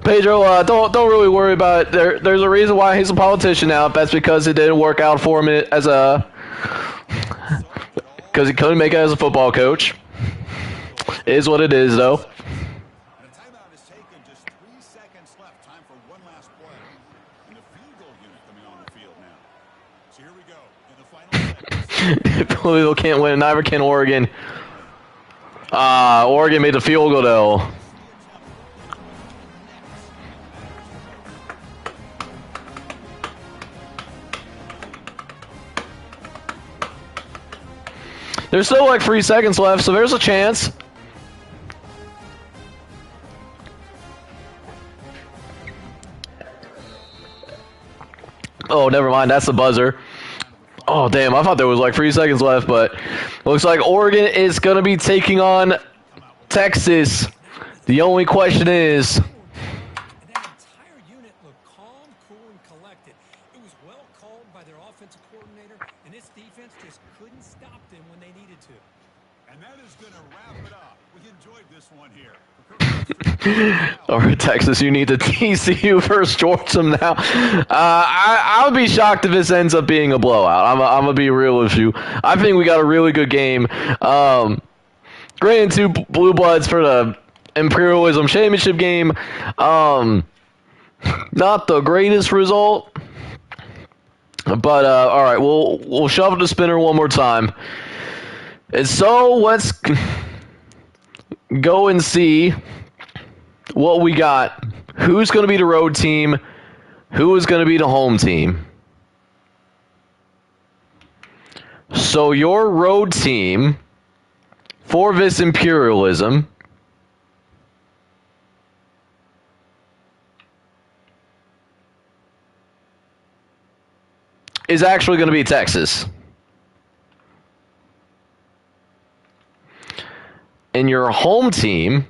Speaker 1: Pedro, don't really worry about it. There's a reason why he's a politician now. That's because it didn't work out for him because he couldn't make it as a football coach. It is what it is, though.
Speaker 2: The timeout is taken. Just 3 seconds left. Time for one last play. And the field goal unit coming on the field now. So here we go. In the final seconds.
Speaker 1: Louisville can't win. Neither can Oregon. Oregon made the field goal, though. There's still like 3 seconds left, so there's a chance. Oh, never mind. That's the buzzer. Oh, damn. I thought there was like 3 seconds left, but looks like Oregon is going to be taking on Texas. The only question is...
Speaker 5: And that entire unit looked calm, cool, and collected. It was well called by their offensive coordinator, and this defense just couldn't stop them when they needed to.
Speaker 2: And that is going to wrap it up. We enjoyed this one here.
Speaker 1: All right, Texas, you need to TCU versus Georgia now. I would be shocked if this ends up being a blowout. I'm going to be real with you. I think we got a really good game. Granted, 2 Blue Bloods for the Imperialism Championship game. Not the greatest result. But, all right, we'll shove the spinner one more time. And so, let's go and see what we got. Who's going to be the road team? Who is going to be the home team? So your road team for this Imperialism is actually going to be Texas. And your home team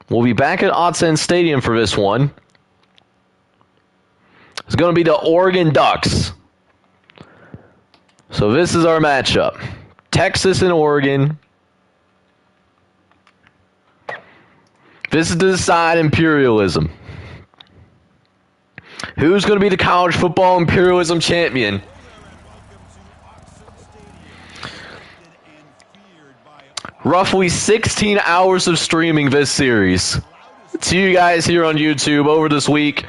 Speaker 1: will be back at Autzen Stadium for this one. It's going to be the Oregon Ducks. So this is our matchup. Texas and Oregon. This is to decide Imperialism. Who's going to be the college football Imperialism champion? Roughly 16 hours of streaming this series to you guys here on YouTube over this week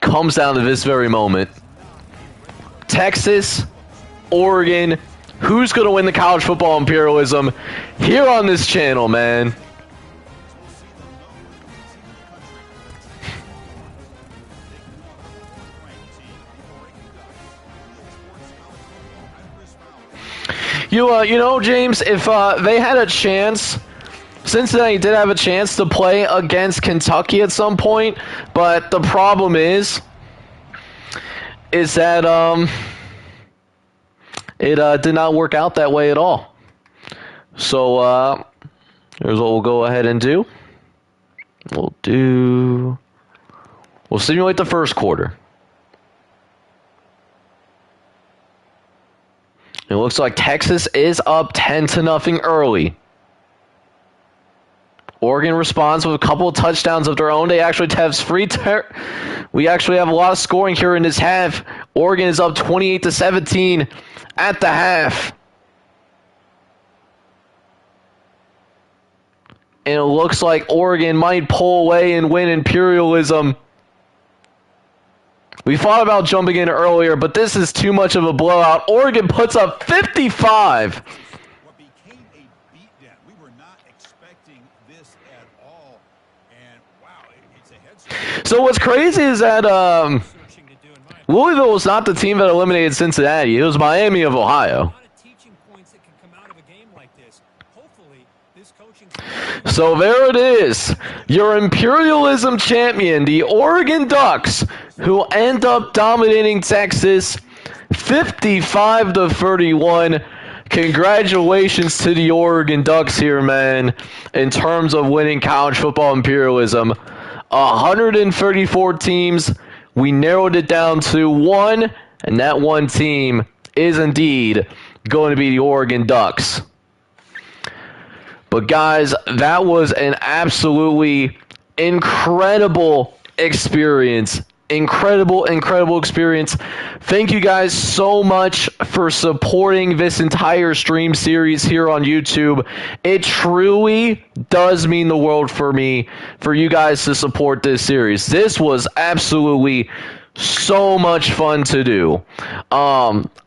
Speaker 1: comes down to this very moment. Texas, Oregon, who's going to win the college football Imperialism here on this channel, man? You know, James, if they had a chance, Cincinnati did have a chance to play against Kentucky at some point, but the problem is that it did not work out that way at all. So here's what we'll go ahead and do. We'll simulate the first quarter. It looks like Texas is up 10-0 early. Oregon responds with a couple of touchdowns of their own. They actually have we actually have a lot of scoring here in this half. Oregon is up 28-17 at the half. And it looks like Oregon might pull away and win Imperialism. We thought about jumping in earlier, but this is too much of a blowout. Oregon puts up 55.
Speaker 2: What became a beatdown. We were not expecting this at all. And wow, it's a head start.
Speaker 1: So what's crazy is that Louisville was not the team that eliminated Cincinnati. It was Miami of Ohio. So there it is. Your Imperialism champion, the Oregon Ducks, who end up dominating Texas 55-31. Congratulations to the Oregon Ducks here, man, in terms of winning college football Imperialism. 134 teams. We narrowed it down to one, and that one team is indeed going to be the Oregon Ducks. But guys, that was an absolutely incredible experience. Incredible experience. Thank you guys so much for supporting this entire stream series here on YouTube. It truly does mean the world for me, for you guys to support this series. This was absolutely so much fun to do.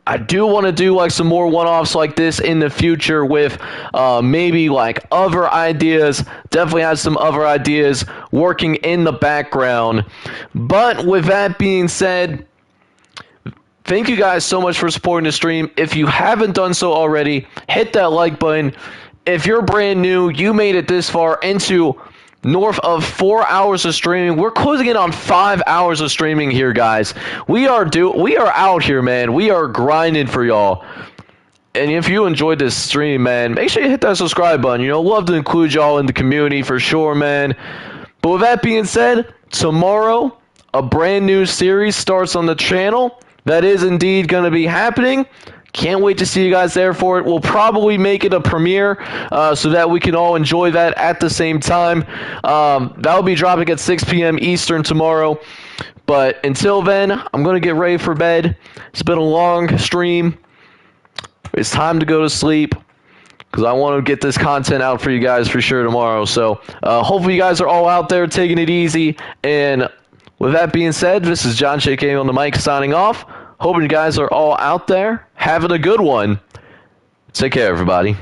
Speaker 1: I do want to do like some more one-offs like this in the future with maybe like other ideas. Definitely have some other ideas working in the background. But with that being said, Thank you guys so much for supporting the stream. If you haven't done so already, hit that like button. If you're brand new, you made it this far into north of 4 hours of streaming. We're closing in on 5 hours of streaming here, guys. We are out here, man. We are grinding for y'all. And if you enjoyed this stream, man, make sure you hit that subscribe button. You know, love to include y'all in the community for sure, man. But with that being said, tomorrow, a brand new series starts on the channel. That is indeed going to be happening. Can't wait to see you guys there for it. We'll probably make it a premiere so that we can all enjoy that at the same time. That'll be dropping at 6 p.m. Eastern tomorrow. But until then, I'm going to get ready for bed. It's been a long stream. It's time to go to sleep because I want to get this content out for you guys for sure tomorrow. So hopefully you guys are all out there taking it easy. And with that being said, this is John JK on the mic signing off. Hoping you guys are all out there having a good one. Take care, everybody.